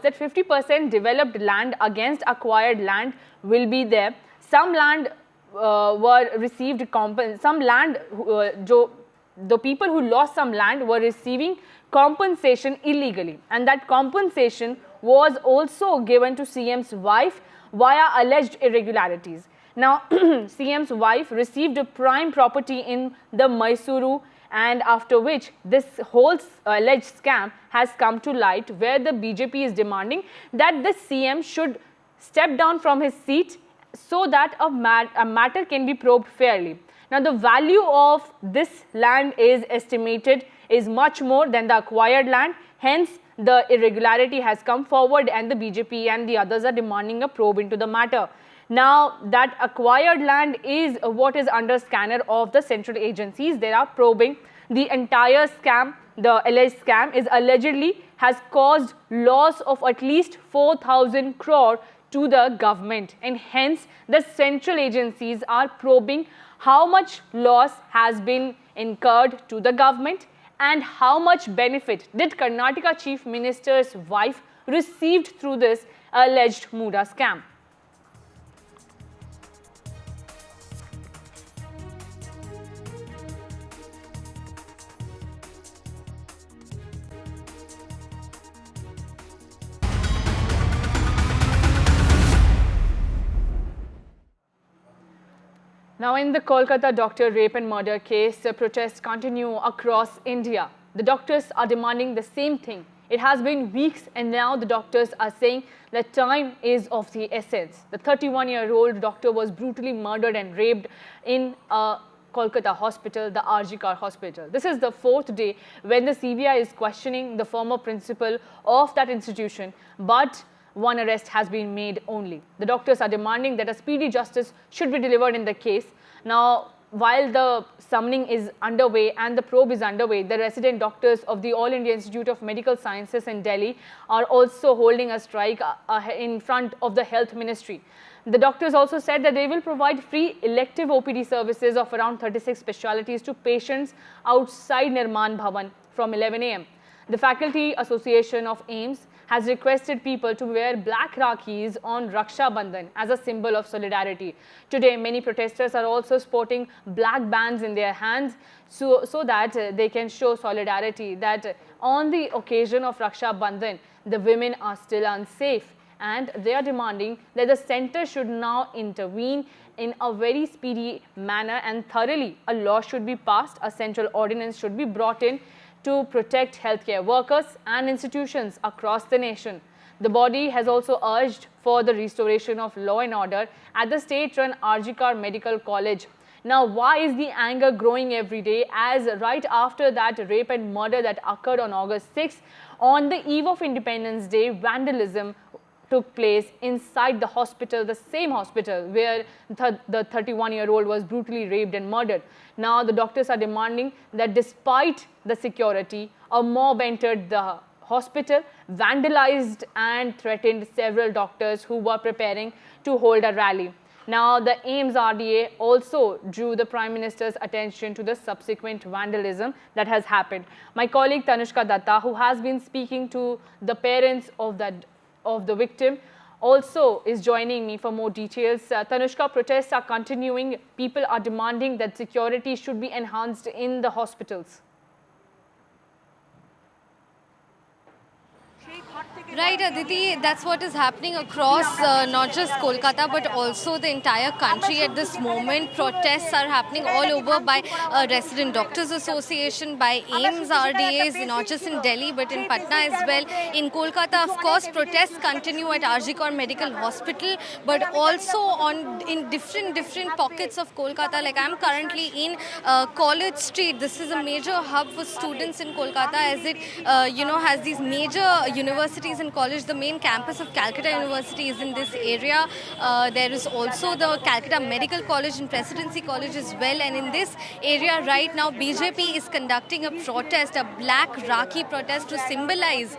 that 50% developed land against acquired land will be there. Some land were received some land, the people who lost some land were receiving compensation illegally, and that compensation was also given to CM's wife via alleged irregularities. Now, CM's wife received a prime property in the Mysuru, and after which this whole alleged scam has come to light, where the BJP is demanding that the CM should step down from his seat so that a matter can be probed fairly. Now, the value of this land is estimated is much more than the acquired land. Hence, the irregularity has come forward, and the BJP and the others are demanding a probe into the matter. Now, that acquired land is what is under scanner of the central agencies. They are probing the entire scam. The alleged scam is allegedly has caused loss of at least 4,000 crore to the government, and hence the central agencies are probing how much loss has been incurred to the government and how much benefit did Karnataka Chief Minister's wife received through this alleged Muda scam. Now, in the Kolkata doctor rape and murder case, protests continue across India. The doctors are demanding the same thing. It has been weeks, and now the doctors are saying that time is of the essence. The 31-year-old doctor was brutally murdered and raped in a Kolkata hospital, the RG hospital. This is the fourth day when the CBI is questioning the former principal of that institution, but one arrest has been made only. The doctors are demanding that a speedy justice should be delivered in the case. Now, while the summoning is underway and the probe is underway, the resident doctors of the All India Institute of Medical Sciences in Delhi are also holding a strike in front of the Health Ministry. The doctors also said that they will provide free elective OPD services of around 36 specialities to patients outside Nirman Bhavan from 11 a.m. The Faculty Association of AIIMS has requested people to wear black Rakhis on Raksha Bandhan as a symbol of solidarity. Today, many protesters are also sporting black bands in their hands so that they can show solidarity that on the occasion of Raksha Bandhan, the women are still unsafe, and they are demanding that the centre should now intervene in a very speedy manner and thoroughly. A law should be passed, a central ordinance should be brought in to protect healthcare workers and institutions across the nation. The body has also urged for the restoration of law and order at the state-run RG Medical College. Now, why is the anger growing every day? As right after that rape and murder that occurred on August 6th, on the eve of Independence Day, vandalism took place inside the hospital, the same hospital where the 31-year-old was brutally raped and murdered. Now, the doctors are demanding that despite the security, a mob entered the hospital, vandalized and threatened several doctors who were preparing to hold a rally. Now, the AIIMS RDA also drew the Prime Minister's attention to the subsequent vandalism that has happened. My colleague Tanushka Datta, who has been speaking to the parents of the victim, also is joining me for more details. Tanushka, protests are continuing. People are demanding that security should be enhanced in the hospitals. Right, Aditi, that's what is happening across not just Kolkata but also the entire country at this moment. Protests are happening all over by Resident Doctors Association, by AIIMS RDAs, not just in Delhi but in Patna as well. In Kolkata, of course, protests continue at RG Medical Hospital, but also in different pockets of Kolkata. Like I'm currently in College Street. This is a major hub for students in Kolkata, as it has these major universities and college. The main campus of Calcutta University is in this area. There is also the Calcutta Medical College and Presidency College as well. And in this area right now, BJP is conducting a protest, a black Rakhi protest to symbolize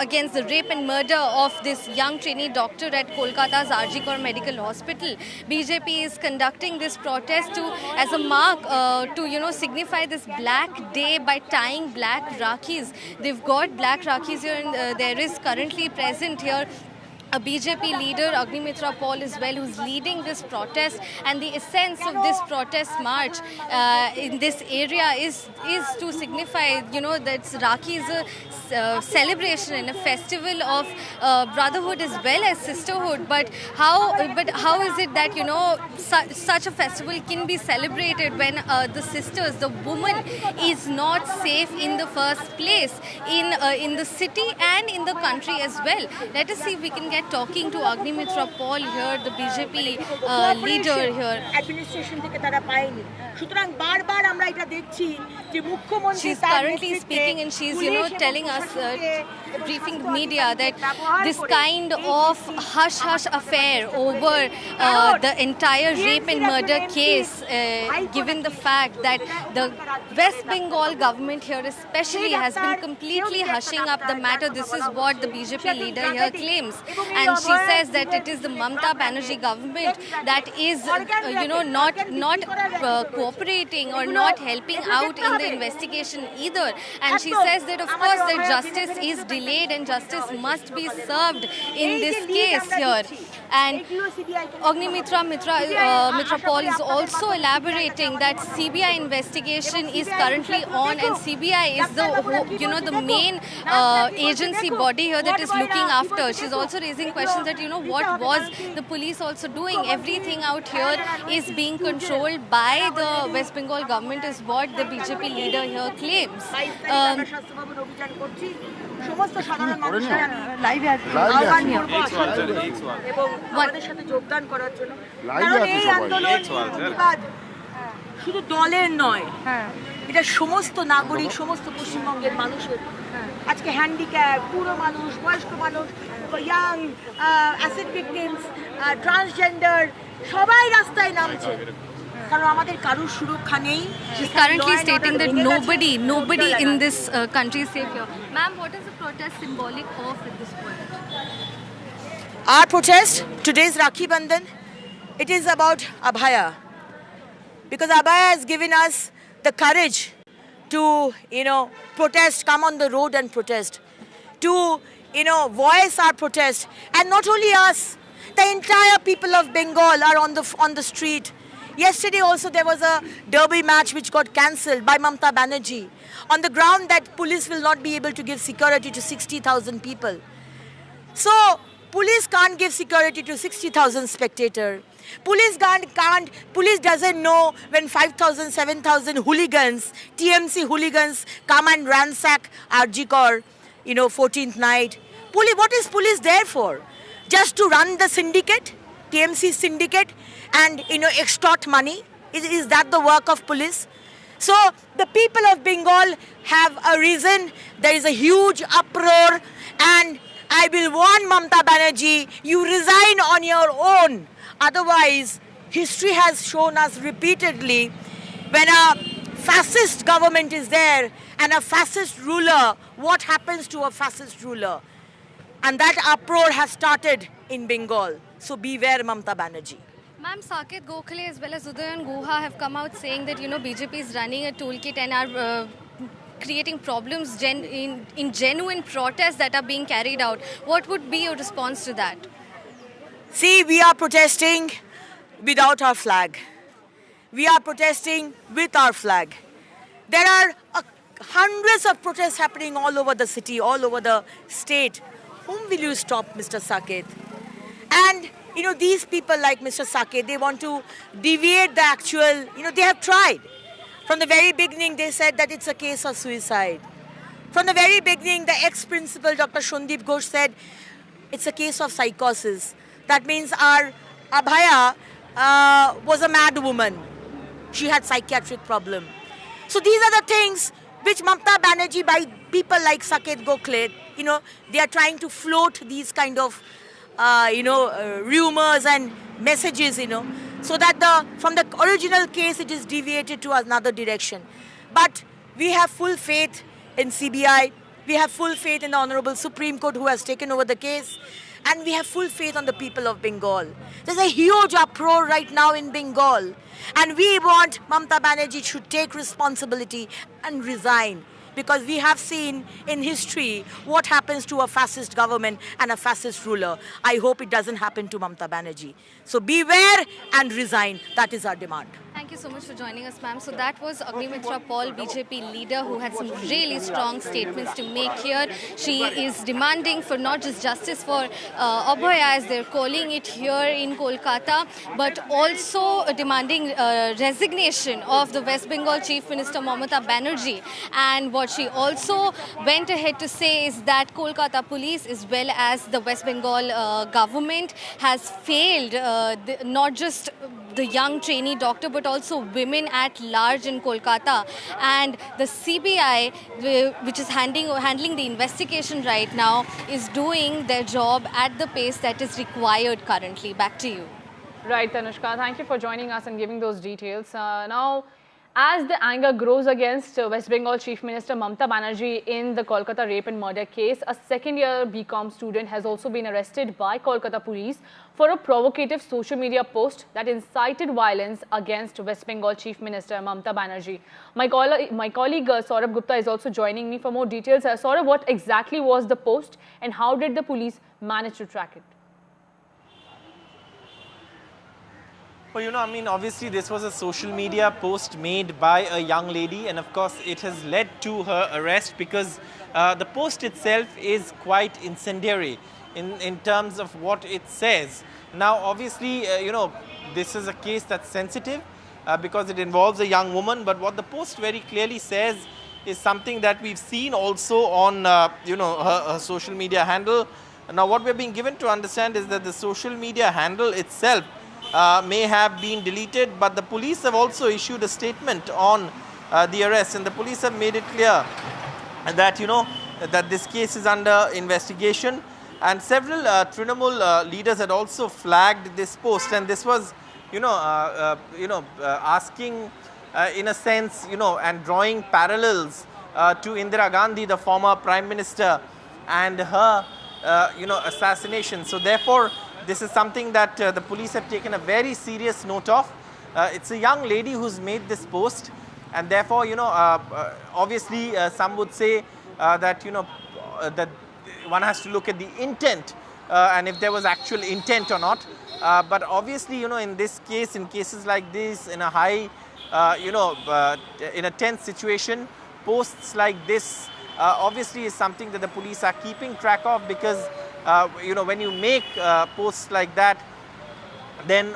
against the rape and murder of this young trainee doctor at Kolkata's RG Medical Hospital. BJP is conducting this protest as a mark to signify this black day by tying black Rakhis. They've got black Rakhis here in there is currently present here a BJP leader, Agnimitra Paul as well, who's leading this protest. And the essence of this protest march in this area is to signify, that Rakhi is a celebration and a festival of brotherhood as well as sisterhood. But how is it that, such a festival can be celebrated when the sisters, the woman is not safe in the first place in the city and in the country as well? Let us see if we can get talking to Agnimitra Paul here, the BJP leader here. Administration থেকে তারা পায়নি সুতরাং বারবার আমরা এটা দেখছি যে মুখ্যমন্ত্রী She's currently speaking and she's telling us briefing the media that this kind of hush affair over the entire rape and murder case, given the fact that the West Bengal government here especially has been completely hushing up the matter. This is what the BJP leader here claims, and she says that it is the Mamata Banerjee government that is not cooperating or not helping out in the investigation either. And she says that of course that justice is delayed and justice must be served in this case here. And Agnimitra Mitra Paul is also elaborating that CBI investigation is currently on, and CBI is the main agency body here that is looking after. She's also raising questions that what was the police also doing. Everything out here is being controlled by the West Bengal government is what the BJP leader here claims. সমস্ত সাধারণ মানুষের আমি লাইভে আহ্বান করব এবং আমাদের সাথে যোগদান করার জন্য কারণ এই আন্দোলন প্রতিবাদ শুধু দলের নয়, এটা সমস্ত নাগরিক, সমস্ত পশ্চিমবঙ্গের মানুষের। আজকে হ্যান্ডিক্যাপ, পুরো মানুষ, বয়স্ক মানুষ, ইয়াং, অ্যাসিড ভিকটিমস, ট্রান্সজেন্ডার সবাই রাস্তায় নামছে। She's currently stating that nobody in this country is safe here. Ma'am, what is the protest symbolic of at this point? Our protest, today's Raksha Bandhan, it is about Abhaya. Because Abhaya has given us the courage to, protest, come on the road and protest. To, voice our protest. And not only us, the entire people of Bengal are on the street. Yesterday also there was a derby match which got cancelled by Mamata Banerjee on the ground that police will not be able to give security to 60,000 people. So police can't give security to 60,000 spectators. Police doesn't know when 5,000, 7,000 hooligans, TMC hooligans come and ransack Arjikor, 14th night. What is police there for? Just to run the syndicate, TMC syndicate, and extort money? Is that the work of police? So the people of Bengal have a reason. There is a huge uproar, and I will warn Mamata Banerjee, you resign on your own. Otherwise, history has shown us repeatedly, when a fascist government is there and a fascist ruler, what happens to a fascist ruler? And that uproar has started in Bengal. So beware, Mamata Banerjee. Ma'am, Saket Gokhale as well as Udayan Guha have come out saying that BJP is running a toolkit and are creating problems in genuine protests that are being carried out. What would be your response to that? See, we are protesting without our flag. We are protesting with our flag. There are hundreds of protests happening all over the city, all over the state. Whom will you stop, Mr. Saket? And these people like Mr. Saket, they want to deviate the actual, they have tried. From the very beginning, they said that it's a case of suicide. From the very beginning, the ex-principal, Dr. Shundip Ghosh, said it's a case of psychosis. That means our Abhaya was a mad woman. She had psychiatric problem. So these are the things which Mamata Banerjee, by people like Saket Gokhale, they are trying to float these kind of rumors and messages, so that from the original case it is deviated to another direction. But we have full faith in CBI. We have full faith in the Honorable Supreme Court who has taken over the case. And we have full faith on the people of Bengal. There's a huge uproar right now in Bengal. And we want Mamata Banerjee should take responsibility and resign. because we have seen in history what happens to a fascist government and a fascist ruler. I hope it doesn't happen to Mamata Banerjee. So beware and resign. That is our demand. Thank you so much for joining us, ma'am. So that was Agnimitra Paul, BJP leader, who had some really strong statements to make here. She is demanding for not just justice for Abhaya, as they're calling it here in Kolkata, but also demanding resignation of the West Bengal Chief Minister Mamata Banerjee. And what she also went ahead to say is that Kolkata police, as well as the West Bengal government, has failed not just the young trainee doctor, but also women at large in Kolkata. And the CBI, which is handling the investigation right now, is doing their job at the pace that is required currently. Back to you. Right, Tanushka. Thank you for joining us and giving those details. Now, as the anger grows against West Bengal Chief Minister Mamata Banerjee in the Kolkata rape and murder case, a second-year BCom student has also been arrested by Kolkata police for a provocative social media post that incited violence against West Bengal Chief Minister Mamata Banerjee. My colleague Saurabh Gupta is also joining me for more details. Saurabh, what exactly was the post and how did the police manage to track it? Well, I mean, obviously this was a social media post made by a young lady, and of course it has led to her arrest because the post itself is quite incendiary in terms of what it says. Now, obviously, this is a case that's sensitive because it involves a young woman, but what the post very clearly says is something that we've seen also on, her social media handle. Now, what we're being given to understand is that the social media handle itself may have been deleted, but the police have also issued a statement on the arrest, and the police have made it clear that that this case is under investigation, and several Trinamool leaders had also flagged this post, and this was asking in a sense and drawing parallels to Indira Gandhi, the former Prime Minister, and her assassination. So therefore this is something that the police have taken a very serious note of. It's a young lady who's made this post, and therefore, obviously some would say that, that one has to look at the intent and if there was actual intent or not. But obviously, in this case, in cases like this, in a high, in a tense situation, posts like this obviously is something that the police are keeping track of because when you make posts like that, then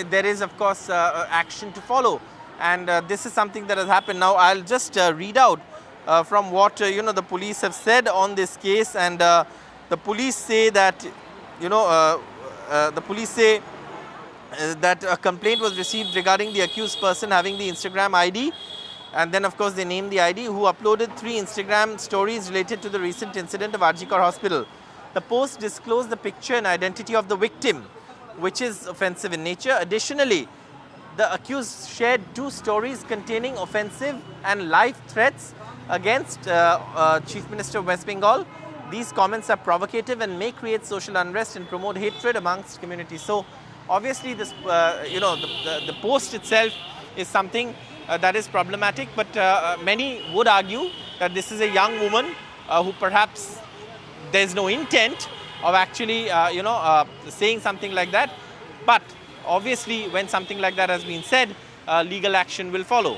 there is, of course, action to follow. And this is something that has happened. Now, I'll just read out from what, the police have said on this case. And the police say that, that a complaint was received regarding the accused person having the Instagram ID. And then, of course, they named the ID, who uploaded 3 Instagram stories related to the recent incident of Arjikar Hospital. The post disclosed the picture and identity of the victim, which is offensive in nature. Additionally, the accused shared 2 stories containing offensive and life threats against Chief Minister of West Bengal. These comments are provocative and may create social unrest and promote hatred amongst communities. So, obviously, this, the post itself is something that is problematic, but many would argue that this is a young woman who perhaps there's no intent of actually, saying something like that. But obviously, when something like that has been said, legal action will follow.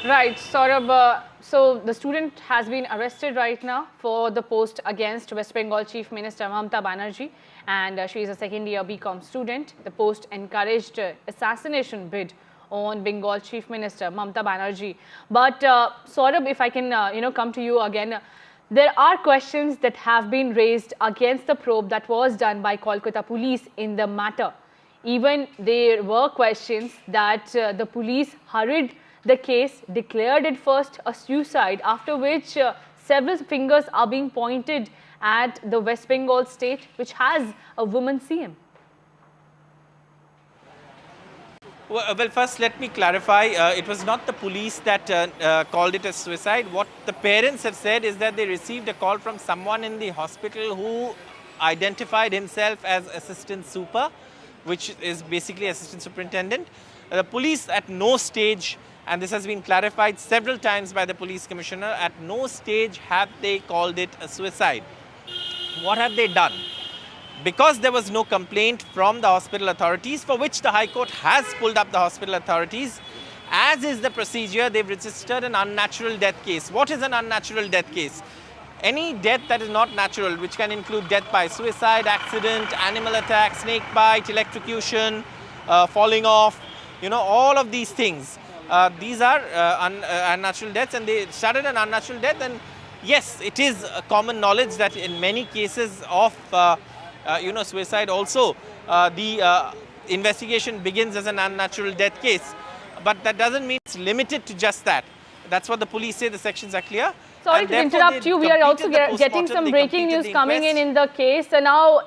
Right, Saurabh. So the student has been arrested right now for the post against West Bengal Chief Minister Mamata Banerjee, and she is a second-year BCom student. The post encouraged assassination bid on Bengal Chief Minister Mamata Banerjee. But Saurabh, if I can, come to you again. There are questions that have been raised against the probe that was done by Kolkata police in the matter. Even there were questions that the police hurried the case, declared it first a suicide, after which several fingers are being pointed at the West Bengal state, which has a woman CM. Well, first let me clarify, it was not the police that called it a suicide. What the parents have said is that they received a call from someone in the hospital who identified himself as assistant super, which is basically assistant superintendent. The police at no stage and this has been clarified several times by the police commissioner. At no stage have they called it a suicide. What have they done? Because there was no complaint from the hospital authorities, for which the High Court has pulled up the hospital authorities, as is the procedure, they've registered an unnatural death case. What is an unnatural death case? Any death that is not natural, which can include death by suicide, accident, animal attack, snake bite, electrocution, falling off, all of these things. These are unnatural deaths, and they started an unnatural death. And yes, it is common knowledge that in many cases of suicide also, the investigation begins as an unnatural death case. But that doesn't mean it's limited to just that. That's what the police say. The sections are clear. Sorry to interrupt you. We are also getting some breaking news coming in the case. So now,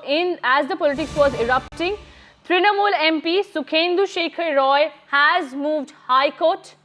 as the politics was erupting, Trinamool MP Sukhendu Shekhar Roy has moved High Court.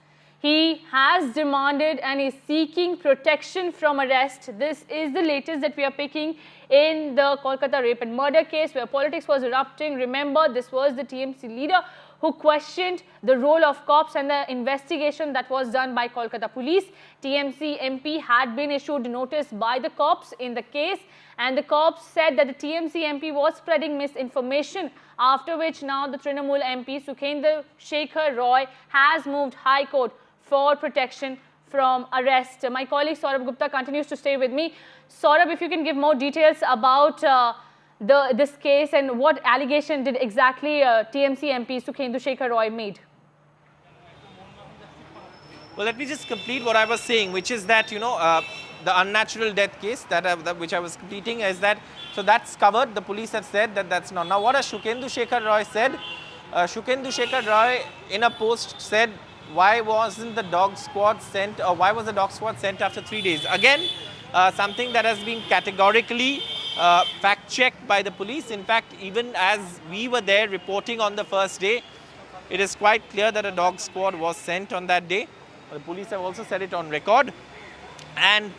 He has demanded and is seeking protection from arrest. This is the latest that we are picking in the Kolkata rape and murder case where politics was erupting. Remember, this was the TMC leader who questioned the role of cops and the investigation that was done by Kolkata police. TMC MP had been issued notice by the cops in the case, and the cops said that the TMC MP was spreading misinformation, after which now the Trinamool MP Sukhendu Shekhar Roy has moved High Court for protection from arrest. My colleague Saurabh Gupta continues to stay with me. Saurabh, if you can give more details about this case and what allegation did exactly TMC MP Sukhendu Shekhar Roy made? Well, let me just complete what I was saying, which is that, the unnatural death case which I was completing is that, so that's covered. The police have said that that's not. Now, what has Sukhendu Shekhar Roy said? Sukhendu Shekhar Roy in a post said, why wasn't the dog squad sent, or why was the dog squad sent after 3 days? Again, something that has been categorically fact-checked by the police. In fact, even as we were there reporting on the first day, it is quite clear that a dog squad was sent on that day. The police have also said it on record. And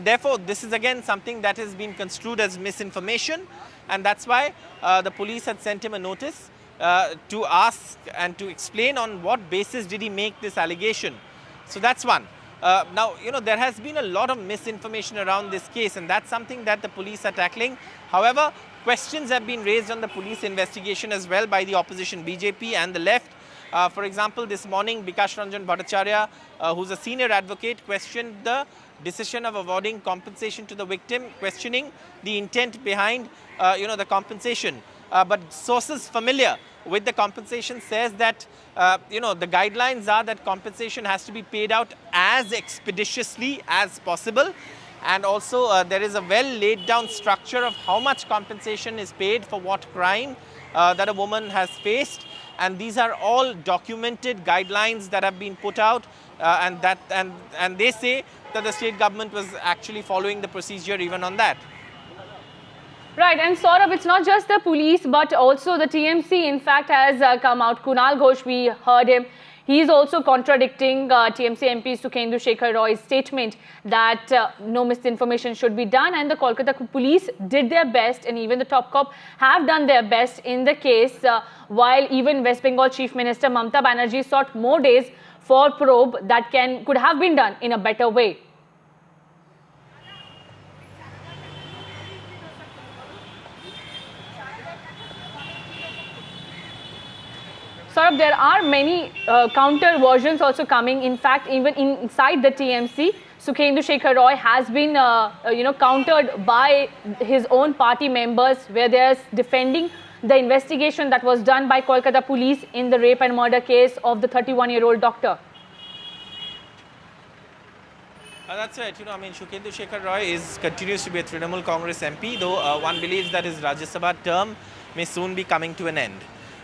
therefore, this is again something that has been construed as misinformation. And that's why the police had sent him a notice to ask and to explain on what basis did he make this allegation. So that's one. Now, there has been a lot of misinformation around this case, and that's something that the police are tackling. However, questions have been raised on the police investigation as well by the opposition, BJP and the left. For example, this morning, Bikash Ranjan Bhattacharya, who's a senior advocate, questioned the decision of awarding compensation to the victim, questioning the intent behind, the compensation. But sources familiar with the compensation says that, the guidelines are that compensation has to be paid out as expeditiously as possible. And also there is a well laid down structure of how much compensation is paid for what crime that a woman has faced. And these are all documented guidelines that have been put out, and they say that the state government was actually following the procedure even on that. Right, and Saurabh, it's not just the police but also the TMC in fact has come out. Kunal Ghosh, we heard him. He is also contradicting TMC MP Sukhendu Shekhar Roy's statement that no misinformation should be done, and the Kolkata police did their best, and even the top cop have done their best in the case, while even West Bengal Chief Minister Mamata Banerjee sought more days for probe that could have been done in a better way. Saurabh, there are many counter versions also coming. In fact, even inside the TMC, Sukhendu Shekhar Roy has been, countered by his own party members, where they are defending the investigation that was done by Kolkata police in the rape and murder case of the 31-year-old doctor. That's right. Sukhendu Shekhar Roy continues to be a Trinamool Congress MP, though one believes that his Rajya Sabha term may soon be coming to an end.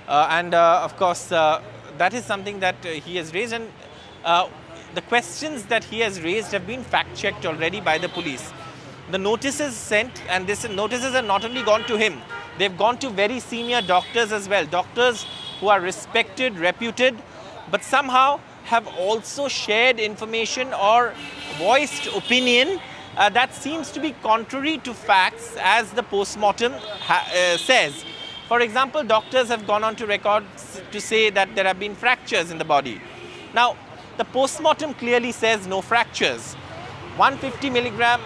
Of course, that is something that he has raised, and the questions that he has raised have been fact-checked already by the police. The notices sent, and these notices have not only gone to him, they've gone to very senior doctors as well, doctors who are respected, reputed, but somehow have also shared information or voiced opinion that seems to be contrary to facts, as the post-mortem says. For example, doctors have gone on to record to say that there have been fractures in the body. Now, the post-mortem clearly says no fractures. 150 milligram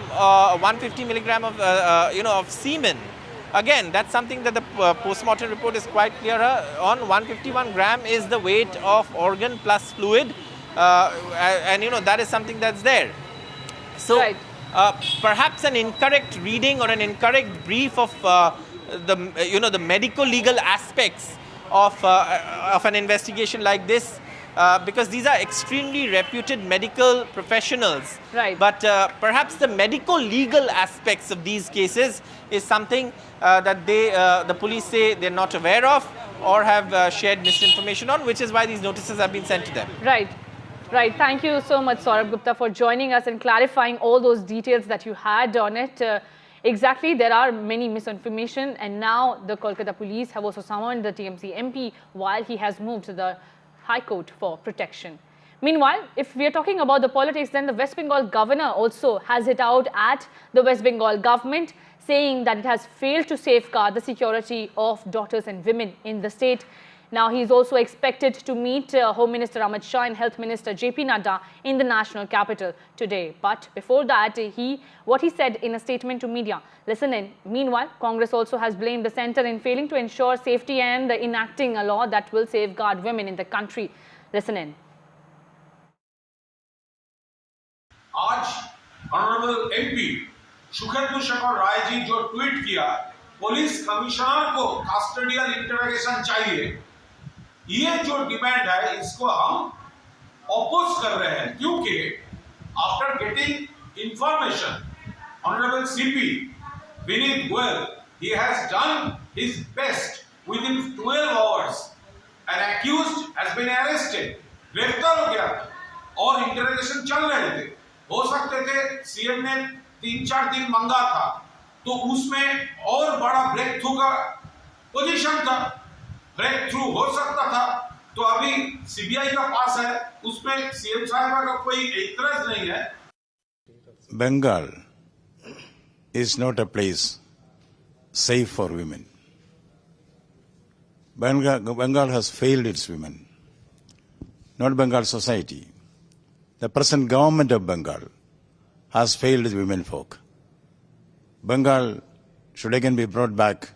of of semen. Again, that's something that the post-mortem report is quite clear on. 151 gram is the weight of organ plus fluid, and that is something that's there. So, Right. Perhaps an incorrect reading or an incorrect brief of the medical legal aspects of an investigation like this. Because these are extremely reputed medical professionals. Right. But perhaps the medical legal aspects of these cases is something that the police say they're not aware of or have shared misinformation on, which is why these notices have been sent to them. Right. Right. Thank you so much, Saurabh Gupta, for joining us and clarifying all those details that you had on it. Exactly, there are many misinformation, and now the Kolkata police have also summoned the TMC MP while he has moved to the High Court for protection. Meanwhile, if we are talking about the politics, then the West Bengal governor also has hit out at the West Bengal government, saying that it has failed to safeguard the security of daughters and women in the state. Now, he is also expected to meet Home Minister Amit Shah and Health Minister JP Nadda in the national capital today. But before that, what he said in a statement to media. Listen in. Meanwhile, Congress also has blamed the centre in failing to ensure safety and enacting a law that will safeguard women in the country. Listen in. आज honourable MP Sukhendu Shekhar Rai ji जो tweet किया, police commissioner को custodial interrogation चाहिए, ये जो demand है इसको हम अपोज कर रहे हैं, क्योंकि after getting information honourable CP Vineet Goyal, he has done his best within 12 hours. An accused has been arrested, गिरफ्तार हो गया और इंटरोगेशन चल रहे थे. हो सकते थे सीएम ने 3-4 दिन मांगा था तो उसमें और बड़ा ब्रेक थ्रू का पोजीशन था, ब्रेक थ्रू हो सकता था. तो अभी सीबीआई का पास है, उसमें सीएम साहब का कोई एतराज नहीं है. Bengal is not a place safe for women. Bengal has failed its women, not Bengal society. The present government of Bengal has failed the women folk. Bengal should again be brought back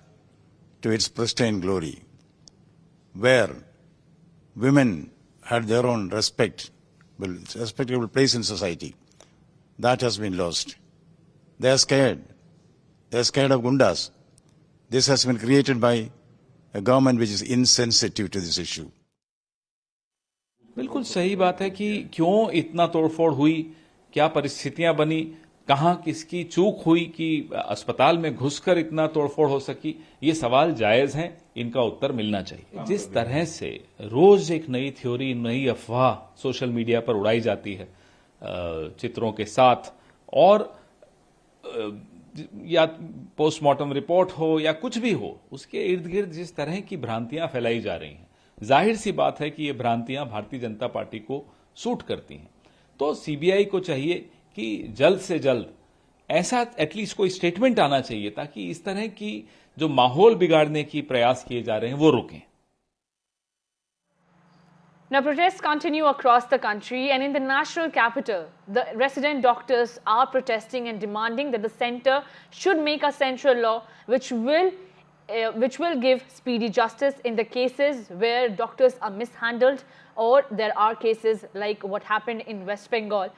to its pristine glory, where women had their own respectable place in society. That has been lost. They are scared. They are scared of gundas. This has been created by a government which is insensitive to this issue. बिल्कुल सही बात है कि क्यों इतना तोड़फोड़ हुई, क्या परिस्थितियां बनी, कहां किसकी चूक हुई कि अस्पताल में घुसकर इतना तोड़फोड़ हो सकी, ये सवाल जायज हैं, इनका उत्तर मिलना चाहिए. जिस तरह से रोज एक नई थ्योरी, नई अफवाह सोशल मीडिया पर उड़ाई जाती है चित्रों के साथ, और या पोस्टमार्टम रिपोर्ट हो या कुछ भी हो, उसके इर्द गिर्द जिस तरह की भ्रांतियां फैलाई जा रही हैं, जाहिर सी बात है कि ये भ्रांतियां भारतीय जनता पार्टी को सूट करती हैं. तो सीबीआई को चाहिए कि जल्द से जल्द ऐसा एटलीस्ट कोई स्टेटमेंट आना चाहिए ताकि इस तरह की जो माहौल बिगाड़ने की प्रयास किए जा रहे हैं वो रुकें. Now, protests continue across the country, and in the national capital, the resident doctors are protesting and demanding that the centre should make a central law which will give speedy justice in the cases where doctors are mishandled, or there are cases like what happened in West Bengal.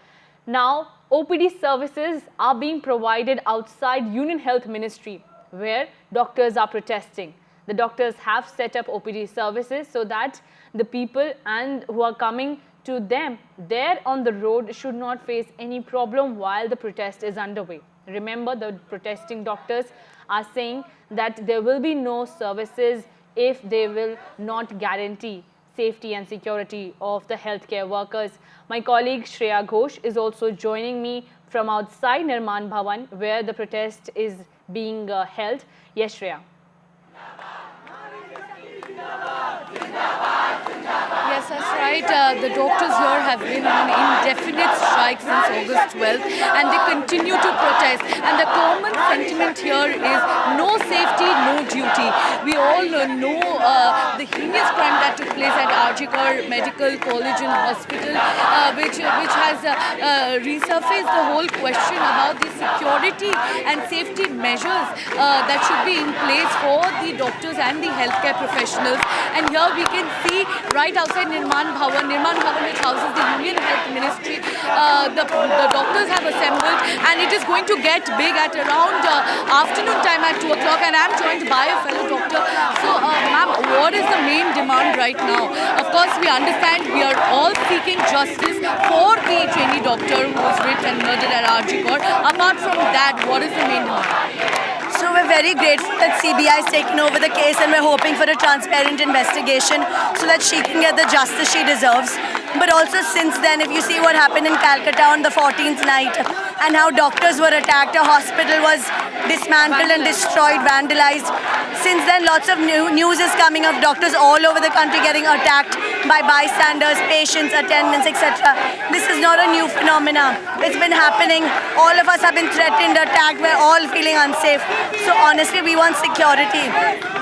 Now, OPD services are being provided outside Union Health Ministry, where doctors are protesting. The doctors have set up OPD services so that the people and who are coming to them there on the road should not face any problem while the protest is underway. Remember, the protesting doctors are saying that there will be no services if they will not guarantee safety and security of the healthcare workers. My colleague Shreya Ghosh is also joining me from outside Nirman Bhavan, where the protest is being held. Yes, Shreya. Yes, that's right. The doctors here have been on an indefinite strike since August 12th, and they continue to protest. And the common sentiment demand here is no safety, no duty. We all know the heinous crime that took place at Arjikar Medical College and Hospital, which has resurfaced the whole question about the security and safety measures that should be in place for the doctors and the healthcare professionals. And here we can see right outside Nirman Bhavan which houses the Union Health Ministry, the doctors have assembled, and it is going to get big at around afternoon time at 2 o'clock, and I'm joined by a fellow doctor. So ma'am, what is the main demand right now? Of course, we understand we are all seeking justice for the trainee doctor who was raped and murdered at Arjikar. Apart from that, what is the main demand? So we're very grateful that CBI has taken over the case, and we're hoping for a transparent investigation so that she can get the justice she deserves. But also since then, if you see what happened in Calcutta on the 14th night and how doctors were attacked, a hospital was dismantled and destroyed, vandalized. Since then, lots of news is coming of doctors all over the country getting attacked by bystanders, patients, attendants, etc. This is not a new phenomena. It's been happening. All of us have been threatened, attacked. We're all feeling unsafe. So honestly, we want security.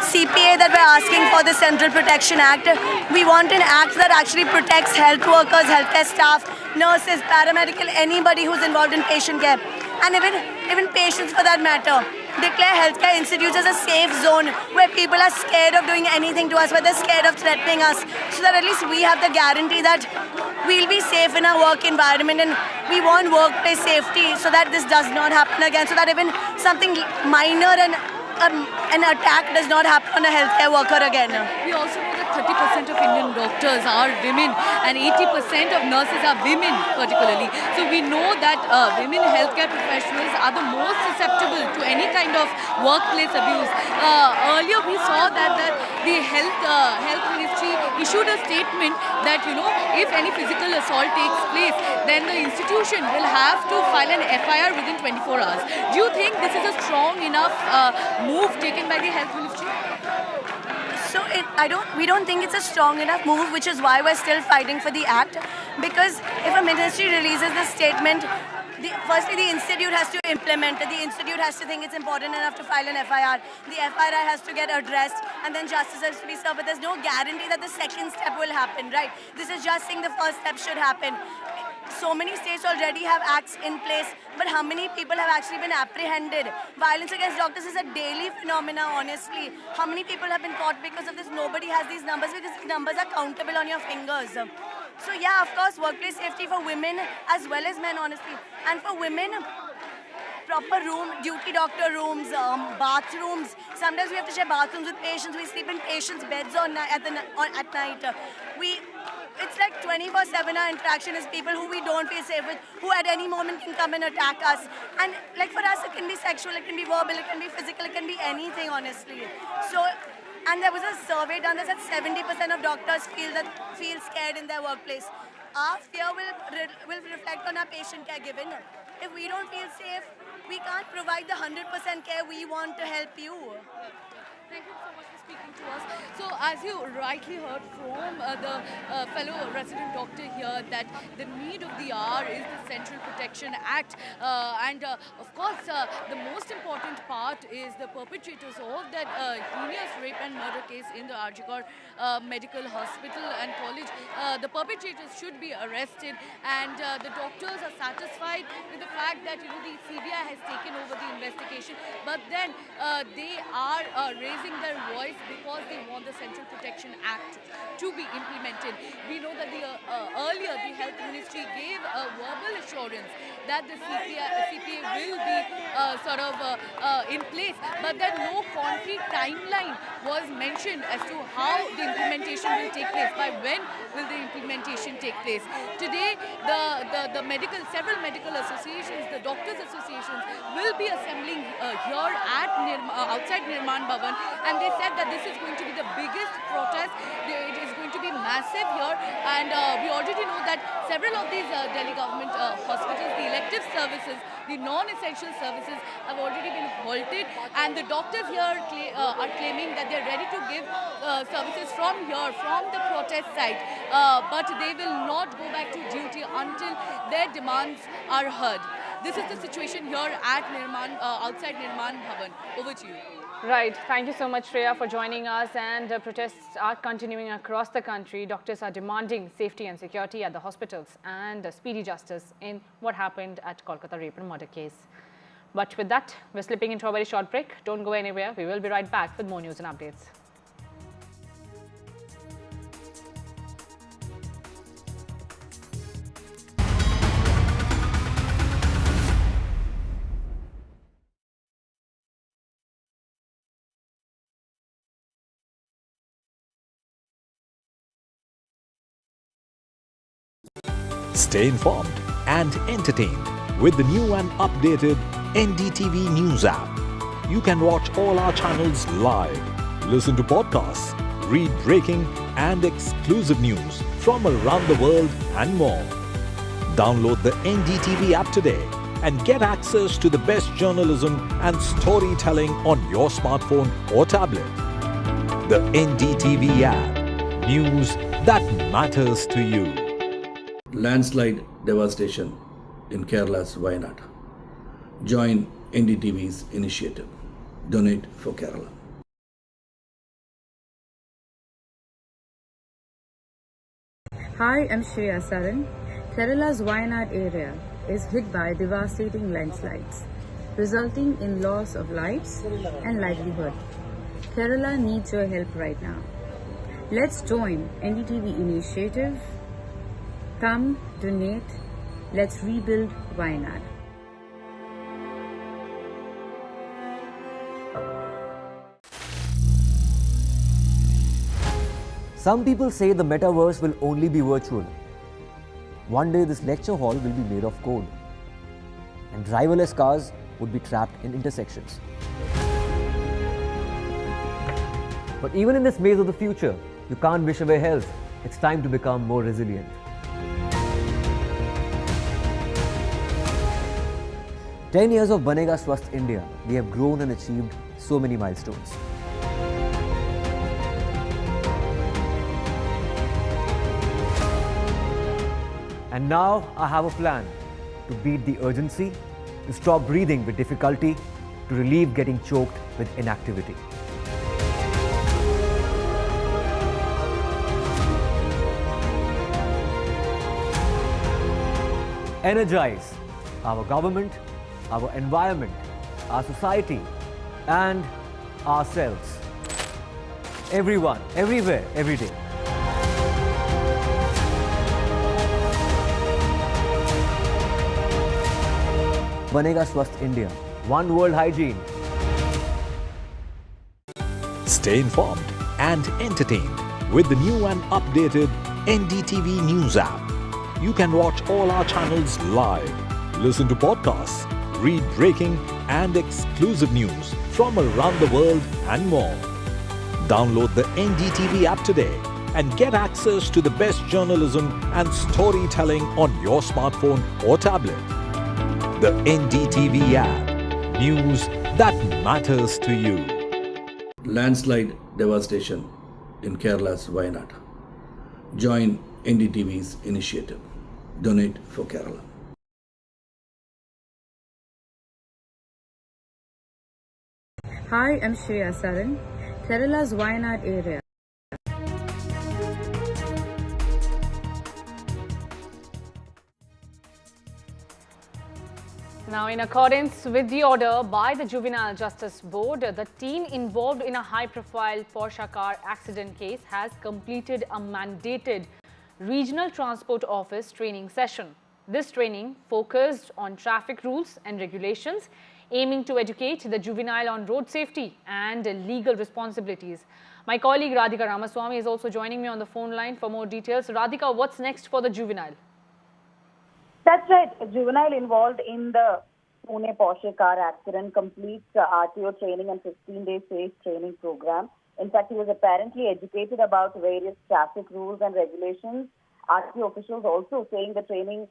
CPA that we're asking for, the Central Protection Act, we want an act that actually protects health workers, healthcare staff, nurses, paramedical, anybody who's involved in patient care. And even patients for that matter. Declare healthcare institutes as a safe zone where people are scared of doing anything to us, where they're scared of threatening us, so that at least we have the guarantee that we'll be safe in our work environment, and we want workplace safety so that this does not happen again, so that even something minor and an attack does not happen on a healthcare worker again. We also know that 30% of Indian doctors are women and 80% of nurses are women particularly. So we know that women healthcare professionals are the most susceptible to any kind of workplace abuse. Earlier we saw that the health ministry issued a statement that, you know, if any physical assault takes place, then the institution will have to file an FIR within 24 hours. Do you think this is a strong enough move taken by the health ministry? So we don't think it's a strong enough move, which is why we're still fighting for the act. Because if a ministry releases this statement, firstly the institute has to implement it. The institute has to think it's important enough to file an FIR. The FIR has to get addressed, and then justice has to be served. But there's no guarantee that the second step will happen, right? This is just saying the first step should happen. So many states already have acts in place, but how many people have actually been apprehended? Violence against doctors is a daily phenomena, honestly. How many people have been caught because of this? Nobody has these numbers, because these numbers are countable on your fingers. So yeah, of course, workplace safety for women as well as men, honestly. And for women, proper room, duty doctor rooms, bathrooms. Sometimes we have to share bathrooms with patients. We sleep in patients' beds at night. It's like 24/7 our interaction is people who we don't feel safe with, who at any moment can come and attack us. And like for us, it can be sexual, it can be verbal, it can be physical, it can be anything, honestly. So, and there was a survey done that said 70% of doctors feel scared in their workplace. Our fear will reflect on our patient care given. If we don't feel safe, we can't provide the 100% care we want to help you. Thank you so much for speaking to us. So as you rightly heard from the fellow resident doctor here, that the need of the hour is the Central Protection Act. Of course, the most important part is the perpetrators of that heinous rape and murder case in the Arjikar Medical Hospital and College. The perpetrators should be arrested, and the doctors are satisfied with the fact that, you know, the CBI has taken over the investigation, but then they are raising their voice because they want the Central Protection Act to be implemented. We know that earlier the Health Ministry gave a verbal assurance that the CPA will be in place, but that no concrete timeline was mentioned as to how the implementation will take place. By when will the implementation take place? Today, several medical associations, the doctors' associations, will be assembling here at outside Nirman Bhavan, and they said that this is going to be the biggest protest. It is going to be massive here, and we already know that several of these Delhi government hospitals, the elective services, the non-essential services have already been halted, and the doctors here are claiming that they're ready to give services from here, from the protest site, but they will not go back to duty until their demands are heard. this is the situation here at Nirman, outside Nirman Bhavan. Over to you. Right. Thank you so much, Shreya, for joining us. And protests are continuing across the country. Doctors are demanding safety and security at the hospitals and speedy justice in what happened at Kolkata rape and murder case. But with that, we're slipping into a very short break. Don't go anywhere. We will be right back with more news and updates. Stay informed and entertained with the new and updated NDTV News app. You can watch all our channels live, listen to podcasts, read breaking and exclusive news from around the world and more. Download the NDTV app today and get access to the best journalism and storytelling on your smartphone or tablet. The NDTV app. News that matters to you. Landslide devastation in Kerala's Wayanad. Join NDTV's initiative. Donate for Kerala. Hi, I'm Shreya Saran. Kerala's Wayanad area is hit by devastating landslides, resulting in loss of lives and livelihood. Kerala needs your help right now. Let's join NDTV initiative. Come, donate, let's rebuild Wayanad. Some people say the metaverse will only be virtual. One day this lecture hall will be made of code, and driverless cars would be trapped in intersections. But even in this maze of the future, you can't wish away health. It's time to become more resilient. 10 years of Banega Swasth India, we have grown and achieved so many milestones. And now I have a plan to beat the urgency, to stop breathing with difficulty, to relieve getting choked with inactivity. Energize our government, our environment, our society, and ourselves. Everyone, everywhere, every day. Banega Swasth India. One world hygiene. Stay informed and entertained with the new and updated NDTV News app. You can watch all our channels live, listen to podcasts, read breaking and exclusive news from around the world and more. Download the NDTV app today and get access to the best journalism and storytelling on your smartphone or tablet. The NDTV app. News that matters to you. Landslide devastation in Kerala's Wayanad. Join NDTV's initiative. Donate for Kerala. Hi, I'm Shreya Saran. Kerala's Wayanad area. Now, in accordance with the order by the Juvenile Justice Board, the teen involved in a high-profile Porsche car accident case has completed a mandated Regional Transport Office training session. This training focused on traffic rules and regulations, aiming to educate the juvenile on road safety and legal responsibilities. My colleague Radhika Ramaswamy is also joining me on the phone line for more details. Radhika, what's next for the juvenile? That's right. A juvenile involved in the Pune Porsche car accident completes RTO training and 15-day safe training program. In fact, he was apparently educated about various traffic rules and regulations. RTO officials also saying the training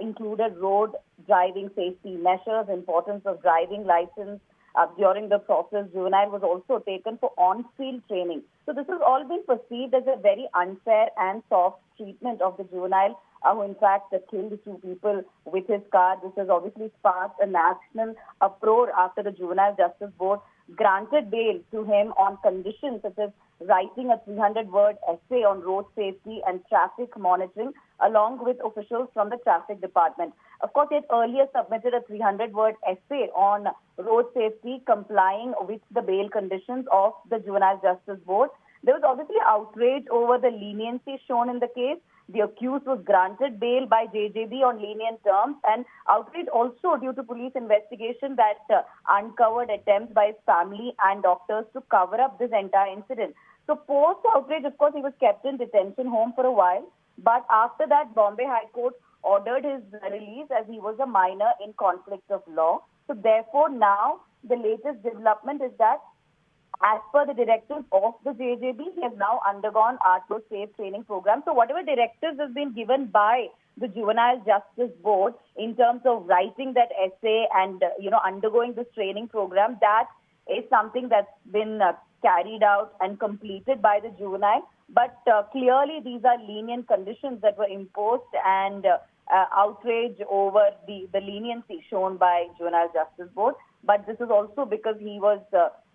included road driving safety measures, importance of driving license. During the process, juvenile was also taken for on-field training. So this has all been perceived as a very unfair and soft treatment of the juvenile who in fact killed 2 people with his car. This has obviously sparked a national uproar after the Juvenile Justice Board granted bail to him on conditions such as writing a 300-word essay on road safety and traffic monitoring along with officials from the traffic department. Of course, he had earlier submitted a 300-word essay on road safety complying with the bail conditions of the Juvenile Justice Board. There was obviously outrage over the leniency shown in the case. The accused was granted bail by JJB on lenient terms, and outrage also due to police investigation that uncovered attempts by his family and doctors to cover up this entire incident. So post outrage, of course, he was kept in detention home for a while, but after that, Bombay High Court ordered his release as he was a minor in conflict of law. So therefore, now the latest development is that as per the directives of the JJB, he has now undergone RTO safe training program. So whatever directives has been given by the Juvenile Justice Board in terms of writing that essay and undergoing this training program, that is something that's been carried out and completed by the juvenile. But clearly these are lenient conditions that were imposed, and outrage over the leniency shown by Juvenile Justice Board. But this is also because he was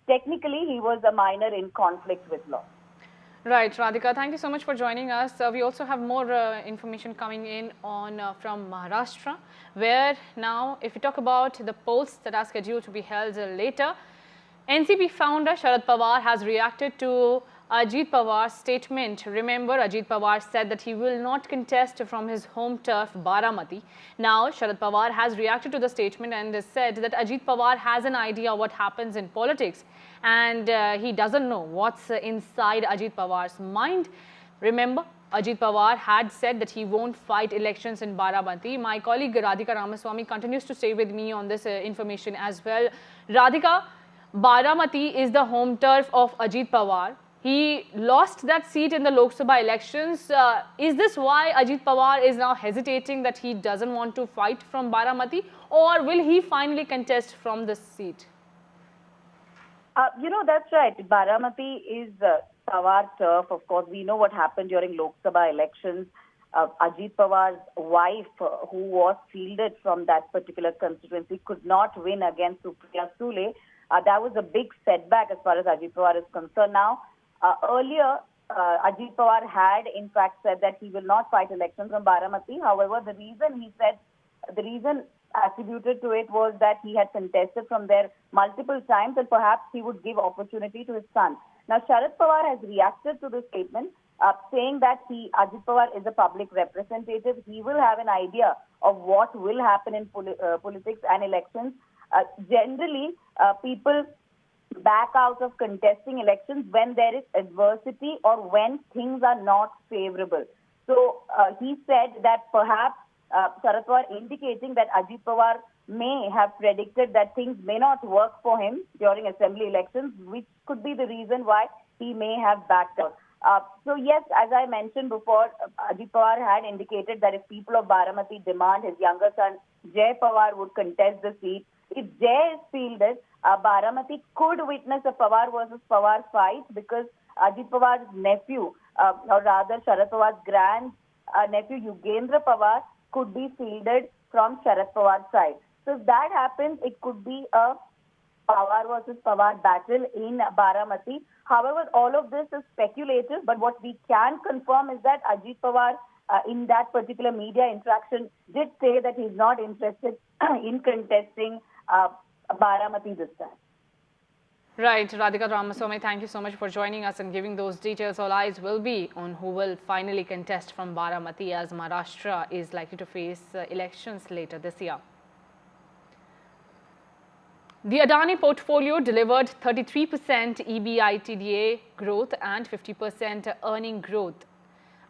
technically, he was a minor in conflict with law. Right, Radhika, thank you so much for joining us. We also have more information coming in on from Maharashtra, where now, if we talk about the polls that are scheduled to be held later, NCP founder Sharad Pawar has reacted to Ajit Pawar's statement. Remember, Ajit Pawar said that he will not contest from his home turf Baramati. Now, Sharad Pawar has reacted to the statement and said that Ajit Pawar has an idea what happens in politics, and he doesn't know what's inside Ajit Pawar's mind. Remember, Ajit Pawar had said that he won't fight elections in Baramati. My colleague Radhika Ramaswamy continues to stay with me on this information as well. Radhika, Baramati is the home turf of Ajit Pawar. He lost that seat in the Lok Sabha elections. Is this why Ajit Pawar is now hesitating that he doesn't want to fight from Baramati, or will he finally contest from this seat? That's right. Baramati is Pawar turf. Of course, we know what happened during Lok Sabha elections. Ajit Pawar's wife, who was fielded from that particular constituency, could not win against Supriya Sule. That was a big setback as far as Ajit Pawar is concerned. Now, earlier, Ajit Pawar had in fact said that he will not fight elections from Baramati. However, the reason attributed to it was that he had contested from there multiple times and perhaps he would give opportunity to his son. Now, Sharad Pawar has reacted to this statement, saying that Ajit Pawar is a public representative. He will have an idea of what will happen in politics and elections. Generally, people back out of contesting elections when there is adversity or when things are not favorable. So he said that perhaps Sharad Pawar indicating that Ajit Pawar may have predicted that things may not work for him during assembly elections, which could be the reason why he may have backed out. So yes, as I mentioned before, Ajit Pawar had indicated that if people of Baramati demand his younger son Jay Pawar would contest the seat. If Jay is fielded, Baramati could witness a Pawar versus Pawar fight because Ajit Pawar's nephew, or rather Sharad Pawar's grand nephew Yugendra Pawar could be fielded from Sharad Pawar's side. So if that happens, it could be a Pawar versus Pawar battle in Baramati. However, all of this is speculative, but what we can confirm is that Ajit Pawar in that particular media interaction did say that he's not interested in contesting Baramati this time. Right, Radhika Ramaswamy, thank you so much for joining us and giving those details. All eyes will be on who will finally contest from Baramati, as Maharashtra is likely to face elections later this year. The Adani portfolio delivered 33% EBITDA growth and 50% earning growth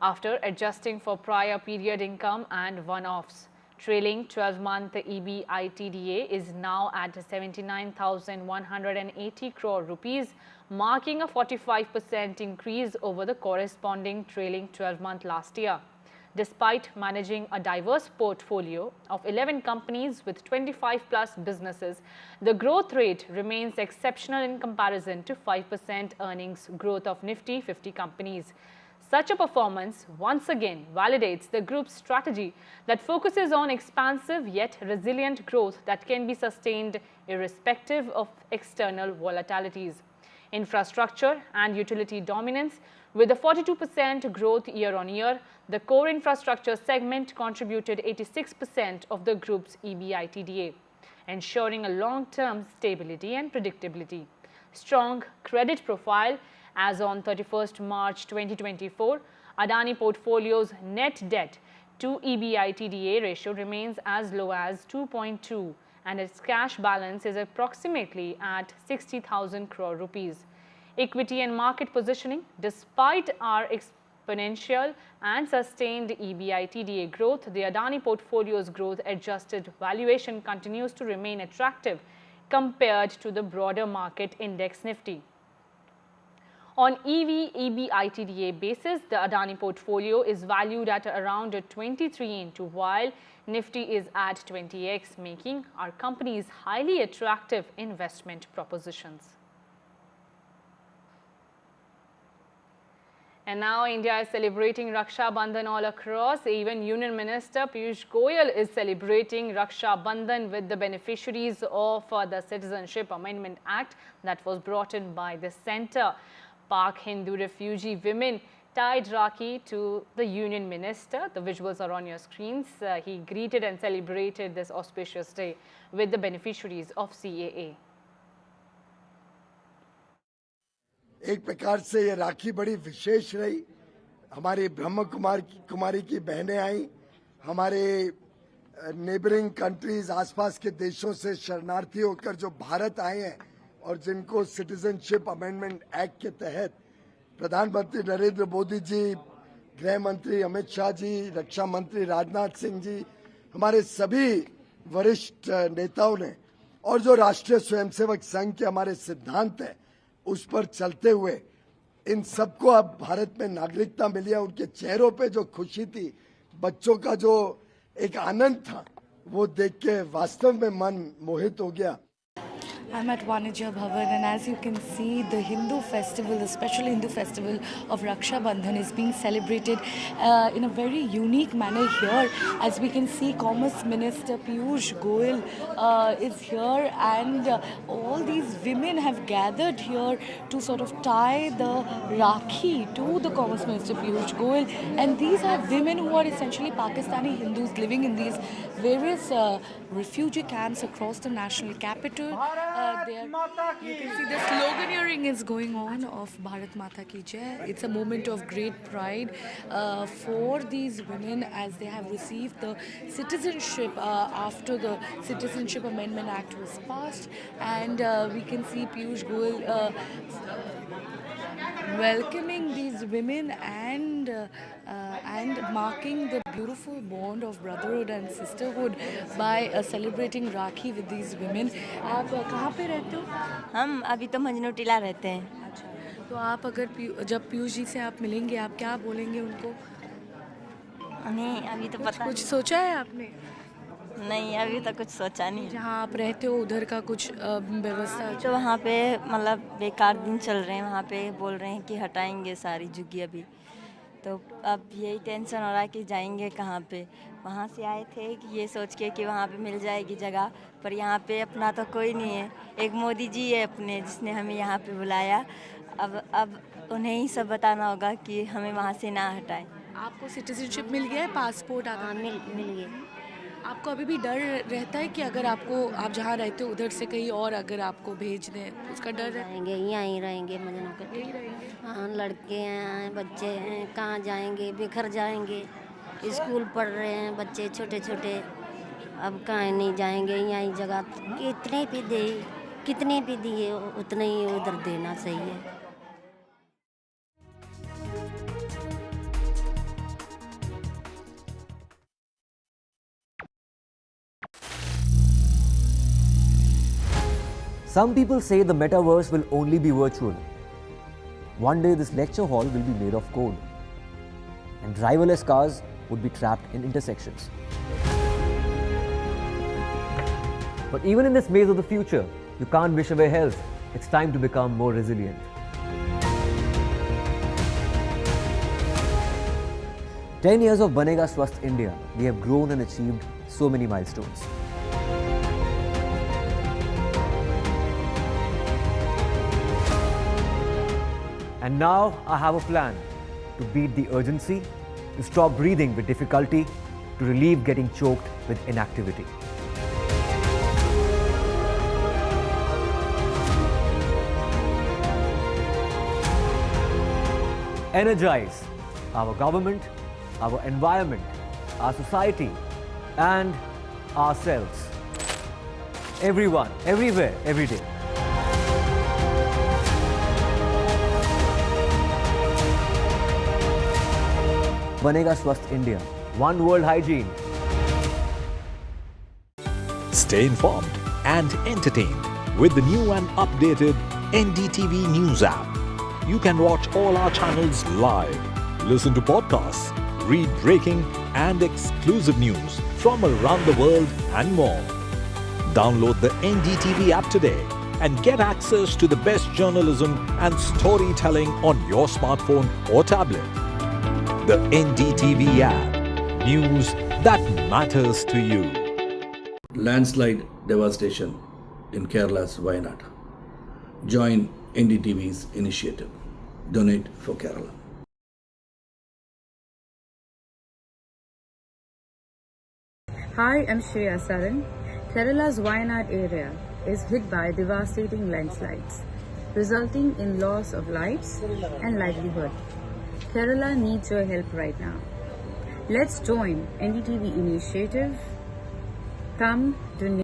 after adjusting for prior period income and one-offs. Trailing 12-month EBITDA is now at 79,180 crore rupees, marking a 45% increase over the corresponding trailing 12-month last year. Despite managing a diverse portfolio of 11 companies with 25+ businesses, the growth rate remains exceptional in comparison to 5% earnings growth of Nifty 50 companies. Such a performance once again validates the group's strategy that focuses on expansive yet resilient growth that can be sustained irrespective of external volatilities. Infrastructure and utility dominance, with a 42% growth year-on-year, the core infrastructure segment contributed 86% of the group's EBITDA, ensuring a long-term stability and predictability. Strong credit profile. As on 31st March 2024, Adani portfolio's net debt to EBITDA ratio remains as low as 2.2 and its cash balance is approximately at 60,000 crore rupees. Equity and market positioning. Despite our exponential and sustained EBITDA growth, the Adani portfolio's growth adjusted valuation continues to remain attractive compared to the broader market index Nifty. On EV/EBITDA basis, the Adani portfolio is valued at around 23x, while Nifty is at 20x, making our companies highly attractive investment propositions. And now India is celebrating Raksha Bandhan all across. Even Union Minister Piyush Goyal is celebrating Raksha Bandhan with the beneficiaries of the Citizenship Amendment Act that was brought in by the centre. Pak Hindu refugee women tied Rakhi to the Union Minister. The visuals are on your screens. He greeted and celebrated this auspicious day with the beneficiaries of CAA. एक प्रकार से ये राखी बड़ी विशेष रही। हमारी ब्रह्म कुमारी की बहनें आई, हमारे नेबरिंग कंट्रीज आसपास के देशों से शरणार्थी होकर जो भारत आए हैं और जिनको सिटीजनशिप अमेंडमेंट एक्ट के तहत प्रधानमंत्री नरेंद्र मोदी जी, गृह मंत्री अमित शाह जी, रक्षा मंत्री राजनाथ सिंह जी, हमारे सभी वरिष्ठ नेताओं ने और जो राष्ट्रीय स्वयंसेवक संघ के हमारे सिद्धांत है उस पर चलते हुए इन सबको अब भारत में नागरिकता मिली है। उनके चेहरों पे जो खुशी थी, बच्चों का जो एक आनंद था, वो देख के वास्तव में मन मोहित हो गया। I'm at Wanijya Bhavan, and as you can see, the Hindu festival, the special Hindu festival of Raksha Bandhan is being celebrated in a very unique manner here. As we can see, Commerce Minister Piyush Goyal is here, and all these women have gathered here to sort of tie the Rakhi to the Commerce Minister Piyush Goyal. And these are women who are essentially Pakistani Hindus living in these various refugee camps across the national capital. There you can see the sloganeering is going on of Bharat Mata Ki Jai. It's a moment of great pride for these women as they have received the citizenship after the Citizenship Amendment Act was passed, and we can see Piyush Goyal welcoming these women and marking the beautiful bond of brotherhood and sisterhood by celebrating Rakhi with these women. आप कहाँ पे रहते हो? हम अभी तो मजनू टीला रहते हैं। अच्छा, तो आप अगर जब पीयूष जी से आप मिलेंगे, आप क्या बोलेंगे उनको? नहीं, अभी तो पता कुछ सोचा है आपने? नहीं, अभी तो कुछ सोचा नहीं। जहाँ आप रहते हो उधर का कुछ व्यवस्था? तो वहाँ पे मतलब बेकार दिन चल रहे हैं, वहाँ पे बोल रहे हैं कि हटाएंगे सारी झुग्गी अभी। तो अब यही टेंशन हो रहा है कि जाएंगे कहाँ पे। वहाँ से आए थे कि ये सोच के कि वहाँ पे मिल जाएगी जगह, पर यहाँ पे अपना तो कोई नहीं है। एक मोदी जी है अपने, जिसने हमें यहाँ पे बुलाया। अब उन्हें ही सब बताना होगा कि हमें वहाँ से ना हटाएं। आपको सिटीजनशिप मिल गया है, पासपोर्ट? हाँ, मिल गया। आपको अभी भी डर रहता है कि अगर आप जहाँ रहते हो उधर से कहीं और अगर आपको भेज दें, उसका डर रहेंगे? यहाँ ही रहेंगे मजनू के। हाँ, लड़के हैं, बच्चे हैं, कहाँ जाएंगे? बिखर जाएंगे। स्कूल पढ़ रहे हैं बच्चे छोटे छोटे, अब कहाँ नहीं जाएंगे। यहाँ जगह कितने भी दिए उतने ही उधर देना सही है। Some people say the metaverse will only be virtual. One day this lecture hall will be made of code, and driverless cars would be trapped in intersections. But even in this maze of the future, you can't wish away health. It's time to become more resilient. 10 years of Banega Swasth India, we have grown and achieved so many milestones. And now I have a plan to beat the urgency, to stop breathing with difficulty, to relieve getting choked with inactivity. Energize our government, our environment, our society, and ourselves. Everyone, everywhere, every day. Banega Swasth India. One world hygiene. Stay informed and entertained with the new and updated NDTV News app. You can watch all our channels live, listen to podcasts, read breaking and exclusive news from around the world and more. Download the NDTV app today and get access to the best journalism and storytelling on your smartphone or tablet. The NDTV app. News that matters to you. Landslide devastation in Kerala's Wayanad. Join NDTV's initiative. Donate for Kerala. Hi, I'm Shreya Saran. Kerala's Wayanad area is hit by devastating landslides, resulting in loss of lives and livelihood. Kerala needs your help right now. Let's join NDTV initiative. Come donate.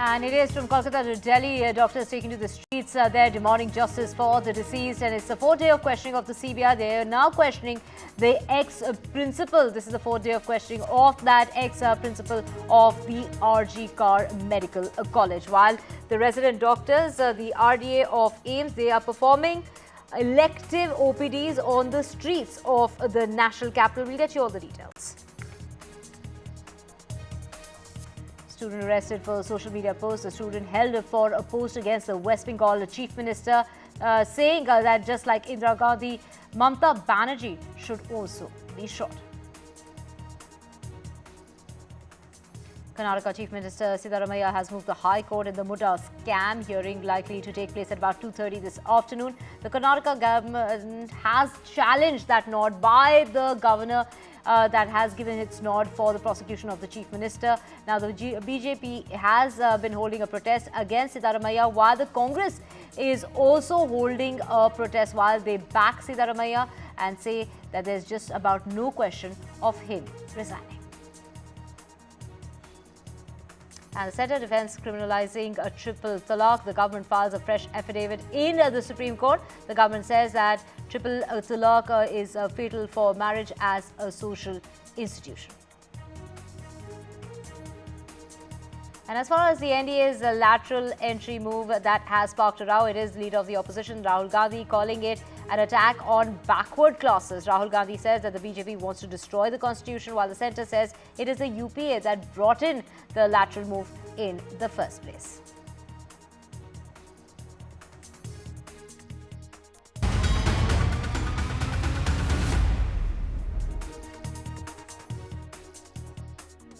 And it is from Kolkata to Delhi. Doctors taking to the streets there demanding justice for the deceased. And it's the fourth day of questioning of the CBI. They are now questioning the ex-principal. This is the fourth day of questioning of that ex-principal of the RG Kar Medical College. While the resident doctors, the RDA of AIIMS, they are performing elective OPDs on the streets of the national capital. We'll get you all the details. Student arrested for a social media post. A student held for a post against the West Bengal Chief Minister, saying that just like Indira Gandhi, Mamata Banerjee should also be shot. Karnataka Chief Minister Siddaramaiah has moved the High Court in the Muda scam hearing, likely to take place at about 2:30 this afternoon. The Karnataka government has challenged that nod by the governor that has given its nod for the prosecution of the Chief Minister. Now, the BJP has been holding a protest against Siddaramaiah, while the Congress is also holding a protest while they back Siddaramaiah and say that there's just about no question of him resigning. And the Centre defends criminalising a triple talaq. The government files a fresh affidavit in the Supreme Court. The government says that triple talaq is fatal for marriage as a social institution. And as far as the NDA's lateral entry move that has sparked a row, it is leader of the opposition, Rahul Gandhi, calling it an attack on backward classes. Rahul Gandhi says that the BJP wants to destroy the constitution, while the centre says it is the UPA that brought in the lateral move in the first place.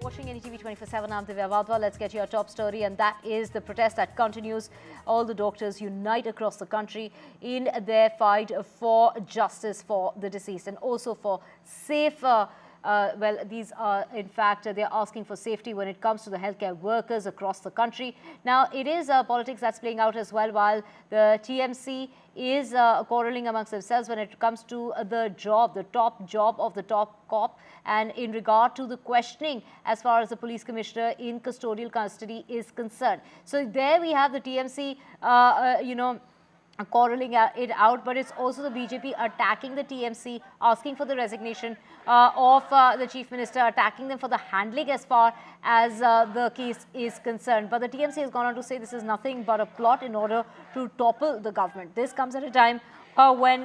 Watching NDTV 24/7, I'm Divya Vadwa. Let's get your top story, and that is the protest that continues. All the doctors unite across the country in their fight for justice for the deceased and also for safer. These are, in fact, they're asking for safety when it comes to the healthcare workers across the country. Now, it is politics that's playing out as well, while the TMC is quarreling amongst themselves when it comes to the top job of the top cop, and in regard to the questioning as far as the police commissioner in custodial custody is concerned. So there we have the TMC, quarreling it out, but it's also the BJP attacking the TMC, asking for the resignation of the Chief Minister, attacking them for the handling as far as the case is concerned. But the TMC has gone on to say this is nothing but a plot in order to topple the government. This comes at a time when,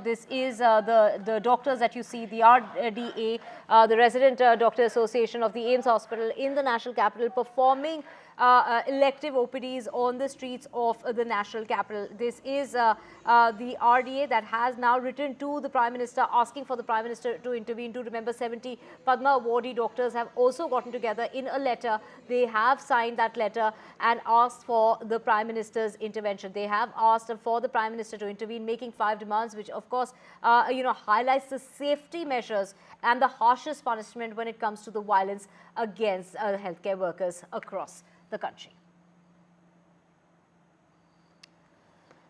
this is the doctors that you see, the RDA, the Resident Doctor Association of the AIIMS Hospital in the National Capital, performing elective OPDs on the streets of the national capital. This is the RDA that has now written to the Prime Minister asking for the Prime Minister to intervene. To remember, 70 Padma awardee doctors have also gotten together in a letter. They have signed that letter and asked for the Prime Minister's intervention. They have asked for the Prime Minister to intervene, making 5 demands, which of course, highlights the safety measures and the harshest punishment when it comes to the violence against healthcare workers across the country.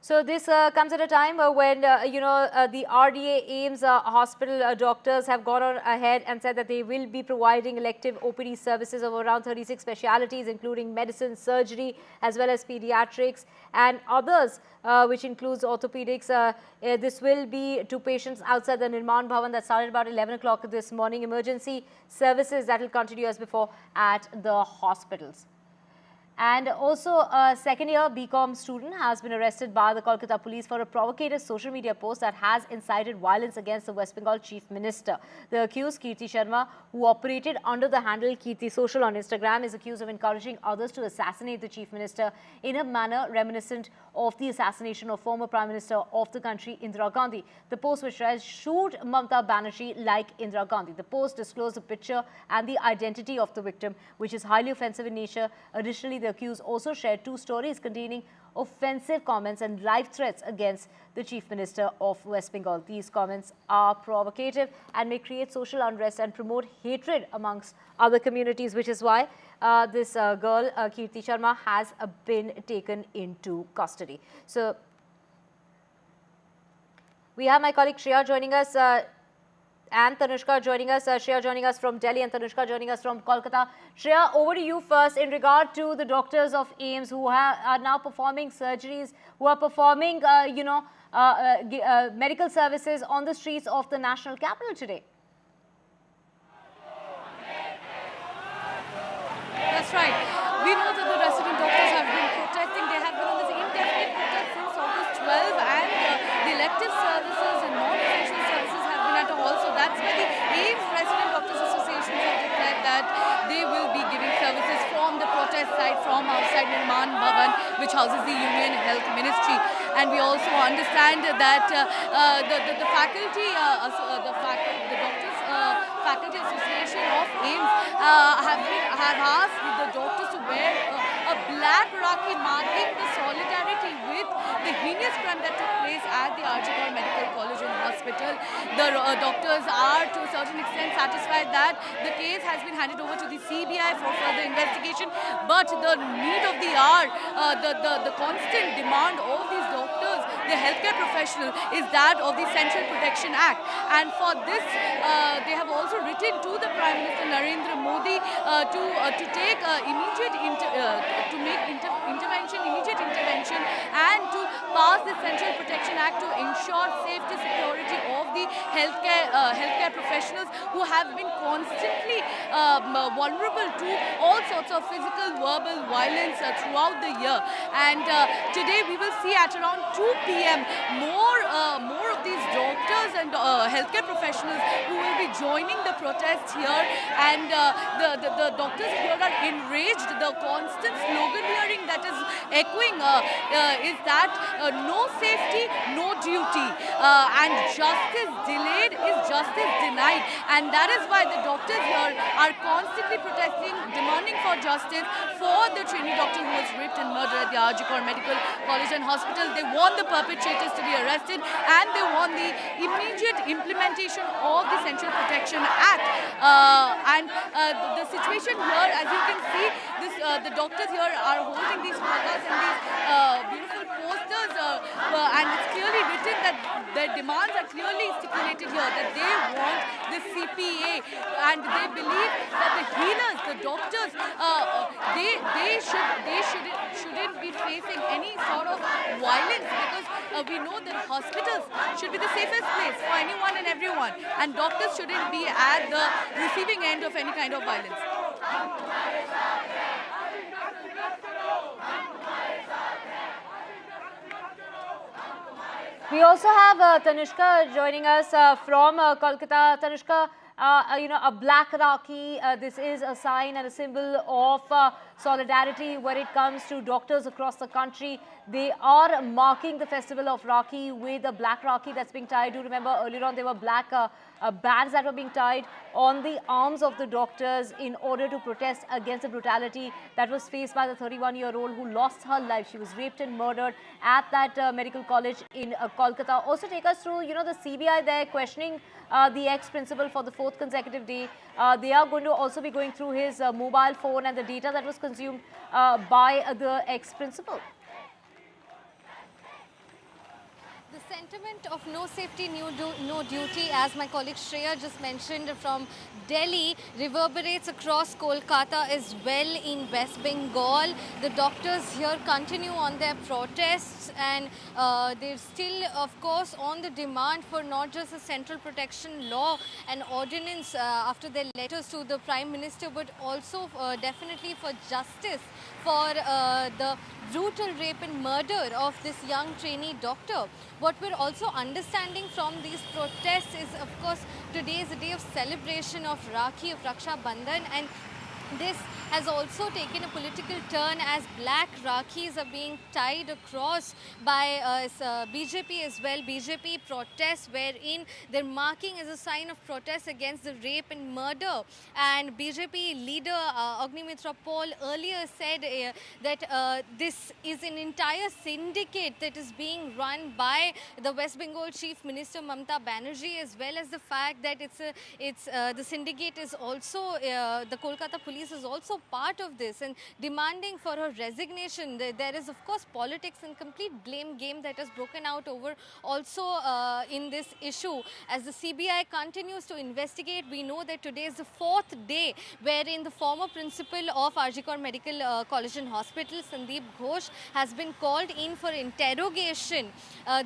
So this comes at a time when, the RDA AIIMS hospital doctors have gone on ahead and said that they will be providing elective OPD services of around 36 specialities, including medicine, surgery, as well as pediatrics and others, which includes orthopedics. This will be to patients outside the Nirman Bhavan that started about 11 o'clock this morning. Emergency services that will continue as before at the hospitals. And also, a second-year BCom student has been arrested by the Kolkata police for a provocative social media post that has incited violence against the West Bengal Chief Minister. The accused, Kirti Sharma, who operated under the handle Kirti Social on Instagram, is accused of encouraging others to assassinate the Chief Minister in a manner reminiscent of the assassination of former Prime Minister of the country, Indira Gandhi. The post which read, "Shoot Mamata Banerjee like Indira Gandhi." The post disclosed a picture and the identity of the victim, which is highly offensive in nature. Additionally, the accused also shared 2 stories containing offensive comments and live threats against the Chief Minister of West Bengal. These comments are provocative and may create social unrest and promote hatred amongst other communities, which is why this girl, Kirti Sharma, has been taken into custody. So, we have my colleague Shreya joining us. And Tanushka joining us, Shreya joining us from Delhi and Tanushka joining us from Kolkata. Shreya, over to you first in regard to the doctors of AIIMS who are now performing surgeries, who are performing, medical services on the streets of the national capital today. That's right. We know that the resident doctors have been protesting. They have been on this indefinite protest since August 12, and the elective services and non-essential services have been at a halt. So that's why the AIIMS Resident Doctors Association have declared that they will be giving services from the protest site from outside Nirman Bhavan, which houses the Union Health Ministry. And we also understand that the faculty, the doctors faculty association of AIIMS have asked the doctors to wear a black Rakhi marking the solidarity with the heinous crime that took place at the Arjikar Medical College and Hospital. The doctors are to a certain extent satisfied that the case has been handed over to the CBI for further investigation, but the need of the hour, the constant demand of these doctors, the healthcare professional, is that of the Central Protection Act. And for this, they have also written to the Prime Minister Narendra Modi to take immediate intervention and to pass the Central Protection Act to ensure safety security of the healthcare professionals who have been constantly vulnerable to all sorts of physical, verbal violence throughout the year. And today we will see at around 2 p.m. more of these doctors and healthcare professionals who will be joining the protest here. And the doctors here are enraged. The constant slogan hearing that is echoing is that no safety, no duty, and justice delayed is justice denied. And that is why the doctors here are constantly protesting, demanding for justice for the trainee doctor who was raped and murdered at the Arjikar Medical College and Hospital. They want the perpetrators to be arrested, and they want the immediate implementation of the Central Protection Act. The situation here, as you can see, the doctors here are holding these placards and these beautiful posters, and it's clearly written that their demands are clearly stipulated here, that they want the CPA, and they believe that the healers, the doctors, they shouldn't be facing any sort of violence, because we know that hospitals should be the safest place for anyone and everyone, and doctors shouldn't be at the receiving end of any kind of violence. We also have Tanushka joining us from Kolkata. Tanushka, a black Rakhi. This is a sign and a symbol of solidarity when it comes to doctors across the country. They are marking the festival of Rakhi with a black Rakhi that's being tied. Do remember earlier on there were black bands that were being tied on the arms of the doctors in order to protest against the brutality that was faced by the 31-year-old who lost her life. She was raped and murdered at that medical college in Kolkata. Also take us through, the CBI there questioning the ex-principal for the 4th consecutive day. They are going to also be going through his mobile phone and the data that was consumed by the ex-principal. The sentiment of no safety, no duty, as my colleague Shreya just mentioned from Delhi, reverberates across Kolkata as well in West Bengal. The doctors here continue on their protests, and they're still, of course, on the demand for not just a central protection law and ordinance after their letters to the Prime Minister, but also definitely for justice for the brutal rape and murder of this young trainee doctor. What we're also understanding from these protests is, of course, today is a day of celebration of Rakhi, of Raksha Bandhan, and this has also taken a political turn as black Rakhis are being tied across by BJP as well. BJP protests wherein they're marking as a sign of protest against the rape and murder. And BJP leader Agnimitra Paul earlier said that this is an entire syndicate that is being run by the West Bengal Chief Minister Mamata Banerjee, as well as the fact that the syndicate is also the Kolkata police is also part of this and demanding for her resignation. There is, of course, politics and complete blame game that has broken out over also in this issue. As the CBI continues to investigate, we know that today is the 4th day wherein the former principal of Arjikor Medical College and Hospital, Sandeep Ghosh, has been called in for interrogation.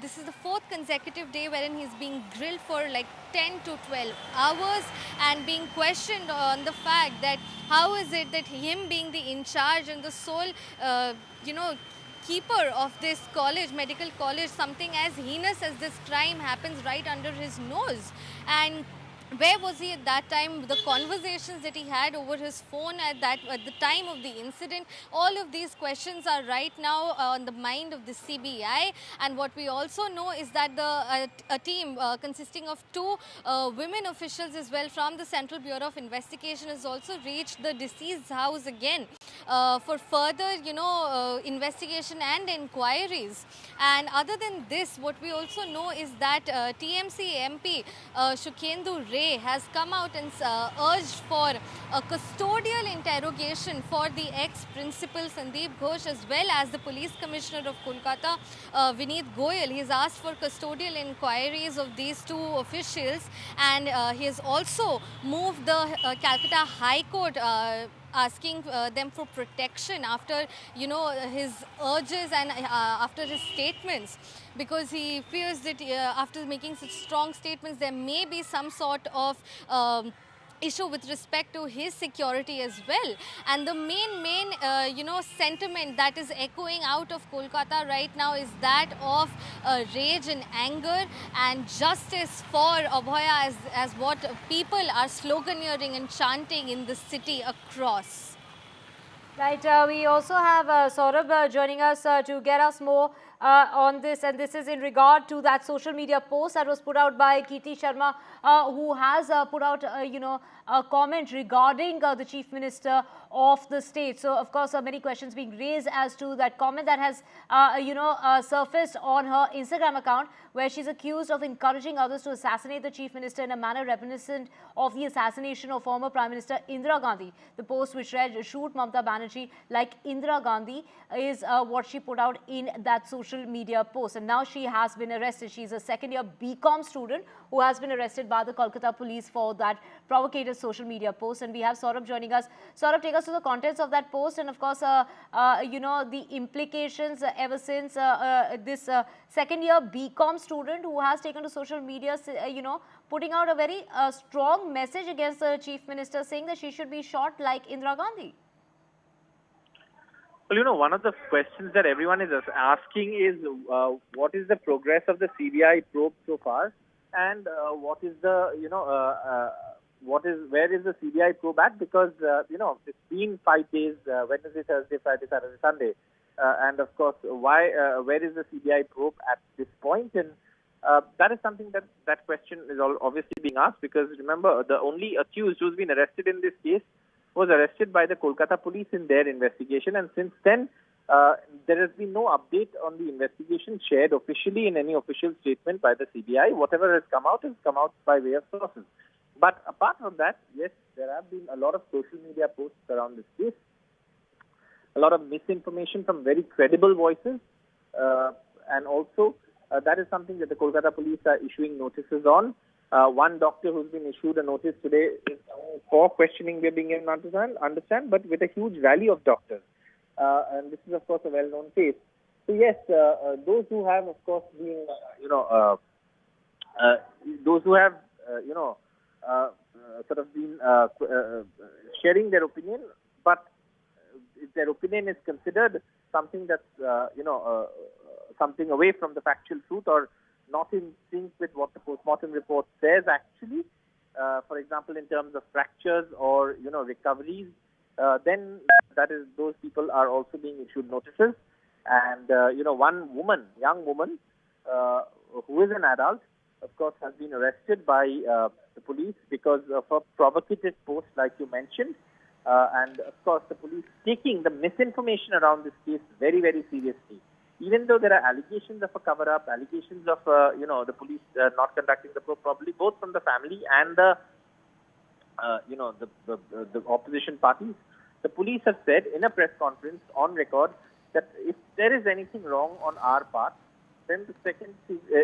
This is the 4th consecutive day wherein he's being grilled for like 10 to 12 hours and being questioned on the fact that how is it that him being the in charge and the sole, keeper of this college, medical college, something as heinous as this crime happens right under his nose. And where was he at that time? The conversations that he had over his phone at the time of the incident, all of these questions are right now on the mind of the CBI. And what we also know is that a team consisting of 2 women officials as well from the Central Bureau of Investigation has also reached the deceased's house again for further, investigation and inquiries. And other than this, what we also know is that TMC MP Sukhendu Ray has come out and urged for a custodial interrogation for the ex-principal Sandeep Ghosh as well as the Police Commissioner of Kolkata, Vineet Goyal. He has asked for custodial inquiries of these 2 officials, and he has also moved the Calcutta High Court asking them for protection after, his urges and after his statements, because he fears that after making such strong statements, there may be some sort of issue with respect to his security as well. And the main sentiment that is echoing out of Kolkata right now is that of rage and anger and justice for Abhaya, as what people are sloganeering and chanting in the city across. Right, we also have Saurabh joining us to get us more on this, and this is in regard to that social media post that was put out by Kirti Sharma, who has put out, a comment regarding the Chief Minister of the state. So, of course, many questions being raised as to that comment that has, surfaced on her Instagram account, where she's accused of encouraging others to assassinate the Chief Minister in a manner reminiscent of the assassination of former Prime Minister Indira Gandhi. The post, which read, "Shoot Mamata Banerjee like Indira Gandhi," is what she put out in that social media post. And now she has been arrested. She's a second-year BCom student who has been arrested by the Kolkata police for that provocative social media post. And we have Saurabh joining us. Saurabh, take us to the contents of that post and, of course, the implications ever since this second-year BCom student who has taken to social media, putting out a very strong message against the Chief Minister, saying that she should be shot like Indira Gandhi. Well, one of the questions that everyone is asking is what is the progress of the CBI probe so far, and what is the, where is the CBI probe at? Because it's been 5 days, Wednesday, Thursday, Friday, Saturday, Sunday, and of course, where is the CBI probe at this point? And that is something that question is obviously being asked, because remember, the only accused who's been arrested in this case was arrested by the Kolkata police in their investigation, and since then there has been no update on the investigation shared officially in any official statement by the CBI. Whatever has come out by way of sources. But apart from that, yes, there have been a lot of social media posts around this case, a lot of misinformation from very credible voices, and also that is something that the Kolkata police are issuing notices on. One doctor who's been issued a notice today is for questioning we're being able to understand, but with a huge rally of doctors. And this is, of course, a well-known case. So, yes, those who have, of course, been, those who have, sort of been sharing their opinion, but if their opinion is considered something that's, something away from the factual truth or not in sync with what the postmortem report says, actually, for example, in terms of fractures or, recoveries, then those people are also being issued notices. And, one woman, young woman, who is an adult, of course, has been arrested by the police because of a provocative post, like you mentioned. And, of course, the police taking the misinformation around this case very, very seriously. Even though there are allegations of a cover-up, allegations of, the police not conducting the probe properly, both from the family and the opposition parties, the police have said in a press conference on record that if there is anything wrong on our part, then the second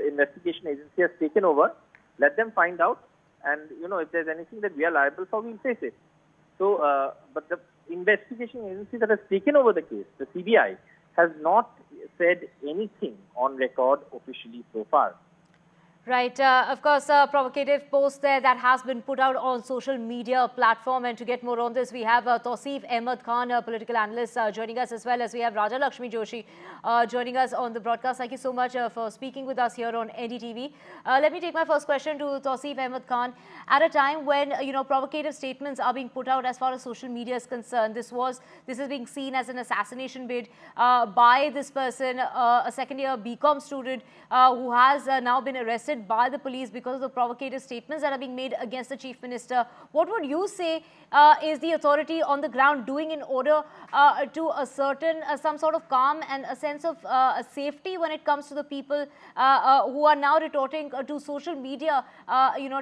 investigation agency has taken over. Let them find out, and if there's anything that we are liable for, we'll face it. So, but the investigation agency that has taken over the case, the CBI, has not said anything on record officially so far. Right. Of course, a provocative post there that has been put out on social media platform. And to get more on this, we have Tausif Ahmed Khan, a political analyst, joining us, as well as we have Raja Lakshmi Joshi joining us on the broadcast. Thank you so much for speaking with us here on NDTV. Let me take my first question to Tausif Ahmed Khan. At a time when provocative statements are being put out as far as social media is concerned, this is being seen as an assassination bid by this person, a second-year BCom student who has now been arrested by the police because of the provocative statements that are being made against the Chief Minister. What would you say is the authority on the ground doing in order to ascertain some sort of calm and a sense of safety when it comes to the people who are now retorting to social media,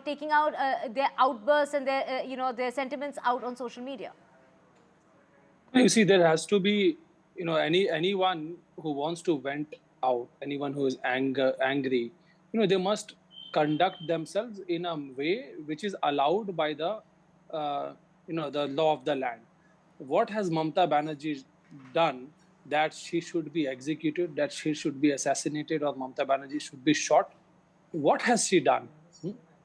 taking out their outbursts and their, their sentiments out on social media? You see, there has to be, anyone who wants to vent out, anyone who is angry, they must conduct themselves in a way which is allowed by the, the law of the land. What has Mamata Banerjee done that she should be executed, that she should be assassinated, or Mamata Banerjee should be shot? What has she done?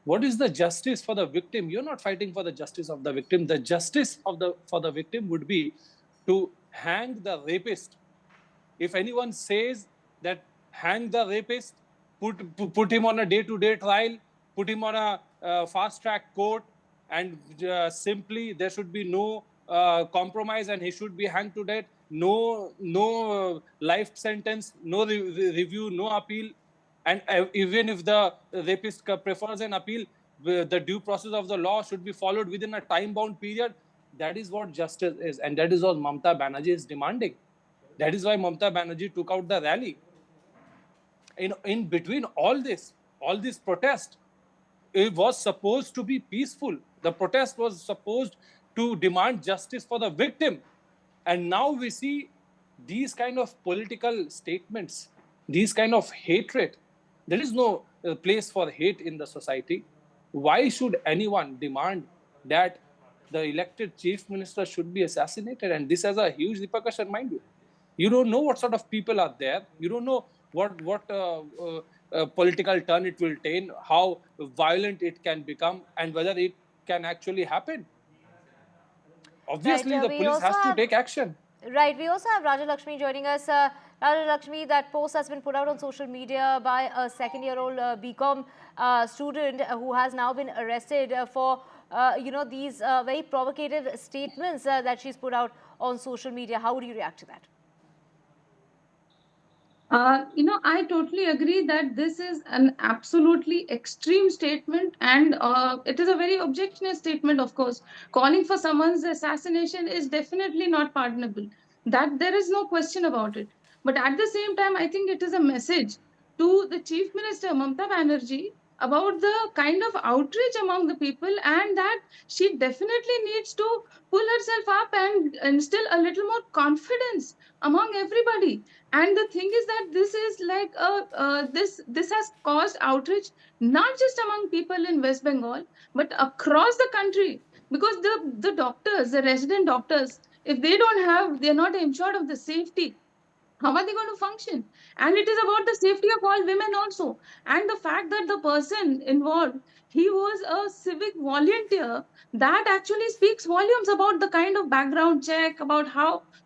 What is the justice for the victim? You're not fighting for the justice of the victim. The justice for the victim would be to hang the rapist. If anyone says that hang the rapist, put him on a day-to-day trial, put him on a fast-track court, and simply there should be no compromise and he should be hanged to death, no life sentence, no review, no appeal. And even if the rapist prefers an appeal, the due process of the law should be followed within a time-bound period. That is what justice is, and that is what Mamata Banerjee is demanding. That is why Mamata Banerjee took out the rally. In between all this protest, it was supposed to be peaceful. The protest was supposed to demand justice for the victim. And now we see these kind of political statements, these kind of hatred. There is no place for hate in the society. Why should anyone demand that the elected chief minister should be assassinated? And this has a huge repercussion, mind you. You don't know what sort of people are there. You don't know what political turn it will take, how violent it can become, and whether it can actually happen. Obviously, the police has to take action. Right. We also have Raja Lakshmi joining us. Lakshmi, that post has been put out on social media by a second-year-old BCom student who has now been arrested for, these very provocative statements that she's put out on social media. How would you react to that? I totally agree that this is an absolutely extreme statement, and it is a very objectionable statement, of course. Calling for someone's assassination is definitely not pardonable. That there is no question about it. But at the same time, I think it is a message to the Chief Minister, Mamata Banerjee, about the kind of outrage among the people, and that she definitely needs to pull herself up and instill a little more confidence among everybody. And the thing is that this is like this has caused outrage not just among people in West Bengal but across the country, because the doctors, the resident doctors, if they're not ensured of the safety, how are they going to function? And it is about the safety of all women also. And the fact that the person involved, he was a civic volunteer, that actually speaks volumes about the kind of background check, about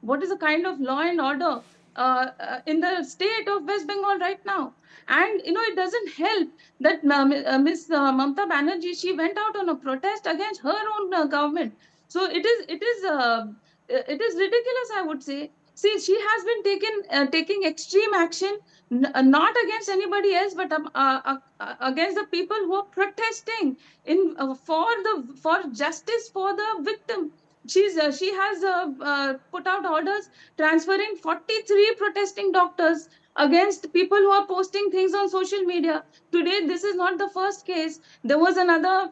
what is the kind of law and order in the state of West Bengal right now. And it doesn't help that Miss Mamata Banerjee, she went out on a protest against her own government. So it is ridiculous, I would say. See, she has been taking extreme action, not against anybody else, but against the people who are protesting for justice for the victim. She has put out orders transferring 43 protesting doctors against people who are posting things on social media. Today, this is not the first case. There was another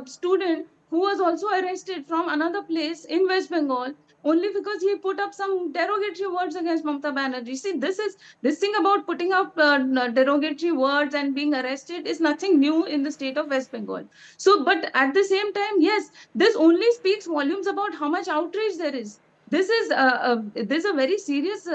student who was also arrested from another place in West Bengal only because he put up some derogatory words against Mamata Banerjee. See, this thing about putting up derogatory words and being arrested is nothing new in the state of West Bengal. So, but at the same time, yes, this only speaks volumes about how much outrage there is. This is a very serious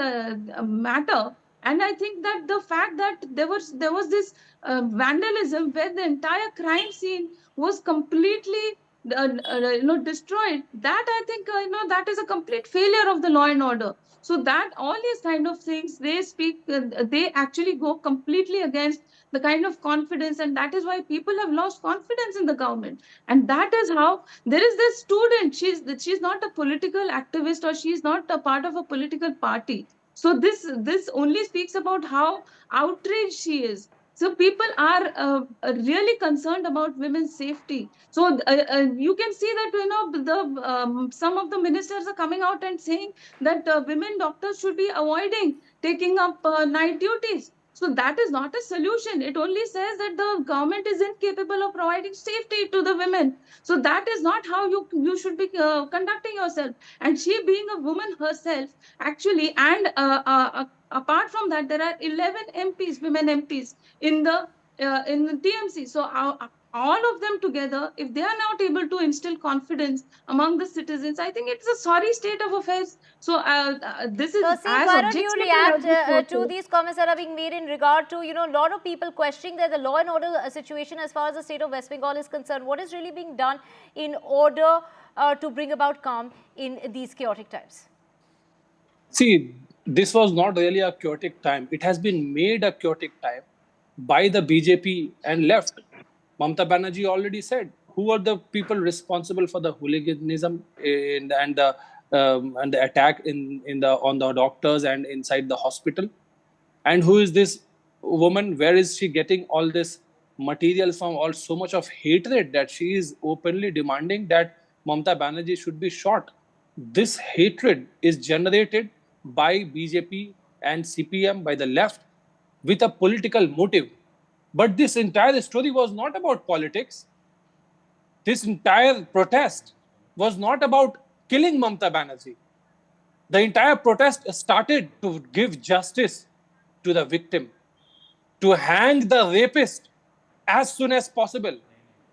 matter. And I think that the fact that there was this vandalism where the entire crime scene was completely destroyed, that I think that is a complete failure of the law and order. So that all these kind of things, they actually go completely against the kind of confidence, and that is why people have lost confidence in the government. And that is how there is this student, she's not a political activist, or she's not a part of a political party. So this only speaks about how outraged she is. So people are really concerned about women's safety. So you can see that some of the ministers are coming out and saying that women doctors should be avoiding taking up night duties. So that is not a solution. It only says that the government is incapable of providing safety to the women. So that is not how you should be conducting yourself. And she, being a woman herself, actually, and apart from that, there are 11 MPs, women MPs in the TMC. So all of them together, if they are not able to instill confidence among the citizens, I think it's a sorry state of affairs. So this is Why don't you react to these comments that are being made in regard to, a lot of people questioning that the law and order situation as far as the state of West Bengal is concerned? What is really being done in order to bring about calm in these chaotic times? See, this was not really a chaotic time. It has been made a chaotic time by the BJP and left. Mamata Banerjee already said who are the people responsible for the hooliganism and the attack on the doctors and inside the hospital, and who is this woman? Where is she getting all this material from? All so much of hatred that she is openly demanding that Mamata Banerjee should be shot. This hatred is generated by BJP and CPM, by the left, with a political motive. But this entire story was not about politics. This entire protest was not about killing Mamata Banerjee. The entire protest started to give justice to the victim, to hang the rapist as soon as possible,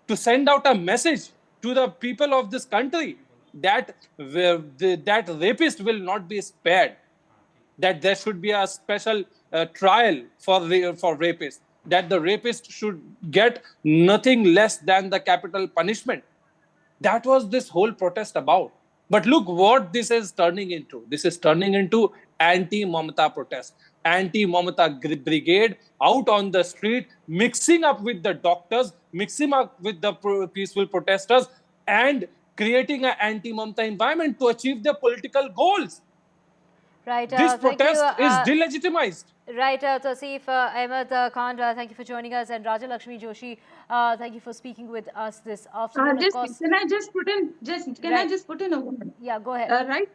to send out a message to the people of this country that that rapist will not be spared, that there should be a special trial for rapists, that the rapist should get nothing less than the capital punishment. That was this whole protest about. But look what this is turning into. This is turning into anti-Mamata protest, anti-Mamata brigade out on the street, mixing up with the doctors, mixing up with the peaceful protesters, and creating an anti-Mamata environment to achieve their political goals. Right. This protest is delegitimized. Right, Tasif Ahmed Khan, thank you for joining us, and Raja Lakshmi Joshi, thank you for speaking with us this afternoon. Of course, can I just put in a word? Yeah, go ahead. Right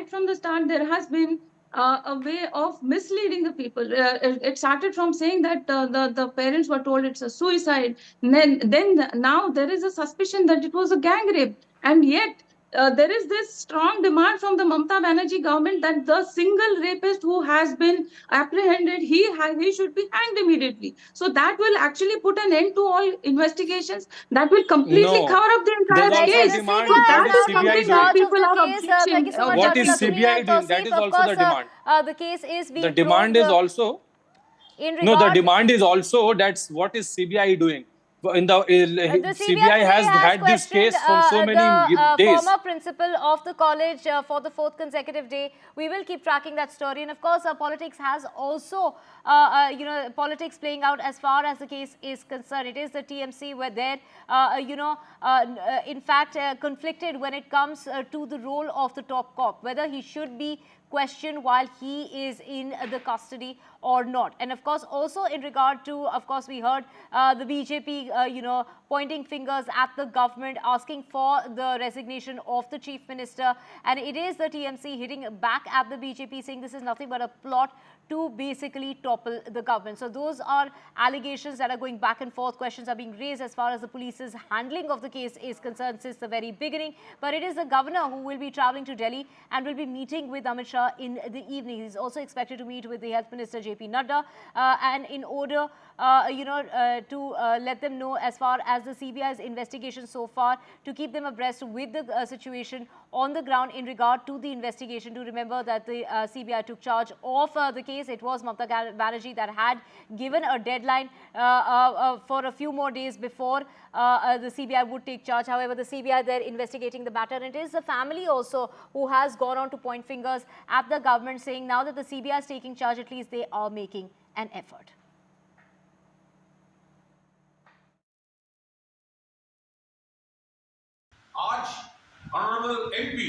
from the start, there has been a way of misleading the people. It started from saying that the parents were told it's a suicide. Then now there is a suspicion that it was a gang rape, and yet there is this strong demand from the Mamata Banerjee government that the single rapist who has been apprehended, he should be hanged immediately. So that will actually put an end to all investigations. That will completely cover up the entire case. Demand. That is something that people are objecting. Thank you so much, What Raja is CBI doing? That is also the demand. The case is being The demand is also the demand is also that's what is CBI doing. In the CBI has had this case for so many days. Former principal of the college for the 4th consecutive day. We will keep tracking that story, and of course, politics has also, politics playing out as far as the case is concerned. It is the TMC where they're, in fact, conflicted when it comes to the role of the top cop, whether he should be questioned while he is in the custody or not. And of course, also in regard to, of course, we heard the BJP, pointing fingers at the government, asking for the resignation of the chief minister. And it is the TMC hitting back at the BJP, saying this is nothing but a plot to basically topple the government. So those are allegations that are going back and forth. Questions are being raised as far as the police's handling of the case is concerned since the very beginning. But it is the governor who will be traveling to Delhi and will be meeting with Amit Shah in the evening. He's also expected to meet with the Health Minister JP Nadda, and in order to let them know as far as the CBI's investigation so far, to keep them abreast with the situation on the ground in regard to the investigation. Do remember that the CBI took charge of the case. It was Mamata Banerjee that had given a deadline for a few more days before the CBI would take charge. However, the CBI, they're investigating the matter, and it is the family also who has gone on to point fingers at the government, saying now that the CBI is taking charge, at least they are making an effort. आज honourable MP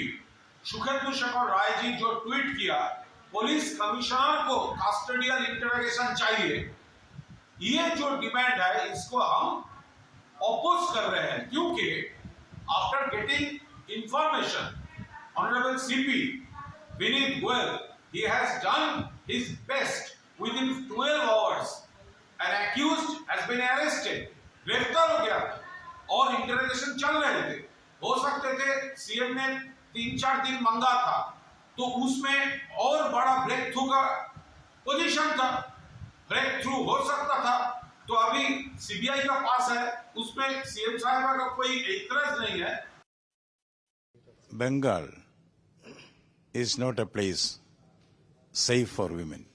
Sukhendu Shekhar Rai ji जो tweet किया, police commissioner को custodial interrogation चाहिए, ये जो demand है इसको हम ऑपोज कर रहे हैं, क्योंकि after getting information honourable CP Vineet Goyal, he has done his best within 12 hours. An accused has been arrested, गिरफ्तार हो गया और इंटरोगेशन चल रहे थे. हो सकते थे सीएम ने 3-4 दिन मांगा था तो उसमें और बड़ा ब्रेक थ्रू का पोजीशन था, ब्रेक थ्रू हो सकता था. तो अभी सीबीआई का पास है, उसमें सीएम साहब का कोई इतराज नहीं है. Bengal is not a place safe for women.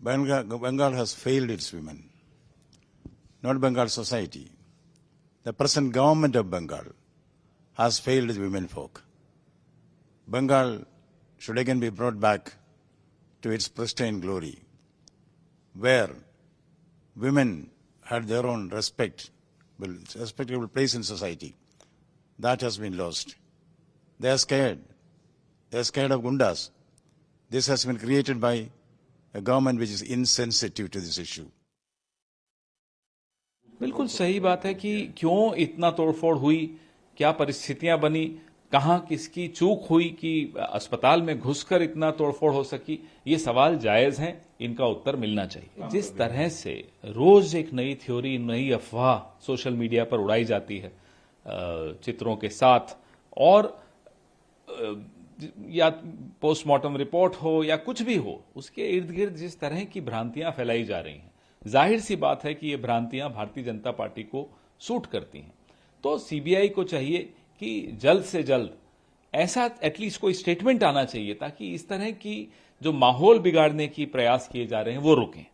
Bengal has failed its women, not Bengal society. The present government of Bengal has failed the women folk. Bengal should again be brought back to its pristine glory, where women had their own respectable place in society. That has been lost. They are scared. They are scared of gundas. This has been created by a government which is insensitive to this issue. बिल्कुल सही बात है कि क्यों इतना तोड़फोड़ हुई, क्या परिस्थितियां बनी, कहां किसकी चूक हुई कि अस्पताल में घुसकर इतना तोड़फोड़ हो सकी, ये सवाल जायज हैं, इनका उत्तर मिलना चाहिए. जिस तरह से रोज एक नई थ्योरी, नई अफवाह सोशल मीडिया पर उड़ाई जाती है चित्रों के साथ, और या पोस्टमार्टम रिपोर्ट हो या कुछ भी हो, उसके इर्द गिर्द जिस तरह की भ्रांतियां फैलाई जा रही हैं, जाहिर सी बात है कि ये भ्रांतियां भारतीय जनता पार्टी को सूट करती हैं. तो सीबीआई को चाहिए कि जल्द से जल्द ऐसा एटलीस्ट कोई स्टेटमेंट आना चाहिए ताकि इस तरह की जो माहौल बिगाड़ने की प्रयास किए जा रहे हैं वो रुकें.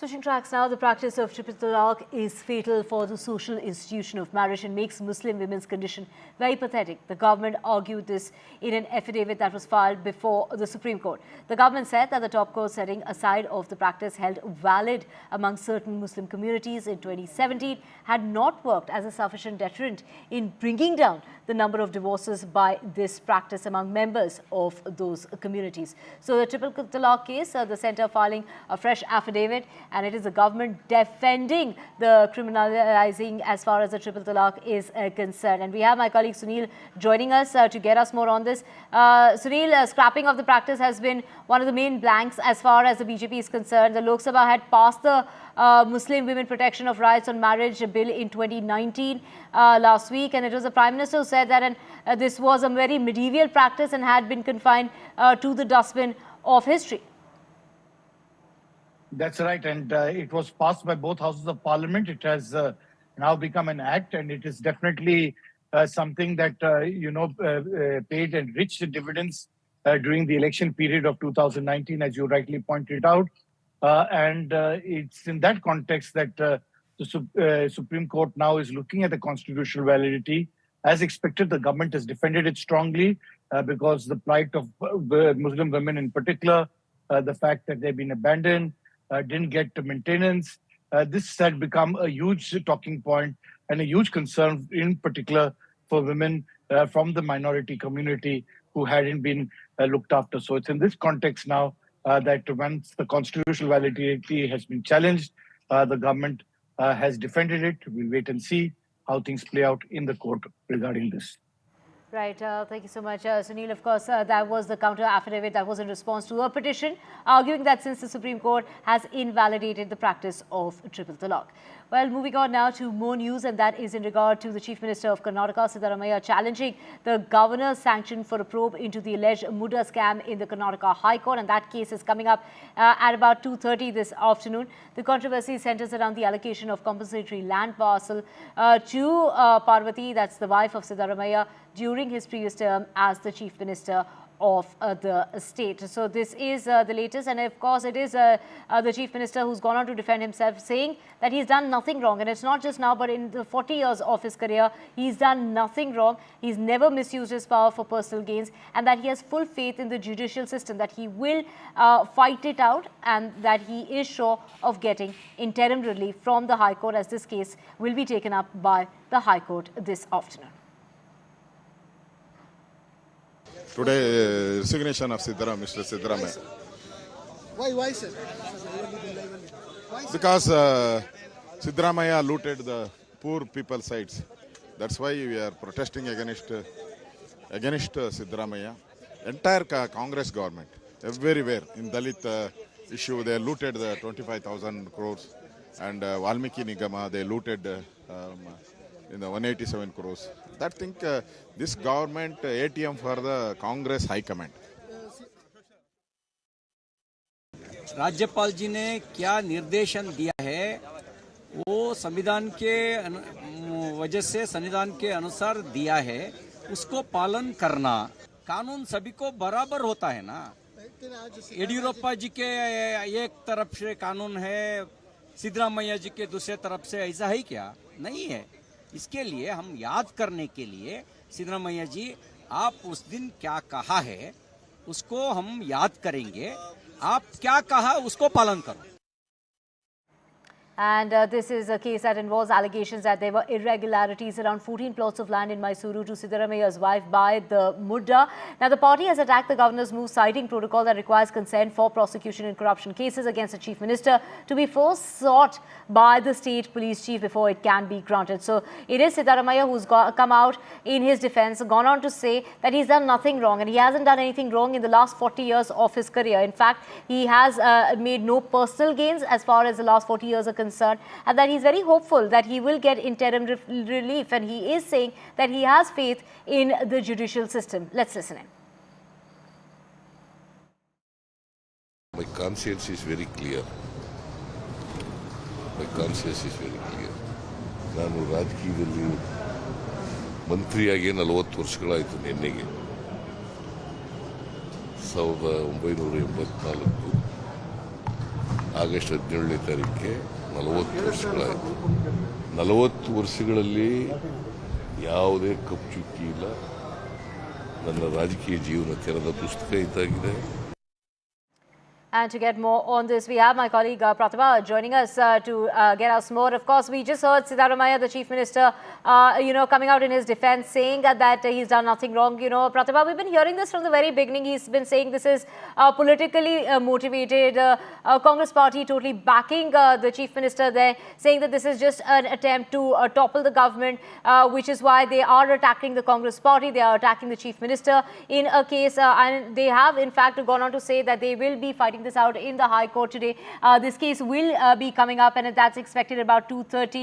Switching tracks now, the practice of triple talaq is fatal for the social institution of marriage and makes Muslim women's condition very pathetic. The government argued this in an affidavit that was filed before the Supreme Court. The government said that the top court setting aside of the practice held valid among certain Muslim communities in 2017 had not worked as a sufficient deterrent in bringing down the number of divorces by this practice among members of those communities. So the triple talaq case, the centre filing a fresh affidavit, and it is the government defending the criminalizing as far as the triple talaq is concerned. And we have my colleague Sunil joining us to get us more on this. Sunil, scrapping of the practice has been one of the main blanks as far as the BJP is concerned. The Lok Sabha had passed the Muslim Women Protection of Rights on Marriage Bill in 2019 last week, and it was the Prime Minister who said that this was a very medieval practice and had been confined to the dustbin of history. That's right, and it was passed by both houses of parliament. It has now become an act, and it is definitely something that paid and rich dividends during the election period of 2019, as you rightly pointed out. And it's in that context that the Supreme Court now is looking at the constitutional validity. As expected, the government has defended it strongly because the plight of Muslim women in particular, the fact that they've been abandoned, didn't get maintenance. This had become a huge talking point and a huge concern, in particular for women from the minority community who hadn't been looked after. So it's in this context now that once the constitutional validity has been challenged, the government has defended it. We'll wait and see how things play out in the court regarding this. Right. Thank you so much, Sunil. Of course, that was the counter affidavit that was in response to a petition arguing that since the Supreme Court has invalidated the practice of triple talaq. Well, moving on now to more news, and that is in regard to the Chief Minister of Karnataka, Siddaramaiah, challenging the governor's sanction for a probe into the alleged Muda scam in the Karnataka High Court, and that case is coming up at about 2:30 this afternoon. The controversy centers around the allocation of compensatory land parcel to Parvati, that's the wife of Siddaramaiah, during his previous term as the Chief Minister of the state. So this is the latest, and of course it is the Chief Minister who's gone on to defend himself, saying that he's done nothing wrong, and it's not just now but in the 40 years of his career he's done nothing wrong. He's never misused his power for personal gains, and that he has full faith in the judicial system, that he will fight it out, and that he is sure of getting interim relief from the High Court, as this case will be taken up by the High Court this afternoon. Today, resignation of Mr. Siddaramaiah. Why, sir? Because Siddaramaiah looted the poor people's sites. That's why we are protesting against Siddaramaiah. Entire Congress government, everywhere in Dalit issue, they looted the 25,000 crores, and Valmiki Nigama, they looted in the 187 crores. That think this government ATM for the Congress High Command. राज्यपाल जी ने क्या निर्देशन दिया है वो संविधान के वजह से संविधान के अनुसार दिया है, उसको पालन करना। कानून सभी को बराबर होता है ना। येडियुरप्पा जी के एक तरफ से कानून है, सिद्धरामैया जी के दूसरे तरफ से, ऐसा है क्या? नहीं है। इसके लिए हम याद करने के लिए सिद्धरामैया जी, आप उस दिन क्या कहा है उसको हम याद करेंगे। आप क्या कहा उसको पालन करो। And this is a case that involves allegations that there were irregularities around 14 plots of land in Mysuru to Siddaramaiah's wife by the Muda. Now, the party has attacked the governor's move, citing protocol that requires consent for prosecution in corruption cases against the chief minister to be first sought by the state police chief before it can be granted. So, it is Siddaramaiah who's come out in his defense, gone on to say that he's done nothing wrong, and he hasn't done anything wrong in the last 40 years of his career. In fact, he has made no personal gains as far as the last 40 years are concerned, and that he's very hopeful that he will get interim relief, and he is saying that he has faith in the judicial system. Let's listen in. My conscience is very clear. My conscience is very clear. ನಾನು ರಾಜಕೀಯದಲ್ಲಿ ಮಂತ್ರಿಯಾಗಿ 40 ವರ್ಷಗಳಾಯಿತು. ನಿನ್ನೆಗೆ 1984 August 17ನೇ ತಾರೀಕಿಗೆ 40 ವರ್ಷಗಳಾಯಿತು. 40 ವರ್ಷಗಳಲ್ಲಿ ಯಾವುದೇ ಕಪ್ಪುಚುಕ್ಕಿ ಇಲ್ಲ. ನನ್ನ ರಾಜಕೀಯ ಜೀವನ ತೆರೆದ ಪುಸ್ತಕ ಇದ್ದಾಗಿದೆ. And to get more on this, we have my colleague Padma joining us to get us more. Of course, we just heard Siddaramaiah, the Chief Minister, coming out in his defense, saying that he's done nothing wrong. Padma, we've been hearing this from the very beginning. He's been saying this is politically motivated. Congress party totally backing the Chief Minister there, saying that this is just an attempt to topple the government, which is why they are attacking the Congress party. They are attacking the Chief Minister in a case, and they have in fact gone on to say that they will be fighting this out in the High Court today. This case will be coming up, and that's expected about 2:30.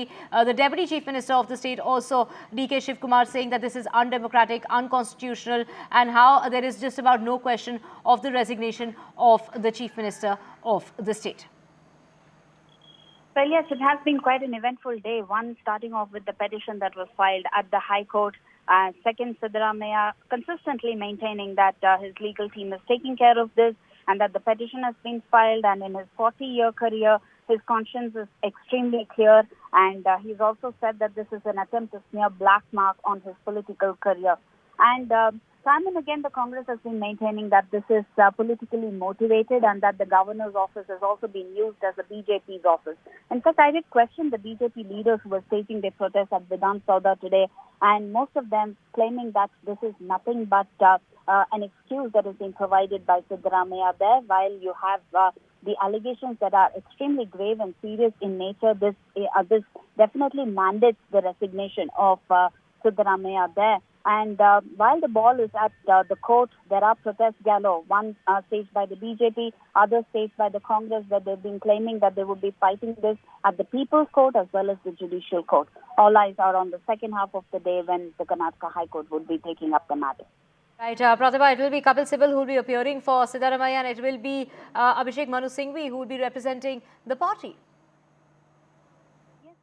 The Deputy Chief Minister of the state also, D.K. Shivkumar, saying that this is undemocratic, unconstitutional, and how there is just about no question of the resignation of the Chief Minister of the state. Well, yes, it has been quite an eventful day. One, starting off with the petition that was filed at the High Court. Second, Siddaramaiah consistently maintaining that his legal team is taking care of this, and that the petition has been filed, and in his 40-year career, his conscience is extremely clear, and he's also said that this is an attempt to smear black mark on his political career. And time and again, the Congress has been maintaining that this is politically motivated, and that the governor's office has also been used as the BJP's office. In fact, I did question the BJP leaders who were staging their protest at Vidhan Sauda today, and most of them claiming that this is nothing but an excuse that is being provided by Siddaramaiah there, while you have the allegations that are extremely grave and serious in nature. This definitely mandates the resignation of Siddaramaiah there. And while the ball is at the court, there are protests galore. One staged by the BJP, others staged by the Congress, that they've been claiming that they would be fighting this at the People's Court as well as the Judicial Court. All eyes are on the second half of the day, when the Karnataka High Court would be taking up the matter. Right, Pratibha, it will be Kapil Sibal who will be appearing for Siddaramaiah, and it will be Abhishek Manu Singhvi who will be representing the party.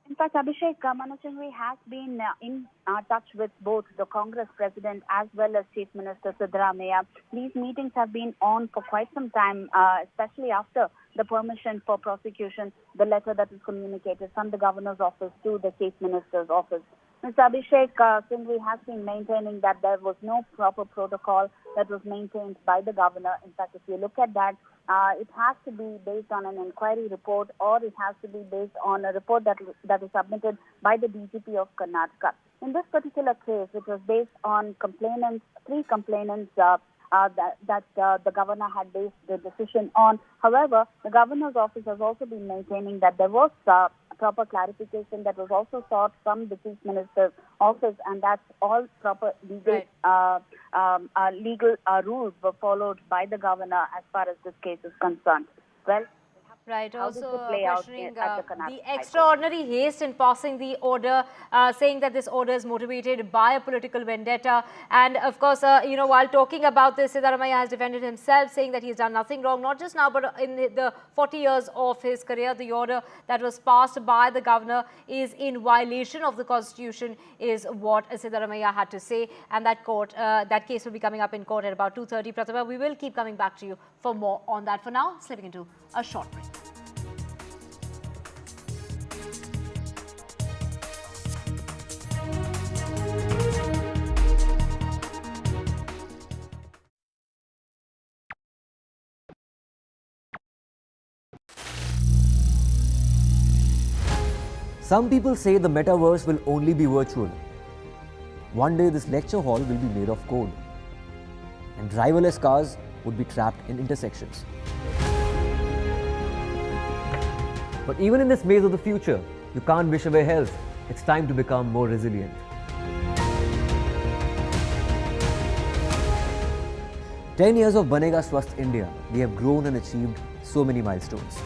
In fact, Abhishek Manu Singhvi has been in touch with both the Congress president as well as Chief Minister Siddaramaiah. These meetings have been on for quite some time, especially after the permission for prosecution, the letter that is communicated from the governor's office to the Chief Minister's office. Mr. Abhishek Singhvi has been maintaining that there was no proper protocol that was maintained by the governor. In fact, if you look at that, it has to be based on an inquiry report, or it has to be based on a report that is submitted by the DGP of Karnataka. In this particular case, it was based on three complainants that the governor had based the decision on. However, the governor's office has also been maintaining that there was proper clarification that was also sought from the Chief Minister's office, and that's all proper legal rules were followed by the governor as far as this case is concerned. Well, Right, how also does it play out questioning at the Karnataka the extraordinary haste in passing the order, saying that this order is motivated by a political vendetta. And of course, while talking about this, Siddaramaiah has defended himself, saying that he's done nothing wrong, not just now, but in the 40 years of his career. The order that was passed by the governor is in violation of the constitution, is what Siddaramaiah had to say. And that case will be coming up in court at about 2:30. Pratibha, we will keep coming back to you for more on that. For now, slipping into a short break. Some people say the metaverse will only be virtual. One day this lecture hall will be made of code, and driverless cars would be trapped in intersections. But even in this maze of the future, you can't wish away health. It's time to become more resilient. "10 years of Banega Swasth India, we have grown and achieved so many milestones.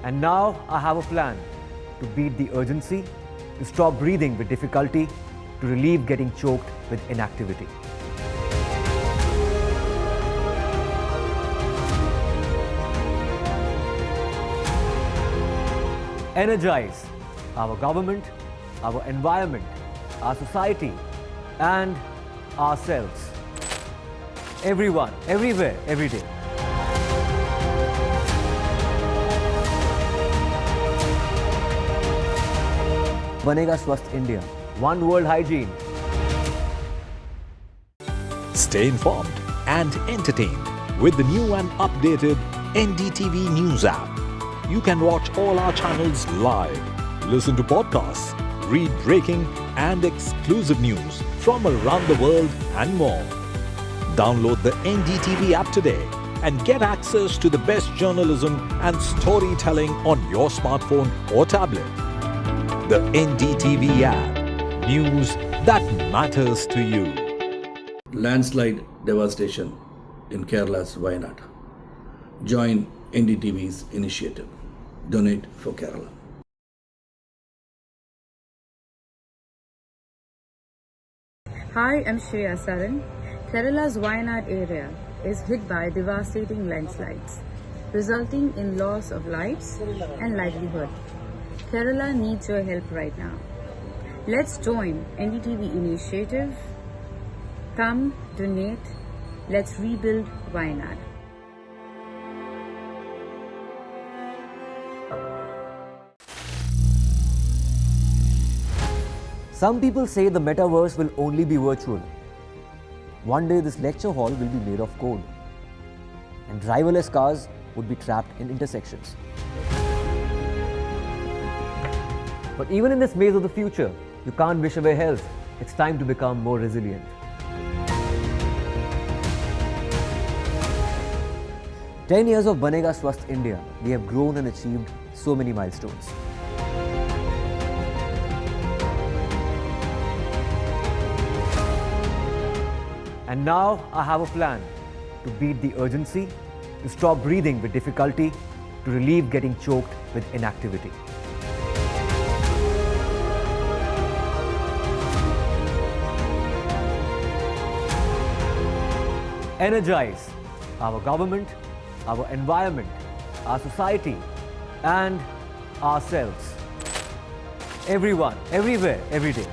And now I have a plan to beat the urgency, to stop breathing with difficulty, to relieve getting choked with inactivity. Energize our government, our environment, our society, and ourselves everyone, everywhere, every day. बनेगा स्वस्थ India, one world hygiene. Stay informed and entertained with the new and updated NDTV News app. You can watch all our channels live, listen to podcasts, read breaking and exclusive news from around the world and more. Download the NDTV app today and get access to the best journalism and storytelling on your smartphone or tablet. The NDTV app. News that matters to you. Landslide devastation in Kerala's Wayanad. Join NDTV's initiative. Donate for Kerala. Hi, I'm Shreya Saran. Kerala's Wayanad area is hit by devastating landslides, resulting in loss of lives and livelihood. Kerala needs your help right now. Let's join NDTV initiative. Come, donate. Let's rebuild Wayanad. Some people say the metaverse will only be virtual. One day this lecture hall will be made of code, and driverless cars would be trapped in intersections. But even in this maze of the future, you can't wish away health. It's time to become more resilient. "10 years of Banega Swasth India, we have grown and achieved so many milestones. And now I have a plan to beat the urgency, to stop breathing with difficulty, to relieve getting choked with inactivity. Energize our government, our environment, our society, and ourselves. Everyone, everywhere, every day.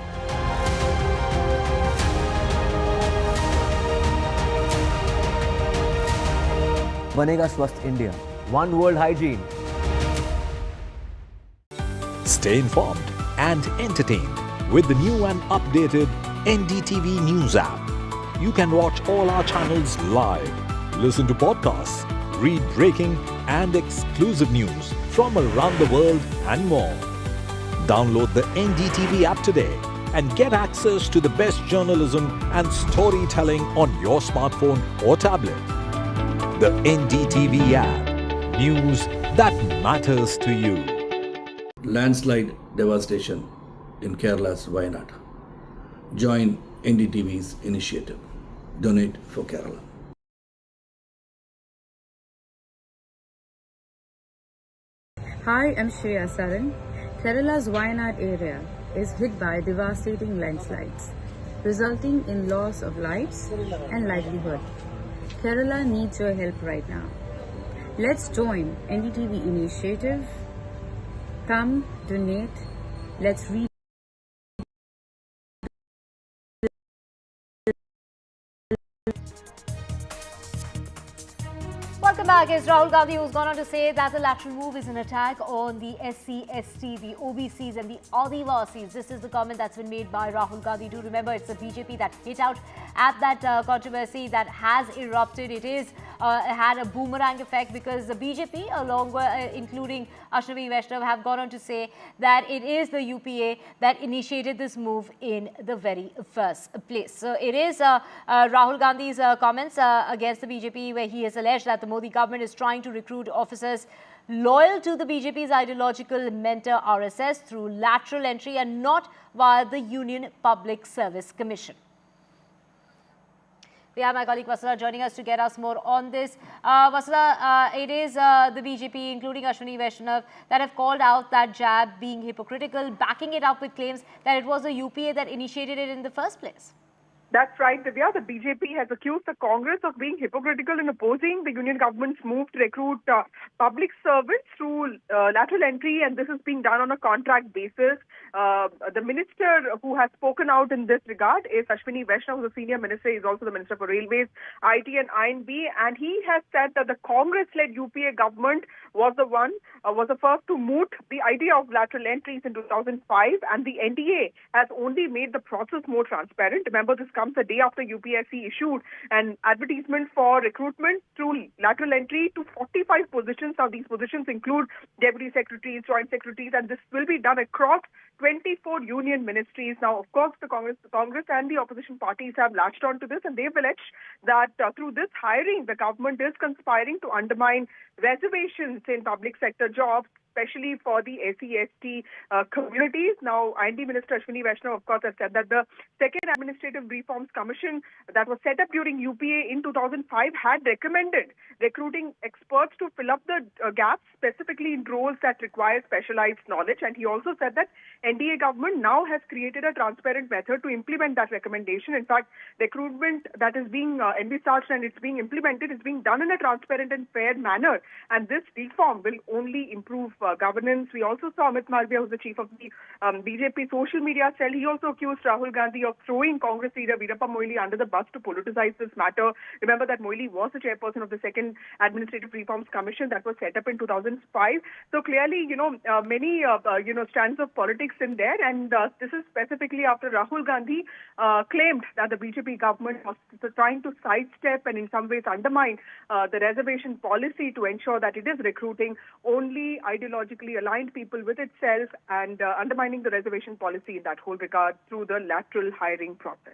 बनेगा स्वस्थ India, one world hygiene. Stay informed and entertained with the new and updated NDTV News app. You can watch all our channels live, listen to podcasts, read breaking and exclusive news from around the world and more. Download the NDTV app today and get access to the best journalism and storytelling on your smartphone or tablet. The NDTV app. News that matters to you. Landslide devastation in Kerala's Wayanad. Join NDTV's initiative. Donate for Kerala. Hi, I'm Shreya Saran. Kerala's Wayanad area is hit by devastating landslides, resulting in loss of lives and livelihood. Kerala needs your help right now. Let's join NDTV initiative. Come, donate. Let's read. Welcome back. It's Rahul Gandhi who's gone on to say that the lateral move is an attack on the SC, ST, the OBCs and the Adivasis. This is the comment that's been made by Rahul Gandhi. Do remember it's the BJP that hit out at that controversy that has erupted. It is had a boomerang effect because the BJP along with including Ashwini Vaishnav have gone on to say that it is the UPA that initiated this move in the very first place. So it is Rahul Gandhi's comments against the BJP where he has alleged that the Modi government is trying to recruit officers loyal to the BJP's ideological mentor RSS through lateral entry and not via the Union Public Service Commission. We have my colleague Vasudha joining us to get us more on this. Vasudha, it is the BJP, including Ashwini Vaishnav, that have called out that jab being hypocritical, backing it up with claims that it was the UPA that initiated it in the first place. That's right, Divya. The BJP has accused the Congress of being hypocritical in opposing the union government's move to recruit public servants through lateral entry, and this is being done on a contract basis. The minister who has spoken out in this regard is Ashwini Vaishnav, who's a senior minister. He's also the Minister for Railways, IT and I&B, and he has said that the Congress-led UPA government was the first to moot the idea of lateral entries in 2005, and the NDA has only made the process more transparent. Remember, this comes a day after UPSC issued an advertisement for recruitment through lateral entry to 45 positions. Now, these positions include deputy secretaries, joint secretaries, and this will be done across 24 union ministries. Now, of course, the Congress and the opposition parties have latched on to this, and they've alleged that through this hiring, the government is conspiring to undermine reservations in public sector jobs, especially for the SC/ST communities. Now, IND Minister Ashwini Vaishnav, of course, has said that the Second Administrative Reforms Commission that was set up during UPA in 2005 had recommended recruiting experts to fill up the gaps, specifically in roles that require specialized knowledge. And he also said that NDA government now has created a transparent method to implement that recommendation. In fact, recruitment that is being envisaged and it's being implemented is being done in a transparent and fair manner. And this reform will only improve governance. We also saw Amit Malviya, who's the chief of the BJP social media cell. He also accused Rahul Gandhi of throwing Congress leader Veerappa Moily under the bus to politicize this matter. Remember that Moily was the chairperson of the Second Administrative Reforms Commission that was set up in 2005. So clearly, many strands of politics in there, and this is specifically after Rahul Gandhi claimed that the BJP government was trying to sidestep and in some ways undermine the reservation policy to ensure that it is recruiting only ideologically aligned people with itself and undermining the reservation policy in that whole regard through the lateral hiring process.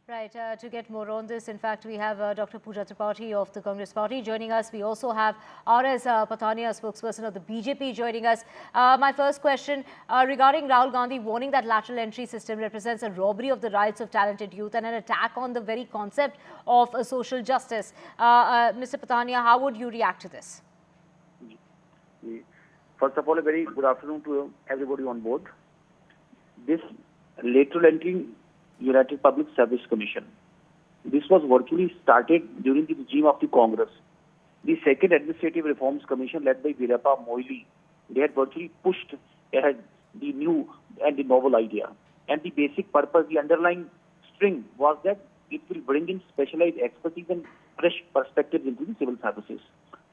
Right, to get more on this, in fact, we have Dr. Pooja Tripathi of the Congress Party joining us. We also have R.S. Patania, spokesperson of the BJP, joining us. My first question regarding Rahul Gandhi warning that lateral entry system represents a robbery of the rights of talented youth and an attack on the very concept of social justice. Mr. Patania, how would you react to this? First of all, a very good afternoon to everybody on board. This lateral entry United Public Service Commission, this was virtually started during the regime of the Congress. The Second Administrative Reforms Commission led by Veerappa Moily, they had virtually pushed ahead the new and the novel idea. And the basic purpose, the underlying string was that it will bring in specialized expertise and fresh perspectives into the civil services.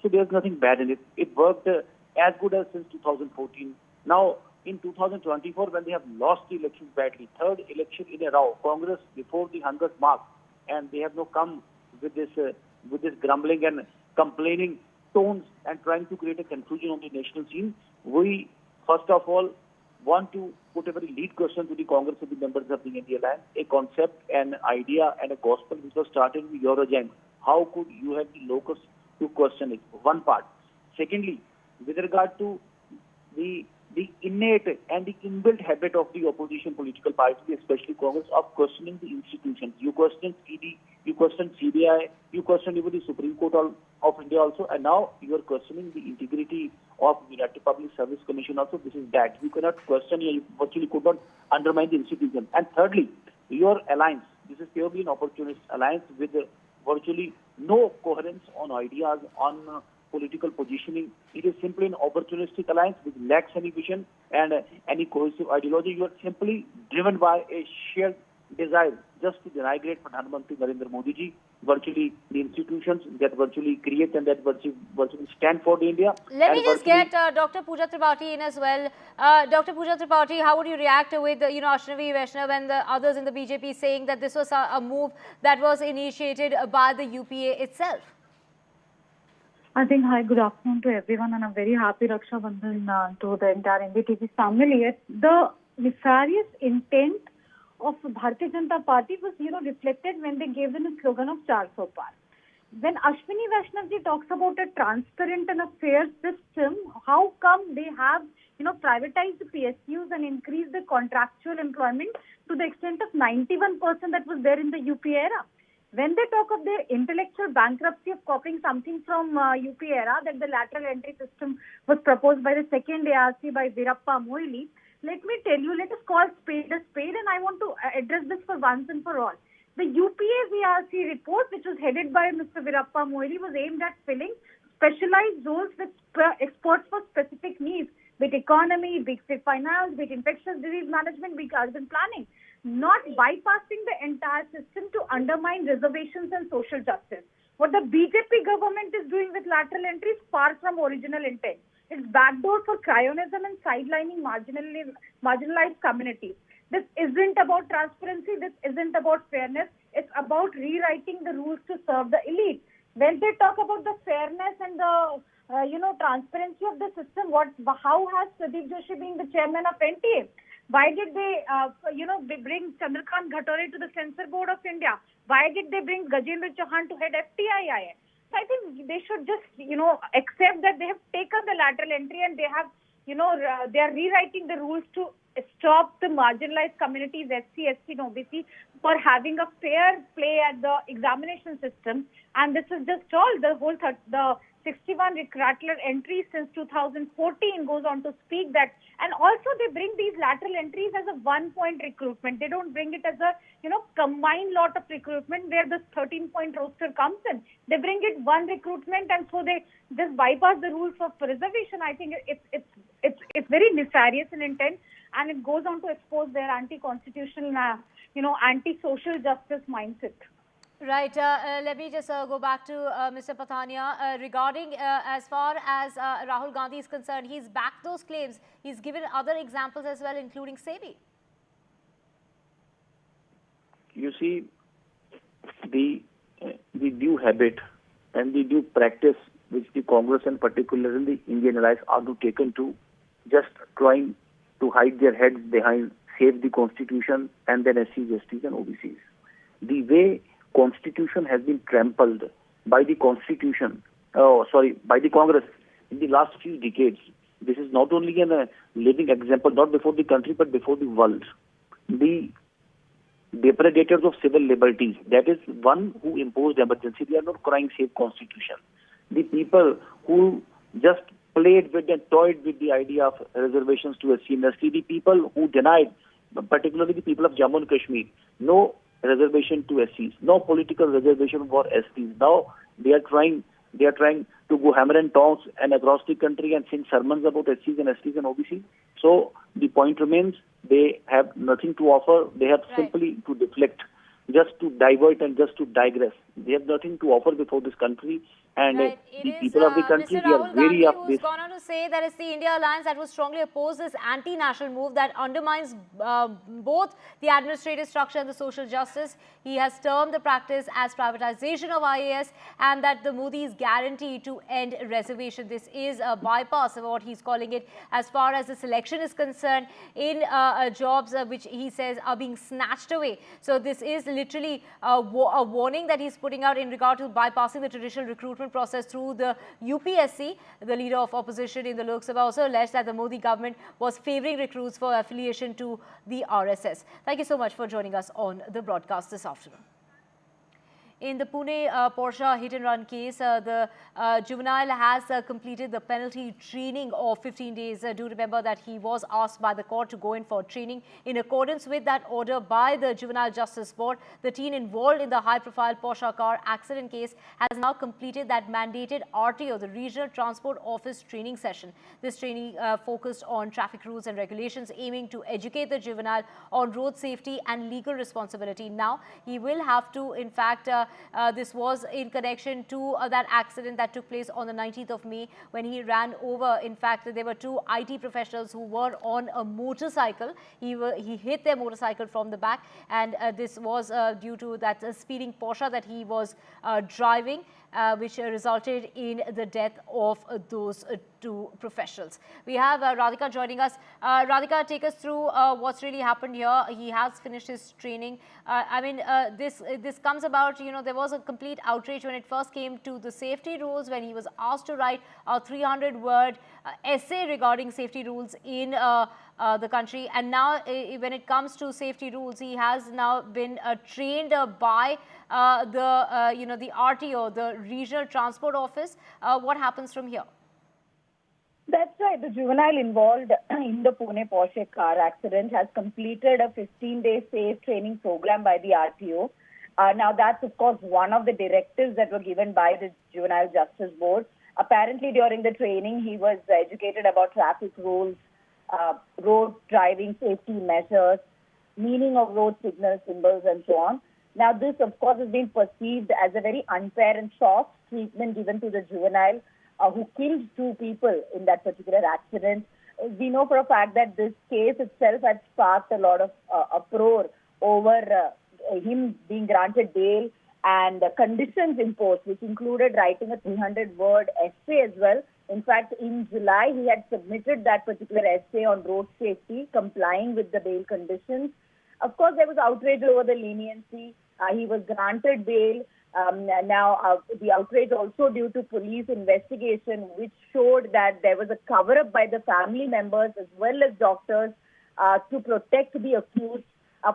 So there's nothing bad in it. It worked as good as since 2014. Now, in 2024, when they have lost the elections badly, third election in a row, Congress before the 100th mark, and they have now come with this grumbling and complaining tones and trying to create a confusion on the national scene. We, first of all, want to put a very lead question to the Congress and the members of the India Alliance, a concept, an idea, and a gospel which was started in Eurojang. How could you have the locus to question it? One part. Secondly, with regard to the innate and the inbuilt habit of the opposition political party, especially Congress, of questioning the institutions. You question ED, you question CBI, you question even the Supreme Court of India also, and now you are questioning the integrity of the United Public Service Commission also. This is bad. You cannot question, you virtually could not undermine the institution. And thirdly, your alliance, this is purely an opportunist alliance with virtually no coherence on ideas, on political positioning. It is simply an opportunistic alliance which lacks any vision and any cohesive ideology. You are simply driven by a shared desire just to denigrate Pradhan Mantri Narendra Modi ji, virtually the institutions that virtually create and that virtually stand for the India. Let me just get Dr. Pooja Tripathi in as well. Dr. Pooja Tripathi, how would you react with Ashwini Vaishnav and the others in the BJP saying that this was a move that was initiated by the UPA itself? I think, hi, good afternoon to everyone, and a very happy Raksha Bandhan to the entire NDTV family. The nefarious intent of Bharatiya Janata Party was, reflected when they gave them a slogan of 400 Par. When Ashwini Vaishnav ji talks about a transparent and a fair system, how come they have, privatized the PSUs and increased the contractual employment to the extent of 91% that was there in the UPA era? When they talk of their intellectual bankruptcy of copying something from UP era, that the lateral entry system was proposed by the second ARC by Veerappa Moily, let me tell you, let us call spade a spade, and I want to address this for once and for all. The UPA-VRC report, which was headed by Mr. Virappa Moily, was aimed at filling specialized roles with experts for specific needs, be it economy, be it finance, be it infectious disease management, be it urban planning, not bypassing the entire system to undermine reservations and social justice. What the BJP government is doing with lateral entry is far from original intent. It's backdoor for cryonism and sidelining marginalized communities. This isn't about transparency. This isn't about fairness. It's about rewriting the rules to serve the elite. When they talk about the fairness and the transparency of the system, how has Pradeep Joshi being the chairman of NTA? Why did they bring Chandrakant Ghatore to the Censor Board of India? Why did they bring Gajendra Chauhan to head FTII? So I think they should just accept that they have taken the lateral entry and they have they are rewriting the rules to stop the marginalized communities, SC, ST, and OBC, for having a fair play at the examination system. And this is just all. The 61 lateral entries since 2014 goes on to speak that. And also they bring these lateral entries as a one-point recruitment. They don't bring it as a combined lot of recruitment where the 13-point roster comes in. They bring it one recruitment, and so they just bypass the rules of reservation. I think it's very nefarious in intent, and it goes on to expose their anti-constitutional, anti-social justice mindset. Right. Let me just go back to Mr. Pathania. Regarding as far as Rahul Gandhi is concerned, he's backed those claims. He's given other examples as well, including SEBI. You see, the new habit and the new practice which the Congress and particularly the Indian allies are taken to just trying to hide their heads behind save the constitution and then SCs, STs and OBCs. The way Constitution has been trampled by the by the Congress in the last few decades. This is not only a living example, not before the country, but before the world. The depredators of civil liberties, that is one who imposed emergency, they are not crying save Constitution. The people who just played with and toyed with the idea of reservations to SC and ST, the people who denied, particularly the people of Jammu and Kashmir, no reservation to SCs, no political reservation for STs. Now they are trying to go hammer and tongs and across the country and sing sermons about SCs and STs and OBC. So the point remains, they have nothing to offer. They have simply to deflect, just to divert and just to digress. They have nothing to offer before this country. And the people of the country, they are very of this. Gone on to say that it's the India Alliance that will strongly oppose this anti-national move that undermines both the administrative structure and the social justice. He has termed the practice as privatization of IAS, and that the Modi's guarantee to end reservation. This is a bypass of what he's calling it as far as the selection is concerned in jobs which he says are being snatched away. So this is literally a warning that he's putting out in regard to bypassing the traditional recruitment process through the UPSC. The leader of opposition in the Lok Sabha also alleged that the Modi government was favouring recruits for affiliation to the RSS. Thank you so much for joining us on the broadcast this afternoon. In the Pune Porsche hit-and-run case, the juvenile has completed the penalty training of 15 days. Do remember that he was asked by the court to go in for training. In accordance with that order by the Juvenile Justice Board, the teen involved in the high-profile Porsche car accident case has now completed that mandated RTO, the Regional Transport Office training session. This training focused on traffic rules and regulations, aiming to educate the juvenile on road safety and legal responsibility. Now, he will have to, in fact, this was in connection to that accident that took place on the 19th of May when he ran over. In fact, there were two IT professionals who were on a motorcycle. He hit their motorcycle from the back, and this was due to that speeding Porsche that he was driving, which resulted in the death of those two professionals. We have Radhika joining us. Radhika, take us through what's really happened here. He has finished his training. This comes about, there was a complete outrage when it first came to the safety rules, when he was asked to write a 300-word essay regarding safety rules in the country. And now when it comes to safety rules, he has now been trained by the RTO, the Regional Transport Office. What happens from here? That's right. The juvenile involved in the Pune Porsche car accident has completed a 15-day safe training program by the RTO. Now, that's, of course, one of the directives that were given by the Juvenile Justice Board. Apparently, during the training, he was educated about traffic rules, road driving safety measures, meaning of road signals, symbols, and so on. Now, this, of course, has been perceived as a very unfair and soft treatment given to the juvenile who killed 2 people in that particular accident. We know for a fact that this case itself had sparked a lot of uproar over him being granted bail and conditions imposed, which included writing a 300-word essay as well. In fact, in July, he had submitted that particular essay on road safety, complying with the bail conditions. Of course, there was outrage over the leniency. He was granted bail. Now, the outrage also due to police investigation, which showed that there was a cover-up by the family members as well as doctors to protect the accused.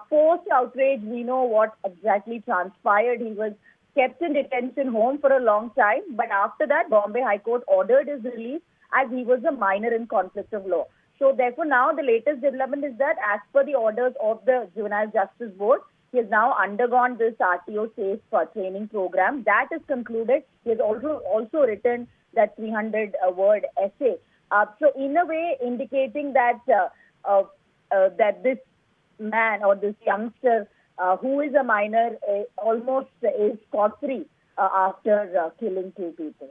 Post-outrage, we know what exactly transpired. He was kept in detention home for a long time, but after that, Bombay High Court ordered his release as he was a minor in conflict of law. So therefore, now the latest development is that as per the orders of the Juvenile Justice Board, he has now undergone this RTO safe training program. That is concluded. He has also written that 300-word essay. So in a way, indicating that that this man or this youngster who is a minor almost is scot-free after killing 2 people.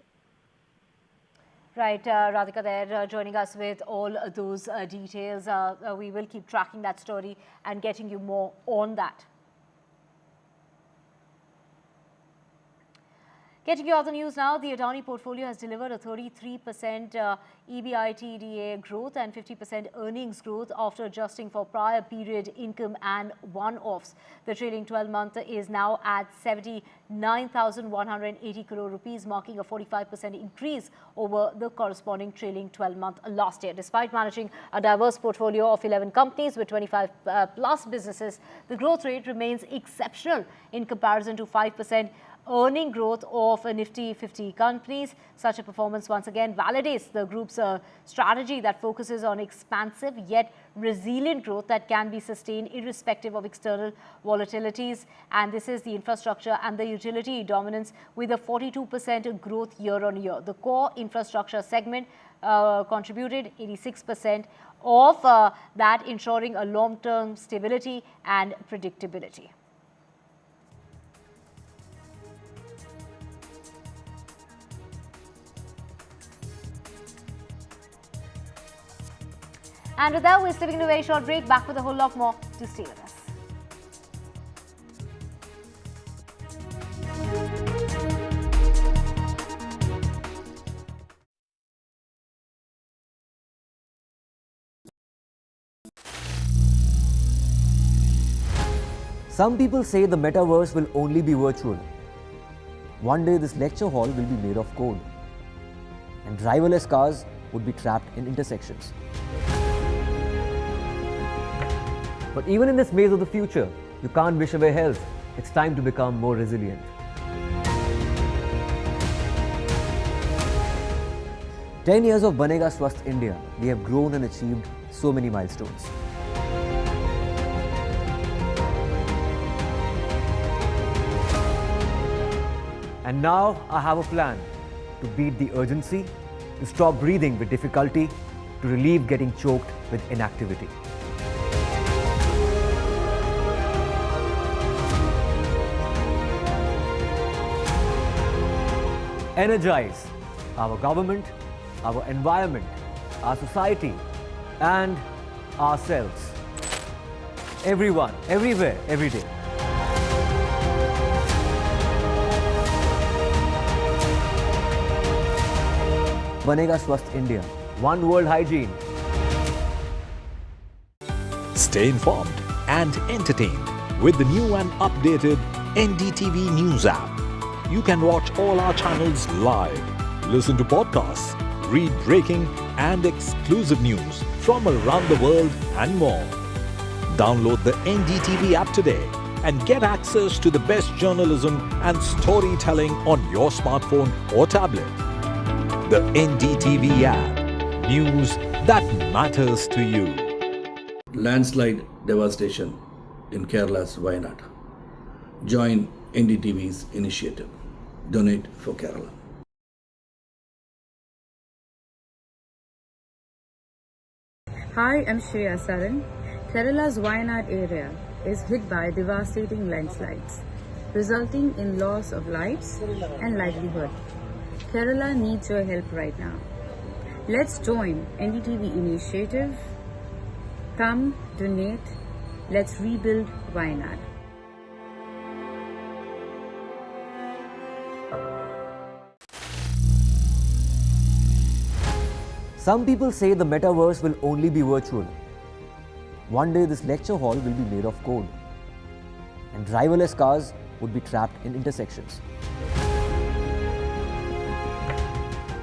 Right, Radhika there joining us with all those details. We will keep tracking that story and getting you more on that. Getting you other news now, the Adani portfolio has delivered a 33% EBITDA growth and 50% earnings growth after adjusting for prior period income and one-offs. The trailing 12-month is now at 79,180 crore rupees, marking a 45% increase over the corresponding trailing 12-month last year. Despite managing a diverse portfolio of 11 companies with 25 plus businesses, the growth rate remains exceptional in comparison to 5% earning growth of Nifty 50 companies. Such a performance once again validates the group's strategy that focuses on expansive yet resilient growth that can be sustained irrespective of external volatilities. And this is the infrastructure and the utility dominance with a 42% growth year on year. The core infrastructure segment contributed 86% of that, ensuring a long-term stability and predictability. And with that, we're slipping into a very short break. Back with a whole lot more. To stay with us. Some people say the metaverse will only be virtual. One day this lecture hall will be made of code, and driverless cars would be trapped in intersections. But even in this maze of the future, you can't wish away health. It's time to become more resilient. "10 years of Banega Swasth India, we have grown and achieved so many milestones. And now I have a plan to beat the urgency, to stop breathing with difficulty, to relieve getting choked with inactivity. Energize our government, our environment, our society, and ourselves. Everyone, everywhere, every day. Banega Swasth India. One world hygiene. Stay informed and entertained with the new and updated NDTV News app. You can watch all our channels live, listen to podcasts, read breaking and exclusive news from around the world and more. Download the NDTV app today and get access to the best journalism and storytelling on your smartphone or tablet. The NDTV app. News that matters to you. Landslide devastation in Kerala's Wayanad. Join NDTV's initiative. Donate for Kerala. Hi, I'm Shreya Saran. Kerala's Wayanad area is hit by devastating landslides, resulting in loss of lives and livelihood. Kerala needs your help right now. Let's join NDTV initiative. Come, donate. Let's rebuild Wayanad. Some people say the metaverse will only be virtual. One day this lecture hall will be made of code, and driverless cars would be trapped in intersections.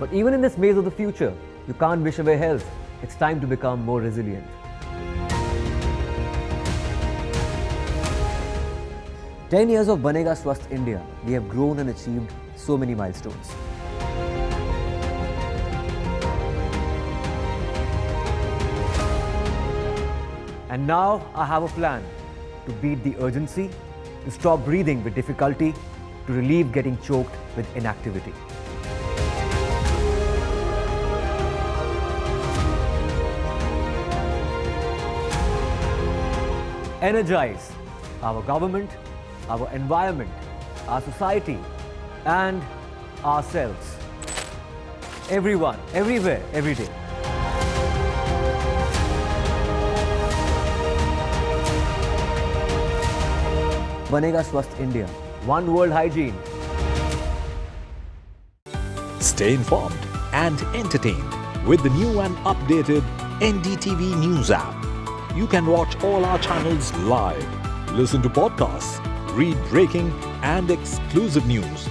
But even in this maze of the future, you can't wish away health. It's time to become more resilient. 10 years of Banega Swasth India, we have grown and achieved so many milestones. And now I have a plan to beat the urgency, to stop breathing with difficulty, to relieve getting choked with inactivity. Energize our government, our environment, our society, and ourselves. Everyone, everywhere, every day. Banega Swasth India. One world hygiene. Stay informed and entertained with the new and updated NDTV News app. You can watch all our channels live, listen to podcasts, read breaking and exclusive news.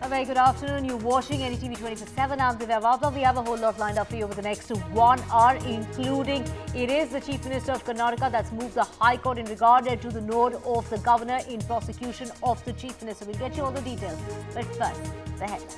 A very good afternoon. You're watching NDTV 24/7. I'm Divya Vavla. We have a whole lot lined up for you over the next 1 hour, including it is the Chief Minister of Karnataka that's moved the High Court in regard to the nod of the Governor in prosecution of the Chief Minister. We'll get you all the details. But first, the headlines.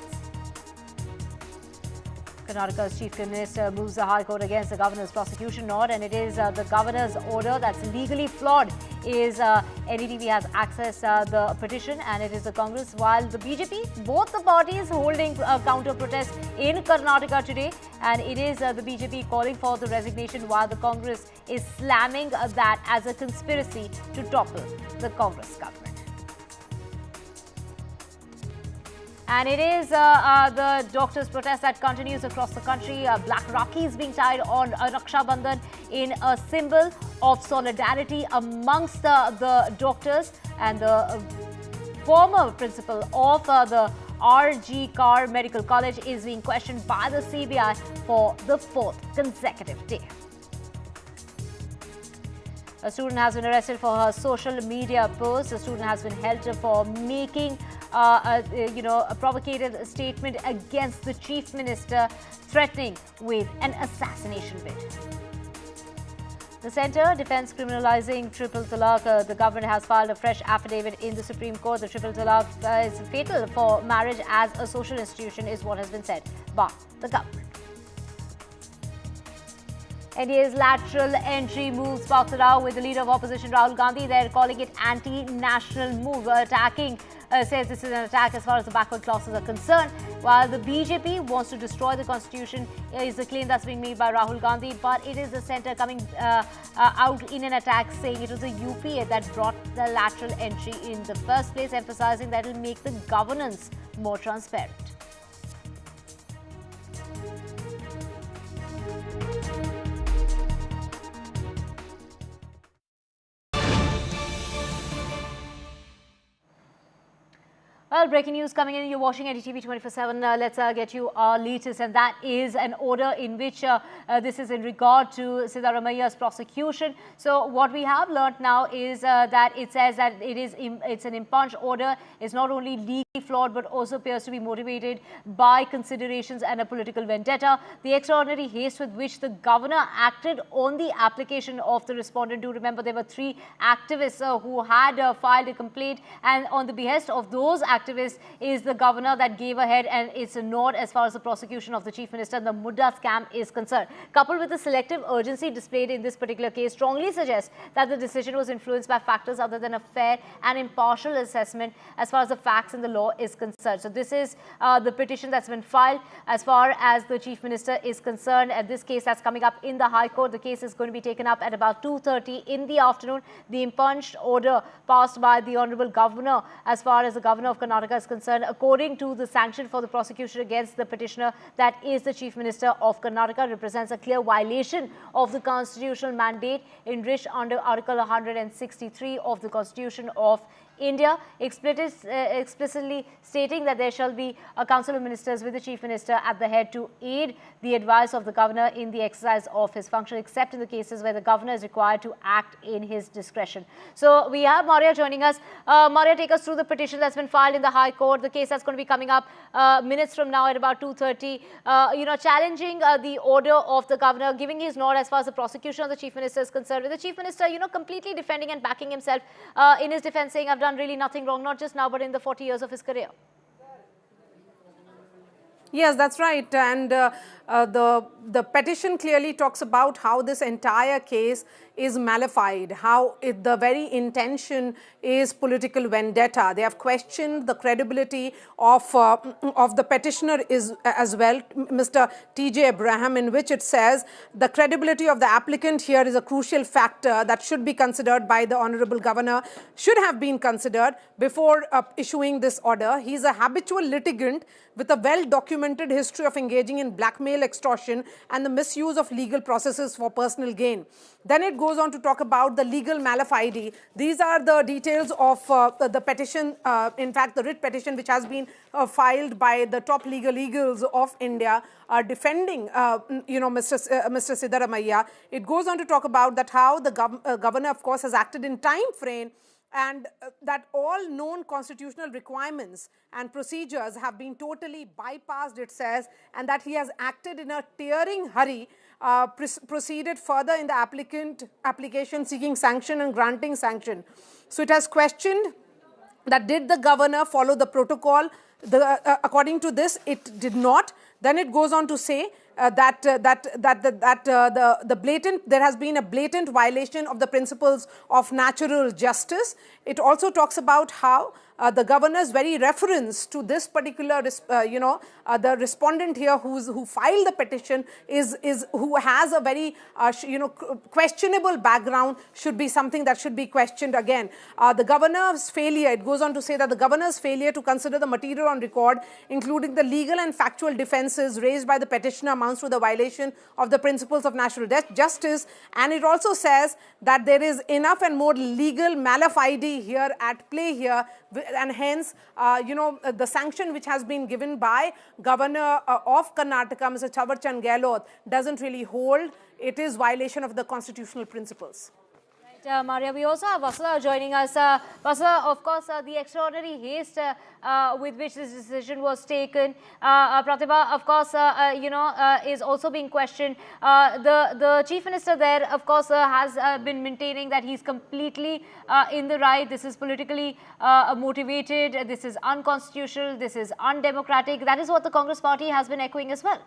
Karnataka's Chief Minister moves the High Court against the Governor's prosecution nod, and it is the Governor's order that's legally flawed. NDTV has accessed the petition, and it is the Congress, while the BJP, both the parties holding counter protest in Karnataka today, and it is the BJP calling for the resignation, while the Congress is slamming that as a conspiracy to topple the Congress government. And it is the doctors' protest that continues across the country. Black Rakis being tied on Raksha Bandhan in a symbol of solidarity amongst the doctors. And the former principal of the RG Kar Medical College is being questioned by the CBI for the 4th consecutive day. A student has been arrested for her social media post. The student has been held for making a provocative statement against the Chief Minister, threatening with an assassination bid. The Centre defends criminalising triple talaq. The government has filed a fresh affidavit in the Supreme Court. The triple talaq is fatal for marriage as a social institution, is what has been said by the government. NDA's lateral entry move sparks a row with the leader of opposition, Rahul Gandhi. They're calling it anti-national move, says this is an attack as far as the backward classes are concerned, while the BJP wants to destroy the constitution, is the claim that's being made by Rahul Gandhi. But it is the centre coming out in an attack, saying it was the UPA that brought the lateral entry in the first place, emphasising that it will make the governance more transparent. Well, breaking news coming in. You're watching NDTV 24/7. Let's get you our latest, and that is an order in which this is in regard to Siddaramaia's prosecution. So what we have learnt now is that it says that it's an impugned order. It's not only legal. flawed but also appears to be motivated by considerations and a political vendetta. The extraordinary haste with which the governor acted on the application of the respondent. Do remember there were 3 activists who had filed a complaint, and on the behest of those activists is the governor that gave ahead, and it's a nod as far as the prosecution of the chief minister and the Muda scam is concerned. Coupled with the selective urgency displayed in this particular case strongly suggests that the decision was influenced by factors other than a fair and impartial assessment as far as the facts and the law is concerned. So this is the petition that's been filed as far as the chief minister is concerned. And this case that's coming up in the High Court, the case is going to be taken up at about 2:30 in the afternoon. The impunged order passed by the Honorable Governor as far as the Governor of Karnataka is concerned, according to the sanction for the prosecution against the petitioner, that is the Chief Minister of Karnataka, represents a clear violation of the constitutional mandate enriched under Article 163 of the Constitution of India, explicitly stating that there shall be a council of ministers with the chief minister at the head to aid the advice of the governor in the exercise of his function, except in the cases where the governor is required to act in his discretion. So we have Maria joining us. Maria, take us through the petition that's been filed in the High Court, the case that's going to be coming up minutes from now at about 2:30, challenging the order of the governor, giving his nod as far as the prosecution of the chief minister is concerned, with the chief minister, completely defending and backing himself in his defense, saying, I've done really nothing wrong, not just now, but in the 40 years of his career. Yes, that's right. And the petition clearly talks about how this entire case is malified, how the very intention is political vendetta. They have questioned the credibility of the petitioner as well, Mr. T.J. Abraham, in which it says the credibility of the applicant here is a crucial factor that should be considered by the Honorable Governor, should have been considered before issuing this order. He is a habitual litigant with a well-documented history of engaging in blackmail, extortion, and the misuse of legal processes for personal gain. Then it goes on to talk about the legal malafide. These are the details of the petition, in fact, the writ petition which has been filed by the top legal eagles of India defending, Mr. Siddaramaiah. It goes on to talk about that how the governor, of course, has acted in time frame, and that all known constitutional requirements and procedures have been totally bypassed, it says, and that he has acted in a tearing hurry, proceeded further in the application seeking sanction and granting sanction. So it has questioned that did the governor follow the protocol? According to this, it did not. Then it goes on to say there has been a blatant violation of the principles of natural justice. It also talks about how the governor's very reference to this particular, the respondent here who filed the petition who has a very, questionable background, should be something that should be questioned again. The governor's failure, it goes on to say that the governor's failure to consider the material on record, including the legal and factual defenses raised by the petitioner, amounts to the violation of the principles of natural justice. And it also says that there is enough and more legal malafide here at play here, and hence, the sanction which has been given by Governor of Karnataka, Mr. Thawarchand Gehlot, doesn't really hold. It is violation of the constitutional principles. Maria, we also have Vasudha joining us. Vasudha, of course, the extraordinary haste with which this decision was taken. Pratibha, of course, is also being questioned. The chief minister there, of course, has been maintaining that he's completely in the right. This is politically motivated. This is unconstitutional. This is undemocratic. That is what the Congress party has been echoing as well.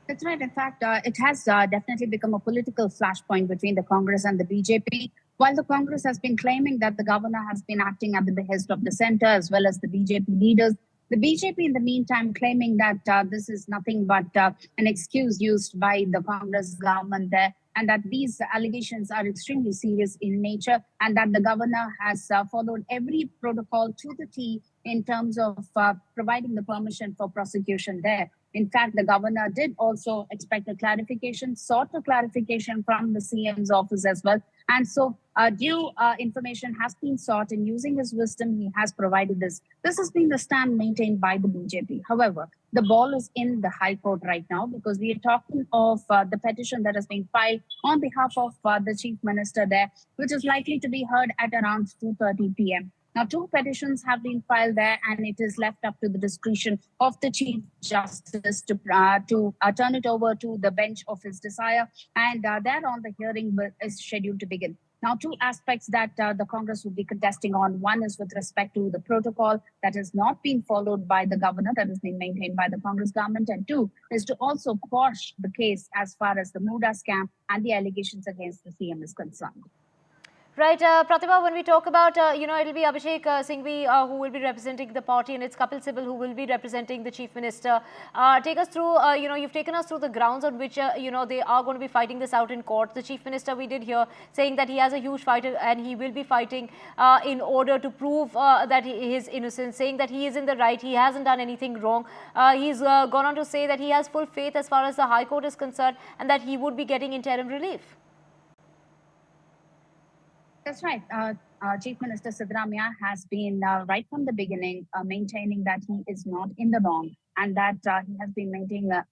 That's right. In fact, it has definitely become a political flashpoint between the Congress and the BJP. While the Congress has been claiming that the governor has been acting at the behest of the centre as well as the BJP leaders, the BJP in the meantime claiming that this is nothing but an excuse used by the Congress government there, and that these allegations are extremely serious in nature, and that the governor has followed every protocol to the T in terms of providing the permission for prosecution there. In fact, the governor did also expect a clarification, sought a clarification from the CM's office as well. And so due information has been sought, and using his wisdom, he has provided this. This has been the stand maintained by the BJP. However, the ball is in the High Court right now, because we are talking of the petition that has been filed on behalf of the Chief Minister there, which is likely to be heard at around 2:30 p.m. Now, 2 petitions have been filed there, and it is left up to the discretion of the Chief Justice to turn it over to the bench of his desire. And thereon, the hearing is scheduled to begin. Now, 2 aspects that the Congress will be contesting on. One is with respect to the protocol that has not been followed by the governor, that has been maintained by the Congress government. And 2 is to also quash the case as far as the Muda scam and the allegations against the CM is concerned. Right, Pratibha, when we talk about, it'll be Abhishek Singhvi who will be representing the party, and it's Kapil Sibal who will be representing the Chief Minister. Take us through, you've taken us through the grounds on which, they are going to be fighting this out in court. The Chief Minister, we did hear, saying that he has a huge fight and he will be fighting in order to prove that he is innocent, saying that he is in the right, he hasn't done anything wrong. He's gone on to say that he has full faith as far as the High Court is concerned and that he would be getting interim relief. That's right. Chief Minister Siddaramaiah has been right from the beginning maintaining that he is not in the wrong and that he has been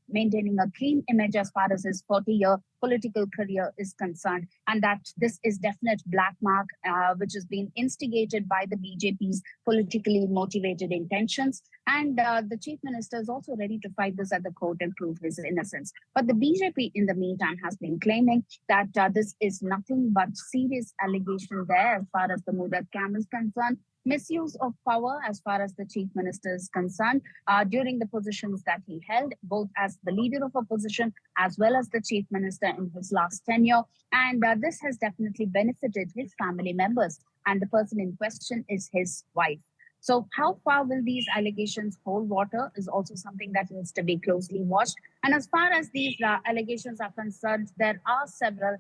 maintaining a clean image as far as his 40-year political career is concerned, and that this is definite black mark which has been instigated by the BJP's politically motivated intentions. And the Chief Minister is also ready to fight this at the court and prove his innocence. But the BJP, in the meantime, has been claiming that this is nothing but serious allegation there as far as the Muda scam is concerned. Misuse of power as far as the Chief Minister is concerned during the positions that he held, both as the leader of opposition as well as the Chief Minister in his last tenure. And this has definitely benefited his family members. And the person in question is his wife. So how far will these allegations hold water is also something that needs to be closely watched. And as far as these allegations are concerned, there are several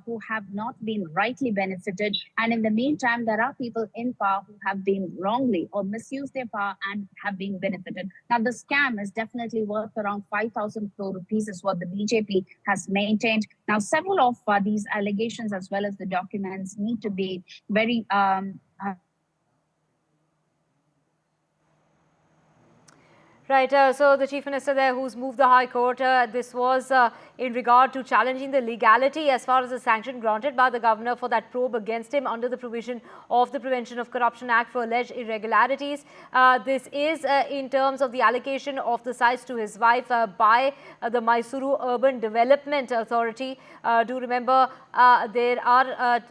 who have not been rightly benefited. And in the meantime, there are people in power who have been wrongly or misused their power and have been benefited. Now, the scam is definitely worth around 5,000 crore rupees is what the BJP has maintained. Now, several of these allegations as well as the documents need to be very Right, so the Chief Minister there who's moved the High Court, this was in regard to challenging the legality as far as the sanction granted by the governor for that probe against him under the provision of the Prevention of Corruption Act for alleged irregularities. This is in terms of the allocation of the sites to his wife by the Mysuru Urban Development Authority. Do remember there are,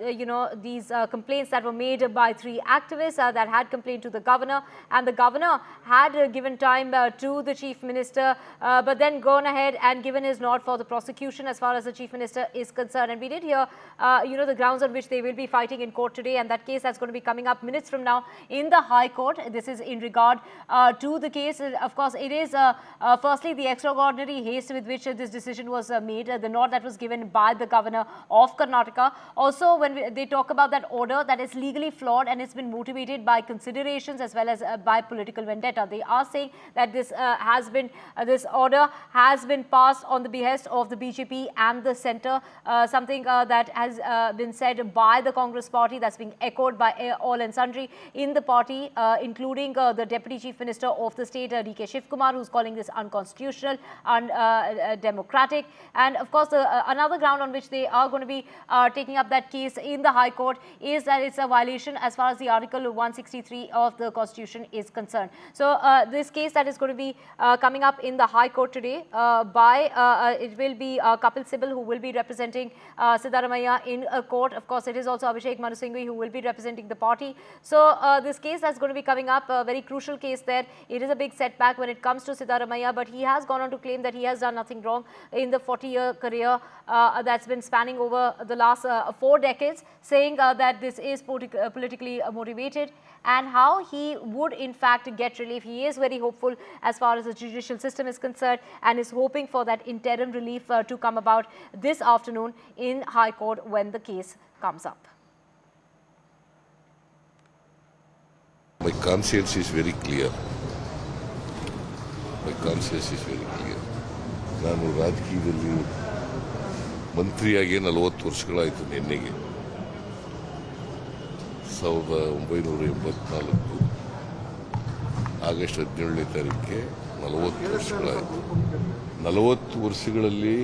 these complaints that were made by 3 activists that had complained to the governor, and the governor had given time to the Chief Minister, but then gone ahead and given his nod for the prosecution as far as the Chief Minister is concerned. And we did hear, the grounds on which they will be fighting in court today, and that case that's going to be coming up minutes from now in the High Court. This is in regard to the case. Of course, it is firstly the extraordinary haste with which this decision was made, the nod that was given by the governor of Karnataka. Also, when they talk about that order that is legally flawed and it's been motivated by considerations as well as by political vendetta, they are saying that this order has been passed on the behest of the BJP and the centre, something that has been said by the Congress party, that's being echoed by all and sundry in the party, including the Deputy Chief Minister of the state, D.K. Shivkumar, who's calling this unconstitutional, undemocratic. And of course, another ground on which they are going to be taking up that case in the High Court is that it's a violation as far as the Article 163 of the Constitution is concerned. So this case that is going to be coming up in the High Court today it will be Kapil Sibal who will be representing Siddaramaiah in a court. Of course, it is also Abhishek Manu Singhvi who will be representing the party. So this case that's going to be coming up, a very crucial case there. It is a big setback when it comes to Siddaramaiah, but he has gone on to claim that he has done nothing wrong in the 40-year career that's been spanning over the last 4 decades, saying that this is politically motivated, and how he would in fact get relief. He is very hopeful as far as the judicial system is concerned and is hoping for that interim relief to come about this afternoon in High Court when the case comes up. My conscience is very clear. ನಾನು ರಾಜಕೀಯದಲ್ಲಿ ಮಂತ್ರಿಯಾಗಿ 40 ವರ್ಷಗಳಾಯಿತು. ನಿನ್ನೆಗೆ 1984 August 17ನೇ ತಾರೀಕಿಗೆ 40 ವರ್ಷಗಳಾಯಿತು. 40 ವರ್ಷಗಳಲ್ಲಿ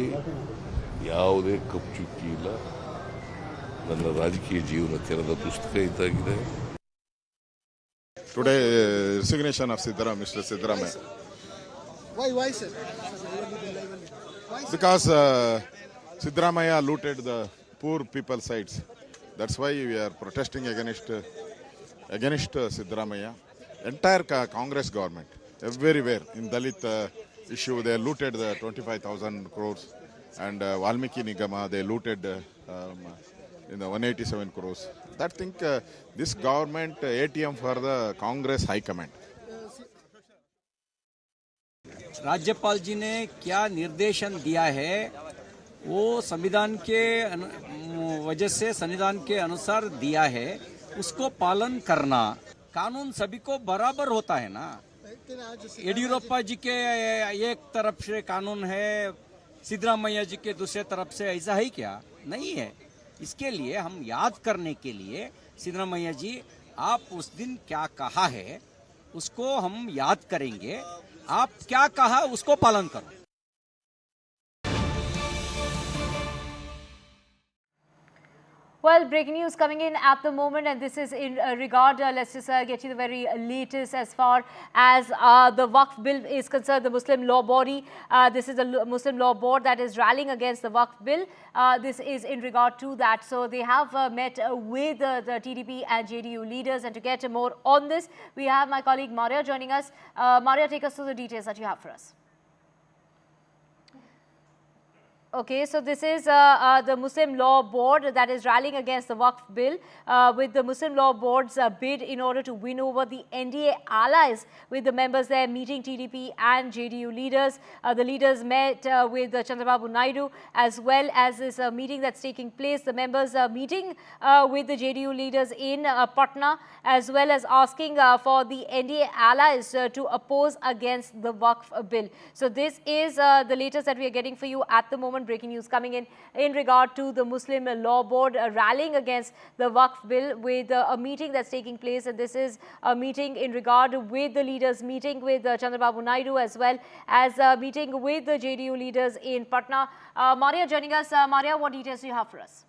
ಯಾವುದೇ ಕಪ್ಪುಚುಕ್ಕಿ ಇಲ್ಲ. ನನ್ನ ರಾಜಕೀಯ ಜೀವನ ತೆರೆದ ಪುಸ್ತಕ ಇದ್ದಾಗಿದೆ. today resignation of Mr. Siddaramaiah. Why, sir? Because Siddaramaiah looted the poor people sites. That's why we are protesting against Siddaramaiah. Entire Congress government, everywhere in Dalit issue, they looted the 25,000 crores, and Valmiki Nigama, they looted in the 187 crores. That think this government ATM for the Congress High Command. राज्यपाल जी ने क्या निर्देशन दिया है वो संविधान के वजह से संविधान के अनुसार दिया है, उसको पालन करना। कानून सभी को बराबर होता है ना। येडियुरप्पा जी के एक तरफ से कानून है, सिद्धरामैया जी के दूसरे तरफ से, ऐसा है क्या? नहीं है। इसके लिए हम याद करने के लिए सिद्धरामैया जी आप उस दिन क्या कहा है उसको हम याद करेंगे। आप क्या कहा उसको पालन करो। Well, breaking news coming in at the moment, and this is in regard, let's just get you the very latest as far as the Waqf Bill is concerned, the Muslim law body. This is the Muslim law board that is rallying against the Waqf Bill. This is in regard to that. So they have met with the TDP and JDU leaders, and to get more on this, we have my colleague Maria joining us. Maria, take us through the details that you have for us. Okay, so this is the Muslim Law Board that is rallying against the Waqf Bill with the Muslim Law Board's bid in order to win over the NDA allies, with the members there meeting TDP and JDU leaders. The leaders met with Chandrababu Naidu, as well as this meeting that's taking place. The members meeting with the JDU leaders in Patna, as well as asking for the NDA allies to oppose against the Waqf Bill. So this is the latest that we are getting for you at the moment. Breaking news coming in regard to the Muslim Law Board rallying against the Waqf Bill with a meeting that's taking place, and this is a meeting in regard with the leaders meeting with Chandrababu Naidu, as well as meeting with the JDU leaders in Patna. Maria joining us. Maria, what details do you have for us?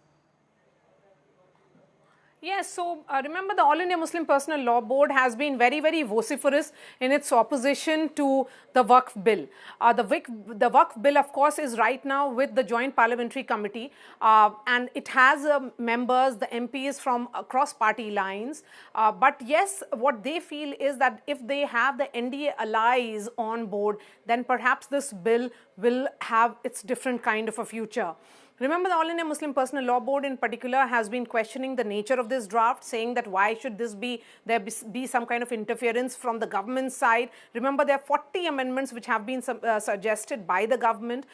Yes, so remember the All India Muslim Personal Law Board has been very, very vociferous in its opposition to the Waqf Bill. The Waqf Bill, of course, is right now with the Joint Parliamentary Committee, and it has members, the MPs from across party lines. But yes, what they feel is that if they have the NDA allies on board, then perhaps this bill will have its different kind of a future. Remember, the All India Muslim Personal Law Board in particular has been questioning the nature of this draft, saying that why should this be some kind of interference from the government side. Remember, there are 40 amendments which have been suggested by the government.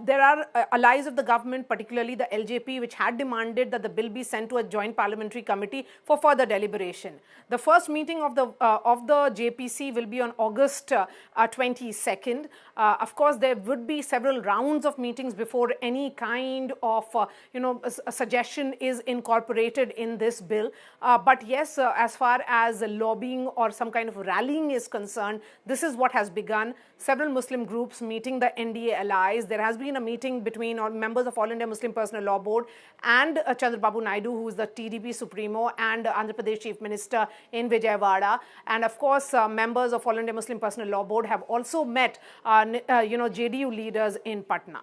There are allies of the government, particularly the LJP, which had demanded that the bill be sent to a joint parliamentary committee for further deliberation. The first meeting of the JPC will be on August 22nd. Of course, there would be several rounds of meetings before any kind of a suggestion is incorporated in this bill. But yes, as far as lobbying or some kind of rallying is concerned, this is what has begun. Several Muslim groups meeting the NDA allies. There has been a meeting between members of All India Muslim Personal Law Board and Chandrababu Naidu, who is the TDP Supremo, and Andhra Pradesh Chief Minister in Vijayawada. And of course, members of All India Muslim Personal Law Board have also met JDU leaders in Patna.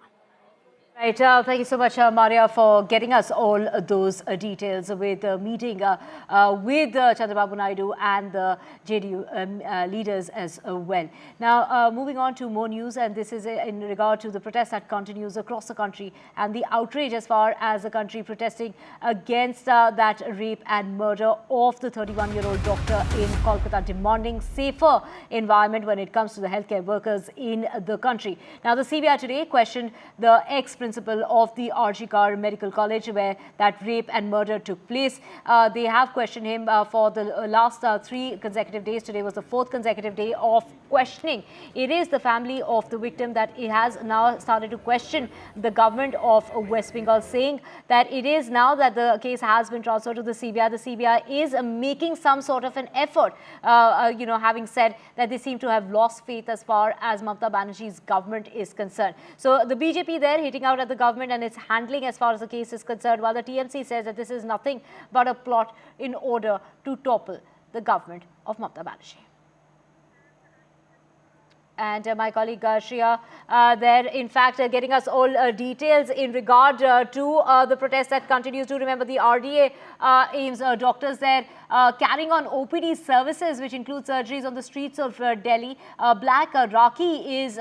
Right, thank you so much, Maria, for getting us all those details with the meeting with Chandrababu Naidu and the JDU leaders as well. Now, moving on to more news, and this is in regard to the protest that continues across the country and the outrage as far as the country protesting against that rape and murder of the 31-year-old doctor in Kolkata, demanding safer environment when it comes to the healthcare workers in the country. Now, the CBI today questioned the ex-principal of the RG Kar Medical College where that rape and murder took place. They have questioned him for the last 3 consecutive days. Today was the 4th consecutive day of questioning. It is the family of the victim that it has now started to question the government of West Bengal, saying that it is now that the case has been transferred to the CBI. The CBI is making some sort of an effort, having said that they seem to have lost faith as far as Mamata Banerjee's government is concerned. So the BJP there hitting out at the government and its handling as far as the case is concerned, while the TMC says that this is nothing but a plot in order to topple the government of Mamata Banerjee. And my colleague Shreya there, in fact, getting us all details in regard to the protest that continues. Do remember the RDA aims doctors there carrying on OPD services, which include surgeries on the streets of Delhi. Black Rakhi is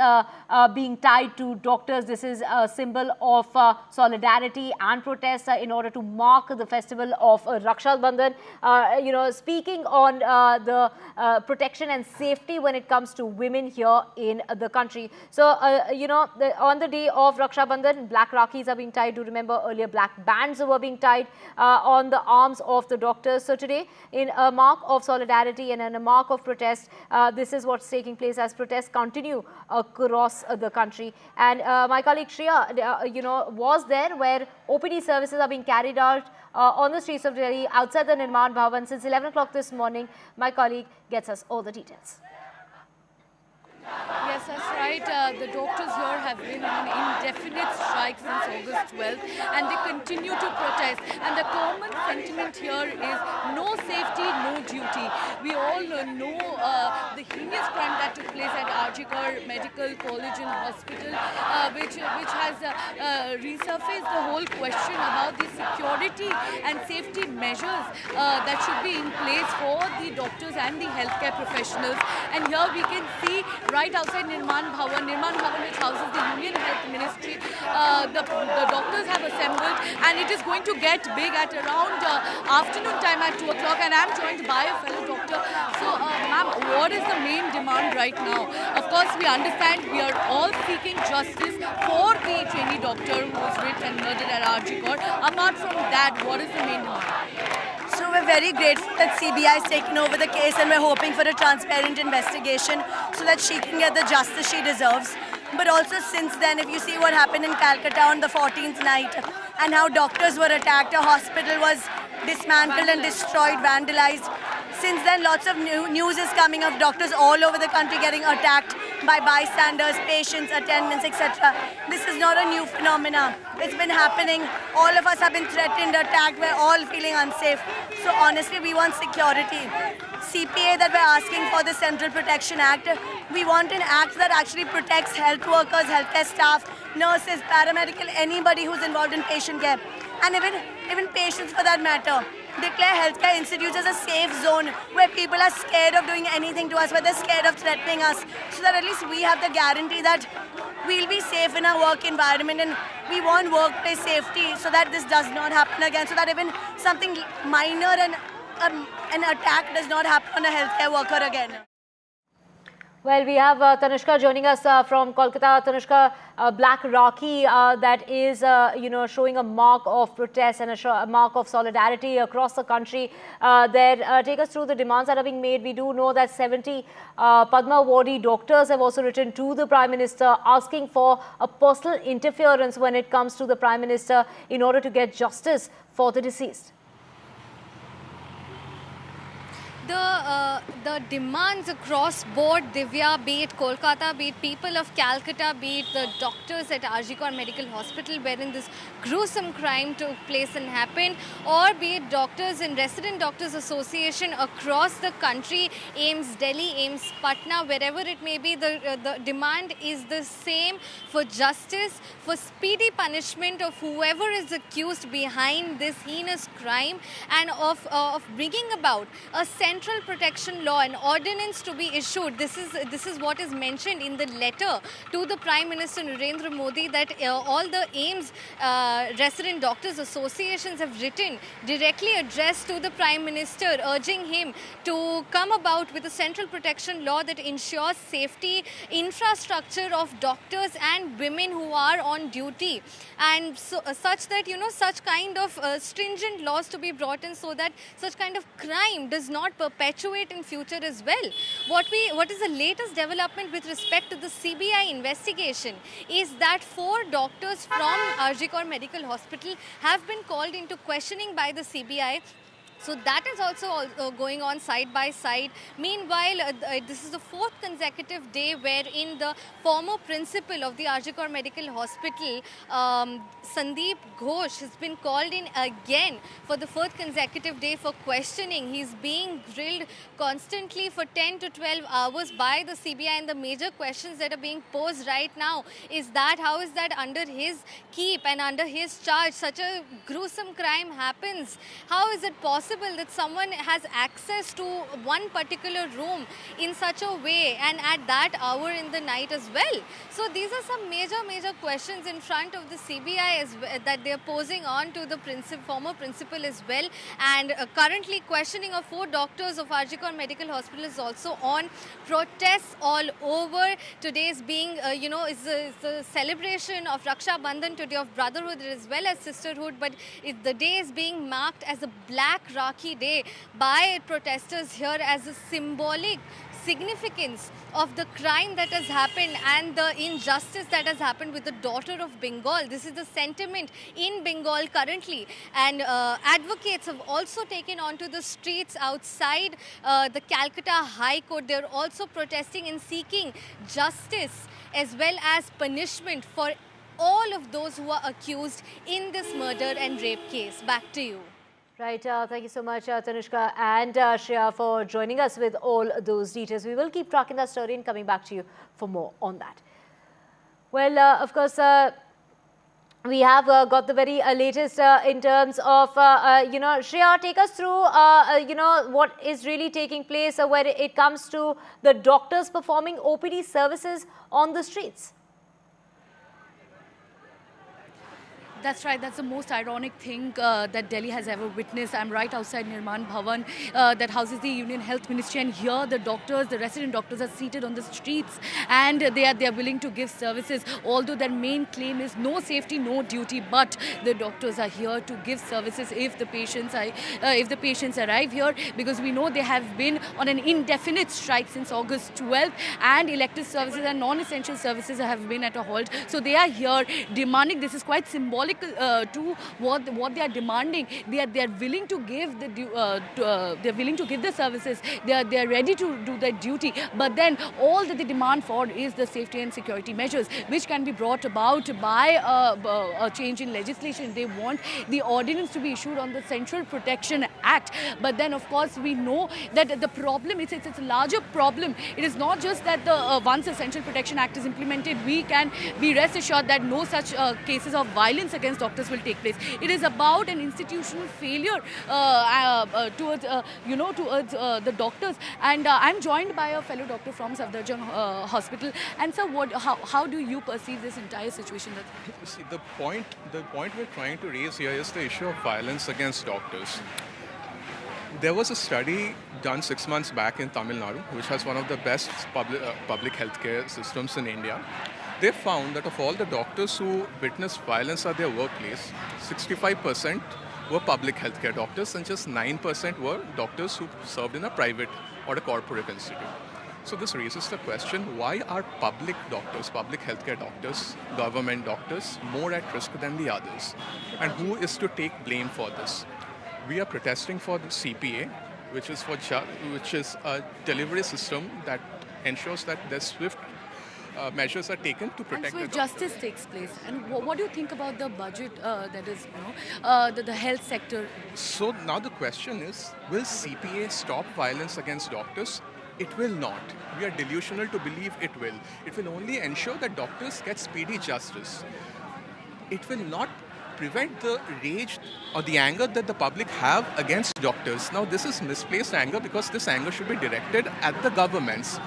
being tied to doctors. This is a symbol of solidarity and protest in order to mark the festival of Raksha Bandhan. Speaking on the protection and safety when it comes to women here in the country. So, on the day of Raksha Bandhan, black Rakhis are being tied. Do remember earlier black bands were being tied on the arms of the doctors. So today, in a mark of solidarity and in a mark of protest, this is what's taking place as protests continue across the country. And my colleague Shreya, was there where OPD services are being carried out on the streets of Delhi outside the Nirman Bhavan since 11 o'clock this morning. My colleague gets us all the details. Yes, that's right. The doctors here have been on an indefinite strike since August 12th, and they continue to protest. And the common sentiment here is no safety, no duty. We all know the heinous crime that took place at RG Medical College and Hospital, which has resurfaced the whole question about the security and safety measures that should be in place for the doctors and the healthcare professionals. And here we can see right outside Nirman Bhavan, which houses the Union Health Ministry, the doctors have assembled, and it is going to get big at around afternoon time at 2 o'clock. And I'm joined by a fellow doctor. So, ma'am, what is the main demand right now? Of course, we understand we are all seeking justice for the trainee doctor who was raped and murdered at RG Court. Apart from that, what is the main demand? So we're very grateful that CBI has taken over the case, and we're hoping for a transparent investigation so that she can get the justice she deserves. But also since then, if you see what happened in Kolkata on the 14th night and how doctors were attacked, a hospital was dismantled and destroyed, vandalized. Since then, lots of news is coming of doctors all over the country getting attacked by bystanders, patients, attendants, etc. This is not a new phenomenon. It's been happening. All of us have been threatened, attacked. We're all feeling unsafe. So honestly, we want security. CPA that we're asking for, the Central Protection Act, we want an act that actually protects health workers, healthcare staff, nurses, paramedical, anybody who's involved in patient care. And even patients for that matter. Declare healthcare institutes as a safe zone where people are scared of doing anything to us, where they're scared of threatening us, so that at least we have the guarantee that we'll be safe in our work environment. And we want workplace safety so that this does not happen again, so that even something minor and an attack does not happen on a healthcare worker again. Well, we have Tanushka joining us from Kolkata. Tanushka, Black Rakhi that is, showing a mark of protest and a mark of solidarity across the country. Take us through the demands that are being made. We do know that 70 Padma awardee doctors have also written to the Prime Minister asking for a personal interference when it comes to the Prime Minister in order to get justice for the deceased. The demands across board, Divya, be it Kolkata, be it people of Calcutta, be it the doctors at RG Medical Hospital wherein this gruesome crime took place and happened, or be it doctors and Resident Doctors Association across the country, AIMS Delhi, AIMS Patna, wherever it may be, the demand is the same for justice, for speedy punishment of whoever is accused behind this heinous crime, and of bringing about a central protection law, an ordinance to be issued. This is what is mentioned in the letter to the Prime Minister Narendra Modi that all the AIMS Resident Doctors Associations have written, directly addressed to the Prime Minister, urging him to come about with a central protection law that ensures safety, infrastructure of doctors and women who are on duty, and so, such that such kind of stringent laws to be brought in so that such kind of crime does not perpetuate in future as well. What is the latest development with respect to the CBI investigation is that 4 doctors from RG Medical Hospital have been called into questioning by the CBI So that is also going on side by side. Meanwhile, this is the fourth consecutive day wherein the former principal of the Arjikar Medical Hospital, Sandeep Ghosh, has been called in again for the fourth consecutive day for questioning. He's being grilled constantly for 10 to 12 hours by the CBI, and the major questions that are being posed right now is that how is that under his keep and under his charge such a gruesome crime happens? How is it possible that someone has access to one particular room in such a way and at that hour in the night as well? So these are some major questions in front of the CBI as well, that they are posing on to the former principal as well. And currently questioning of 4 doctors of Arjikar Medical Hospital is also on. Protests all over. Today is being, is the celebration of Raksha Bandhan today, of brotherhood as well as sisterhood, but the day is being marked as a Black Rakhi Day by protesters here as a symbolic significance of the crime that has happened and the injustice that has happened with the daughter of Bengal. This is the sentiment in Bengal currently, and advocates have also taken onto the streets outside the Calcutta High Court. They're also protesting and seeking justice as well as punishment for all of those who are accused in this murder and rape case. Back to you. Right, thank you so much, Tanushka and Shreya, for joining us with all those details. We will keep tracking that story and coming back to you for more on that. Well, of course, we have got the very latest in terms of, Shreya, take us through, what is really taking place when it comes to the doctors performing OPD services on the streets. That's right. That's the most ironic thing that Delhi has ever witnessed. I'm right outside Nirman Bhavan that houses the Union Health Ministry, and here the doctors, the resident doctors, are seated on the streets, and they are willing to give services. Although their main claim is no safety, no duty, but the doctors are here to give services if the patients arrive here, because we know they have been on an indefinite strike since August 12th, and elective services and non-essential services have been at a halt. So they are here demanding. This is quite symbolic to what they are demanding. They are willing to give the services. They are ready to do their duty. But then all that they demand for is the safety and security measures, which can be brought about by a change in legislation. They want the ordinance to be issued on the Central Protection Act. But then, of course, we know that the problem it's a larger problem. It is not just that once the Central Protection Act is implemented, we can be rest assured that no such cases of violence against doctors will take place. It is about an institutional failure towards the doctors. And I'm joined by a fellow doctor from Safdarjung Hospital. And so, how do you perceive this entire situation? See, the point we're trying to raise here is the issue of violence against doctors. There was a study done 6 months back in Tamil Nadu, which has one of the best public healthcare systems in India. They found that of all the doctors who witnessed violence at their workplace, 65% were public healthcare doctors and just 9% were doctors who served in a private or a corporate institute. So this raises the question, why are public doctors, public healthcare doctors, government doctors more at risk than the others? And who is to take blame for this? We are protesting for the CPA, which is a delivery system that ensures that there's swift measures are taken to protect the doctors. Justice takes place. And what do you think about the budget that is, the health sector? So now the question is, will CPA stop violence against doctors? It will not. We are delusional to believe it will. It will only ensure that doctors get speedy justice. It will not prevent the rage or the anger that the public have against doctors. Now this is misplaced anger, because this anger should be directed at the governments.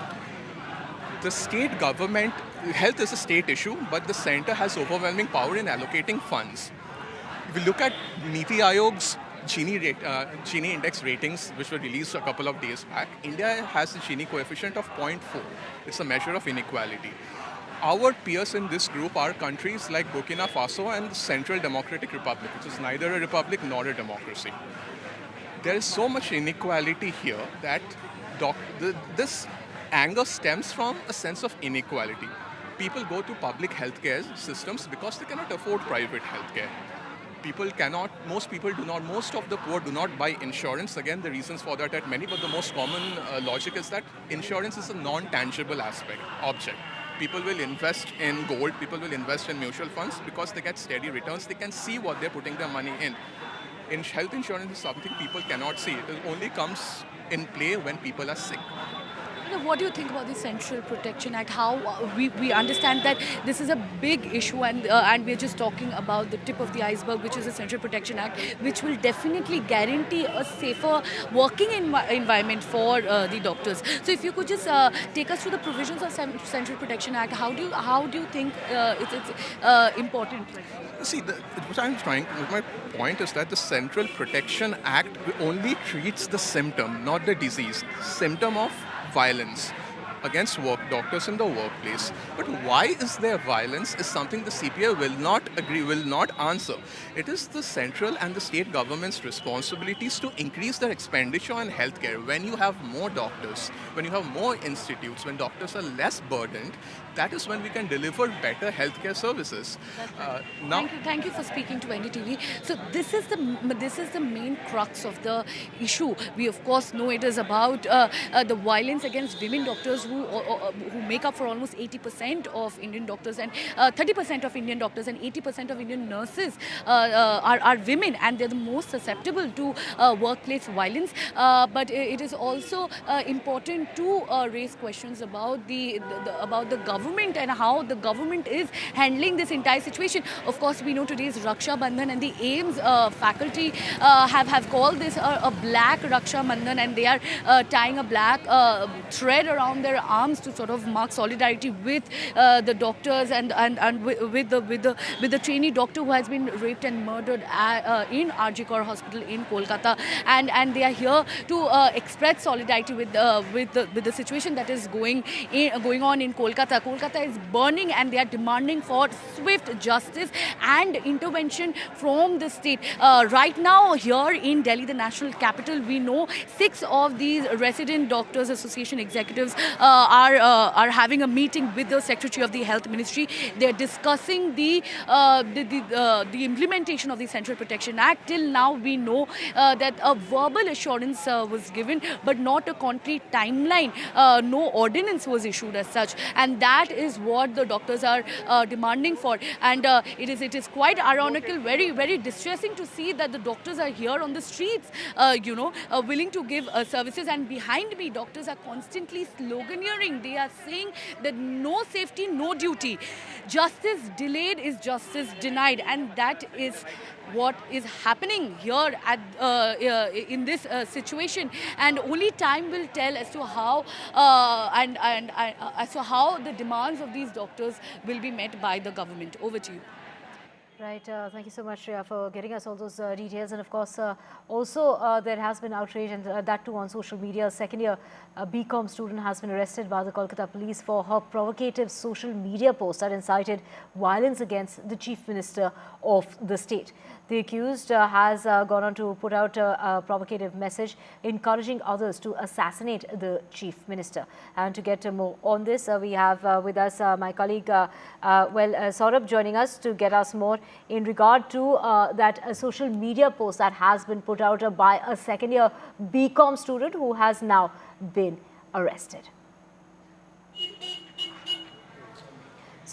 The state government, health is a state issue, but the center has overwhelming power in allocating funds. If we look at Niti Aayog's Gini index ratings, which were released a couple of days back, India has a Gini coefficient of 0.4. It's a measure of inequality. Our peers in this group are countries like Burkina Faso and the Central Democratic Republic, which is neither a republic nor a democracy. There is so much inequality here that this anger stems from a sense of inequality. People go to public healthcare systems because they cannot afford private healthcare. most of the poor do not buy insurance. Again, the reasons for that are many, but the most common logic is that insurance is a non-tangible object. People will invest in gold, people will invest in mutual funds because they get steady returns. They can see what they're putting their money in. Health insurance is something people cannot see. It only comes in play when people are sick. What do you think about the Central Protection Act? How we understand that this is a big issue, and we're just talking about the tip of the iceberg, which is the Central Protection Act, which will definitely guarantee a safer working environment for the doctors. So, if you could just take us through the provisions of Central Protection Act, how do you think it's important? See, my point is that the Central Protection Act only treats the symptom, not the disease. Symptom of violence against doctors in the workplace. But why is there violence is something the CPI will not answer. It is the central and the state government's responsibilities to increase their expenditure on healthcare. When you have more doctors, when you have more institutes, when doctors are less burdened, that is when we can deliver better healthcare services. Thank you for speaking to NDTV. So this is the main crux of the issue. We of course know it is about the violence against women doctors who make up for almost 80% of Indian doctors and 30% of Indian doctors and 80% of Indian nurses are women, and they're the most susceptible to workplace violence. But it is also important to raise questions about the government and how the government is handling this entire situation. Of course, we know today's Raksha Bandhan, and the AIIMS faculty have called this a black Raksha Bandhan, and they are tying a black thread around their arms to sort of mark solidarity with the doctors and with the trainee doctor who has been raped and murdered in RG Hospital in Kolkata, and they are here to express solidarity with the situation that is going on in Kolkata. Kolkata is burning, and they are demanding for swift justice and intervention from the state. Right now, here in Delhi, the national capital, we know 6 of these resident doctors association executives are having a meeting with the Secretary of the Health Ministry. They are discussing the implementation of the Central Protection Act. Till now, we know that a verbal assurance was given, but not a concrete timeline. No ordinance was issued as such, and that is what the doctors are demanding for. And it is quite ironical, very, very distressing to see that the doctors are here on the streets, willing to give services. And behind me, doctors are constantly sloganeering. They are saying that no safety, no duty. Justice delayed is justice denied, and that is what is happening here in this situation. And only time will tell as to how as to how the demands of these doctors will be met by the government. Over to you. Right. Thank you so much, Shreya, for getting us all those details. And of course, also there has been outrage, and that too on social media. A second-year BCom student has been arrested by the Kolkata police for her provocative social media post that incited violence against the Chief Minister of the state. The accused has gone on to put out a provocative message encouraging others to assassinate the Chief Minister. And to get more on this, we have with us my colleague, Saurabh, joining us to get us more in regard to that social media post that has been put out by a second-year BCom student who has now been arrested.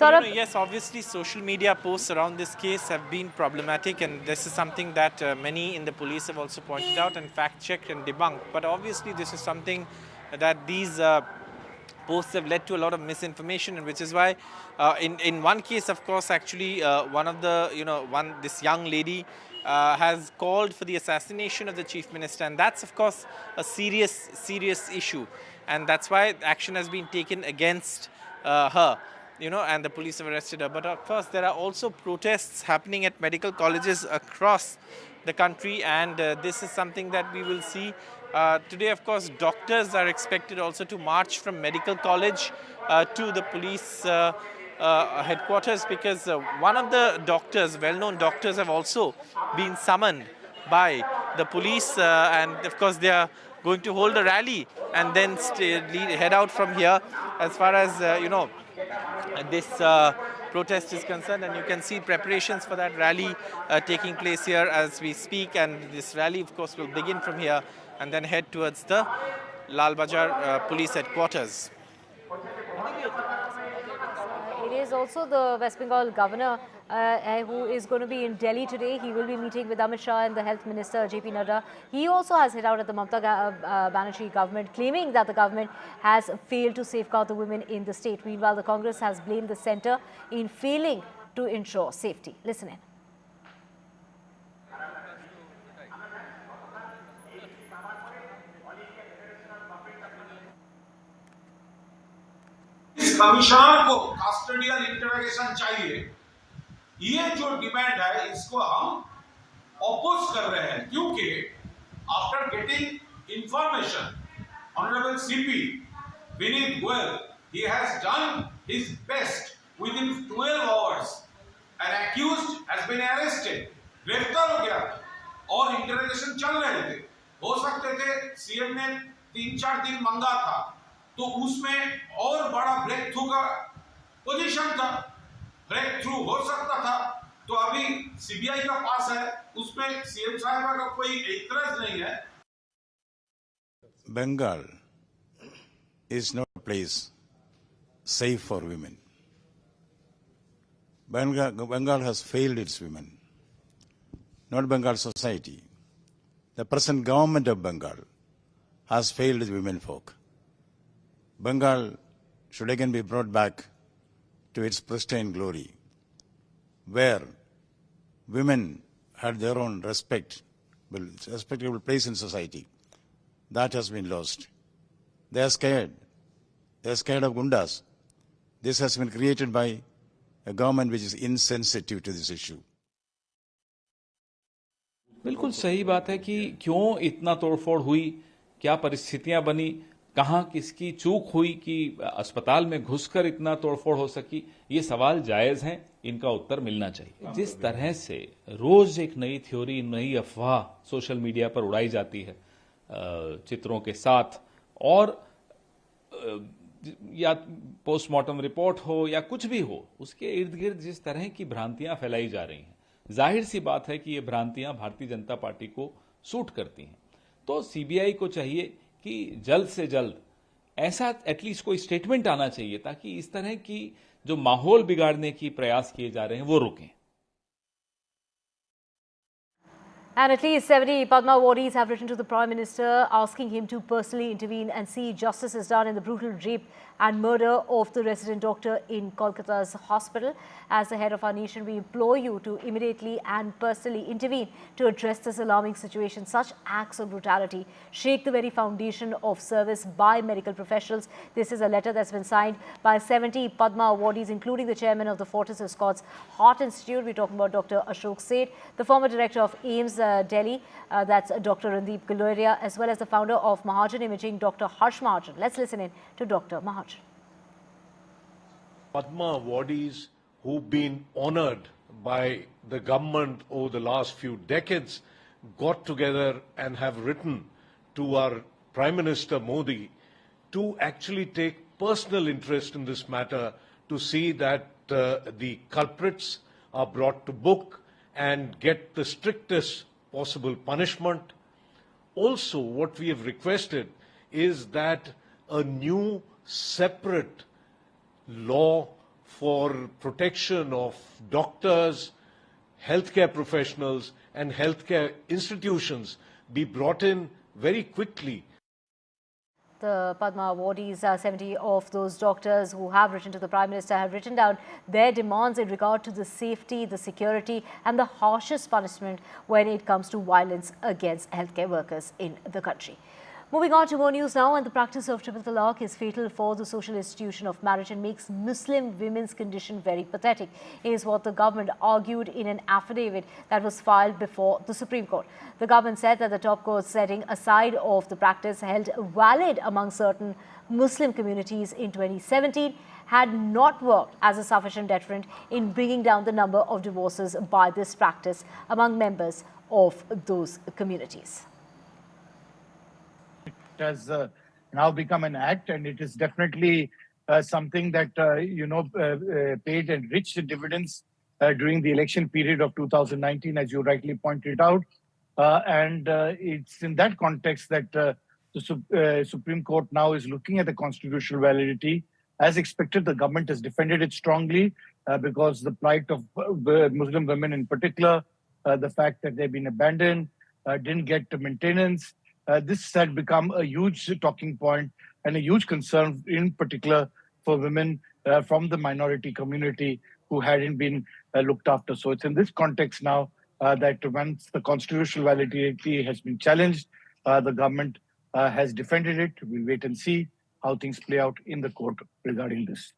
Yes, obviously social media posts around this case have been problematic, and this is something that many in the police have also pointed out and fact-checked and debunked. But obviously this is something that these posts have led to a lot of misinformation, and which is why in one case, of course, actually this young lady has called for the assassination of the Chief Minister, and that's of course a serious issue, and that's why action has been taken against her. And the police have arrested her. But of course, there are also protests happening at medical colleges across the country, and this is something that we will see. Today, of course, doctors are expected also to march from medical college to the police headquarters, because one of the doctors, well-known doctors, have also been summoned by the police, and of course, they are going to hold a rally and then head out from here. As far as this protest is concerned, and you can see preparations for that rally taking place here as we speak, and this rally of course will begin from here and then head towards the Lal Bazaar police headquarters. It is also the West Bengal governor who is going to be in Delhi today. He will be meeting with Amit Shah and the health minister JP Nadda. He also has hit out at the Mamata Banerjee government, claiming that the government has failed to safeguard the women in the state. Meanwhile, the Congress has blamed the centre in failing to ensure safety. Listen in. Commissioner को custodial interrogation चाहिए, ये जो demand है इसको हम oppose कर रहे हैं, क्योंकि after getting information honourable CP Vineet Goyal, he has done his best within 12 hours. An accused has been arrested, गिरफ्तार हो गया और इंटरोगेशन चल रहे थे. हो सकते थे सीएम ने 3-4 दिन मांगा था तो उसमें और बड़ा ब्रेक थ्रू का पोजीशन था, ब्रेक थ्रू हो सकता था. तो अभी सीबीआई का पास है, उसमें सीएम साहब का कोई एतराज नहीं है. Bengal is not a place safe for women. Bengal has failed its women, not Bengal society. The present government of Bengal has failed its women folk. Bengal should again be brought back to its pristine glory, where women had their own respectable place in society. That has been lost. They are scared. They are scared of gundas. This has been created by a government which is insensitive to this issue. बिल्कुल सही बात है कि क्यों इतना तोड़फोड़ हुई, क्या परिस्थितियां बनी, कहां किसकी चूक हुई कि अस्पताल में घुसकर इतना तोड़फोड़ हो सकी, ये सवाल जायज हैं, इनका उत्तर मिलना चाहिए. जिस तरह से रोज एक नई थ्योरी, नई अफवाह सोशल मीडिया पर उड़ाई जाती है चित्रों के साथ, और या पोस्टमार्टम रिपोर्ट हो या कुछ भी हो, उसके इर्द गिर्द जिस तरह की भ्रांतियां फैलाई जा रही हैं, जाहिर सी बात है कि ये भ्रांतियां भारतीय जनता पार्टी को सूट करती हैं. तो सीबीआई को चाहिए कि जल्द से जल्द ऐसा एटलीस्ट कोई स्टेटमेंट आना चाहिए ताकि इस तरह की जो माहौल बिगाड़ने की प्रयास किए जा रहे हैं वो रुकें. And at least 70 Padma awardees have written to the Prime Minister asking him to personally intervene and see justice is done in the brutal rape and murder of the resident doctor in Kolkata's hospital. As the head of our nation, we implore you to immediately and personally intervene to address this alarming situation. Such acts of brutality shake the very foundation of service by medical professionals. This is a letter that's been signed by 70 Padma awardees, including the chairman of the Fortis Escorts Heart Institute. We're talking about Dr. Ashok Seth, the former director of AIIMS Delhi, that's Dr. Randeep Guleria, as well as the founder of Mahajan Imaging, Dr. Harsh Mahajan. Let's listen in to Dr. Mahajan. Padma awardees who've been honored by the government over the last few decades got together and have written to our Prime Minister Modi to actually take personal interest in this matter, to see that the culprits are brought to book and get the strictest possible punishment. Also, what we have requested is that a new separate law for protection of doctors, healthcare professionals and healthcare institutions be brought in very quickly. The Padma awardees, 70 of those doctors who have written to the Prime Minister, have written down their demands in regard to the safety, the security and the harshest punishment when it comes to violence against healthcare workers in the country. Moving on to more news now, and the practice of triple talaq is fatal for the social institution of marriage and makes Muslim women's condition very pathetic, is what the government argued in an affidavit that was filed before the Supreme Court. The government said that the top court setting aside of the practice held valid among certain Muslim communities in 2017 had not worked as a sufficient deterrent in bringing down the number of divorces by this practice among members of those communities. It has now become an act, and it is definitely something that, paid rich dividends during the election period of 2019, as you rightly pointed out. It's in that context that the Supreme Court now is looking at the constitutional validity. As expected, the government has defended it strongly because the plight of Muslim women in particular, the fact that they've been abandoned, didn't get maintenance. This had become a huge talking point and a huge concern, in particular for women from the minority community who hadn't been looked after. So it's in this context now that once the constitutional validity has been challenged, the government has defended it. We'll wait and see how things play out in the court regarding this.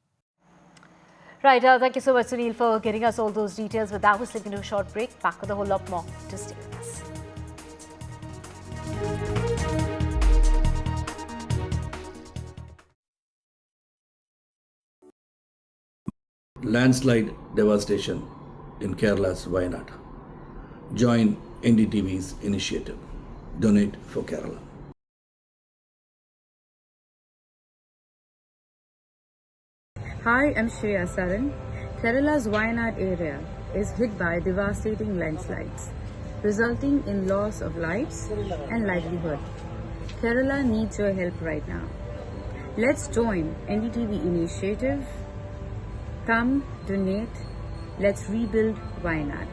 Right, thank you so much, Sunil, for getting us all those details. But that was slipping into a short break. Back with a whole lot more. Just stay with us. Landslide devastation in Kerala's Wayanad. Join NDTV's initiative. Donate for Kerala. Hi, I'm Shreya Saran. Kerala's Wayanad area is hit by devastating landslides, resulting in loss of lives and livelihood. Kerala needs your help right now. Let's join NDTV initiative. Come, donate. Let's rebuild Wayanad.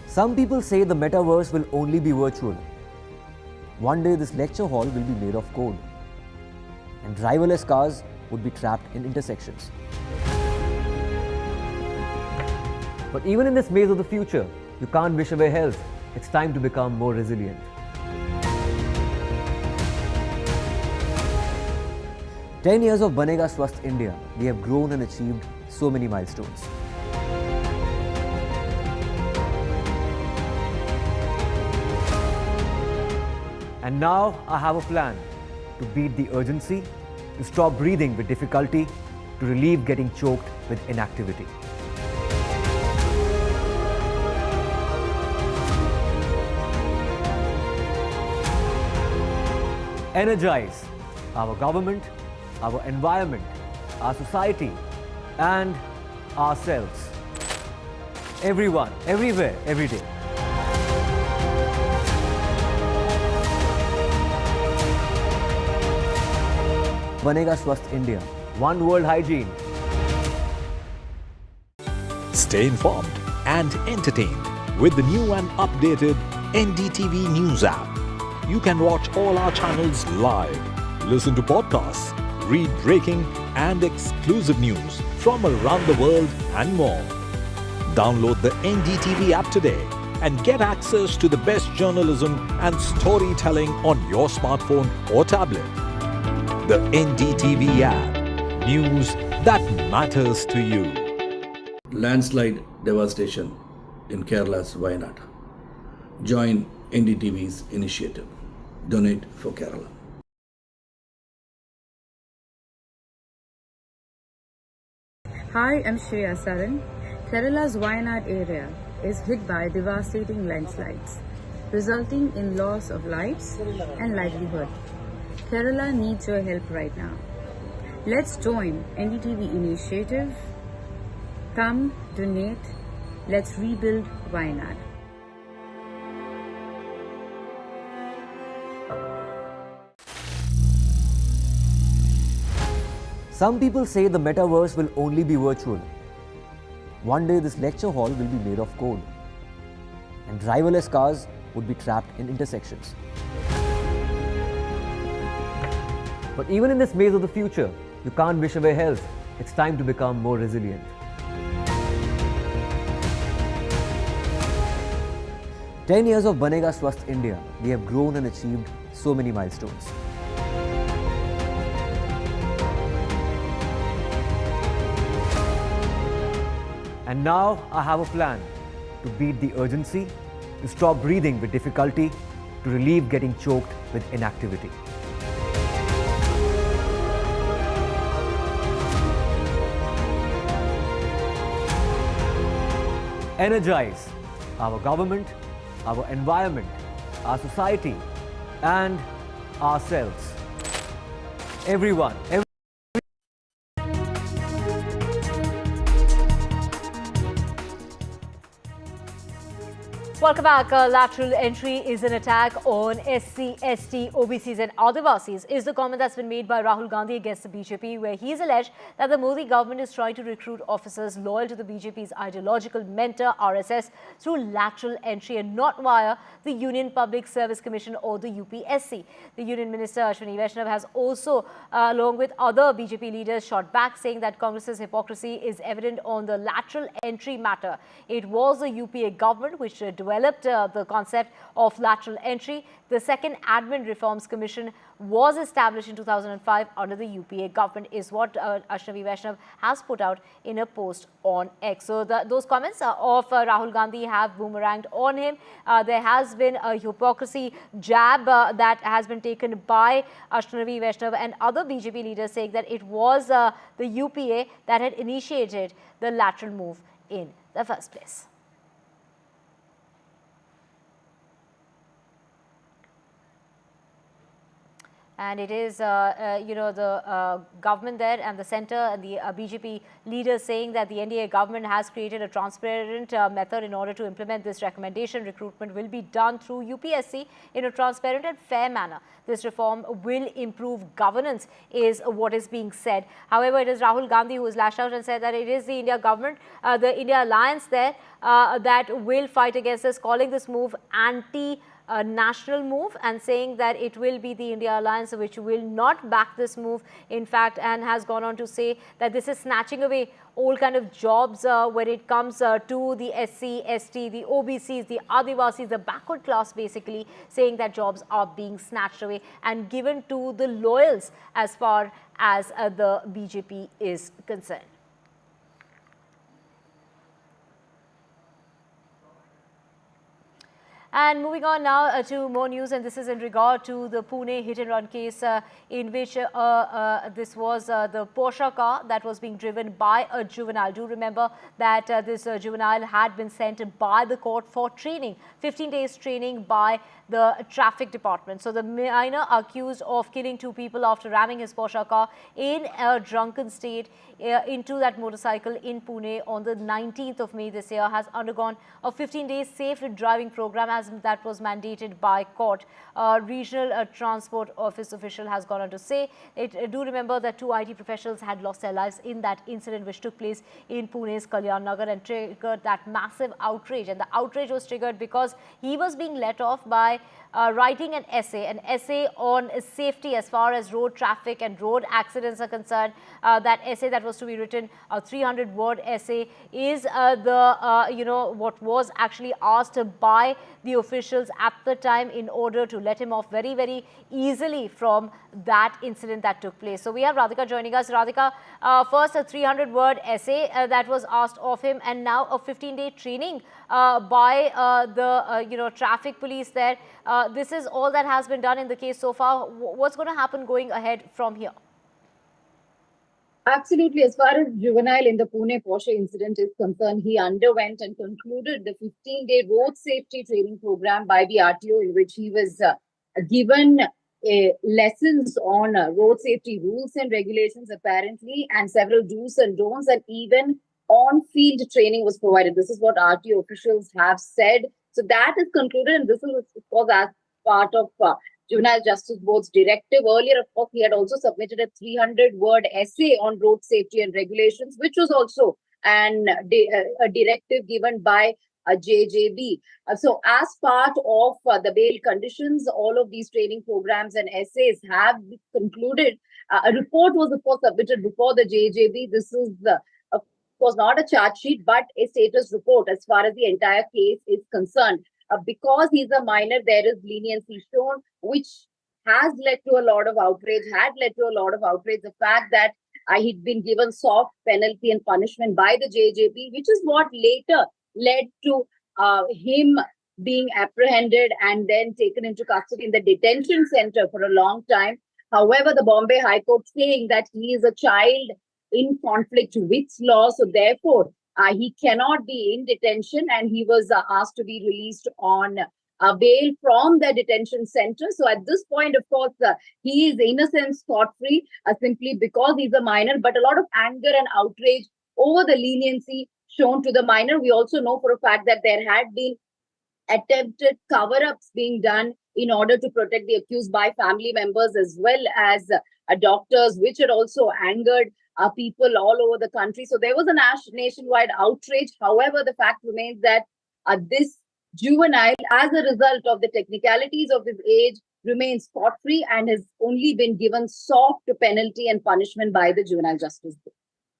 Some people say the metaverse will only be virtual. One day this lecture hall will be made of code, and driverless cars would be trapped in intersections. But even in this maze of the future, you can't wish away health. It's time to become more resilient. "10 years of Banega Swasth India, we have grown and achieved so many milestones. And now I have a plan to beat the urgency, to stop breathing with difficulty, to relieve getting choked with inactivity. Energize our government, our environment, our society, and ourselves. Everyone, everywhere, every day. Banega Swasth India. One world hygiene. Stay informed and entertained with the new and updated NDTV News app. You can watch all our channels live, listen to podcasts, read breaking and exclusive news from around the world and more. Download the NDTV app today and get access to the best journalism and storytelling on your smartphone or tablet. The NDTV app. News that matters to you. Landslide devastation in Kerala's Wayanad. Join NDTV's initiative. Donate for Kerala. Hi, I'm Shreya Saran. Kerala's Wayanad area is hit by devastating landslides, resulting in loss of lives and livelihood. Kerala needs your help right now. Let's join NDTV initiative. Come, donate. Let's rebuild Wayanad. Some people say the metaverse will only be virtual. One day this lecture hall will be made of code, and driverless cars would be trapped in intersections. But even in this maze of the future, you can't wish away health. It's time to become more resilient. "10 years of Banega Swasth India, we have grown and achieved so many milestones. And now I have a plan to beat the urgency, to stop breathing with difficulty, to relieve getting choked with inactivity. Energize our government, our environment, our society, and ourselves. Everyone. Welcome back. Lateral entry is an attack on SC, ST, OBCs and Adivasis is the comment that's been made by Rahul Gandhi against the BJP, where he's alleged that the Modi government is trying to recruit officers loyal to the BJP's ideological mentor RSS through lateral entry and not via the Union Public Service Commission or the UPSC. The Union Minister Ashwini Vaishnav has also, along with other BJP leaders, shot back, saying that Congress's hypocrisy is evident on the lateral entry matter. It was the UPA government which developed the concept of lateral entry. The second Admin Reforms Commission was established in 2005 under the UPA government, is what Ashwini Vaishnav has put out in a post on X. So those comments of Rahul Gandhi have boomeranged on him. There has been a hypocrisy jab that has been taken by Ashwini Vaishnav and other BJP leaders, saying that it was the UPA that had initiated the lateral move in the first place. And it is, the government there and the centre and the BJP leaders saying that the NDA government has created a transparent method in order to implement this recommendation. Recruitment will be done through UPSC in a transparent and fair manner. This reform will improve governance, is what is being said. However, it is Rahul Gandhi who has lashed out and said that it is the India government, the India alliance there that will fight against this, calling this move national move and saying that it will be the India alliance which will not back this move, in fact, and has gone on to say that this is snatching away all kind of jobs when it comes to the SC, ST, the OBCs, the Adivasis, the backward class, basically saying that jobs are being snatched away and given to the loyals as far as the BJP is concerned. And moving on now to more news, and this is in regard to the Pune hit-and-run case in which this was the Porsche car that was being driven by a juvenile. Do remember that this juvenile had been sent by the court for training, 15 days training by the traffic department. So the minor accused of killing two people after ramming his Porsche car in a drunken state into that motorcycle in Pune on the 19th of May this year has undergone a 15-day safe driving program as that was mandated by court. Regional Transport Office official has gone on to say, do remember that two IT professionals had lost their lives in that incident which took place in Pune's Kalyan Nagar and triggered that massive outrage. And the outrage was triggered because he was being let off by writing an essay on safety as far as road traffic and road accidents are concerned. That essay that was to be written, a 300-word essay, is what was actually asked by the officials at the time in order to let him off very, very easily from that incident that took place. So we have Radhika joining us. Radhika, first a 300-word essay that was asked of him, and now a 15-day training by the traffic police there. This is all that has been done in the case so far. What's going to happen going ahead from here? Absolutely. As far as juvenile in the Pune Porsche incident is concerned, he underwent and concluded the 15-day road safety training program by the RTO, in which he was given lessons on road safety rules and regulations, apparently, and several do's and don'ts, and even on-field training was provided. This is what RTO officials have said. So that is concluded, and this is, of course, as part of Juvenile Justice Board's directive. Earlier, of course, he had also submitted a 300-word essay on road safety and regulations, which was also a directive given by JJB. So as part of the bail conditions, all of these training programs and essays have concluded. A report was, of course, submitted before the JJB. This is, of course, not a charge sheet, but a status report as far as the entire case is concerned. Because he's a minor, there is leniency shown, which has led to a lot of outrage, The fact that he'd been given soft penalty and punishment by the JJB, which is what later led to him being apprehended and then taken into custody in the detention center for a long time. However, the Bombay High Court saying that he is a child in conflict with law, so therefore he cannot be in detention, and he was asked to be released on bail from the detention center. So at this point, of course, he is innocent, scot-free, simply because he's a minor, but a lot of anger and outrage over the leniency shown to the minor. We also know for a fact that there had been attempted cover-ups being done in order to protect the accused by family members as well as doctors, which had also angered people all over the country. So there was a nationwide outrage. However, the fact remains that this juvenile, as a result of the technicalities of his age, remains scot-free and has only been given soft penalty and punishment by the Juvenile Justice Bill.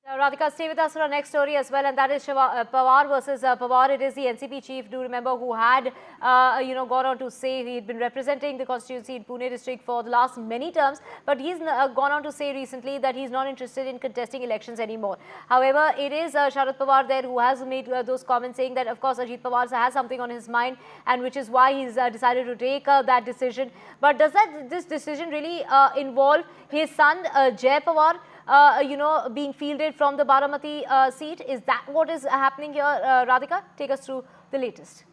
Radhika, stay with us for our next story as well, and that is Pawar versus Pawar. It is the NCP chief, do remember, who had, gone on to say he had been representing the constituency in Pune district for the last many terms, but he's gone on to say recently that he's not interested in contesting elections anymore. However, it is Sharad Pawar there who has made those comments saying that, of course, Ajit Pawar has something on his mind, and which is why he's decided to take that decision. But does this decision really involve his son, Jay Pawar, being fielded from the Baramati seat? Is that what is happening here, Radhika? Take us through the latest.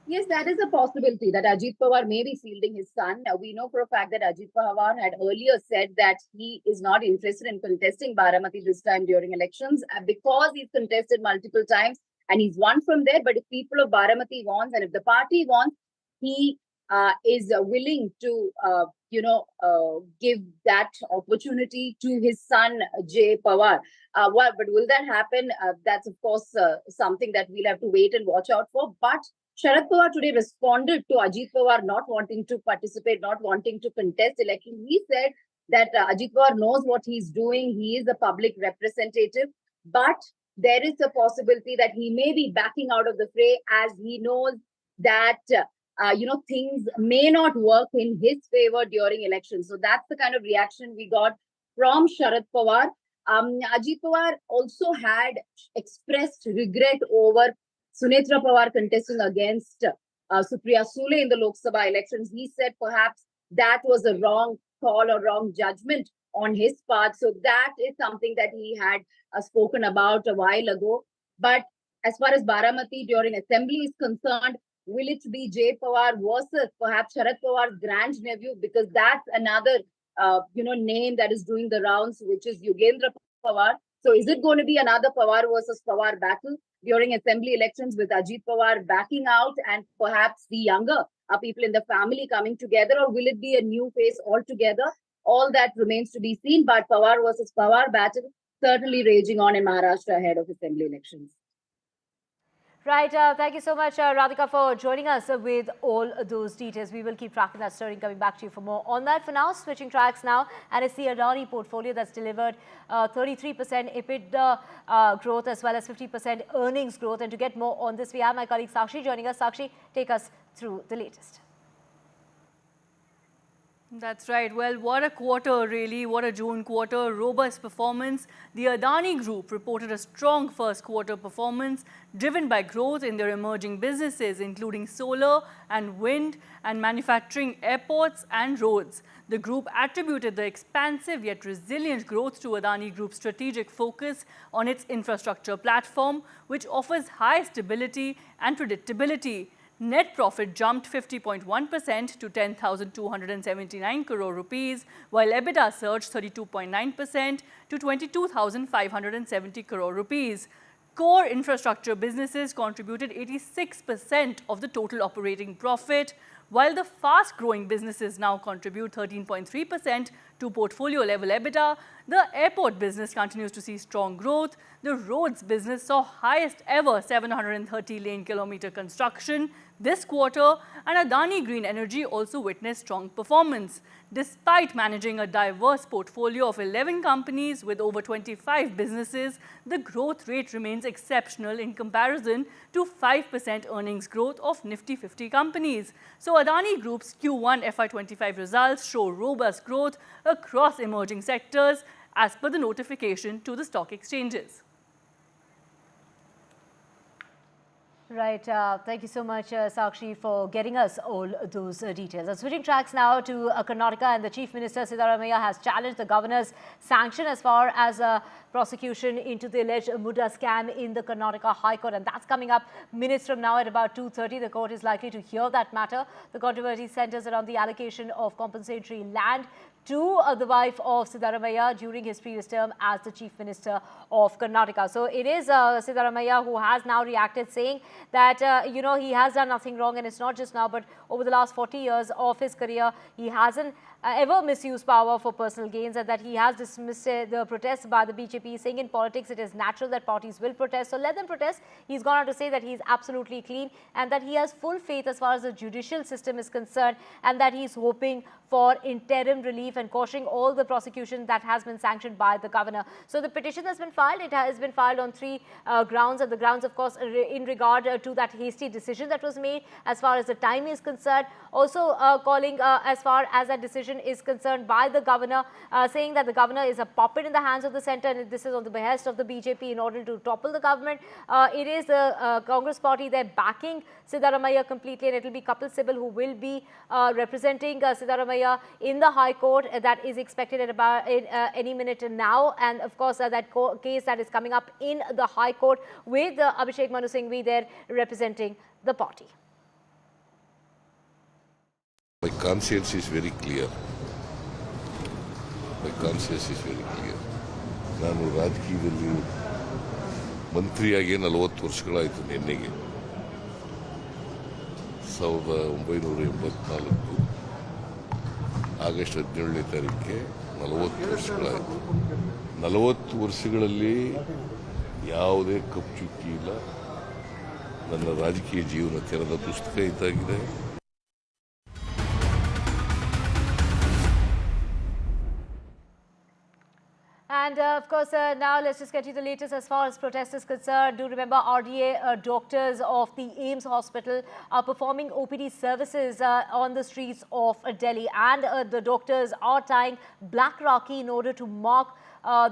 Yes, that is a possibility that Ajit Pawar may be fielding his son. We know for a fact that Ajit Pawar had earlier said that he is not interested in contesting Baramati this time during elections because he's contested multiple times and he's won from there. But if people of Baramati wants and if the party wants, he is willing to, give that opportunity to his son, Jay Pawar. But will that happen? That's, of course, something that we'll have to wait and watch out for. But Sharad Pawar today responded to Ajit Pawar not wanting to participate, not wanting to contest election. He said that Ajit Pawar knows what he's doing. He is a public representative, but there is a possibility that he may be backing out of the fray as he knows that things may not work in his favor during elections. So that's the kind of reaction we got from Sharad Pawar. Ajit Pawar also had expressed regret over Sunetra Pawar contesting against Supriya Sule in the Lok Sabha elections. He said perhaps that was a wrong call or wrong judgment on his part. So that is something that he had spoken about a while ago. But as far as Baramati during assembly is concerned, will it be Jay Pawar versus perhaps Sharad Pawar's grandnephew? Because that's another, name that is doing the rounds, which is Yugendra Pawar. So is it going to be another Pawar versus Pawar battle during assembly elections with Ajit Pawar backing out and perhaps the younger people in the family coming together? Or will it be a new face altogether? All that remains to be seen. But Pawar versus Pawar battle certainly raging on in Maharashtra ahead of assembly elections. Right, thank you so much, Radhika, for joining us with all those details. We will keep tracking that story and coming back to you for more on that. For now, switching tracks now, and it's the Adani portfolio that's delivered 33% EBITDA growth as well as 50% earnings growth. And to get more on this, we have my colleague Sakshi joining us. Sakshi, take us through the latest. That's right. Well, what a quarter really, what a June quarter, robust performance. The Adani Group reported a strong first quarter performance driven by growth in their emerging businesses including solar and wind and manufacturing, airports and roads. The group attributed the expansive yet resilient growth to Adani Group's strategic focus on its infrastructure platform, which offers high stability and predictability. Net profit jumped 50.1% to 10,279 crore rupees, while EBITDA surged 32.9% to 22,570 crore rupees. Core infrastructure businesses contributed 86% of the total operating profit, while the fast-growing businesses now contribute 13.3% to portfolio-level EBITDA. The airport business continues to see strong growth. The roads business saw highest ever 730 lane kilometer construction this quarter, and Adani Green Energy also witnessed strong performance. Despite managing a diverse portfolio of 11 companies with over 25 businesses, the growth rate remains exceptional in comparison to 5% earnings growth of Nifty 50 companies. So Adani Group's Q1 FY25 results show robust growth across emerging sectors as per the notification to the stock exchanges. Right. Thank you so much, Sakshi, for getting us all those details. And switching tracks now to Karnataka, and the Chief Minister Siddaramaiah has challenged the governor's sanction as far as prosecution into the alleged Muda scam in the Karnataka High Court, and that's coming up minutes from now at about 2:30. The court is likely to hear that matter. The controversy centers around the allocation of compensatory land to the wife of Siddaramaiah during his previous term as the Chief Minister of Karnataka. So it is Siddaramaiah who has now reacted, saying that, he has done nothing wrong, and it's not just now, but over the last 40 years of his career, he hasn't ever misused power for personal gains, and that he has dismissed the protests by the BJP, saying in politics it is natural that parties will protest, so let them protest. He's gone on to say that he's absolutely clean and that he has full faith as far as the judicial system is concerned, and that he's hoping for interim relief and quashing all the prosecution that has been sanctioned by the governor. So the petition has been filed. It has been filed on 3 grounds, and the grounds, of course, in regard to that hasty decision that was made as far as the time is concerned. Also calling as far as that decision is concerned by the governor, saying that the governor is a puppet in the hands of the centre, and this is on the behest of the BJP in order to topple the government. It is the Congress party there backing Siddaramaiah completely, and it will be Kapil Sibal who will be representing Siddaramaiah in the High Court. That is expected at about any minute now, and of course that case that is coming up in the High Court with Abhishek Manu Singhvi there representing the party. My conscience is very clear. ನಾನು ರಾಜಕೀಯದಲ್ಲಿ ಮಂತ್ರಿಯಾಗಿ 40 ವರ್ಷಗಳಾಯಿತು. ನಿನ್ನೆಗೆ 1984 August 17ನೇ ತಾರೀಕಿಗೆ 40 ವರ್ಷಗಳಾಯಿತು. 40 ವರ್ಷಗಳಲ್ಲಿ ಯಾವುದೇ ಕಪ್ಪುಚುಕ್ಕಿ ಇಲ್ಲ. ನನ್ನ ರಾಜಕೀಯ ಜೀವನ ತೆರೆದ ಪುಸ್ತಕ ಇದ್ದಾಗಿದೆ. And of course, now let's just get you the latest as far as protest is concerned. Do remember, RDA doctors of the AIIMS hospital are performing OPD services on the streets of Delhi, and the doctors are tying black rakhi in order to mark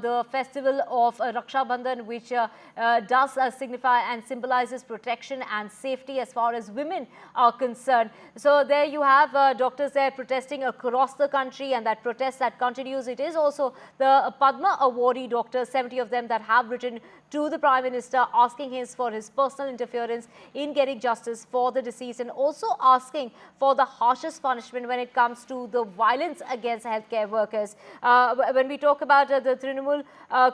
the festival of Raksha Bandhan, which does signify and symbolizes protection and safety as far as women are concerned. So there you have doctors there protesting across the country, and that protest that continues. It is also the Padma awardee doctors, 70 of them, that have written to the Prime Minister asking him for his personal interference in getting justice for the deceased, and also asking for the harshest punishment when it comes to the violence against healthcare workers. When we talk about the Trinamool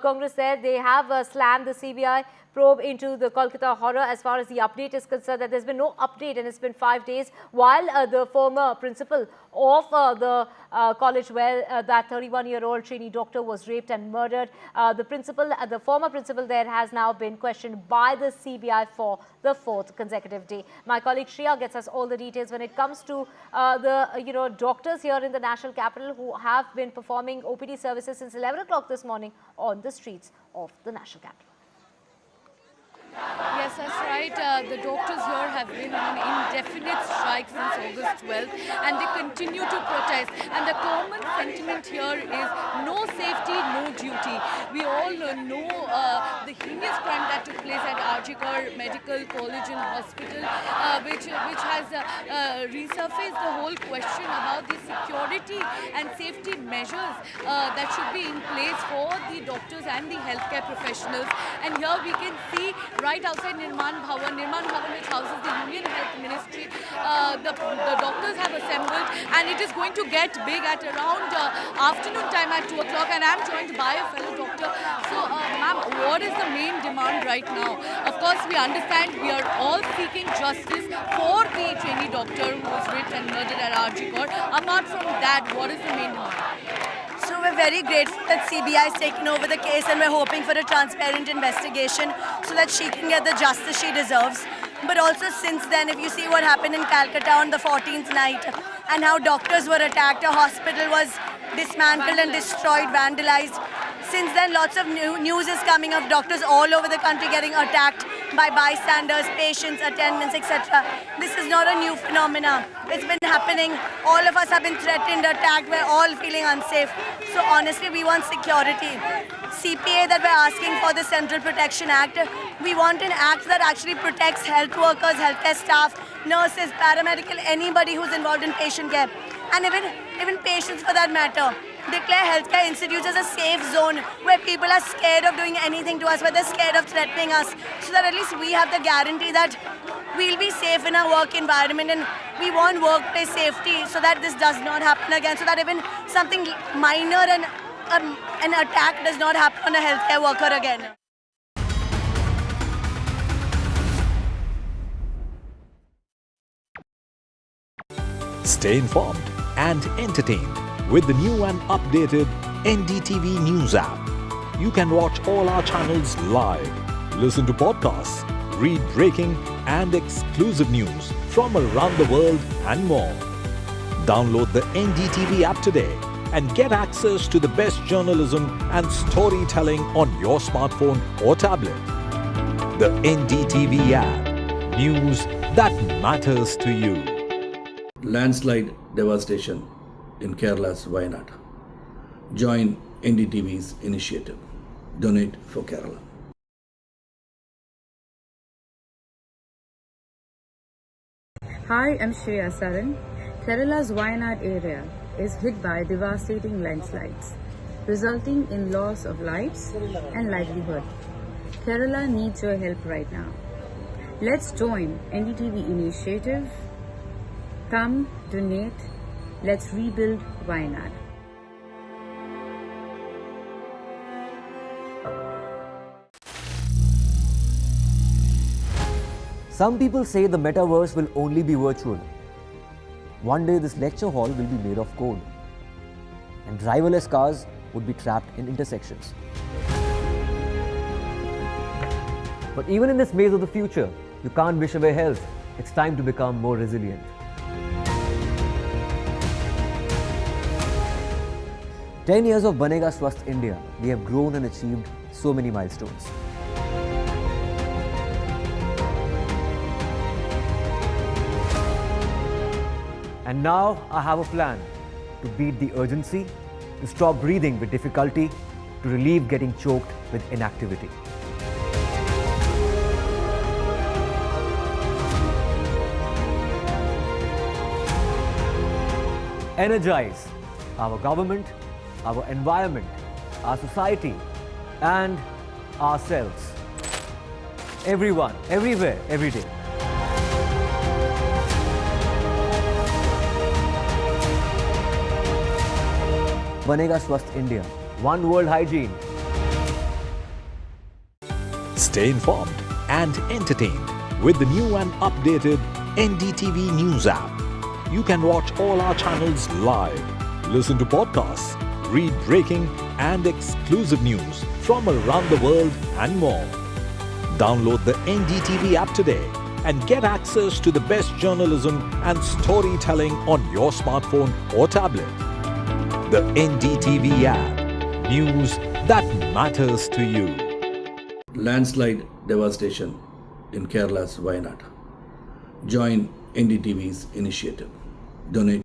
Congress there, they have slammed the CBI probe into the Kolkata horror as far as the update is concerned, that there's been no update, and it's been 5 days, while the former principal of the college where that 31-year-old trainee doctor was raped and murdered, the former principal there has now been questioned by the CBI for the 4th consecutive day. My colleague Shreya gets us all the details when it comes to the doctors here in the national capital who have been performing OPD services since 11 o'clock this morning on the streets of the national capital. Yes, that's right. The doctors here have been on an indefinite strike since August 12th, and they continue to protest. And the common sentiment here is no safety, no duty. We all know the heinous crime that took place at RG Medical College and Hospital, which has resurfaced the whole question about the security and safety measures that should be in place for the doctors and the healthcare professionals. And here we can see right outside Nirman Bhavan, which houses the Union Health Ministry, the doctors have assembled, and it is going to get big at around afternoon time at 2 o'clock, and I'm joined by a fellow doctor. So, ma'am, what is the main demand right now? Of course, we understand we are all seeking justice for the trainee doctor who was raped and murdered at RG Court. Apart from that, what is the main demand? So we're very grateful that CBI has taken over the case, and we're hoping for a transparent investigation so that she can get the justice she deserves. But also since then, if you see what happened in Calcutta on the 14th night and how doctors were attacked, a hospital was dismantled and destroyed, vandalized. Since then, lots of news is coming of doctors all over the country getting attacked, by bystanders, patients, attendants, etc. This is not a new phenomenon. It's been happening. All of us have been threatened, attacked. We're all feeling unsafe. So honestly, we want security. CPA that we're asking for, the Central Protection Act, we want an act that actually protects health workers, healthcare staff, nurses, paramedical, anybody who's involved in patient care. And even patients for that matter. Declare healthcare institutes as a safe zone where people are scared of doing anything to us, where they're scared of threatening us, so that at least we have the guarantee that we'll be safe in our work environment, and we want workplace safety so that this does not happen again, so that even something minor and an attack does not happen on a healthcare worker again. Stay informed and entertained with the new and updated NDTV News app. You can watch all our channels live, listen to podcasts, read breaking and exclusive news from around the world and more. Download the NDTV app today and get access to the best journalism and storytelling on your smartphone or tablet. The NDTV app. News that matters to you. Landslide devastation in Kerala's Wayanad. Join NDTV's initiative. Donate for Kerala. Hi, I'm Shreya Saran. Kerala's Wayanad area is hit by devastating landslides, resulting in loss of lives and livelihood. Kerala needs your help right now. Let's join NDTV initiative. Come, donate. Let's rebuild Wayanad. Some people say the metaverse will only be virtual. One day this lecture hall will be made of code, and driverless cars would be trapped in intersections. But even in this maze of the future, you can't wish away health. It's time to become more resilient. 10 years of Banega Swasth India, we have grown and achieved so many milestones. And now I have a plan to beat the urgency, to stop breathing with difficulty, to relieve getting choked with inactivity. Energize our government, our environment, our society, and ourselves. Everyone, everywhere, every day. Banega Swasth India. One world hygiene. Stay informed and entertained with the new and updated NDTV News app. You can watch all our channels live, listen to podcasts, read breaking and exclusive news from around the world and more. Download the NDTV app today and get access to the best journalism and storytelling on your smartphone or tablet. The NDTV app. News that matters to you. Landslide devastation in Kerala's Wayanad. Join NDTV's initiative. Donate.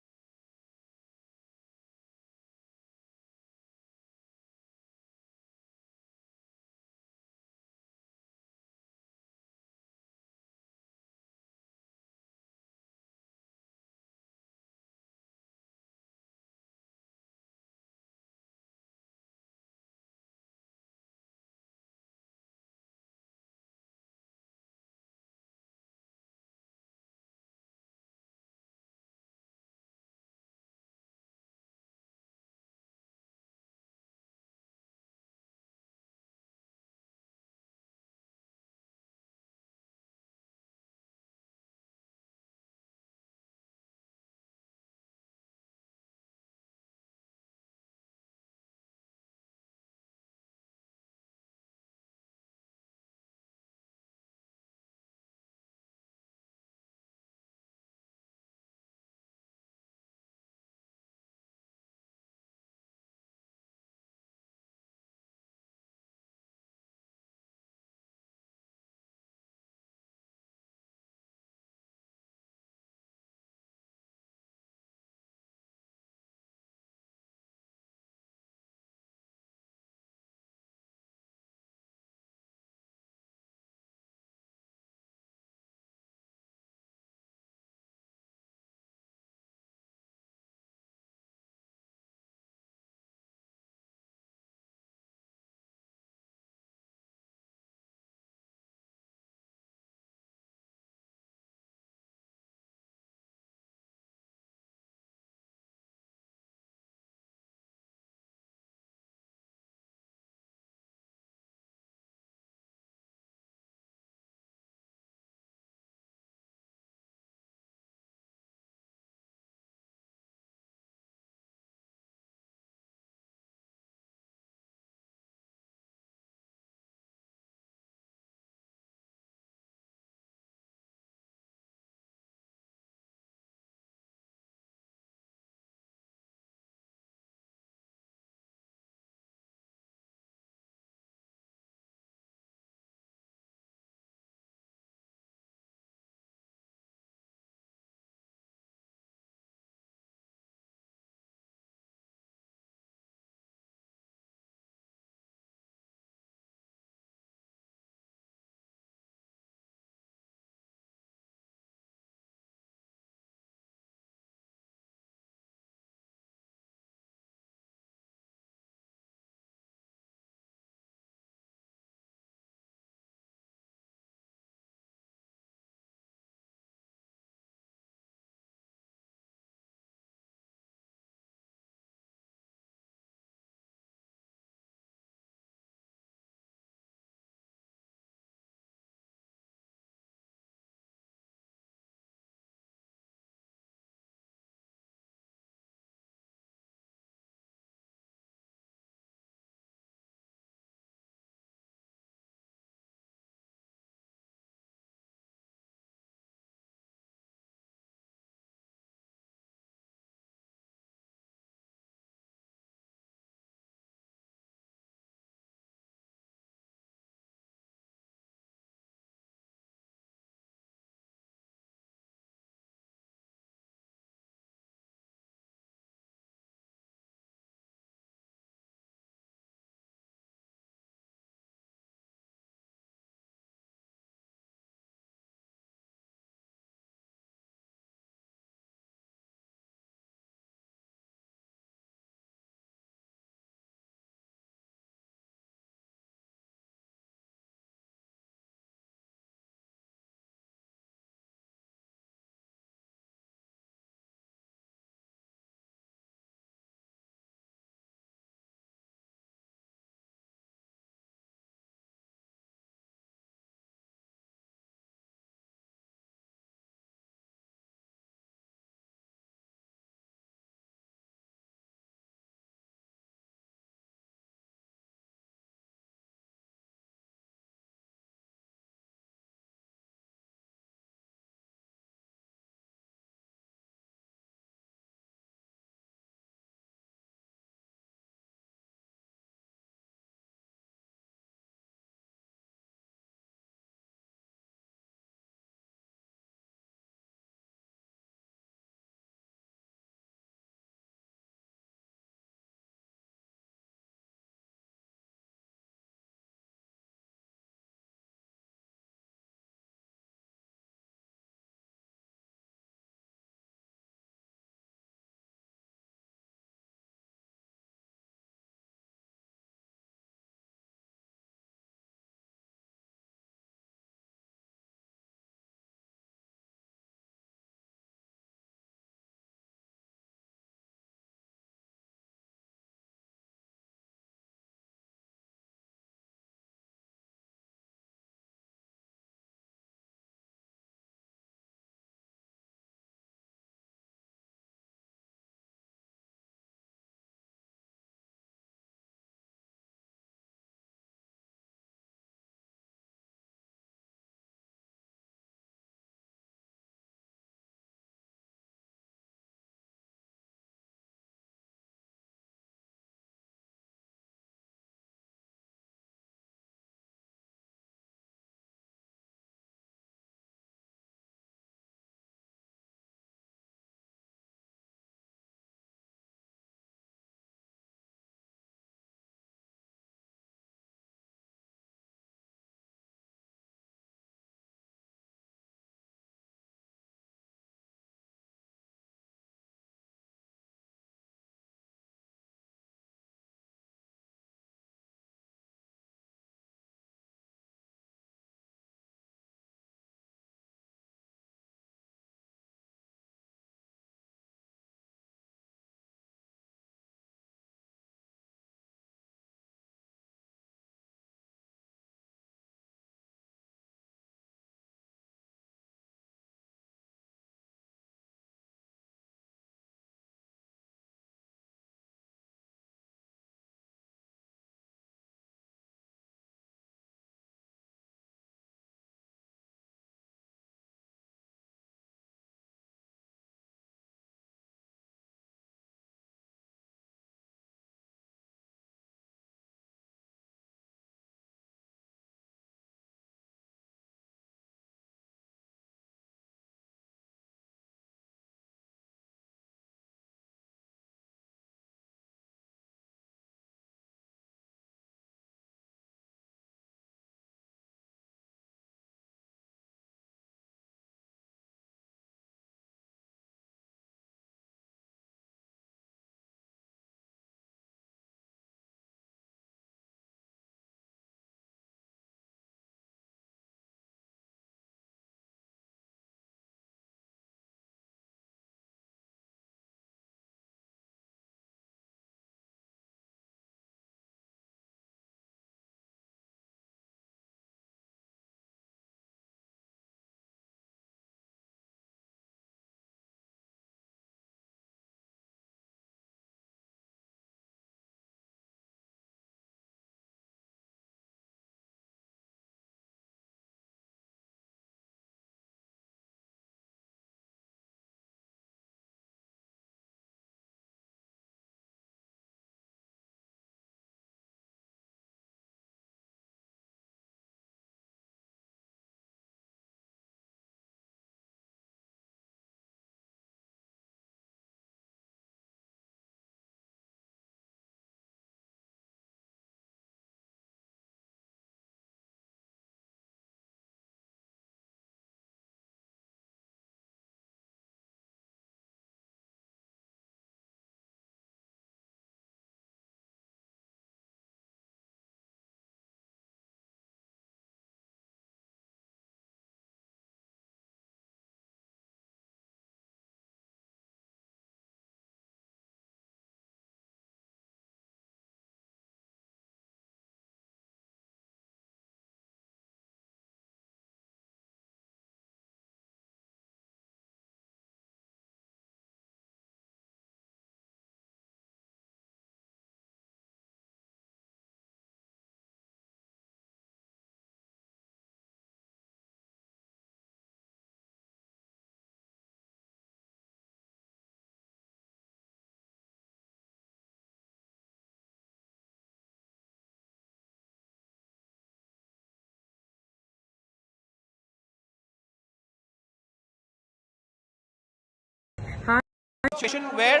situation where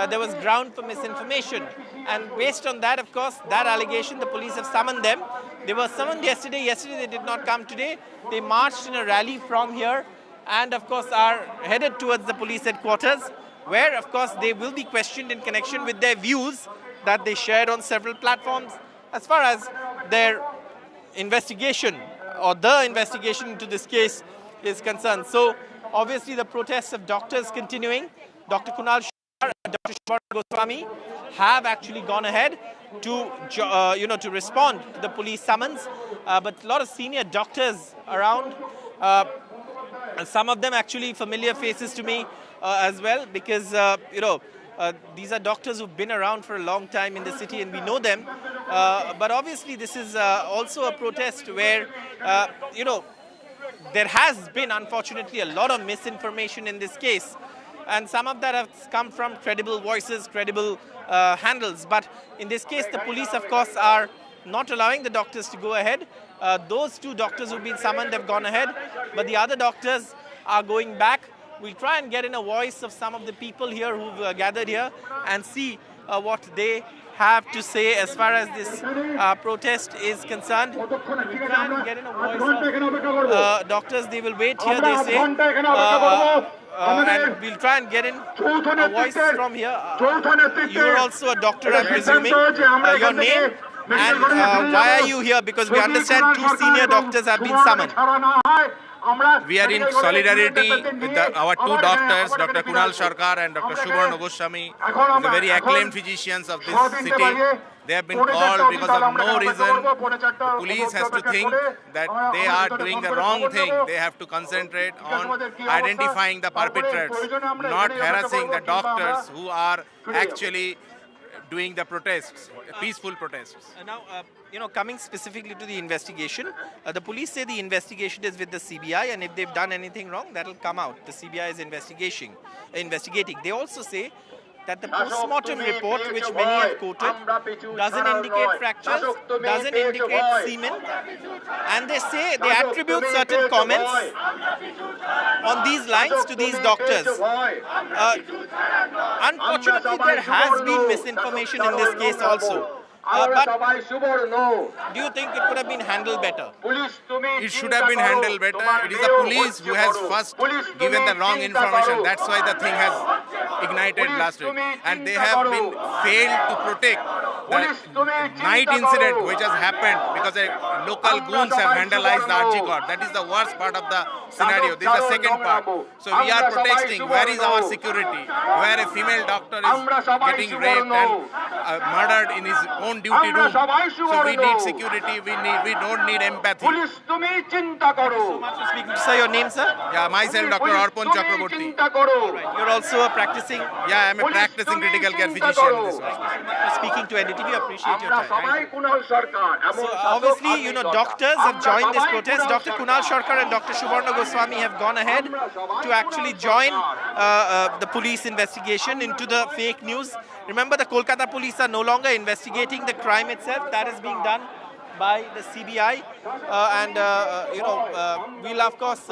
there was ground for misinformation. And based on that, of course, that allegation, the police have summoned them. They were summoned yesterday. Yesterday, they did not come today. They marched in a rally from here and, of course, are headed towards the police headquarters, where, of course, they will be questioned in connection with their views that they shared on several platforms as far as their investigation or the investigation into this case is concerned. So, obviously, the protests of doctors continuing. Dr. Kunal Shah and Dr. Subarna Goswami have actually gone ahead to, to respond to the police summons. But a lot of senior doctors around, some of them actually familiar faces to me as well, because, these are doctors who've been around for a long time in the city and we know them. But obviously, this is also a protest where, there has been, unfortunately, a lot of misinformation in this case. And some of that has come from credible voices, credible handles. But in this case, the police, of course, are not allowing the doctors to go ahead. Those two doctors who've been summoned have gone ahead, but the other doctors are going back. We'll try and get in a voice of some of the people here who've gathered here and see what they have to say as far as this protest is concerned. We'll try and get in a voice of doctors. They will wait here, they say. And we'll try and get in a voice from here. You're also a doctor, I'm presuming. Your name and why are you here? Because we understand two senior doctors have been summoned. We are in solidarity with our two doctors, Dr. Kunal Sarkar and Dr. Subarna Goswami, the very acclaimed physicians of this city. They have been called because of no reason. The police has to think that they are doing the wrong thing. They have to concentrate on identifying the perpetrators, not harassing the doctors who are actually doing the protests, peaceful protests. Now, coming specifically to the investigation, the police say the investigation is with the CBI, and if they've done anything wrong, that'll come out. The CBI is investigating. They also say that the post-mortem report, which many have quoted, doesn't indicate fractures, doesn't indicate semen, and they say they attribute certain comments on these lines to these doctors. Unfortunately, there has been misinformation in this case also. But do you think it could have been handled better? It should have been handled better. It is the police who has first given the wrong information. That's why the thing has ignited last week. And they have been failed to protect the night incident which has happened because the local goons have vandalized the RG court. That is the worst part of the scenario. This is the second part. So we are protesting. Where is our security? Where a female doctor is getting raped and murdered in his own duty room. So we need security. We don't need empathy. So much for speaking. Sir, your name, sir? Yeah, myself, Dr. Arpan Chakraborty. Right. You're also a practicing? Yeah, I'm a practicing critical care physician in this hospital. Speaking to NDTV, appreciate your time. So obviously, doctors have joined this protest. Dr. Kunal Sarkar and Dr. Subarna Goswami have gone ahead to actually join the police investigation into the fake news. Remember, the Kolkata police are no longer investigating the crime itself. That is being done by the CBI. We'll of course,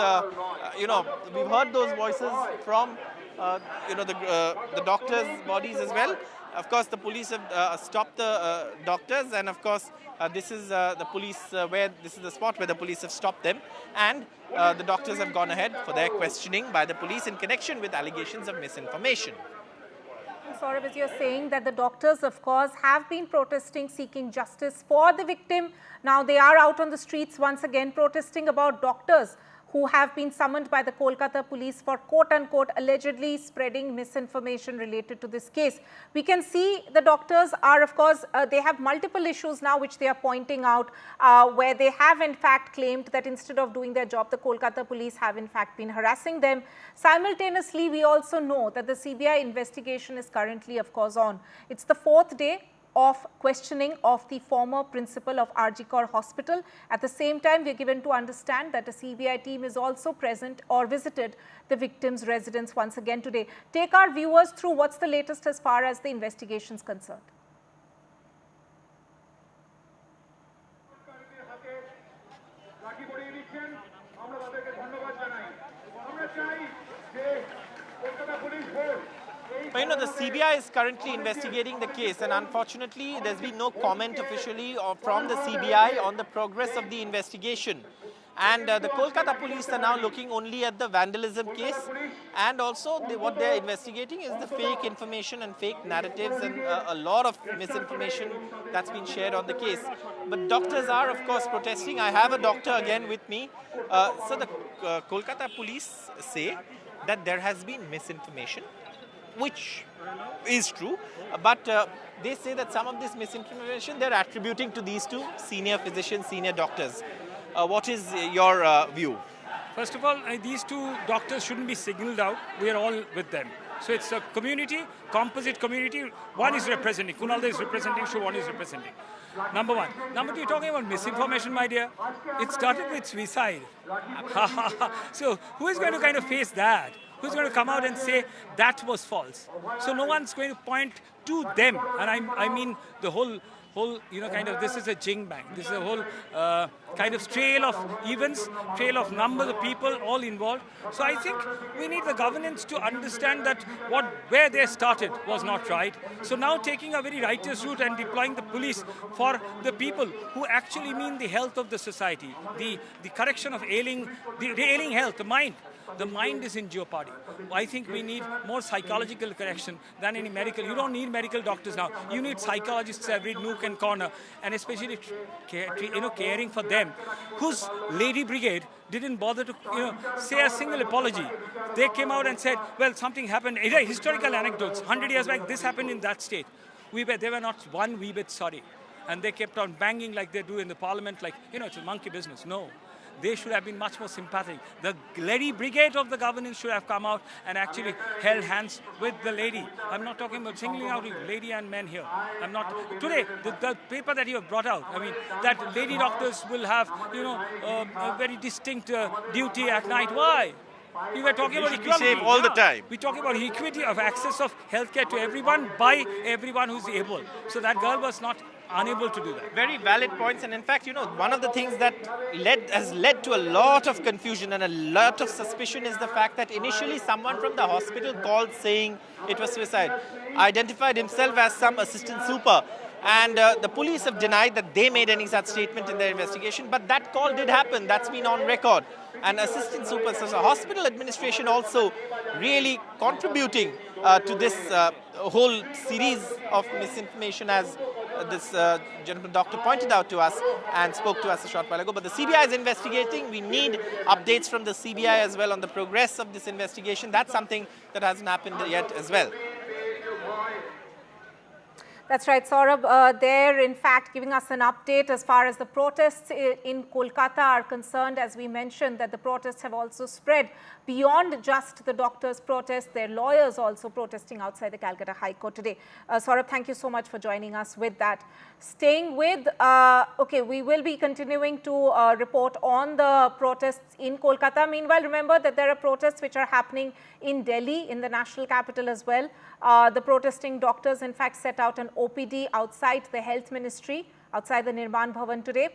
we've heard those voices from, the doctors' bodies as well. Of course, the police have stopped the doctors, and of course, this is the police this is the spot where the police have stopped them, and the doctors have gone ahead for their questioning by the police in connection with allegations of misinformation. Saurabh, as you're saying that the doctors, of course, have been protesting, seeking justice for the victim. Now they are out on the streets once again protesting about doctors who have been summoned by the Kolkata police for quote-unquote allegedly spreading misinformation related to this case. We can see the doctors are, of course, they have multiple issues now which they are pointing out, where they have in fact claimed that instead of doing their job, the Kolkata police have in fact been harassing them. Simultaneously, we also know that the CBI investigation is currently, of course, on. It's the 4th day of questioning of the former principal of RG Hospital. At the same time, we are given to understand that a CBI team is also present or visited the victim's residence once again today. Take our viewers through what's the latest as far as the investigation is concerned. Well, you know, the CBI is currently investigating the case, and unfortunately, there's been no comment officially or from the CBI on the progress of the investigation. And the Kolkata police are now looking only at the vandalism case, and also what they're investigating is the fake information and fake narratives and a lot of misinformation that's been shared on the case. But doctors are, of course, protesting. I have a doctor again with me. So the Kolkata police say that there has been misinformation, which is true, but they say that some of this misinformation they're attributing to these two senior physicians, senior doctors. What is your view? First of all, these two doctors shouldn't be signaled out. We are all with them. So it's a community, composite community. One is representing, Kunalda is representing, Shubhan is representing. Number one. Number two, you're talking about misinformation, my dear. It started with suicide. So who is going to kind of face that? Who's going to come out and say that was false? So no one's going to point to them. And I mean the whole, kind of, this is a jing bang. This is a whole kind of trail of events, trail of numbers of people all involved. So I think we need the governance to understand that where they started was not right. So now taking a very righteous route and deploying the police for the people who actually mean the health of the society, the correction of ailing health, the mind. The mind is in jeopardy. I think we need more psychological correction than any medical. You don't need medical doctors now. You need psychologists every nook and corner, and especially caring for them, whose lady brigade didn't bother to say a single apology. They came out and said, well, something happened. Historical anecdotes. 100 years back, this happened in that state. They were not one wee bit sorry. And they kept on banging like they do in the parliament, like, it's a monkey business. No. They should have been much more sympathetic. The lady brigade of the governance should have come out and actually held hands with the lady. I'm not talking about singling out lady and men here. I'm not. Today, the paper that you have brought out, I mean, that lady doctors will have, a very distinct duty at night. Why? We were talking about equality. Safe all the time. We're talking about equity of access of healthcare to everyone by everyone who's able. So that girl was not unable to do that. Very valid points, and in fact, one of the things that has led to a lot of confusion and a lot of suspicion is the fact that initially someone from the hospital called saying it was suicide, identified himself as some assistant super, and the police have denied that they made any such statement in their investigation, but that call did happen. That's been on record. And assistant super, so hospital administration also really contributing to this whole series of misinformation, as this gentleman doctor pointed out to us and spoke to us a short while ago. But the CBI is investigating. We need updates from the CBI as well on the progress of this investigation. That's something that hasn't happened yet as well. That's right, Saurabh. They're in fact giving us an update as far as the protests in Kolkata are concerned. As we mentioned, that the protests have also spread beyond just the doctors' protests. Their lawyers also protesting outside the Calcutta High Court today. Saurabh, thank you so much for joining us with that. Staying with, we will be continuing to report on the protests in Kolkata. Meanwhile, remember that there are protests which are happening in Delhi, in the national capital as well. The protesting doctors, in fact, set out an OPD outside the health ministry, outside the Nirman Bhavan today,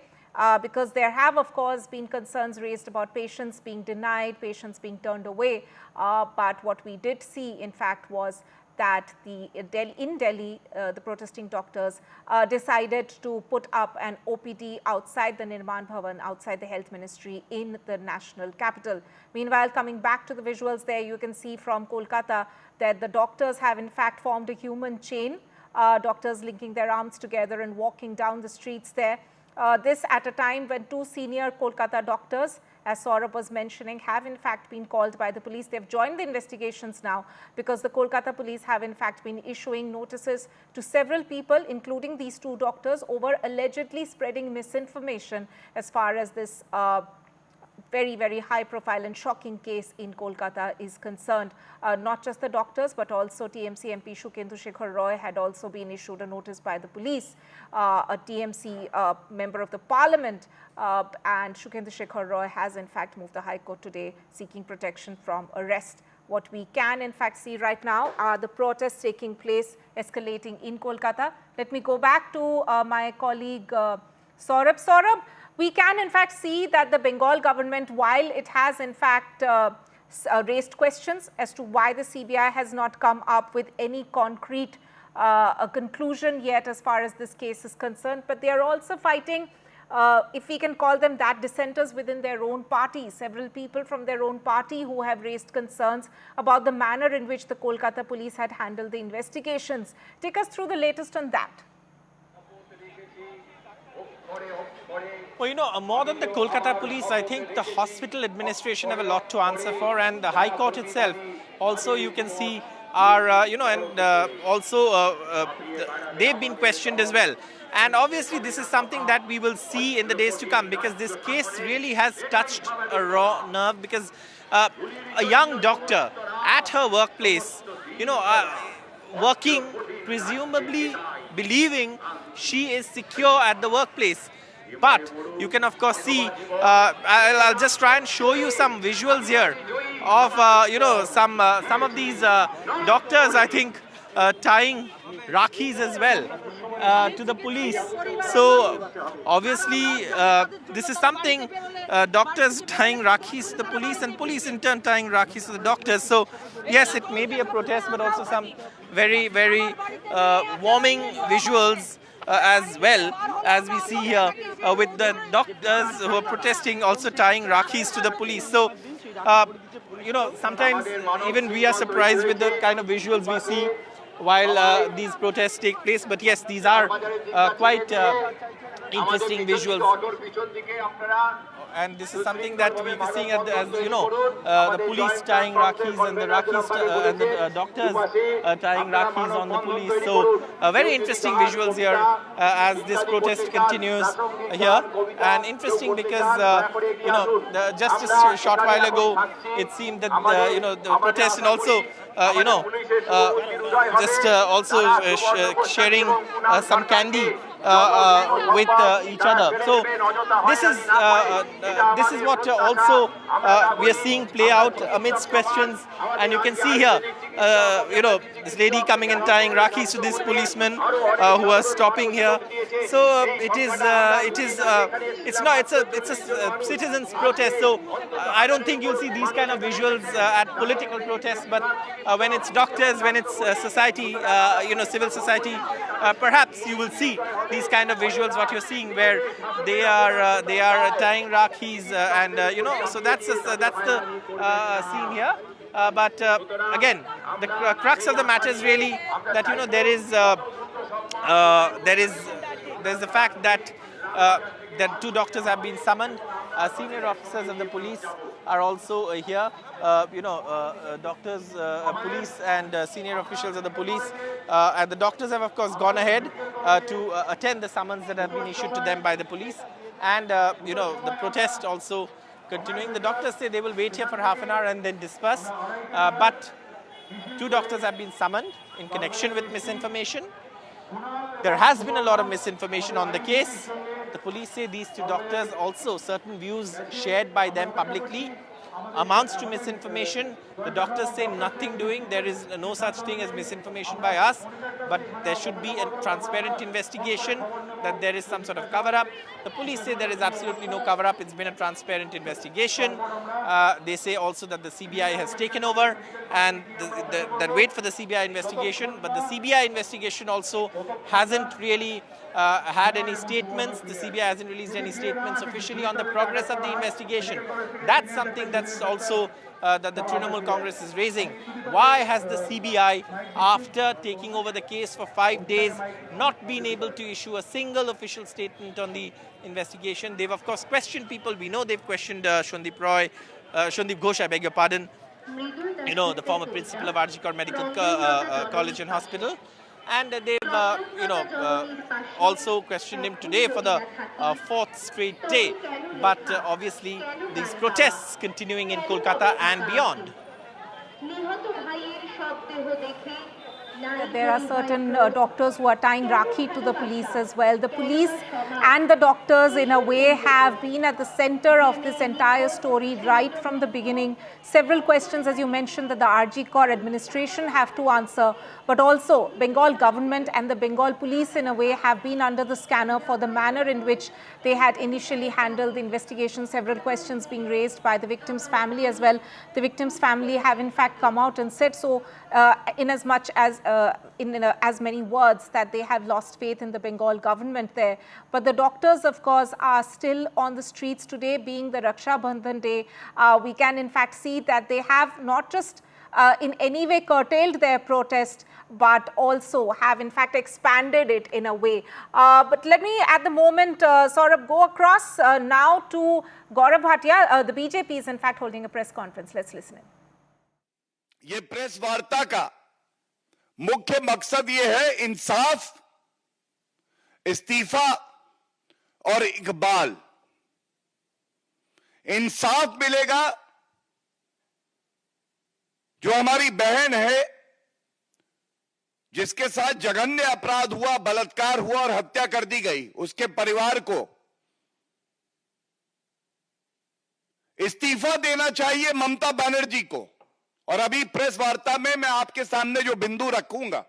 because there have, of course, been concerns raised about patients being denied, patients being turned away. But what we did see, in fact, was that in Delhi, the protesting doctors decided to put up an OPD outside the Nirman Bhavan, outside the health ministry in the national capital. Meanwhile, coming back to the visuals there, you can see from Kolkata that the doctors have in fact formed a human chain, doctors linking their arms together and walking down the streets there. This at a time when two senior Kolkata doctors, as Saurabh was mentioning, have in fact been called by the police. They've joined the investigations now because the Kolkata police have in fact been issuing notices to several people, including these two doctors, over allegedly spreading misinformation as far as this very, very high profile and shocking case in Kolkata is concerned. Not just the doctors, but also TMC MP Shukhendu Shekhar Roy had also been issued a notice by the police. A TMC member of the parliament and Shukhendu Shekhar Roy has in fact moved the High Court today seeking protection from arrest. What we can in fact see right now are the protests taking place, escalating in Kolkata. Let me go back to my colleague Saurabh. Saurabh, we can in fact see that the Bengal government, while it has in fact raised questions as to why the CBI has not come up with any concrete a conclusion yet as far as this case is concerned. But they are also fighting, if we can call them that, dissenters within their own party. Several people from their own party who have raised concerns about the manner in which the Kolkata police had handled the investigations. Take us through the latest on that. Well, you know, more than the Kolkata police, I think the hospital administration have a lot to answer for, and the High Court itself also, you can see, are, you know, and also they've been questioned as well. And obviously this is something that we will see in the days to come, because this case really has touched a raw nerve, because a young doctor at her workplace, you know, working, presumably believing she is secure at the workplace. But you can of course see, I'll just try and show you some visuals here of, you know, some of these doctors, I think, tying Rakhis as well to the police. So obviously this is something, doctors tying Rakhis to the police and police in turn tying Rakhis to the doctors. So yes, it may be a protest, but also some very, very warming visuals as well, as we see here with the doctors who are protesting also tying Rakhis to the police. So you know, sometimes even we are surprised with the kind of visuals we see while these protests take place. But yes, these are quite interesting visuals. And this is something that we are seeing as you know, the police tying Rakhis and the Rakhis and the doctors tying Rakhis on the police. So very interesting visuals here as this protest continues here. And interesting because you know, just a short while ago it seemed that you know, the protest, and also you know, just also sharing some candy with each other. So this is what also we are seeing play out amidst questions. And you can see here, you know, this lady coming and tying Rakhis to this policeman who are stopping here. So it's a citizens' protest. So I don't think you'll see these kind of visuals at political protests. But when it's doctors, when it's society, you know, civil society, perhaps you will see these kind of visuals what you're seeing, where they are tying Rakhis and you know, so that's the scene here. But again, the crux of the matter is really that, you know, there's the fact that that two doctors have been summoned. Senior officers of the police are also here. You know, doctors, police and senior officials of the police. And the doctors have of course gone ahead to attend the summons that have been issued to them by the police. And you know, the protest also continuing. The doctors say they will wait here for half an hour and then disperse. But two doctors have been summoned in connection with misinformation. There has been a lot of misinformation on the case. The police say these two doctors, also certain views shared by them publicly, amounts to misinformation. The doctors say nothing doing. There is no such thing as misinformation by us, but there should be a transparent investigation, that there is some sort of cover-up. The police say there is absolutely no cover-up. It's been a transparent investigation. They say also that the CBI has taken over and that wait for the CBI investigation. But the CBI investigation also hasn't really had any statements. The CBI hasn't released any statements officially on the progress of the investigation. That's something that's also that the Trinamool Congress is raising. Why has the CBI, after taking over the case for 5 days, not been able to issue a single official statement on the investigation? They've of course questioned people. We know they've questioned Shundip Ghosh, I beg your pardon, you know, the former principal of Arjikar Medical College and Hospital. And they've, you know, also questioned him today for the fourth straight day. But obviously, these protests continuing in Kolkata and beyond. There are certain doctors who are tying Rakhi to the police as well. The police and the doctors, in a way, have been at the center of this entire story right from the beginning. Several questions, as you mentioned, that the RG Corps administration have to answer, but also Bengal government and the Bengal police, in a way, have been under the scanner for the manner in which they had initially handled the investigation. Several questions being raised by the victim's family as well. The victim's family have, in fact, come out and said so, in as much as in as many words, that they have lost faith in the Bengal government there. But the doctors, of course, are still on the streets today, being the Raksha Bandhan day. We can, in fact, see that they have not just in any way curtailed their protest, but also have, in fact, expanded it in a way. But let me, at the moment, Saurabh, go across now to Gaurav Bhatia. The BJP is, in fact, holding a press conference. Let's listen in. ये press वार्ता का मुख्य मकसद ये है इंसाफ, इस्तीफा और इकबाल। इंसाफ मिलेगा जो हमारी बहन है जिसके साथ जघन्य अपराध हुआ, बलात्कार हुआ और हत्या कर दी गई, उसके परिवार को इस्तीफा देना चाहिए ममता बनर्जी को। और अभी प्रेस वार्ता में मैं आपके सामने जो बिंदु रखूंगा,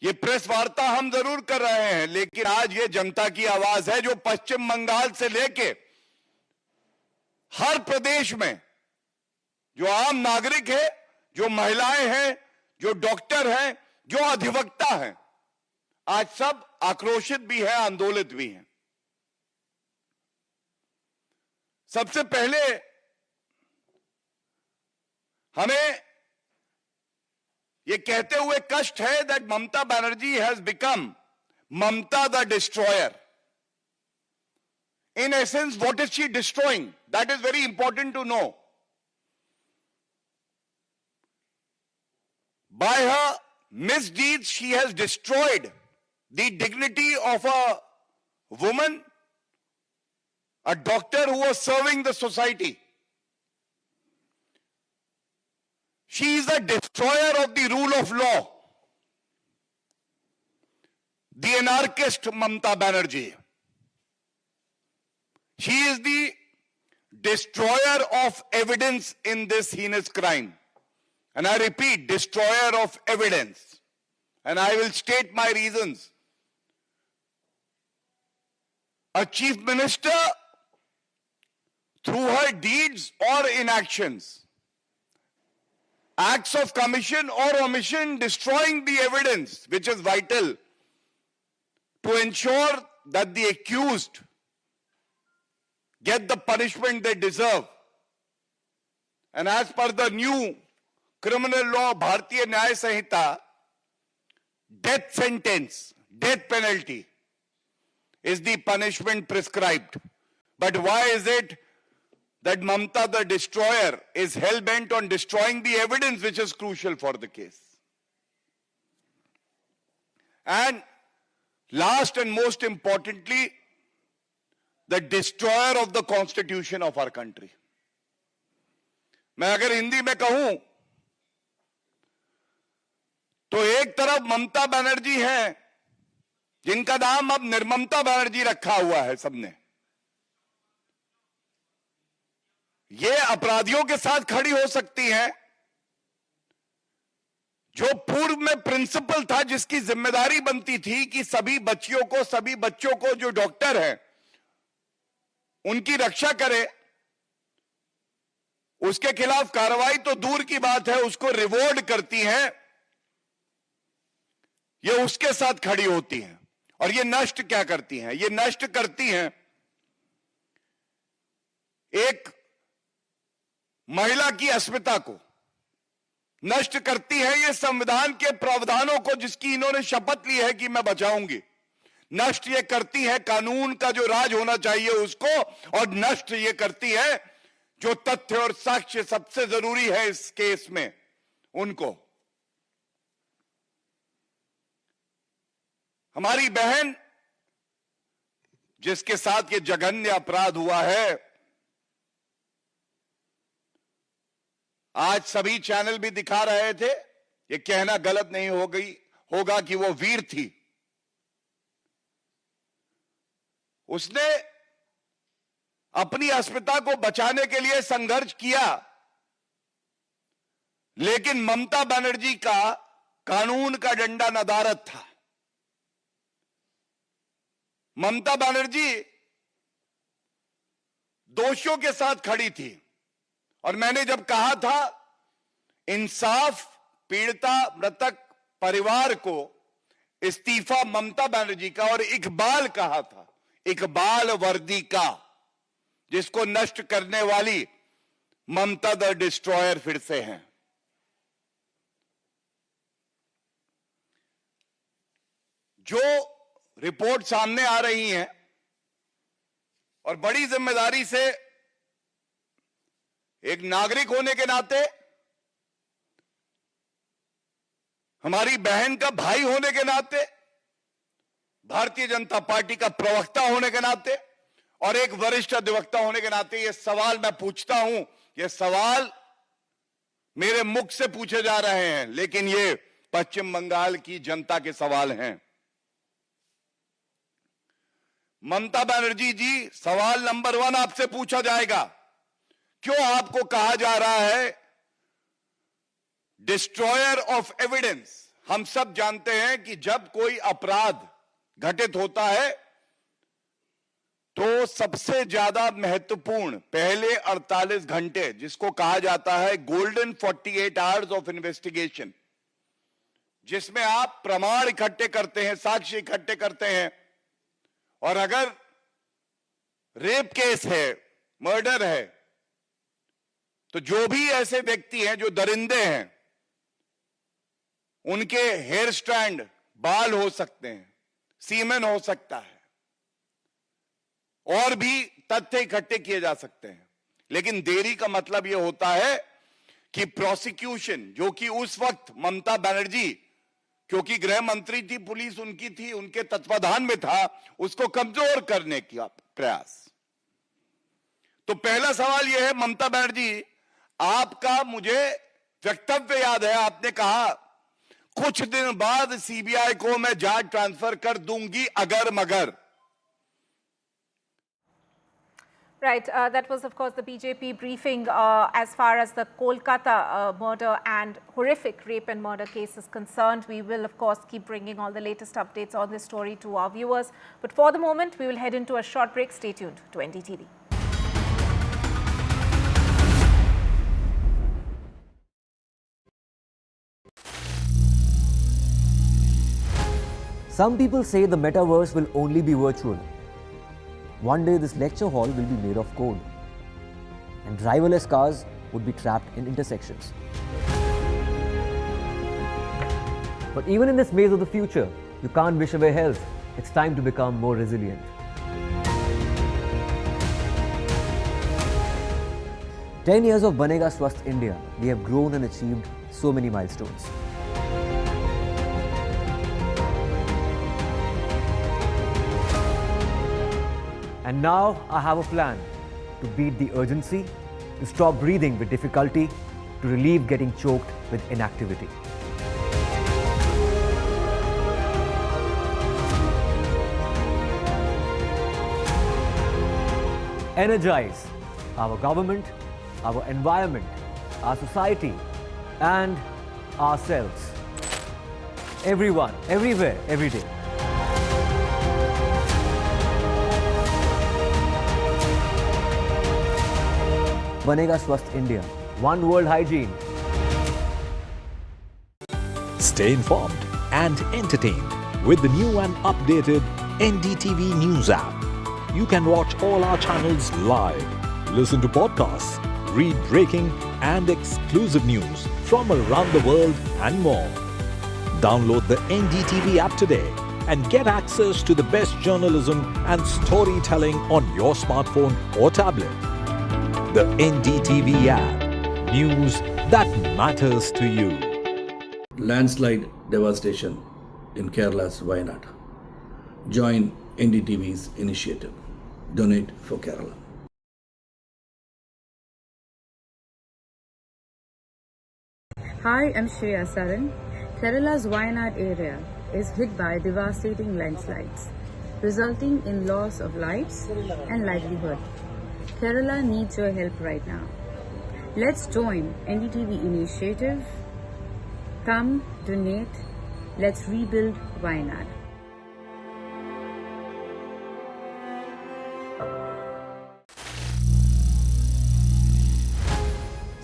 ये प्रेस वार्ता हम जरूर कर रहे हैं, लेकिन आज ये जनता की आवाज है जो पश्चिम बंगाल से लेके हर प्रदेश में जो आम नागरिक है, जो महिलाएं हैं, जो डॉक्टर हैं, जो अधिवक्ता हैं, आज सब आक्रोशित भी हैं, आंदोलित भी हैं। सबसे पहले हमें यह कहते हुए कष्ट है that Mamata Banerjee has become Mamata the destroyer. In essence, what is she destroying? That is very important to know. By her misdeeds, she has destroyed the dignity of a woman, a doctor who was serving the society. She is a destroyer of the rule of law. The anarchist Mamata Banerjee. She is the destroyer of evidence in this heinous crime. And I repeat, destroyer of evidence. And I will state my reasons. A chief minister, through her deeds or inactions, acts of commission or omission, destroying the evidence, which is vital to ensure that the accused get the punishment they deserve. And as per the new criminal law, Bharatiya Nyaya Sanhita, death sentence, death penalty is the punishment prescribed. But why is it that Mamata the destroyer is hell-bent on destroying the evidence which is crucial for the case? And last and most importantly, the destroyer of the constitution of our country. मैं अगर हिंदी में कहूं तो एक तरफ ममता बनर्जी हैं जिनका नाम अब निर्ममता बनर्जी रखा हुआ है सबने। ये अपराधियों के साथ खड़ी हो सकती हैं जो पूर्व में प्रिंसिपल था, जिसकी जिम्मेदारी बनती थी कि सभी बच्चों को जो डॉक्टर हैं उनकी रक्षा करे, उसके खिलाफ कार्रवाई तो दूर की बात है, उसको रिवॉर्ड करती हैं, ये उसके साथ खड़ी होती हैं। और ये नष्ट क्या करती हैं? ये नष्ट करती हैं एक महिला की अस्मिता को, नष्ट करती है ये संविधान के प्रावधानों को जिसकी इन्होंने शपथ ली है कि मैं बचाऊंगी, नष्ट ये करती है कानून का जो राज होना चाहिए उसको, और नष्ट ये करती है जो तथ्य और साक्ष्य सबसे जरूरी है इस केस में उनको। हमारी बहन जिसके साथ ये जघन्य अपराध हुआ है, आज सभी चैनल भी दिखा रहे थे, ये कहना गलत नहीं होगा कि वो वीर थी। उसने अपनी अस्मिता को बचाने के लिए संघर्ष किया, लेकिन ममता बनर्जी का कानून का डंडा नदारद था। ममता बनर्जी दोषियों के साथ खड़ी थी और मैंने जब कहा था इंसाफ पीड़िता मृतक परिवार को, इस्तीफा ममता बनर्जी का, और इकबाल कहा था, इकबाल वर्दी का, जिसको नष्ट करने वाली ममता द डिस्ट्रॉयर फिर से हैं। जो रिपोर्ट सामने आ रही हैं और बड़ी जिम्मेदारी से एक नागरिक होने के नाते, हमारी बहन का भाई होने के नाते, भारतीय जनता पार्टी का प्रवक्ता होने के नाते और एक वरिष्ठ अधिवक्ता होने के नाते ये सवाल मैं पूछता हूं। ये सवाल मेरे मुख से पूछे जा रहे हैं, लेकिन ये पश्चिम बंगाल की जनता के सवाल हैं। ममता बनर्जी जी, सवाल नंबर 1 आपसे पूछा जाएगा, क्यों आपको कहा जा रहा है डिस्ट्रॉयर ऑफ एविडेंस? हम सब जानते हैं कि जब कोई अपराध घटित होता है तो सबसे ज्यादा महत्वपूर्ण पहले 48 घंटे, जिसको कहा जाता है गोल्डन 48 आवर्स ऑफ इन्वेस्टिगेशन, जिसमें आप प्रमाण इकट्ठे करते हैं, साक्ष्य इकट्ठे करते हैं, और अगर रेप केस है, मर्डर है, तो जो भी ऐसे व्यक्ति हैं जो दरिंदे हैं, उनके हेयर स्ट्रैंड, बाल हो सकते हैं, सीमेन हो सकता है, और भी तथ्य इकट्ठे किए जा सकते हैं। लेकिन देरी का मतलब यह होता है कि प्रोसिक्यूशन, जो कि उस वक्त ममता बनर्जी, क्योंकि गृह मंत्री थी, पुलिस उनकी थी, उनके तत्वाधान में था, उसको कमजोर करने का प्रयास। तो पहला सवाल यह है, ममता बनर्जी, आपका मुझे वक्तव्य याद है, आपने कहा कुछ दिन बाद सीबीआई को मैं जांच ट्रांसफर कर दूंगी अगर मगर। Right, that was of course the BJP briefing as far as the Kolkata murder and horrific rape and murder case is concerned. We will of course keep bringing all the latest updates on this story to our viewers. But for the moment, we will head into a short break. Stay tuned to NDTV. Some people say the metaverse will only be virtual. One day this lecture hall will be made of code and driverless cars would be trapped in intersections. But even in this maze of the future, you can't wish away health. It's time to become more resilient. "10 years of Banega Swasth India, we have grown and achieved so many milestones. And now I have a plan to beat the urgency, to stop breathing with difficulty, to relieve getting choked with inactivity. Energize our government, our environment, our society, and ourselves. Everyone, everywhere, every day. Banega Swasth India. One world hygiene. Stay informed and entertained with the new and updated NDTV News app. You can watch all our channels live, listen to podcasts, read breaking and exclusive news from around the world and more. Download the NDTV app today and get access to the best journalism and storytelling on your smartphone or tablet. The NDTV app. News that matters to you. Landslide devastation in Kerala's Wayanad. Join NDTV's initiative. Donate for Kerala. Hi, I'm Shreya Saran. Kerala's Wayanad area is hit by devastating landslides, resulting in loss of lives and livelihood. Kerala needs your help right now. Let's join NDTV initiative. Come, donate, let's rebuild Wayanad.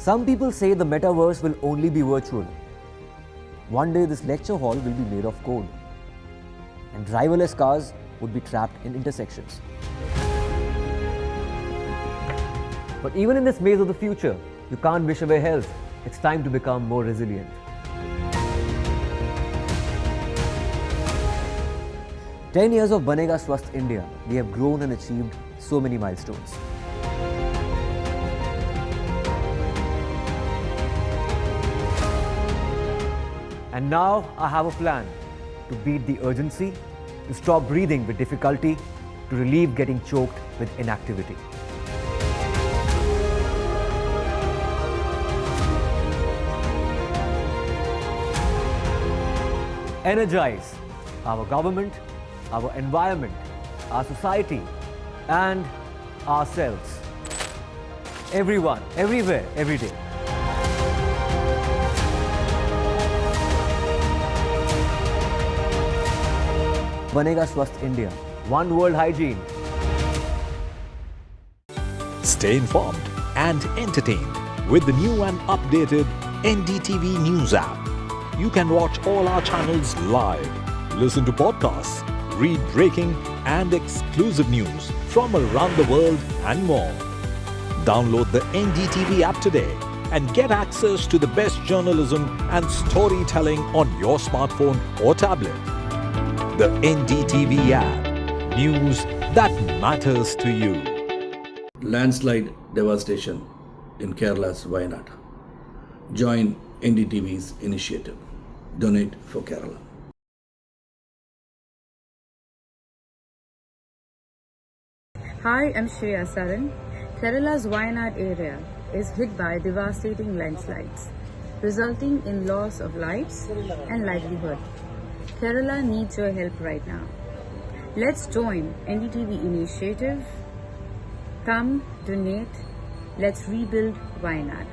Some people say the metaverse will only be virtual. One day this lecture hall will be made of code, and driverless cars would be trapped in intersections. But even in this maze of the future, you can't wish away health. It's time to become more resilient. 10 years of Banega Swasth India, we have grown and achieved so many milestones. And now I have a plan to beat the urgency, to stop breathing with difficulty, to relieve getting choked with inactivity. Energize our government, our environment, our society, and ourselves. Everyone, everywhere, every day. Banega Swasth India. One world hygiene. Stay informed and entertained with the new and updated NDTV News app. You can watch all our channels live, listen to podcasts, read breaking and exclusive news from around the world and more. Download the NDTV app today and get access to the best journalism and storytelling on your smartphone or tablet. The NDTV app. News that matters to you. Landslide devastation in Kerala's Wayanad. Join NDTV's initiative. Donate for Kerala. Hi, I'm Shreya Saran. Kerala's Wayanad area is hit by devastating landslides, resulting in loss of lives and livelihood. Kerala needs your help right now. Let's join NDTV initiative. Come, donate, let's rebuild Wayanad.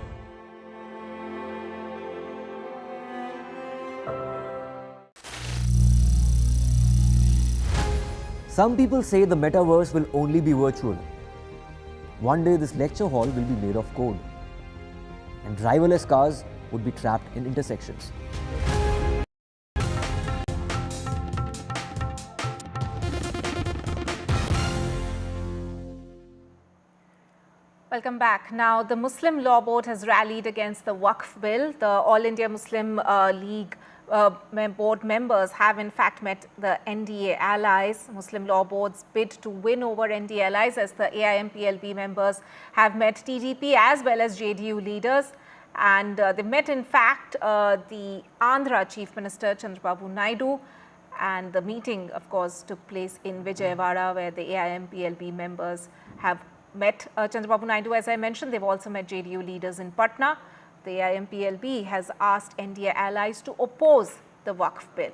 Some people say the metaverse will only be virtual. One day this lecture hall will be made of code, and driverless cars would be trapped in intersections. Welcome back. Now, the Muslim Law Board has rallied against the Waqf Bill. The All India Muslim League board members have in fact met the NDA allies. Muslim Law Board's bid to win over NDA allies, as the AIMPLB members have met TDP as well as JDU leaders. And they met in fact the Andhra Chief Minister Chandrababu Naidu. And the meeting, of course, took place in Vijayawada, where the AIMPLB members have met Chandrababu Naidu. As I mentioned, they've also met JDU leaders in Patna. The AIMPLB has asked NDA allies to oppose the Waqf Bill.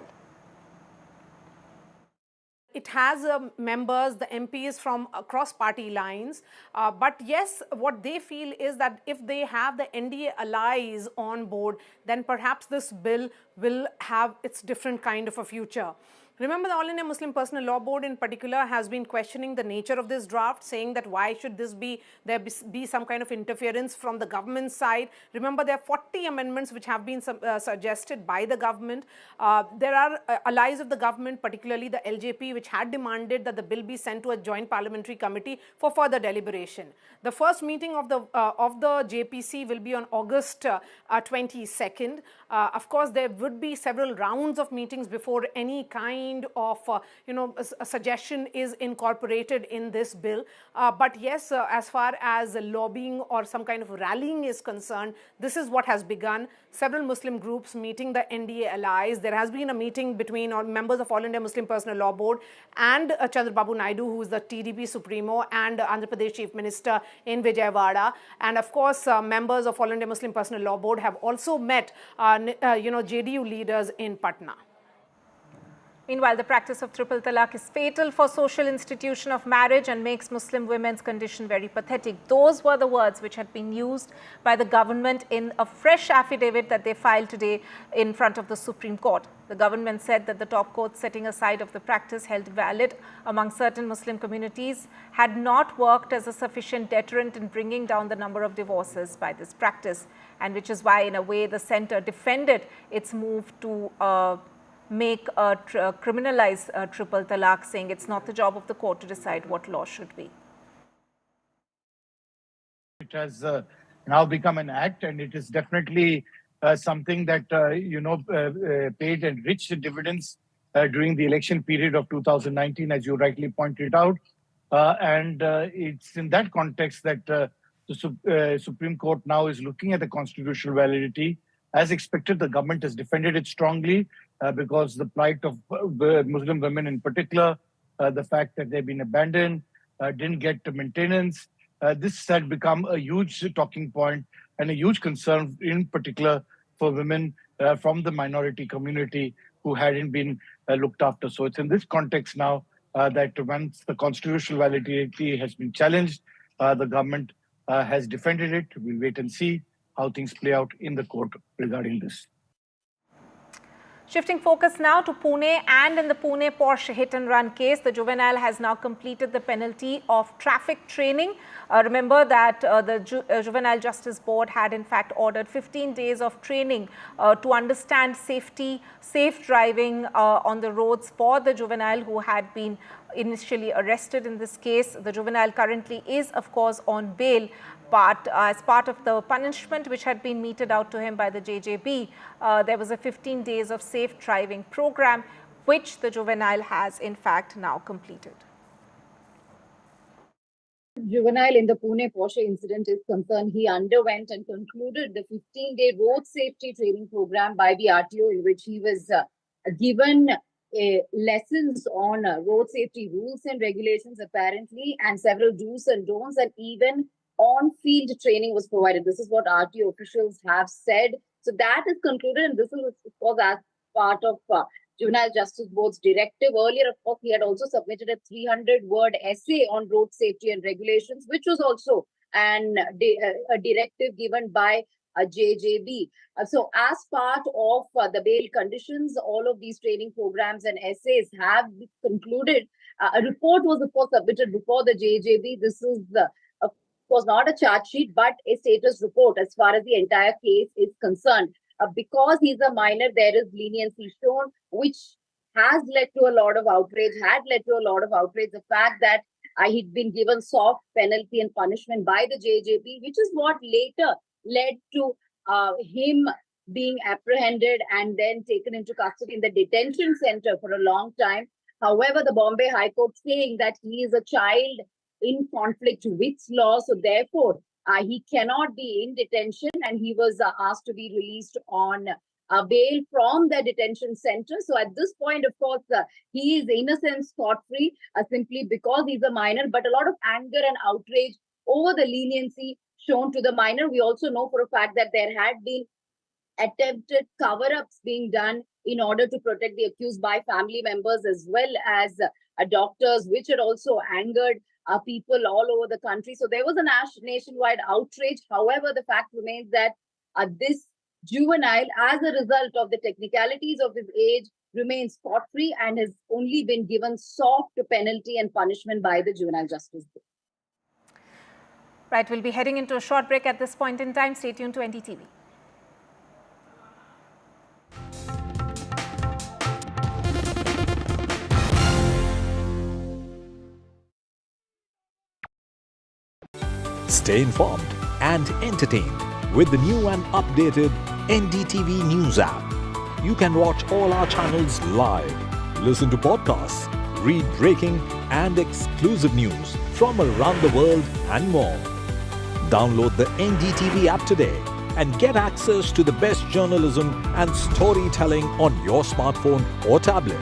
It has members, the MPs from across party lines. But yes, what they feel is that if they have the NDA allies on board, then perhaps this bill will have its different kind of a future. Remember, the All India Muslim Personal Law Board in particular has been questioning the nature of this draft, saying that why should this there be some kind of interference from the government side. Remember, there are 40 amendments which have been suggested by the government. There are allies of the government, particularly the LJP, which had demanded that the bill be sent to a joint parliamentary committee for further deliberation. The first meeting of the JPC will be on August 22nd. Of course, there would be several rounds of meetings before any kind kind of a suggestion is incorporated in this bill. But yes, as far as lobbying or some kind of rallying is concerned, this is what has begun. Several Muslim groups meeting the NDA allies. There has been a meeting between members of All India Muslim Personnel Law Board and Chandrababu Naidu, who is the TDP Supremo, and Andhra Pradesh Chief Minister in Vijayawada. And of course, members of All India Muslim Personnel Law Board have also met, JDU leaders in Patna. Meanwhile, the practice of triple talaq is fatal for social institution of marriage and makes Muslim women's condition very pathetic. Those were the words which had been used by the government in a fresh affidavit that they filed today in front of the Supreme Court. The government said that the top court setting aside of the practice held valid among certain Muslim communities had not worked as a sufficient deterrent in bringing down the number of divorces by this practice, and which is why, in a way, the centre defended its move to criminalize triple talaq, saying it's not the job of the court to decide what law should be. It has now become an act, and it is definitely something that paid and rich dividends during the election period of 2019, as you rightly pointed out. And it's in that context that the Supreme Court now is looking at the constitutional validity. As expected, the government has defended it strongly because the plight of Muslim women in particular, the fact that they've been abandoned, didn't get maintenance, this had become a huge talking point and a huge concern, in particular for women from the minority community who hadn't been looked after. So it's in this context now that once the constitutional validity has been challenged, the government has defended it. We'll wait and see how things play out in the court regarding this. Shifting focus now to Pune, and in the Pune Porsche hit and run case, the juvenile has now completed the penalty of traffic training. Remember that the Juvenile Justice Board had in fact ordered 15 days of training to understand safety, safe driving on the roads for the juvenile who had been initially arrested in this case. The juvenile currently is, of course, on bail, but as part of the punishment which had been meted out to him by the JJB, there was a 15 days of safe driving program, which the juvenile has in fact now completed. Juvenile in the Pune Porsche incident is concerned, he underwent and concluded the 15-day road safety training program by the RTO, in which he was given lessons on road safety rules and regulations apparently, and several do's and don'ts, and even on-field training was provided. This is what RTO officials have said. So that is concluded, and this is, of course, as part of Juvenile Justice Board's directive. Earlier, of course, he had also submitted a 300-word essay on road safety and regulations, which was also a directive given by JJB. So as part of the bail conditions, all of these training programs and essays have concluded. A report was, of course, submitted before the JJB. This is was not a charge sheet, but a status report as far as the entire case is concerned. Because he's a minor, there is leniency shown, which has led to a lot of outrage, the fact that he'd been given soft penalty and punishment by the JJB, which is what later led to him being apprehended and then taken into custody in the detention center for a long time. However, the Bombay High Court saying that he is a child in conflict with law, so therefore he cannot be in detention, and he was asked to be released on bail from the detention center. So at this point, of course, he is in a sense scot-free simply because he's a minor, but a lot of anger and outrage over the leniency shown to the minor. We also know for a fact that there had been attempted cover-ups being done in order to protect the accused by family members as well as doctors, which had also angered people all over the country. So there was a nationwide outrage. However, the fact remains that this juvenile, as a result of the technicalities of his age, remains scot-free and has only been given soft penalty and punishment by the Juvenile Justice Board. Right, we'll be heading into a short break at this point in time. Stay tuned to NDTV. Stay informed and entertained with the new and updated NDTV News app. You can watch all our channels live. listen to podcasts, read breaking and exclusive news from around the world and more. Download the NDTV app today and get access to the best journalism and storytelling on your smartphone or tablet.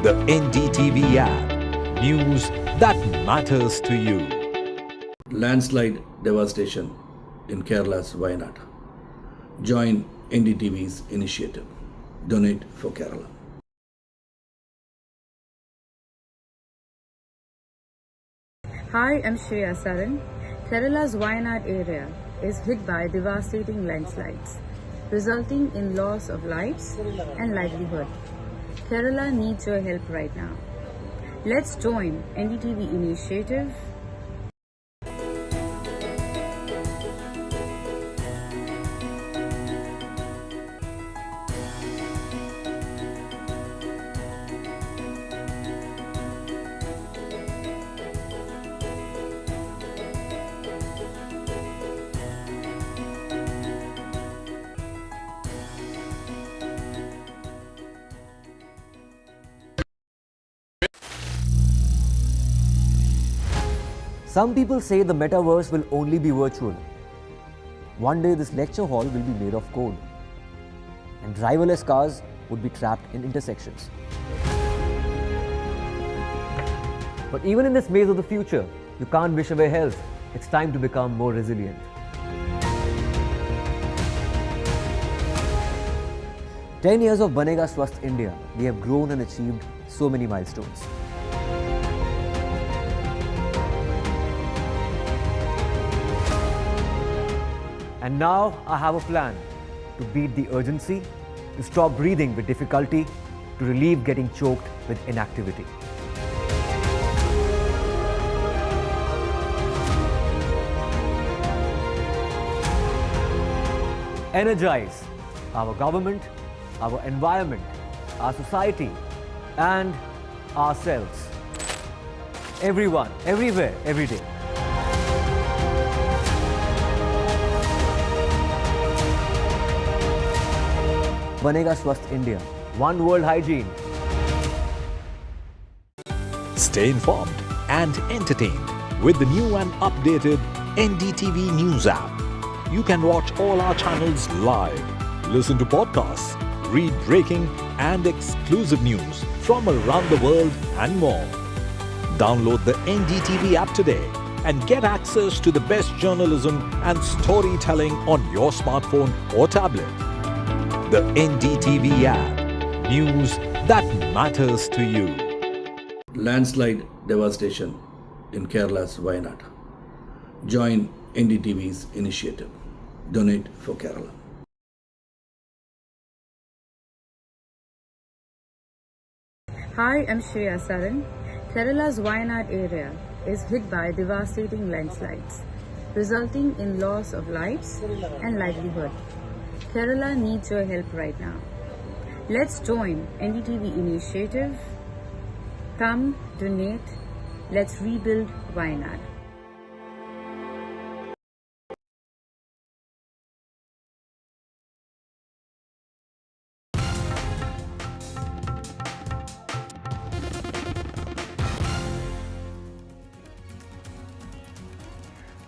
The NDTV app. News that matters to you. Landslide devastation in Kerala's Wayanad. Join NDTV's initiative. Donate for Kerala. Hi, I'm Shreya Saran. Kerala's Wayanad area is hit by devastating landslides, resulting in loss of lives and livelihood. Kerala needs your help right now. Let's join NDTV initiative. Some people say the metaverse will only be virtual. One day this lecture hall will be made of code, and driverless cars would be trapped in intersections. But even in this maze of the future, you can't wish away health. It's time to become more resilient. "10 years of Banega Swasth India, we have grown and achieved so many milestones. And now I have a plan to beat the urgency, to stop breathing with difficulty, to relieve getting choked with inactivity. Energize our government, our environment, our society, and ourselves. Everyone, everywhere, every day. Banega Swasth India. One world hygiene. Stay informed and entertained with the new and updated NDTV News app. You can watch all our channels live, listen to podcasts, read breaking and exclusive news from around the world and more. Download the NDTV app today and get access to the best journalism and storytelling on your smartphone or tablet. The NDTV app. News that matters to you. Landslide devastation in Kerala's Wayanad. Join NDTV's initiative. Donate for Kerala. Hi, I'm Shreya Saran. Kerala's Wayanad area is hit by devastating landslides, resulting in loss of lives and livelihood. Kerala needs your help right now. Let's join NDTV initiative. Come, donate. Let's rebuild Wayanad.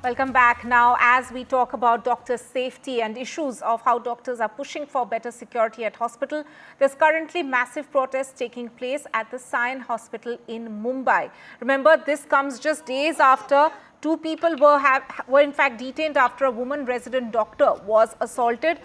Welcome back. Now, as we talk about doctors' safety and issues of how doctors are pushing for better security at hospital, there's currently massive protests taking place at the Sion Hospital in Mumbai. Remember, this comes just days after two people were in fact detained after a woman resident doctor was assaulted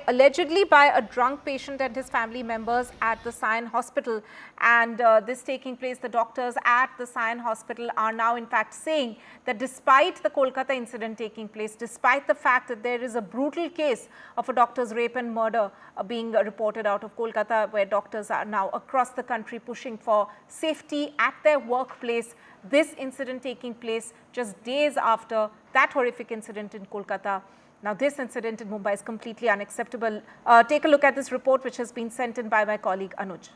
allegedly by a drunk patient and his family members at the Sion Hospital. And this taking place, the doctors at the Sion Hospital are now in fact saying that despite the Kolkata incident taking place, despite the fact that there is a brutal case of a doctor's rape and murder being reported out of Kolkata, where doctors are now across the country pushing for safety at their workplace, this incident taking place just days after that horrific incident in Kolkata. Now, this incident in Mumbai is completely unacceptable. Take a look at this report, which has been sent in by my colleague Anuj.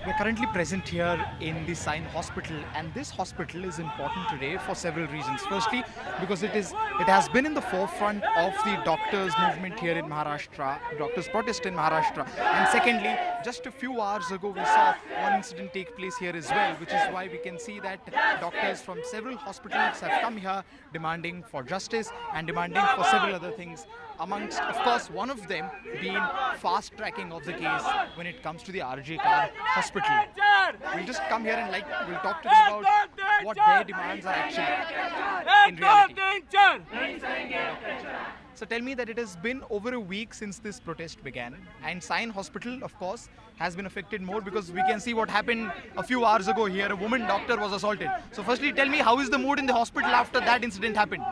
We're currently present here in the Sion Hospital, and this hospital is important today for several reasons. Firstly, because it has been in the forefront of the doctors' movement here in Maharashtra, doctors' protest in Maharashtra. And secondly, just a few hours ago we saw one incident take place here as well, which is why we can see that doctors from several hospitals have come here demanding for justice and demanding for several other things. Amongst, of course, one of them being fast tracking of the case when it comes to the RJ Kar hospital. We'll just come here and we'll talk to them about what their demands are actually in reality. So tell me that it has been over a week since this protest began, and Sion Hospital, of course, has been affected more because we can see what happened a few hours ago here. A woman doctor was assaulted. So firstly, tell me, how is the mood in the hospital after that incident happened?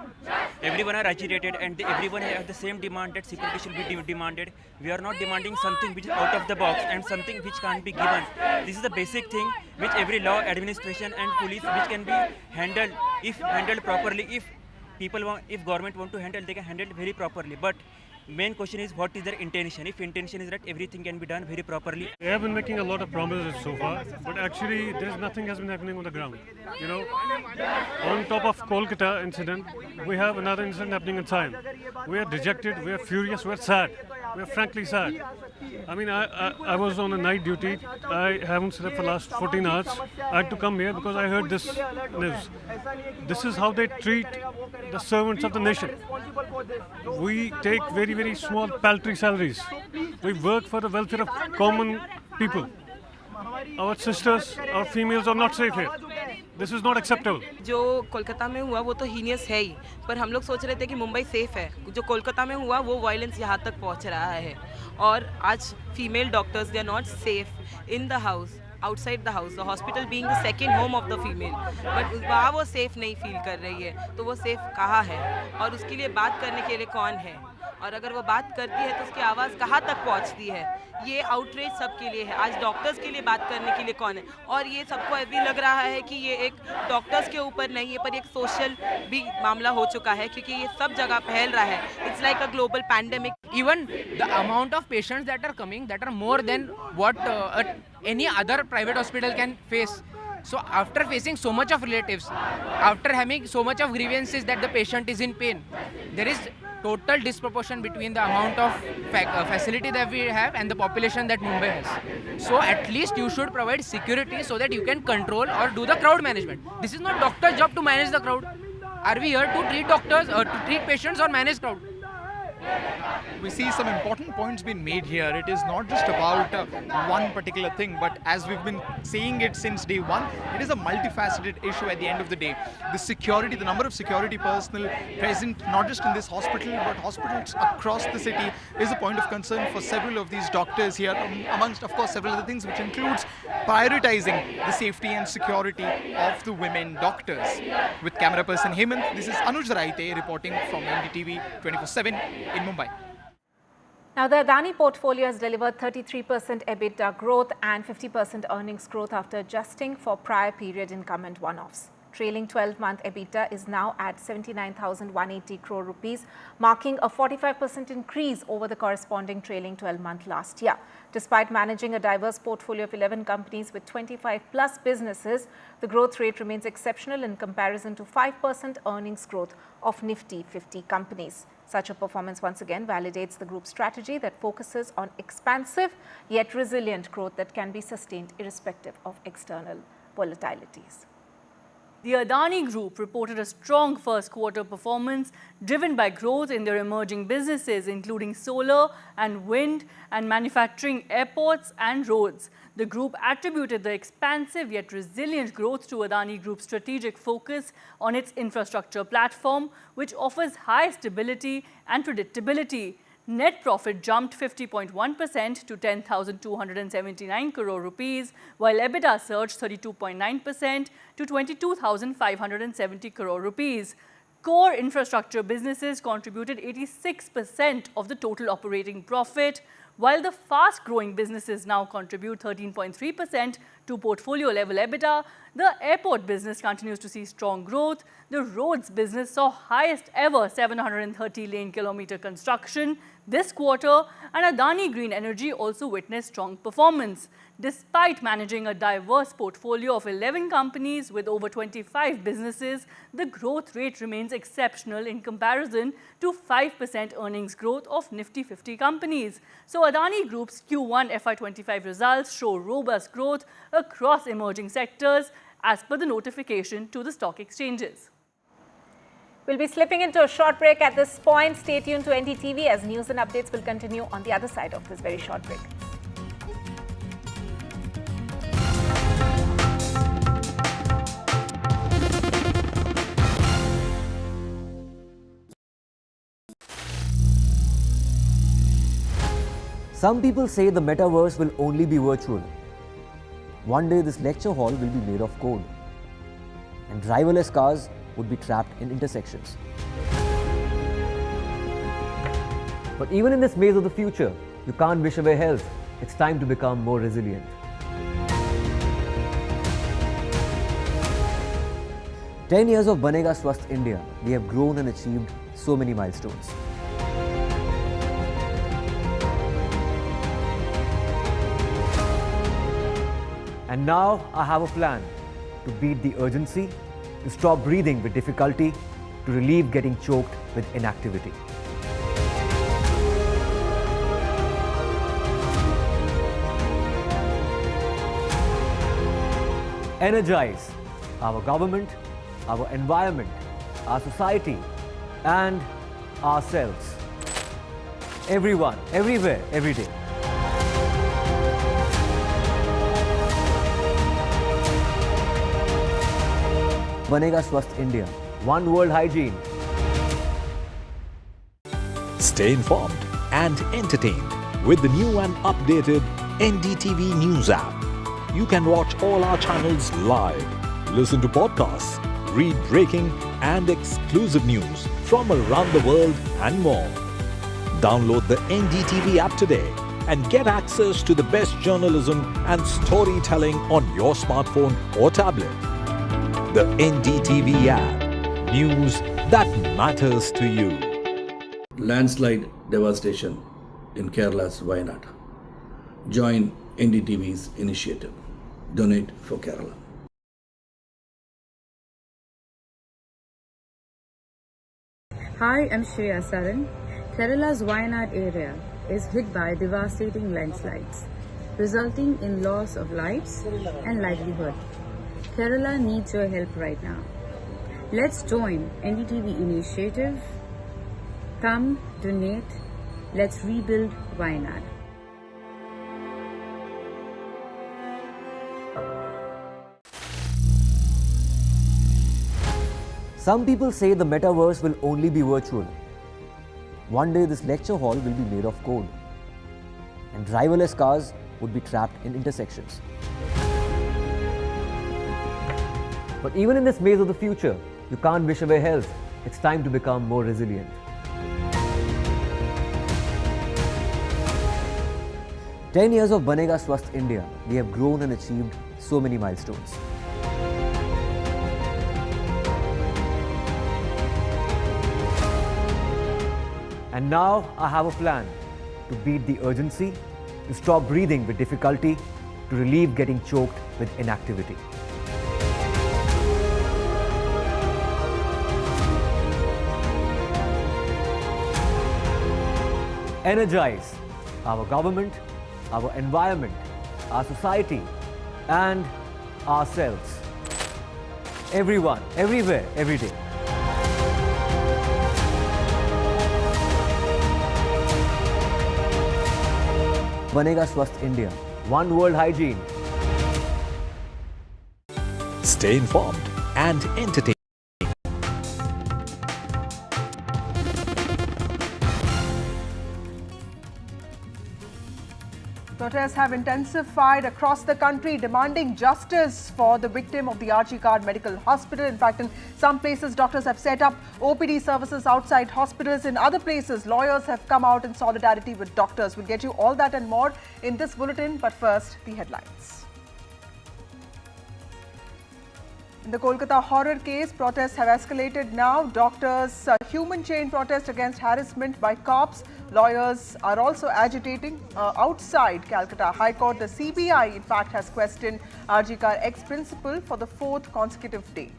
Everyone are agitated, and everyone has the same demand that security should be demanded. We are not demanding something which is out of the box and something which can't be given. This is the basic thing which every law, administration and police which can be handled if handled properly. If government want to handle, they can handle it very properly. But main question is, what is their intention? If intention is that everything can be done very properly. They have been making a lot of promises so far, but actually nothing has been happening on the ground. You know, on top of Kolkata incident, we have another incident happening in Sion. We are dejected, we are furious, we are sad. We are frankly sad. I mean, I was on a night duty. I haven't slept for the last 14 hours. I had to come here because I heard this news. This is how they treat the servants of the nation. We take very, very small, paltry salaries. We work for the welfare of common people. Our sisters, our females are not safe here. This is not acceptable. जो कोलकाता में हुआ वो तो heinous है ही, पर हम लोग सोच रहे थे कि मुंबई सेफ है. जो कोलकाता में हुआ वो वायलेंस यहाँ तक पहुँच रहा है, और आज female doctors they are not safe in the house, outside the house, the hospital being the second home of the female, but वहाँ वो सेफ नहीं फील कर रही है. तो वो सेफ कहाँ है और उसके लिए बात करने के लिए कौन है, और अगर वो बात करती है तो उसकी आवाज़ कहाँ तक पहुँचती है. ये आउटरीच सबके लिए है. आज डॉक्टर्स के लिए बात करने के लिए कौन है, और ये सबको अभी लग रहा है कि ये एक डॉक्टर्स के ऊपर नहीं है, पर एक सोशल भी मामला हो चुका है, क्योंकि ये सब जगह फैल रहा है. It's like a global pandemic. Even the amount of patients that are coming, that are more than what any other private hospital can face. So after facing so much of relatives, after having so much of grievances that the patient is in pain, there is total disproportion between the amount of facility that we have and the population that Mumbai has. So at least you should provide security so that you can control or do the crowd management. This is not doctor's job to manage the crowd. Are we here to treat doctors or to treat patients or manage crowd? We see some important points being made here. It is not just about one particular thing, but as we've been saying it since day one, it is a multifaceted issue at the end of the day. The security, the number of security personnel present not just in this hospital but hospitals across the city is a point of concern for several of these doctors here, amongst of course several other things, which includes prioritizing the safety and security of the women doctors. With camera person Hemant, this is Anuj Raite reporting from NDTV 24/7 in Mumbai. Now, the Adani portfolio has delivered 33% EBITDA growth and 50% earnings growth after adjusting for prior period income and one-offs. Trailing 12-month EBITDA is now at 79,180 crore rupees, marking a 45% increase over the corresponding trailing 12-month last year. Despite managing a diverse portfolio of 11 companies with 25-plus businesses, the growth rate remains exceptional in comparison to 5% earnings growth of Nifty 50 companies. Such a performance once again validates the group's strategy that focuses on expansive yet resilient growth that can be sustained irrespective of external volatilities. The Adani Group reported a strong first quarter performance driven by growth in their emerging businesses including solar and wind and manufacturing, airports and roads. The group attributed the expansive yet resilient growth to Adani Group's strategic focus on its infrastructure platform, which offers high stability and predictability. Net profit jumped 50.1% to 10,279 crore rupees, while EBITDA surged 32.9% to 22,570 crore rupees. Core infrastructure businesses contributed 86% of the total operating profit, while the fast-growing businesses now contribute 13.3% to portfolio level EBITDA. The airport business continues to see strong growth. The roads business saw highest ever 730 lane kilometer construction this quarter, and Adani Green Energy also witnessed strong performance. Despite managing a diverse portfolio of 11 companies with over 25 businesses, the growth rate remains exceptional in comparison to 5% earnings growth of Nifty 50 companies. So Adani Group's Q1 FY25 results show robust growth across emerging sectors as per the notification to the stock exchanges. We'll be slipping into a short break at this point. Stay tuned to NDTV as news and updates will continue on the other side of this very short break. Some people say the metaverse will only be virtual. One day this lecture hall will be made of code, and driverless cars would be trapped in intersections. But even in this maze of the future, you can't wish away health. It's time to become more resilient. "10 years of Banega Swasth India, we have grown and achieved so many milestones. And now I have a plan to beat the urgency, to stop breathing with difficulty, to relieve getting choked with inactivity. Energize our government, our environment, our society, and ourselves. Everyone, everywhere, every day. Banega Swasth India. One world hygiene. Stay informed and entertained with the new and updated NDTV News app. You can watch all our channels live, listen to podcasts, read breaking and exclusive news from around the world and more. Download the NDTV app today and get access to the best journalism and storytelling on your smartphone or tablet. The NDTV app. News that matters to you. Landslide devastation in Kerala's Wayanad. Join NDTV's initiative. Donate for Kerala. Hi, I'm Shreya Saran. Kerala's Wayanad area is hit by devastating landslides, resulting in loss of lives and livelihood. Kerala needs your help right now. Let's join NDTV initiative. Come, donate. Let's rebuild Wayanad. Some people say the metaverse will only be virtual. One day this lecture hall will be made of code, and driverless cars would be trapped in intersections. But even in this maze of the future, you can't wish away health. It's time to become more resilient. "10 years of Banega Swasth India, we have grown and achieved so many milestones. And now I have a plan to beat the urgency, to stop breathing with difficulty, to relieve getting choked with inactivity. Energize our government, our environment, our society, and ourselves. Everyone, everywhere, every day. Banega Swasth India. One world hygiene. Stay informed and entertained. Protests have intensified across the country, demanding justice for the victim of the RG Card Medical Hospital. In fact, in some places, doctors have set up OPD services outside hospitals. In other places, lawyers have come out in solidarity with doctors. We'll get you all that and more in this bulletin. But first, the headlines. In the Kolkata horror case, protests have escalated now. Doctors' human chain protest against harassment by cops. Lawyers are also agitating outside Calcutta High Court. The CBI, in fact, has questioned RG Kar ex-principal for the 4th consecutive day.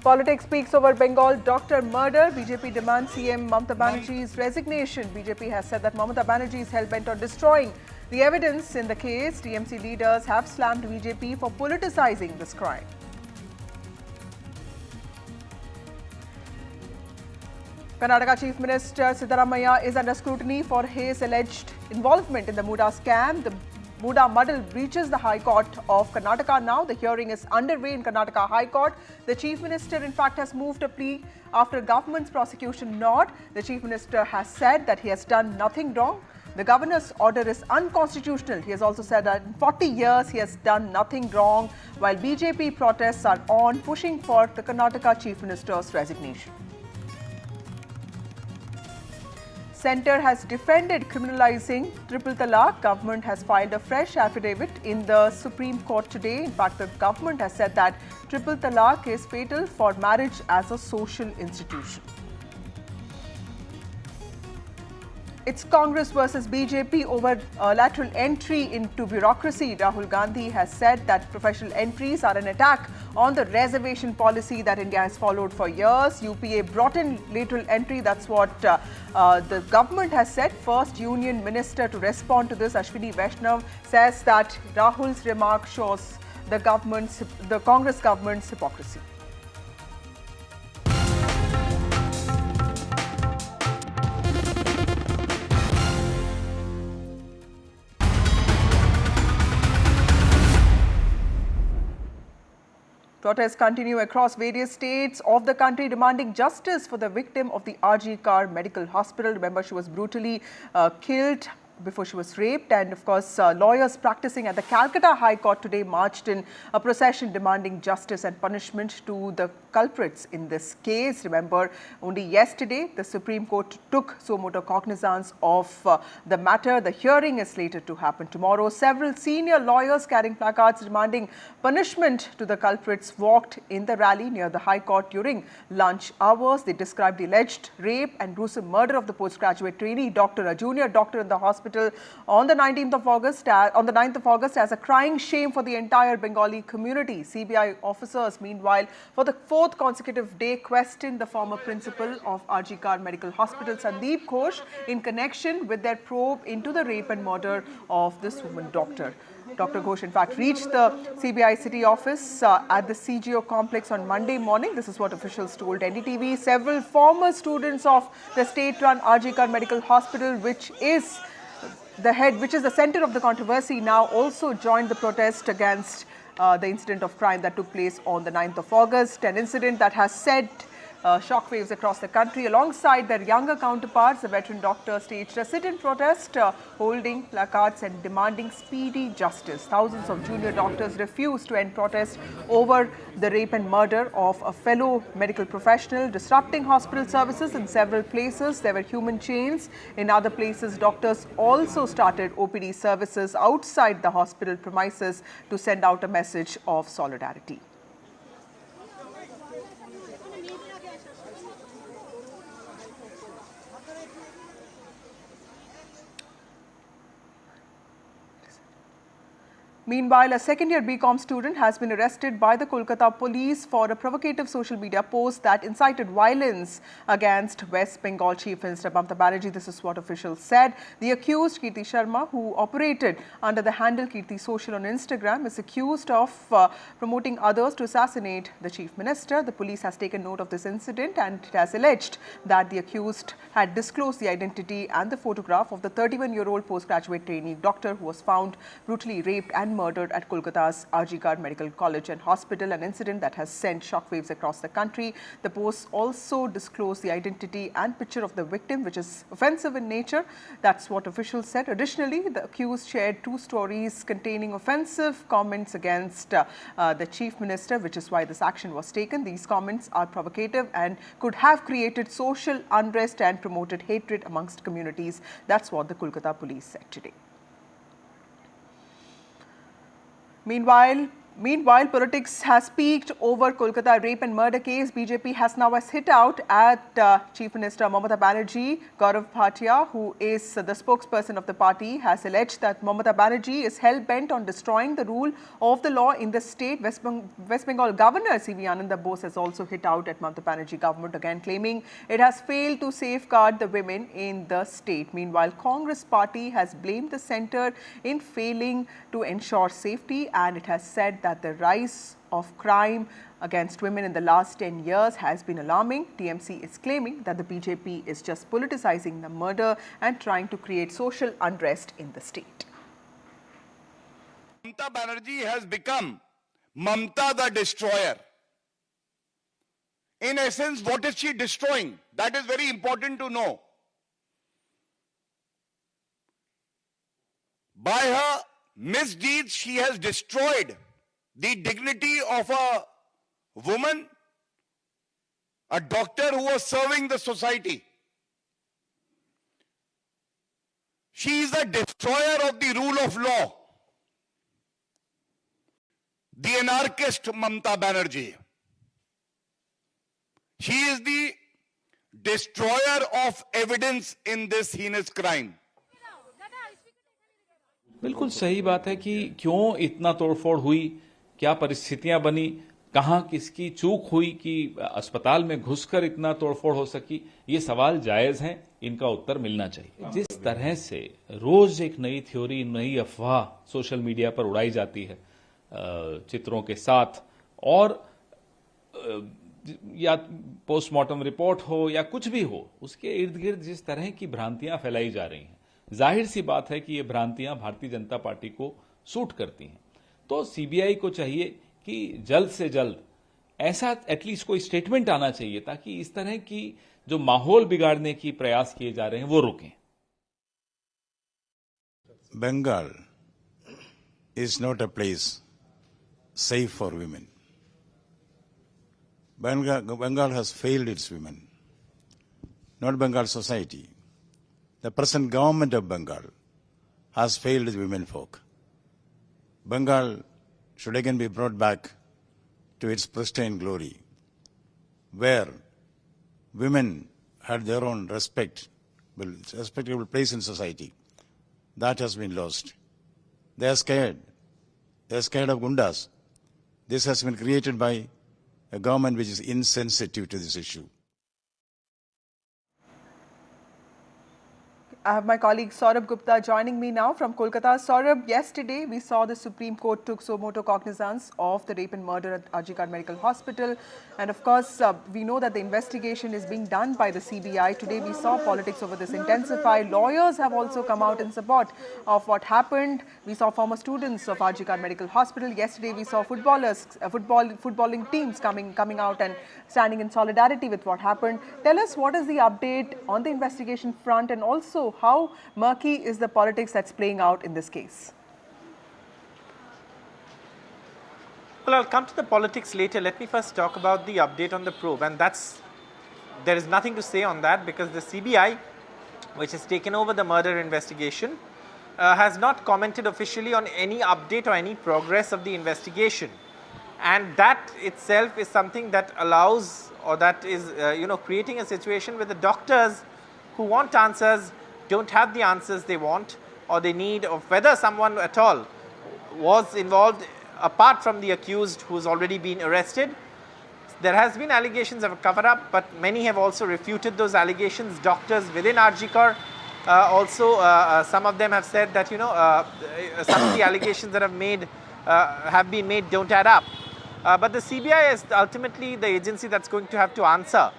Politics speaks over Bengal doctor murder. BJP demands CM Mamata Banerjee's resignation. BJP has said that Mamata Banerjee is hell-bent on destroying the evidence in the case. TMC leaders have slammed BJP for politicizing this crime. Karnataka Chief Minister Siddaramaiah is under scrutiny for his alleged involvement in the Muda scam. The Muda muddle reaches the High Court of Karnataka now. The hearing is underway in Karnataka High Court. The Chief Minister, in fact, has moved a plea after government's prosecution nod. The Chief Minister has said that he has done nothing wrong. The governor's order is unconstitutional. He has also said that in 40 years he has done nothing wrong, while BJP protests are on, pushing for the Karnataka Chief Minister's resignation. Centre has defended criminalising triple talaq. Government has filed a fresh affidavit in the Supreme Court today. In fact, the government has said that triple talaq is fatal for marriage as a social institution. It's Congress versus BJP over lateral entry into bureaucracy. Rahul Gandhi has said that professional entries are an attack on the reservation policy that India has followed for years. UPA brought in lateral entry. That's what the government has said. First Union Minister to respond to this, Ashwini Vaishnav, says that Rahul's remark shows the Congress government's hypocrisy. Protests continue across various states of the country demanding justice for the victim of the RG Kar Medical Hospital. Remember, she was brutally killed before she was raped, and of course lawyers practicing at the Calcutta High Court today marched in a procession demanding justice and punishment to the culprits in this case. Remember, only yesterday the Supreme Court took suo motu cognizance of the matter. The hearing is slated to happen tomorrow. Several senior lawyers carrying placards demanding punishment to the culprits walked in the rally near the High Court during lunch hours. They described the alleged rape and gruesome murder of the postgraduate trainee doctor, a junior doctor in the hospital on the 9th of August as a crying shame for the entire Bengali community. CBI officers, meanwhile, for the 4th consecutive day, questioned the former principal of RG Kar Medical Hospital, Sandeep Ghosh, in connection with their probe into the rape and murder of this woman doctor. Dr. Ghosh, in fact, reached the CBI city office at the CGO complex on Monday morning. This is what officials told NDTV. Several former students of the state-run RG Kar Medical Hospital, which is the center of the controversy, now also joined the protest against the incident of crime that took place on the 9th of August, an incident that has sent shockwaves across the country. Alongside their younger counterparts, the veteran doctor staged a sit-in protest, holding placards and demanding speedy justice. Thousands of junior doctors refused to end protest over the rape and murder of a fellow medical professional, disrupting hospital services in several places. There were human chains. In other places, doctors also started OPD services outside the hospital premises to send out a message of solidarity. Meanwhile, a second-year BCom student has been arrested by the Kolkata police for a provocative social media post that incited violence against West Bengal Chief Minister Mamata Banerjee. This is what officials said. The accused, Kirti Sharma, who operated under the handle Kirti Social on Instagram, is accused of promoting others to assassinate the Chief Minister. The police has taken note of this incident and it has alleged that the accused had disclosed the identity and the photograph of the 31-year-old postgraduate trainee doctor who was found brutally raped and murdered at Kolkata's RG Kar Medical College and Hospital, an incident that has sent shockwaves across the country. The post also disclosed the identity and picture of the victim, which is offensive in nature. That's what officials said. Additionally, the accused shared 2 stories containing offensive comments against the Chief Minister, which is why this action was taken. These comments are provocative and could have created social unrest and promoted hatred amongst communities. That's what the Kolkata police said today. Meanwhile, politics has peaked over Kolkata rape and murder case. BJP has now hit out at Chief Minister Mamata Banerjee. Gaurav Bhatia, who is the spokesperson of the party, has alleged that Mamata Banerjee is hell-bent on destroying the rule of the law in the state. West Bengal Governor C.V. Ananda Bose has also hit out at Mamata Banerjee government, again claiming it has failed to safeguard the women in the state. Meanwhile, Congress party has blamed the centre in failing to ensure safety, and it has said that the rise of crime against women in the last 10 years has been alarming. TMC is claiming that the BJP is just politicizing the murder and trying to create social unrest in the state. Mamata Banerjee has become Mamata the destroyer. In essence, what is she destroying? That is very important to know. By her misdeeds, she has destroyed the dignity of a woman, a doctor who was serving the society. She is the destroyer of the rule of law. The anarchist Mamata Banerjee. She is the destroyer of evidence in this heinous crime. बिल्कुल सही बात है कि क्यों इतना तोड़फोड़ हुई, क्या परिस्थितियां बनी, कहां किसकी चूक हुई कि अस्पताल में घुसकर इतना तोड़फोड़ हो सकी, ये सवाल जायज हैं, इनका उत्तर मिलना चाहिए। जिस तरह से रोज एक नई थ्योरी, नई अफवाह सोशल मीडिया पर उड़ाई जाती है चित्रों के साथ, और या पोस्टमार्टम रिपोर्ट हो या कुछ भी हो, उसके इर्द गिर्द जिस तरह की भ्रांतियां फैलाई जा रही हैं, जाहिर सी बात है कि ये भ्रांतियां भारतीय जनता पार्टी को सूट करती हैं। तो सीबीआई को चाहिए कि जल्द से जल्द ऐसा एटलीस्ट कोई स्टेटमेंट आना चाहिए ताकि इस तरह की जो माहौल बिगाड़ने की प्रयास किए जा रहे हैं वो रुकें। Bengal is not a place safe for women. Bengal has failed its women, not Bengal society. The present government of Bengal has failed the women folk. Bengal should again be brought back to its pristine glory, where women had their own respectable place in society. That has been lost. They are scared. They are scared of gundas. This has been created by a government which is insensitive to this issue. I have my colleague Saurabh Gupta joining me now from Kolkata. Saurabh, yesterday we saw the Supreme Court took suo motu cognizance of the rape and murder at Ajikar Medical Hospital. And of course, we know that the investigation is being done by the CBI. Today we saw politics over this intensify. Lawyers have also come out in support of what happened. We saw former students of Ajikar Medical Hospital. Yesterday we saw footballing teams coming out and standing in solidarity with what happened. Tell us, what is the update on the investigation front, and also how murky is the politics that's playing out in this case? Well, I'll come to the politics later. Let me first talk about the update on the probe, and there is nothing to say on that because the CBI, which has taken over the murder investigation, has not commented officially on any update or any progress of the investigation. And that itself is something that allows, or that is creating a situation where the doctors who want answers don't have the answers they want or they need, of whether someone at all was involved apart from the accused who's already been arrested. There has been allegations of a cover-up, but many have also refuted those allegations. Doctors within RG-Kar some of them have said that some of the allegations that have been made don't add up. But the CBI is ultimately the agency that's going to have to answer.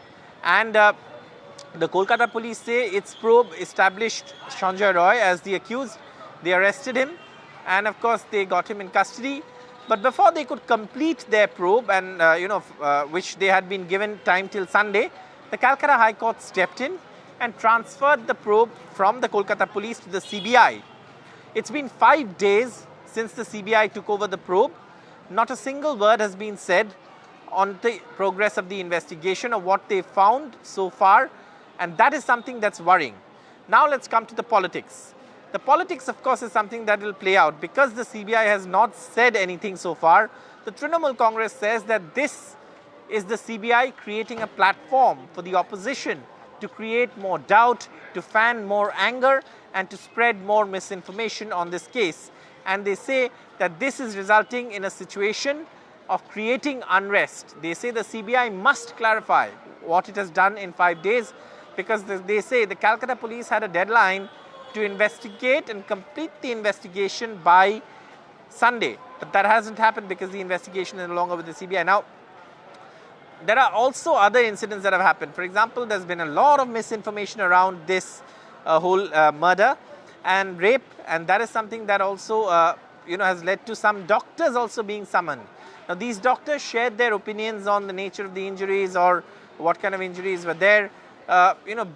And the Kolkata police say its probe established Sanjay Roy as the accused. They arrested him and of course they got him in custody. But before they could complete their probe, and which they had been given time till Sunday, the Calcutta High Court stepped in and transferred the probe from the Kolkata police to the CBI. It's been 5 days since the CBI took over the probe. Not a single word has been said on the progress of the investigation or what they found so far, and that is something that's worrying. Now let's come to the politics. The politics, of course, is something that will play out. Because the CBI has not said anything so far, the Trinamool Congress says that this is the CBI creating a platform for the opposition to create more doubt, to fan more anger, and to spread more misinformation on this case. And they say that this is resulting in a situation of creating unrest. They say the CBI must clarify what it has done in 5 days, because they say the Kolkata police had a deadline to investigate and complete the investigation by Sunday. But that hasn't happened because the investigation is no longer with the CBI. Now, there are also other incidents that have happened. For example, there's been a lot of misinformation around this whole murder and rape, and that is something that also has led to some doctors also being summoned. Now, these doctors shared their opinions on the nature of the injuries or what kind of injuries were there,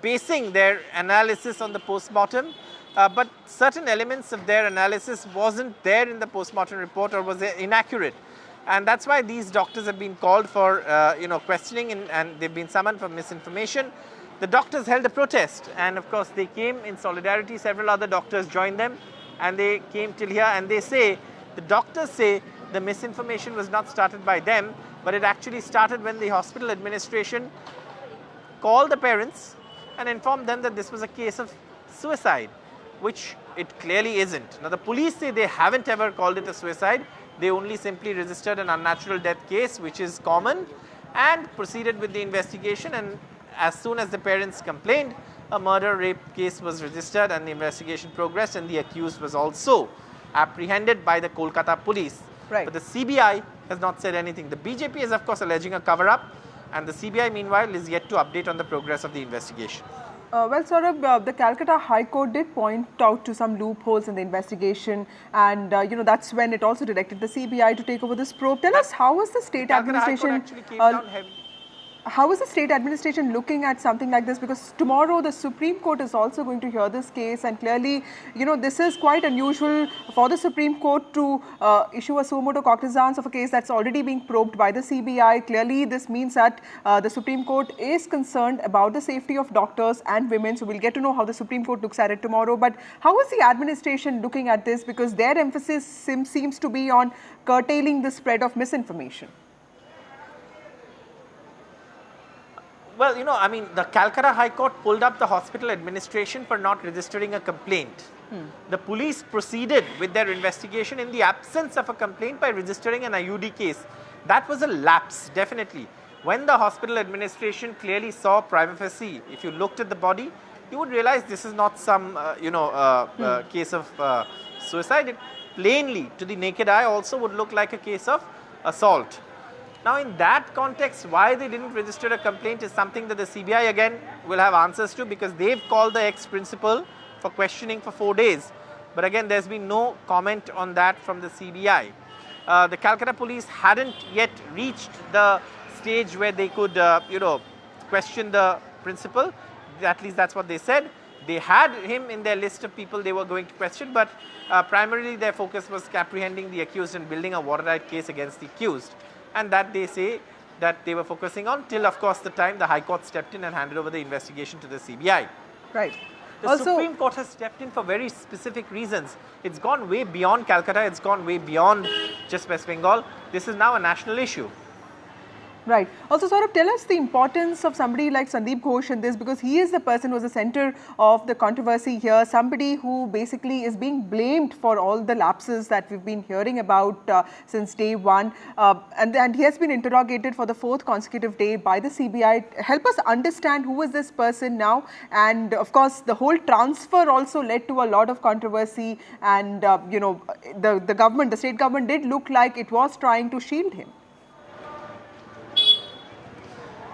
basing their analysis on the post-mortem, but certain elements of their analysis wasn't there in the post-mortem report or was inaccurate. And that's why these doctors have been called for, questioning and they've been summoned for misinformation. The doctors held a protest, and of course they came in solidarity. Several other doctors joined them, and they came till here, and the doctors say the misinformation was not started by them, but it actually started when the hospital administration called the parents and informed them that this was a case of suicide, which it clearly isn't. Now, the police say they haven't ever called it a suicide. They only simply registered an unnatural death case, which is common, and proceeded with the investigation. And as soon as the parents complained, a murder-rape case was registered and the investigation progressed, and the accused was also apprehended by the Kolkata police. Right. But the CBI has not said anything. The BJP is, of course, alleging a cover-up, and the CBI, meanwhile, is yet to update on the progress of the investigation. Well, Saurabh, the Calcutta High Court did point out to some loopholes in the investigation, and that's when it also directed the CBI to take over this probe. Tell us, how is the state administration? How is the state administration looking at something like this? Because tomorrow the Supreme Court is also going to hear this case, and clearly, this is quite unusual for the Supreme Court to issue a suo motu cognizance of a case that's already being probed by the CBI. Clearly, this means that the Supreme Court is concerned about the safety of doctors and women. So we'll get to know how the Supreme Court looks at it tomorrow. But how is the administration looking at this? Because their emphasis seems to be on curtailing the spread of misinformation. Well, the Calcutta High Court pulled up the hospital administration for not registering a complaint. The police proceeded with their investigation in the absence of a complaint by registering an IUD case. That was a lapse, definitely. When the hospital administration clearly saw prima facie, if you looked at the body, you would realize this is not some, case of suicide. It plainly, to the naked eye, also would look like a case of assault. Now, in that context, why they didn't register a complaint is something that the CBI again will have answers to, because they've called the ex-principal for questioning for 4 days. But again, there's been no comment on that from the CBI. The Calcutta police hadn't yet reached the stage where they could, question the principal. At least that's what they said. They had him in their list of people they were going to question, but primarily their focus was apprehending the accused and building a watertight case against the accused. And that they say that they were focusing on till, of course, the time the High Court stepped in and handed over the investigation to the CBI. Right. The Supreme Court has stepped in for very specific reasons. It's gone way beyond Calcutta. It's gone way beyond just West Bengal. This is now a national issue. Right. Also, Saurabh, tell us the importance of somebody like Sandeep Ghosh in this, because he is the person who is the center of the controversy here, somebody who basically is being blamed for all the lapses that we've been hearing about since day one. And he has been interrogated for the 4th consecutive day by the CBI. Help us understand who is this person now. And of course, the whole transfer also led to a lot of controversy. And, the government, the state government did look like it was trying to shield him.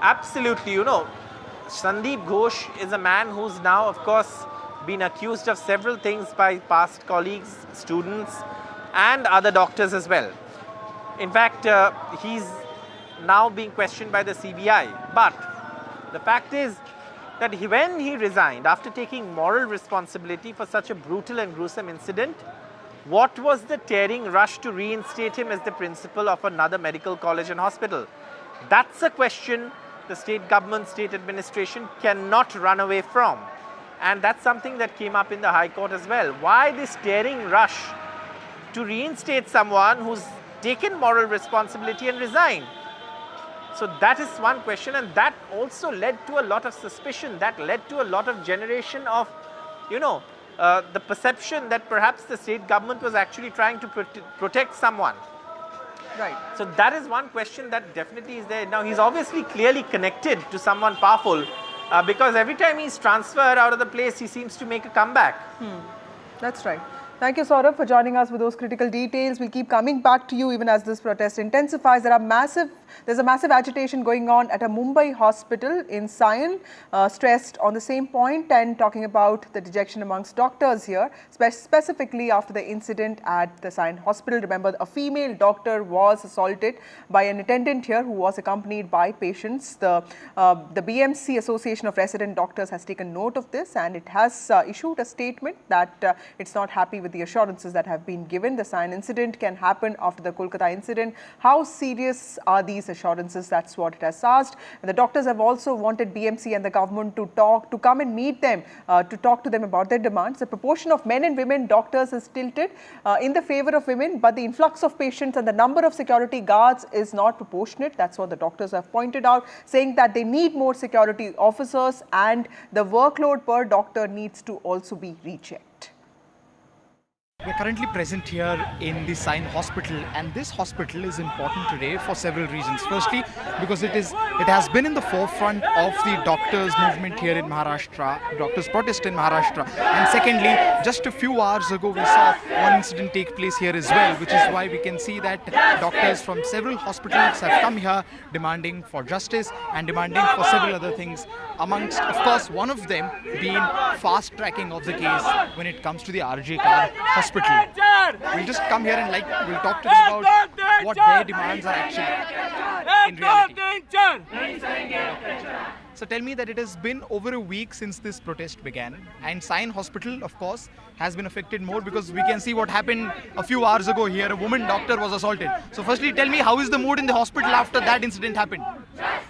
Absolutely, Sandeep Ghosh is a man who's now, of course, been accused of several things by past colleagues, students, and other doctors as well. In fact, he's now being questioned by the CBI. But the fact is that when he resigned, after taking moral responsibility for such a brutal and gruesome incident, what was the tearing rush to reinstate him as the principal of another medical college and hospital? That's a question the state government, state administration cannot run away from. And that's something that came up in the High Court as well. Why this daring rush to reinstate someone who's taken moral responsibility and resigned? So that is one question, and that also led to a lot of suspicion. That led to a lot of generation of, the perception that perhaps the state government was actually trying to protect someone. Right. So that is one question that definitely is there. Now, he's obviously clearly connected to someone powerful because every time he's transferred out of the place, he seems to make a comeback. That's right. Thank you, Saurabh, for joining us with those critical details. We'll keep coming back to you even as this protest intensifies. There's a massive agitation going on at a Mumbai hospital in Sion, stressed on the same point and talking about the dejection amongst doctors here, specifically after the incident at the Sion Hospital. Remember, a female doctor was assaulted by an attendant here who was accompanied by patients. The BMC Association of Resident Doctors has taken note of this, and it has issued a statement that it's not happy with the assurances that have been given. The Sion incident can happen after the Kolkata incident. How serious are these assurances? That's what it has asked. And the doctors have also wanted BMC and the government to come and meet them, to talk to them about their demands. The proportion of men and women doctors is tilted in the favor of women, but the influx of patients and the number of security guards is not proportionate. That's what the doctors have pointed out, saying that they need more security officers and the workload per doctor needs to also be rechecked. We're currently present here in the Sion Hospital, and this hospital is important today for several reasons. Firstly, because it has been in the forefront of the doctors' movement here in Maharashtra, doctors' protest in Maharashtra. And secondly, just a few hours ago, we saw one incident take place here as well, which is why we can see that doctors from several hospitals have come here demanding for justice and demanding for several other things, amongst, of course, one of them being fast tracking of the case when it comes to the RJ Card Hospital. We'll just come here and we'll talk to them about what their demands are actually in reality. So tell me that it has been over a week since this protest began, and Sion Hospital, of course, has been affected more because we can see what happened a few hours ago here. A woman doctor was assaulted. So firstly, tell me, how is the mood in the hospital after that incident happened?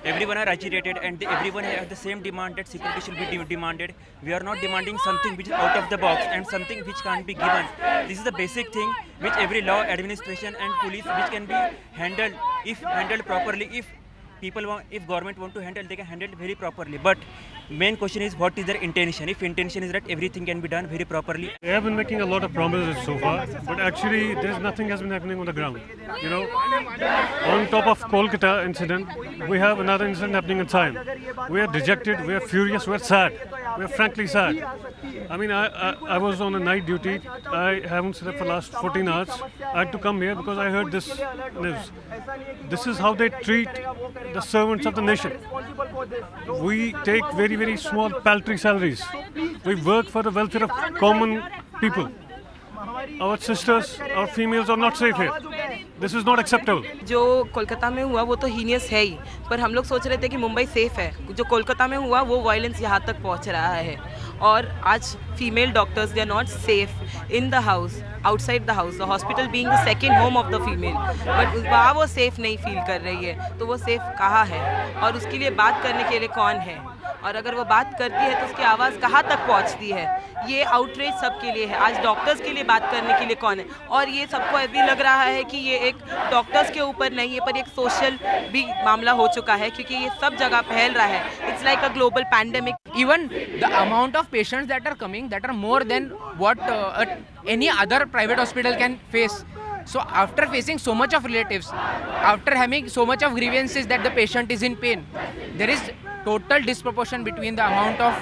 Everyone are agitated and everyone has the same demand that security should be demanded. We are not demanding something which is out of the box and something which can't be given. This is the basic thing which every law, administration and police which can be handled, if handled properly. If government want to handle, they can handle it very properly. But main question is, what is their intention? If intention is that everything can be done very properly. They have been making a lot of promises so far, but actually there's nothing has been happening on the ground. On top of Kolkata incident, we have another incident happening in Sion. We are dejected, we are furious, we are sad. We are frankly sad. I mean, I was on a night duty. I haven't slept for the last 14 hours. I had to come here because I heard this news. This is how they treat the servants of the nation. We take very, very small, paltry salaries. We work for the welfare of common people. Our sisters, our females are not safe here. This is not acceptable. जो कोलकाता में हुआ वो तो heinous है ही, पर हम लोग सोच रहे थे कि मुंबई सेफ है. जो कोलकाता में हुआ वो वायलेंस यहाँ तक पहुँच रहा है. और आज female doctors they are not safe in the house, outside the house. The hospital being the second home of the female, but वहाँ वो सेफ नहीं फील कर रही है. तो वो सेफ कहाँ है और उसके लिए बात करने के लिए कौन है, और अगर वो बात करती है तो उसकी आवाज़ कहाँ तक पहुँचती है. ये आउटरीच सबके लिए है. आज डॉक्टर्स के लिए बात करने के लिए कौन है. और ये सबको अभी लग रहा है कि ये एक डॉक्टर्स के ऊपर नहीं है, पर एक सोशल भी मामला हो चुका है, क्योंकि ये सब जगह फैल रहा है. It's like a global pandemic. Even the amount of patients that are coming, that are more than what any other private hospital can face. So after facing so much of relatives, after having so much of grievances that the patient is in pain, there is total disproportion between the amount of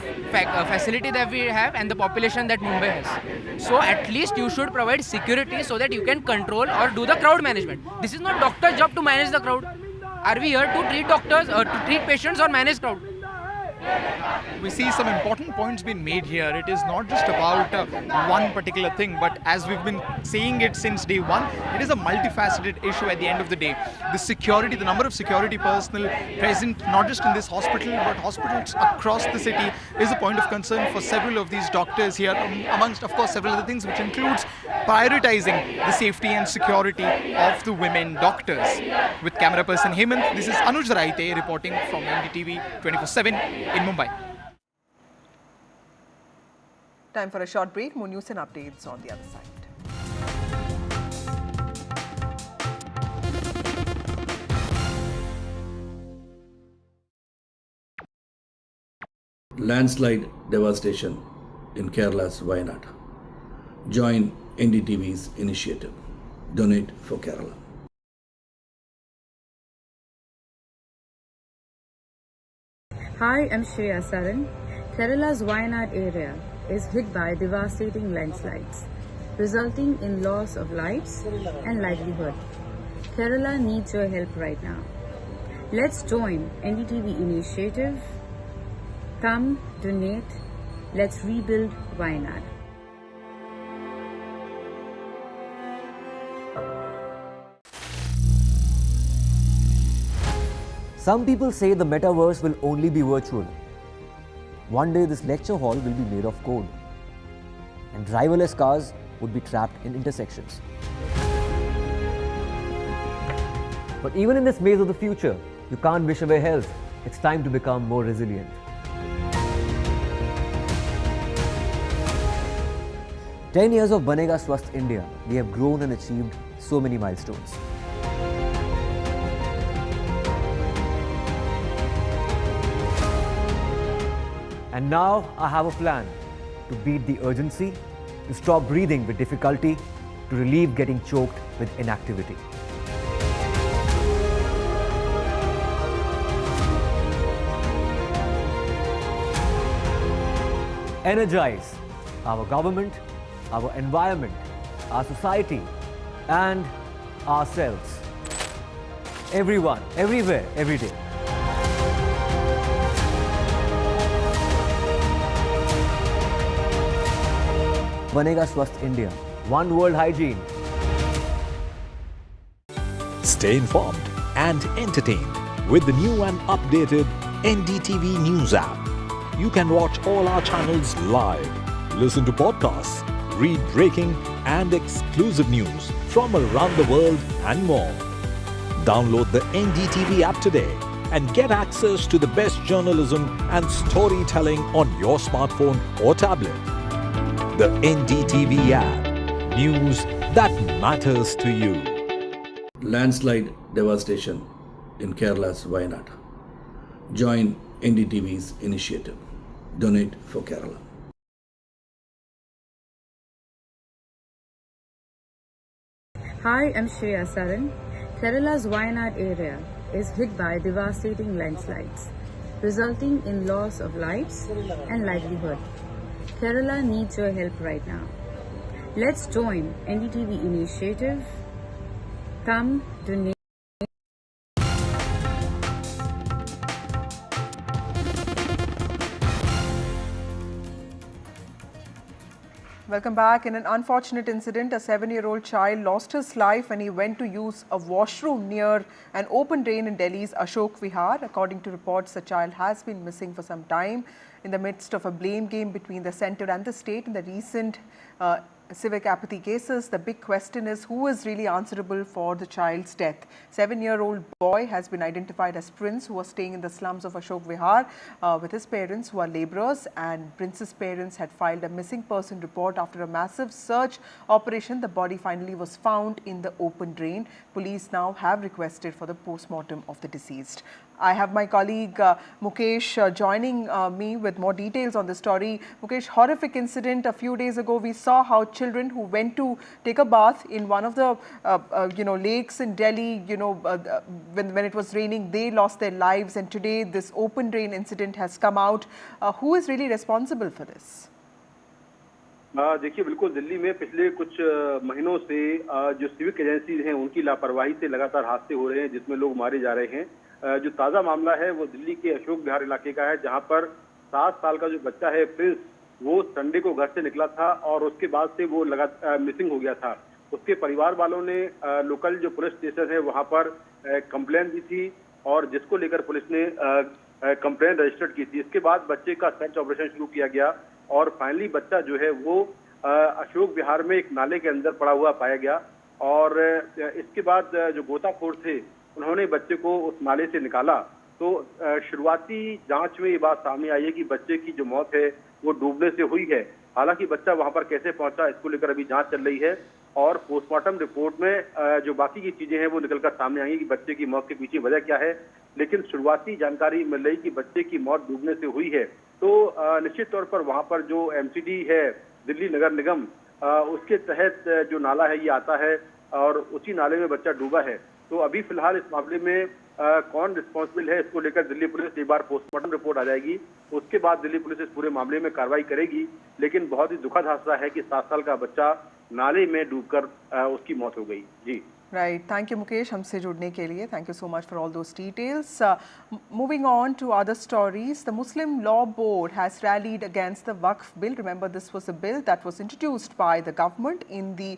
facility that we have and the population that Mumbai has. So at least you should provide security so that you can control or do the crowd management. This is not doctor's job to manage the crowd. Are we here to treat doctors or to treat patients or manage crowd? We see some important points being made here. It is not just about one particular thing, but as we've been saying it since day one, it is a multifaceted issue at the end of the day. The security, the number of security personnel present not just in this hospital but hospitals across the city is a point of concern for several of these doctors here, amongst of course several other things, which includes prioritizing the safety and security of the women doctors. With camera person Hemant, this is Anuj Raite reporting from NDTV 24/7 in Mumbai. Time for a short break. More news and updates on the other side. Landslide devastation in Kerala's Wayanad. Join NDTV's initiative. Donate for Kerala. Hi, I'm Shreya Saran. Kerala's Wayanad area is hit by devastating landslides, resulting in loss of lives and livelihood. Kerala needs your help right now. Let's join NDTV initiative. Come, donate, let's rebuild Wayanad. Some people say the metaverse will only be virtual. One day this lecture hall will be made of code, and driverless cars would be trapped in intersections. But even in this maze of the future, you can't wish away health. It's time to become more resilient. "10 years of Banega Swasth India, we have grown and achieved so many milestones. And now I have a plan to beat the urgency, to stop breathing with difficulty, to relieve getting choked with inactivity. Energize our government, our environment, our society, and ourselves. Everyone, everywhere, every day. Banega Swasth India. One world hygiene. Stay informed and entertained with the new and updated NDTV News app. You can watch all our channels live, listen to podcasts, read breaking and exclusive news from around the world and more. Download the NDTV app today and get access to the best journalism and storytelling on your smartphone or tablet. The NDTV app. News that matters to you. Landslide devastation in Kerala's Wayanad. Join NDTV's initiative. Donate for Kerala. Hi, I'm Shreya Saran. Kerala's Wayanad area is hit by devastating landslides, resulting in loss of lives and livelihood. Kerala needs your help right now. Let's join NDTV initiative. Come, donate. Welcome back. In an unfortunate incident, a 7-year-old child lost his life when he went to use a washroom near an open drain in Delhi's Ashok Vihar. According to reports, the child has been missing for some time. In the midst of a blame game between the centre and the state in the recent civic apathy cases, the big question is who is really answerable for the child's death. 7-year-old boy has been identified as Prince, who was staying in the slums of Ashok Vihar with his parents, who are labourers, and Prince's parents had filed a missing person report. After a massive search operation, the body finally was found in the open drain. Police now have requested for the post-mortem of the deceased. I have my colleague Mukesh joining me with more details on the story. Mukesh, horrific incident a few days ago. We saw how children who went to take a bath in one of the lakes in Delhi, when it was raining, they lost their lives. And today this open drain incident has come out. Who is really responsible for this? देखिए, बिल्कुल दिल्ली में पिछले कुछ महीनों से जो civic agencies हैं उनकी लापरवाही से लगातार हादसे हो रहे हैं, जिसमें लोग मारे जा रहे हैं। जो ताज़ा मामला है वो दिल्ली के अशोक विहार इलाके का है, जहां पर 7 साल का जो बच्चा है प्रिंस, वो संडे को घर से निकला था और उसके बाद से वो मिसिंग हो गया था। उसके परिवार वालों ने लोकल जो पुलिस स्टेशन है वहां पर कंप्लेन दी थी और जिसको लेकर पुलिस ने कंप्लेन रजिस्टर्ड की थी। इसके बाद बच्चे का सर्च ऑपरेशन शुरू किया गया और फाइनली बच्चा जो है वो अशोक विहार में एक नाले के अंदर पड़ा हुआ पाया गया और इसके बाद जो गोताखोर थे उन्होंने बच्चे को उस नाले से निकाला तो शुरुआती जांच में ये बात सामने आई है कि बच्चे की जो मौत है वो डूबने से हुई है। हालांकि बच्चा वहां पर कैसे पहुंचा इसको लेकर अभी जांच चल रही है और पोस्टमार्टम रिपोर्ट में जो बाकी की चीजें हैं वो निकलकर सामने आएंगी कि बच्चे की मौत के पीछे वजह क्या है। लेकिन शुरुआती जानकारी मिल रही कि बच्चे की मौत डूबने से हुई है। तो निश्चित तौर पर वहां पर जो एमसीडी है दिल्ली नगर निगम उसके तहत जो नाला है ये आता है और उसी नाले में बच्चा डूबा है। तो अभी फिलहाल इस मामले में कौन रिस्पॉन्सिबल है इसको लेकर दिल्ली पुलिस एक बार पोस्टमार्टम रिपोर्ट आ जाएगी, उसके बाद दिल्ली पुलिस इस पूरे मामले में कार्रवाई करेगी। लेकिन बहुत ही दुखद हादसा है कि 7 साल का बच्चा नाले में डूबकर उसकी मौत हो गई। जी Right. Thank you, Mukesh, हमसे जुड़ने के लिए. Thank you so much for all those details. Moving on to other stories, the Muslim Law Board has rallied against the Waqf Bill. Remember, this was a bill that was introduced by the government in the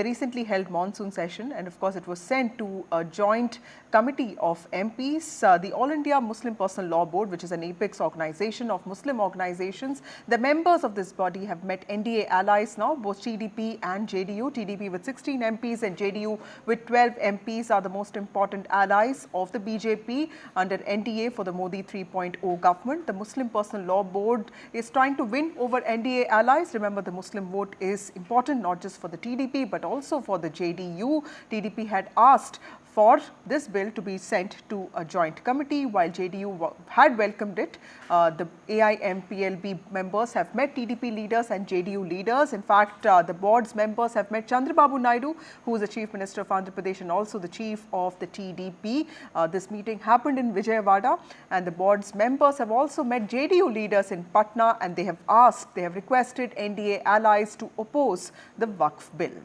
recently held monsoon session, and of course, it was sent to a joint committee of MPs. The All India Muslim Personal Law Board, which is an apex organization of Muslim organizations, the members of this body have met NDA allies now, both TDP and JDU. TDP with 16 MPs and JDU with 12 MPs are the most important allies of the BJP under NDA for the Modi 3.0 government. The Muslim Personal Law Board is trying to win over NDA allies. Remember, the Muslim vote is important not just for the TDP but also for the JDU. TDP had asked for this bill to be sent to a joint committee, while JDU had welcomed it. The AIMPLB members have met TDP leaders and JDU leaders. In fact, the board's members have met Chandrababu Naidu, who is the Chief Minister of Andhra Pradesh and also the Chief of the TDP. This meeting happened in Vijayawada, and the board's members have also met JDU leaders in Patna, and they have requested NDA allies to oppose the Waqf Bill.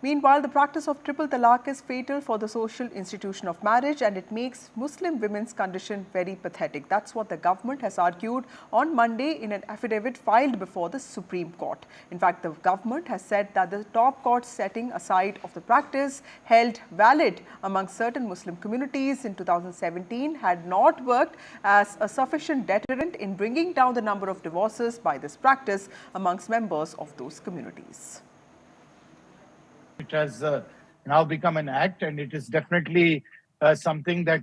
Meanwhile, the practice of triple talaq is fatal for the social institution of marriage, and it makes Muslim women's condition very pathetic. That's what the government has argued on Monday in an affidavit filed before the Supreme Court. In fact, the government has said that the top court setting aside of the practice held valid among certain Muslim communities in 2017 had not worked as a sufficient deterrent in bringing down the number of divorces by this practice amongst members of those communities. It has now become an act, and it is definitely something that,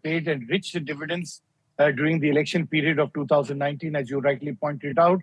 paid and rich dividends during the election period of 2019, as you rightly pointed out.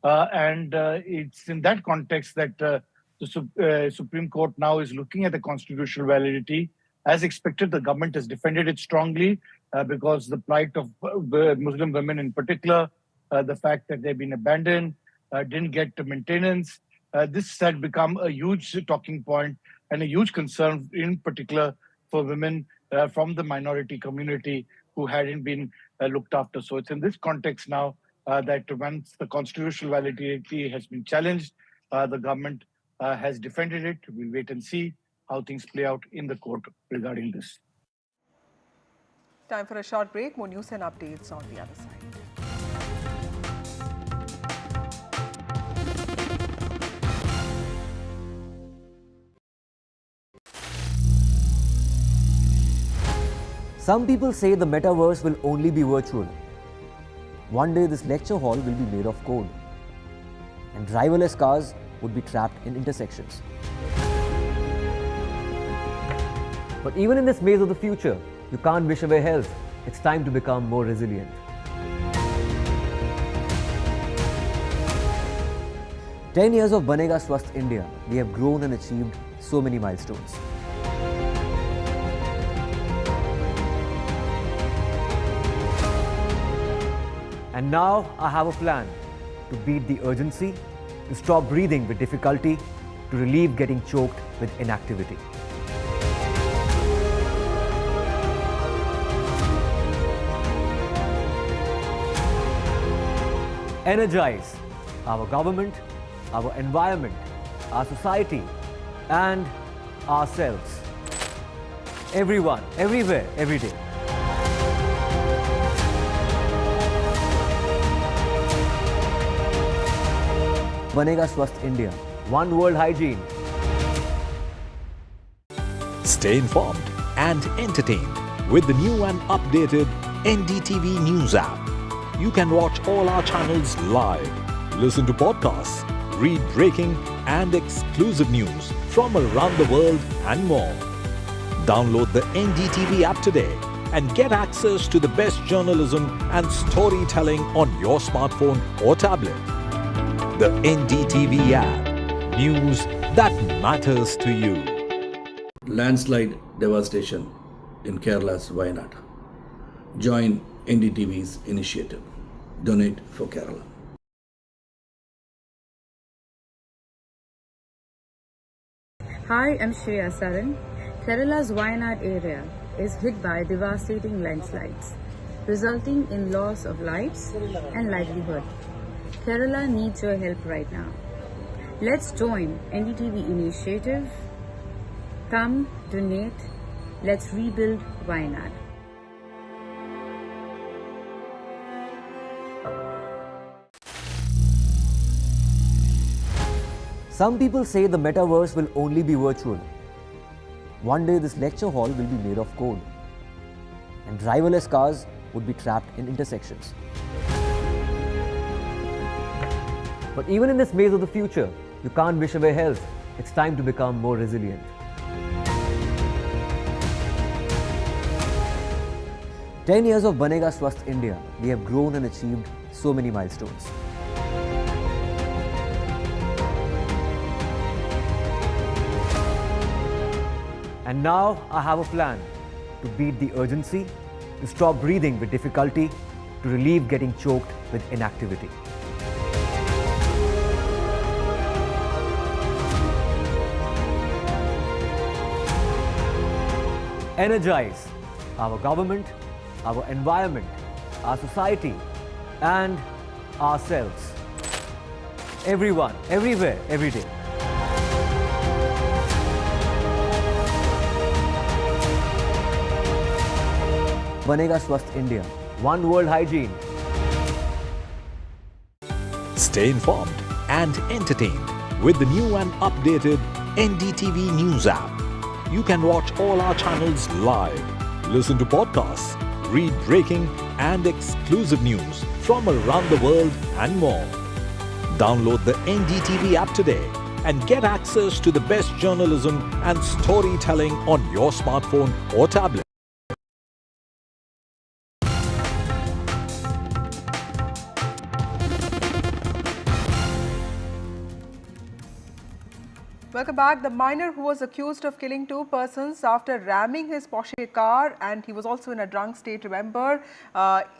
And it's in that context that the Supreme Court now is looking at the constitutional validity. As expected, the government has defended it strongly because the plight of Muslim women in particular, the fact that they've been abandoned, didn't get maintenance, this had become a huge talking point and a huge concern, in particular for women from the minority community who hadn't been looked after. So it's in this context now that once the constitutional validity has been challenged, the government has defended it. We'll wait and see how things play out in the court regarding this. Time for a short break. More news and updates on the other side. Some people say the metaverse will only be virtual. One day this lecture hall will be made of code, and driverless cars would be trapped in intersections. But even in this maze of the future, you can't wish away health. It's time to become more resilient. 10 years of Banega Swasth India, we have grown and achieved so many milestones. And now I have a plan to beat the urgency, to stop breathing with difficulty, to relieve getting choked with inactivity. Energize our government, our environment, our society, and ourselves. Everyone, everywhere, every day. Banega Swasth India. One world hygiene. Stay informed and entertained with the new and updated NDTV News app. You can watch all our channels live, listen to podcasts, read breaking and exclusive news from around the world and more. Download the NDTV app today and get access to the best journalism and storytelling on your smartphone or tablet. The NDTV app. News that matters to you. Landslide devastation in Kerala's Wayanad. Join NDTV's initiative. Donate for Kerala. Hi, I'm Shreya Saran. Kerala's Wayanad area is hit by devastating landslides, resulting in loss of lives and livelihood. Kerala needs your help right now. Let's join NDTV initiative. Come, donate. Let's rebuild Wayanad. Some people say the metaverse will only be virtual. One day this lecture hall will be made of code, and driverless cars would be trapped in intersections. But even in this maze of the future, you can't wish away health. It's time to become more resilient. "10 years of Banega Swasth India, we have grown and achieved so many milestones. And now I have a plan to beat the urgency, to stop breathing with difficulty, to relieve getting choked with inactivity. Energize our government, our environment, our society, and ourselves. Everyone, everywhere, every day. Banega Swasth India. One world hygiene. Stay informed and entertained with the new and updated NDTV News app. You can watch all our channels live, listen to podcasts, read breaking and exclusive news from around the world and more. Download the NDTV app today and get access to the best journalism and storytelling on your smartphone or tablet. Welcome back. The minor who was accused of killing 2 persons after ramming his Porsche car, and he was also in a drunk state, remember,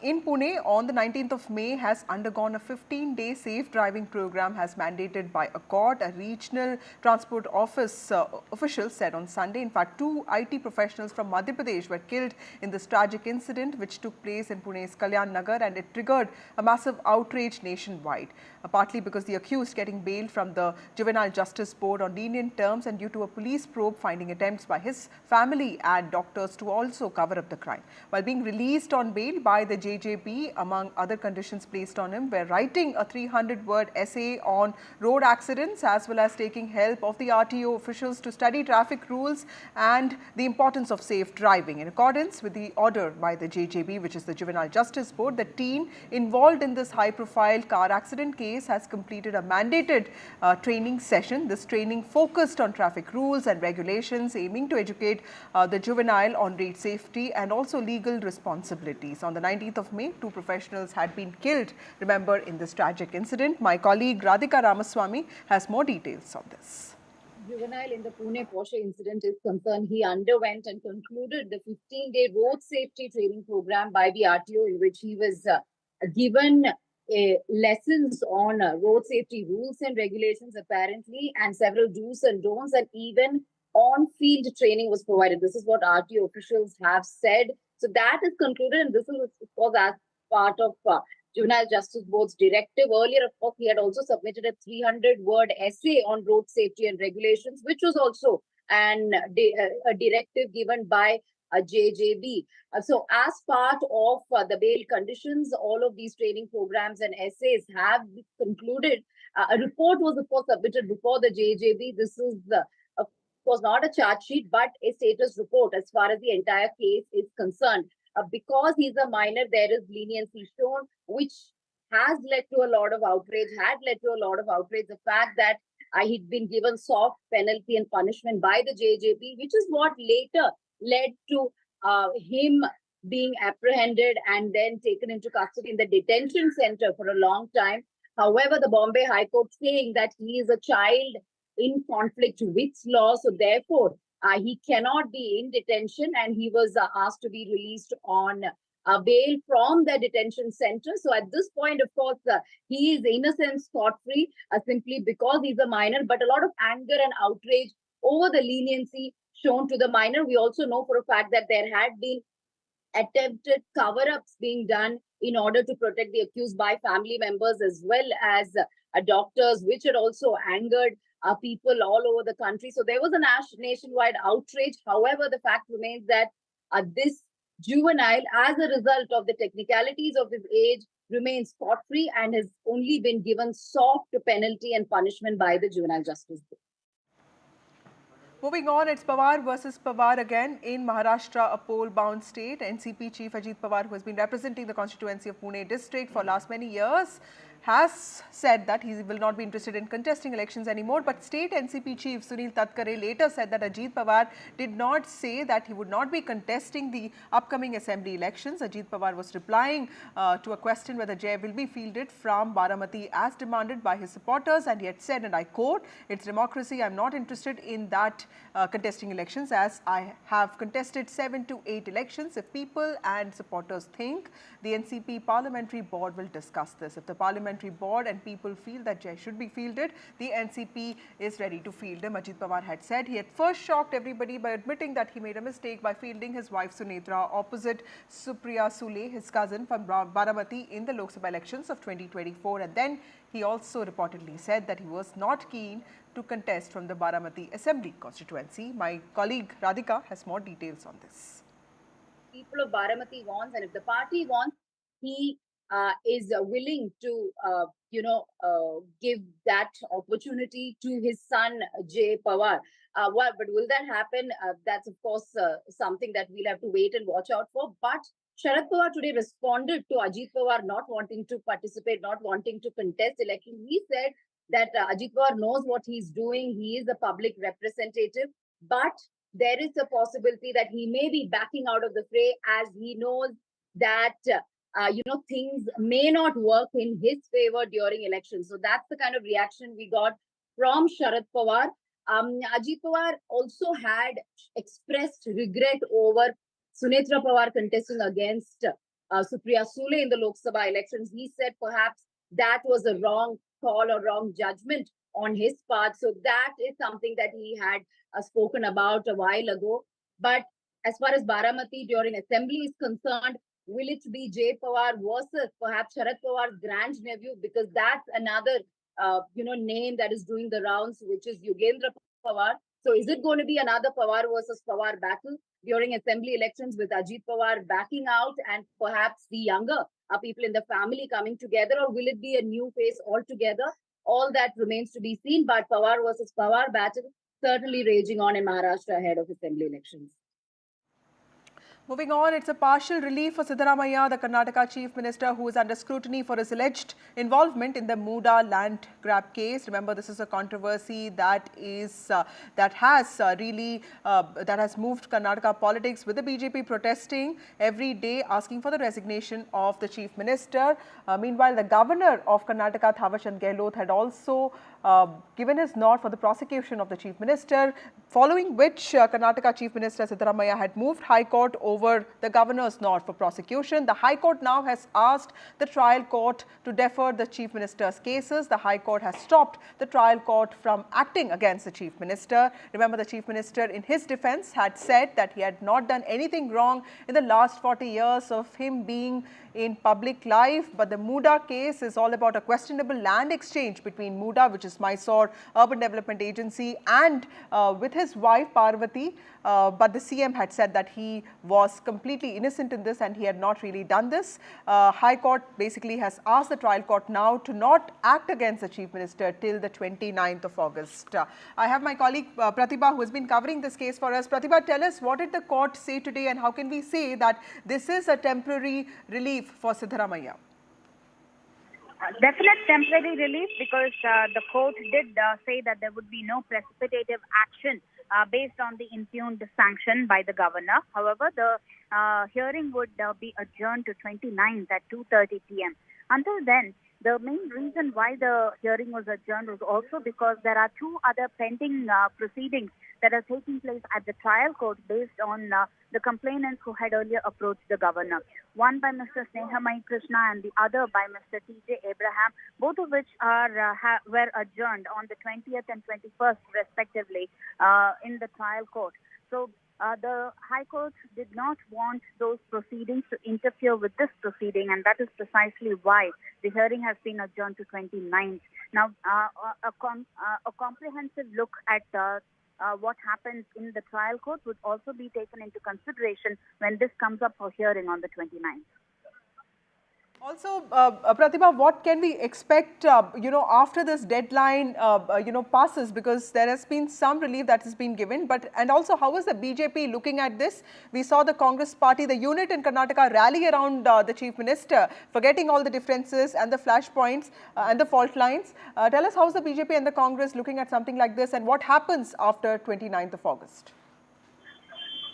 in Pune on the 19th of May has undergone a 15-day safe driving program as mandated by a court, a regional transport office official said on Sunday. In fact, 2 IT professionals from Madhya Pradesh were killed in this tragic incident which took place in Pune's Kalyan Nagar, and it triggered a massive outrage nationwide, partly because the accused getting bail from the Juvenile Justice Board on lenient terms and due to a police probe finding attempts by his family and doctors to also cover up the crime. While being released on bail by the JJB, among other conditions placed on him were writing a 300-word essay on road accidents as well as taking help of the RTO officials to study traffic rules and the importance of safe driving. In accordance with the order by the JJB, which is the Juvenile Justice Board, the teen involved in this high-profile car accident case has completed a mandated training session. This training focused on traffic rules and regulations, aiming to educate the juvenile on road safety and also legal responsibilities. On the 19th of May, 2 professionals had been killed, remember, in this tragic incident. My colleague Radhika Ramaswamy has more details on this. Juvenile in the Pune Porsche incident is concerned. He underwent and concluded the 15-day road safety training program by the RTO, in which he was given lessons on road safety rules and regulations, apparently, and several do's and don'ts, and even on-field training was provided. This is what RTO officials have said. So that is concluded, and this is, of course, as part of Juvenile Justice Board's directive. Earlier, of course, he had also submitted a 300-word essay on road safety and regulations, which was also a directive given by JJB. So as part of the bail conditions, all of these training programs and essays have concluded. A report was, of course, submitted before the JJB. This is, of course, not a charge sheet, but a status report as far as the entire case is concerned. Because he's a minor, there is leniency shown, which has led to a lot of outrage, the fact that he'd been given soft penalty and punishment by the JJB, which is what later led to him being apprehended and then taken into custody in the detention center for a long time. However, the Bombay High Court saying that he is a child in conflict with law, so therefore he cannot be in detention, and he was asked to be released on bail from the detention center. So at this point, of course, he is innocent, scot-free, simply because he's a minor, but a lot of anger and outrage over the leniency shown to the minor. We also know for a fact that there had been attempted cover-ups being done in order to protect the accused by family members as well as doctors, which had also angered people all over the country. So there was a nationwide outrage. However, the fact remains that this juvenile, as a result of the technicalities of his age, remains scot-free and has only been given soft penalty and punishment by the Juvenile Justice Board. Moving on, it's Pawar versus Pawar again in Maharashtra, a poll-bound state. NCP chief Ajit Pawar, who has been representing the constituency of Pune district for last many years, has said that he will not be interested in contesting elections anymore. But state NCP chief Sunil Tatkare later said that Ajit Pawar did not say that he would not be contesting the upcoming assembly elections. Ajit Pawar was replying to a question whether Jay will be fielded from Baramati as demanded by his supporters, and he had said, and I quote, "It's democracy. I'm not interested in that contesting elections, as I have contested 7 to 8 elections. If people and supporters think the NCP parliamentary board will discuss this. If the parliamentary board and people feel that Jay should be fielded, the NCP is ready to field him." Ajit Pawar had said he had first shocked everybody by admitting that he made a mistake by fielding his wife Sunetra opposite Supriya Sule, his cousin from Baramati, in the Lok Sabha elections of 2024. And then he also reportedly said that he was not keen to contest from the Baramati Assembly constituency. My colleague Radhika has more details on this. People of Baramati wants, and if the party wants, he is willing to, give that opportunity to his son, Jay Pawar. But will that happen? That's, of course, something that we'll have to wait and watch out for. But Sharad Pawar today responded to Ajit Pawar not wanting to participate, not wanting to contest election. He said that Ajit Pawar knows what he's doing. He is a public representative, but there is a possibility that he may be backing out of the fray, as he knows that things may not work in his favor during elections. So that's the kind of reaction we got from Sharad Pawar. Ajit Pawar also had expressed regret over Sunetra Pawar contesting against Supriya Sule in the Lok Sabha elections. He said perhaps that was a wrong call or wrong judgment on his part. So that is something that he had spoken about a while ago. But as far as Baramati during assembly is concerned, will it be Jay Pawar versus perhaps Sharad Pawar's grandnephew? Because that's another name that is doing the rounds, which is Yugendra Pawar. So is it going to be another Pawar versus Pawar battle during assembly elections with Ajit Pawar backing out and perhaps the younger people in the family coming together, or will it be a new face altogether? All that remains to be seen, but Pawar versus Pawar battle certainly raging on in Maharashtra ahead of assembly elections. Moving on, it's a partial relief for Siddaramaiah, the Karnataka Chief Minister, who is under scrutiny for his alleged involvement in the Muda land grab case. Remember, this is a controversy that has moved Karnataka politics, with the BJP protesting every day, asking for the resignation of the Chief Minister. Meanwhile, the Governor of Karnataka, Thawar Chand Gehlot, had also given his nod for the prosecution of the Chief Minister, following which Karnataka Chief Minister Siddaramaiah had moved High Court over the Governor's nod for prosecution. The High Court now has asked the trial court to defer the Chief Minister's cases. The High Court has stopped the trial court from acting against the Chief Minister. Remember, the Chief Minister, in his defense, had said that he had not done anything wrong in the last 40 years of him being in public life. But the Muda case is all about a questionable land exchange between Muda, which is Mysore Urban Development Agency, and with his wife Parvati. But the CM had said that he was completely innocent in this and he had not really done this. High Court basically has asked the trial court now to not act against the Chief Minister till the 29th of August. I have my colleague Pratibha, who has been covering this case for us. Pratibha, tell us, what did the court say today and how can we say that this is a temporary relief for Siddaramaiah? Definite temporary relief, because the court did say that there would be no precipitative action based on the impugned sanction by the governor. However, the hearing would be adjourned to 29th at 2:30 p.m. Until then, the main reason why the hearing was adjourned was also because there are two other pending proceedings that are taking place at the trial court based on the complainants who had earlier approached the governor. One by Mr. Snehamai Krishna and the other by Mr. T.J. Abraham, both of which are were adjourned on the 20th and 21st respectively in the trial court. So the High Court did not want those proceedings to interfere with this proceeding, and that is precisely why the hearing has been adjourned to 29th. Now, a comprehensive look at what happens in the trial court would also be taken into consideration when this comes up for hearing on the 29th. Also, Pratibha, what can we expect, after this deadline, passes? Because there has been some relief that has been given. And also, how is the BJP looking at this? We saw the Congress party, the unit in Karnataka, rally around the Chief Minister, forgetting all the differences and the flashpoints and the fault lines. Tell us, how is the BJP and the Congress looking at something like this, and what happens after 29th of August?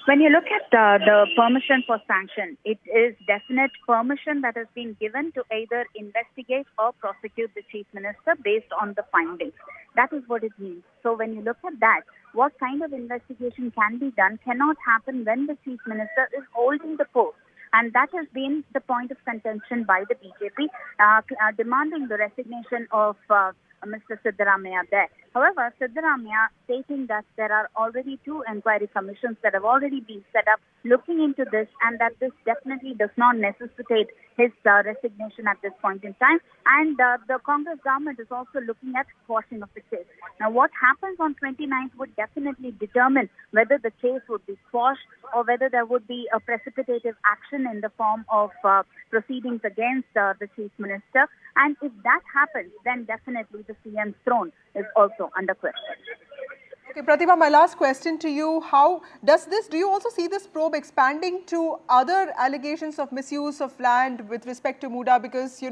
When you look at the permission for sanction, it is definite permission that has been given to either investigate or prosecute the Chief Minister based on the findings. That is what it means. So when you look at that, what kind of investigation can be done cannot happen when the Chief Minister is holding the post. And that has been the point of contention by the BJP, demanding the resignation of Mr. Siddaramaiah there. However, Siddaramaiah stating that there are already two inquiry commissions that have already been set up looking into this, and that this definitely does not necessitate his resignation at this point in time. And the Congress government is also looking at quashing of the case. Now, what happens on 29th would definitely determine whether the case would be quashed or whether there would be a precipitative action in the form of proceedings against the Chief Minister. And if that happens, then definitely the CM's throne is also under question. Okay, Pratibha, my last question to you. How does this, do you also see this probe expanding to other allegations of misuse of land with respect to Muda? Because, there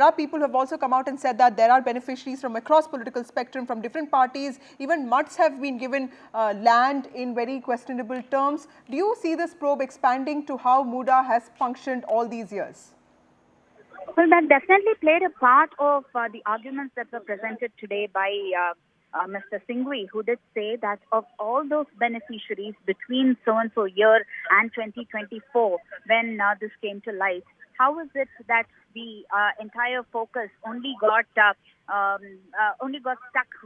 are people who have also come out and said that there are beneficiaries from across political spectrum, from different parties. Even mutts have been given land in very questionable terms. Do you see this probe expanding to how Muda has functioned all these years? Well, that definitely played a part of the arguments that were presented today by Mr. Singhvi, who did say that of all those beneficiaries between so-and-so year and 2024, when this came to light, how is it that the entire focus only got stuck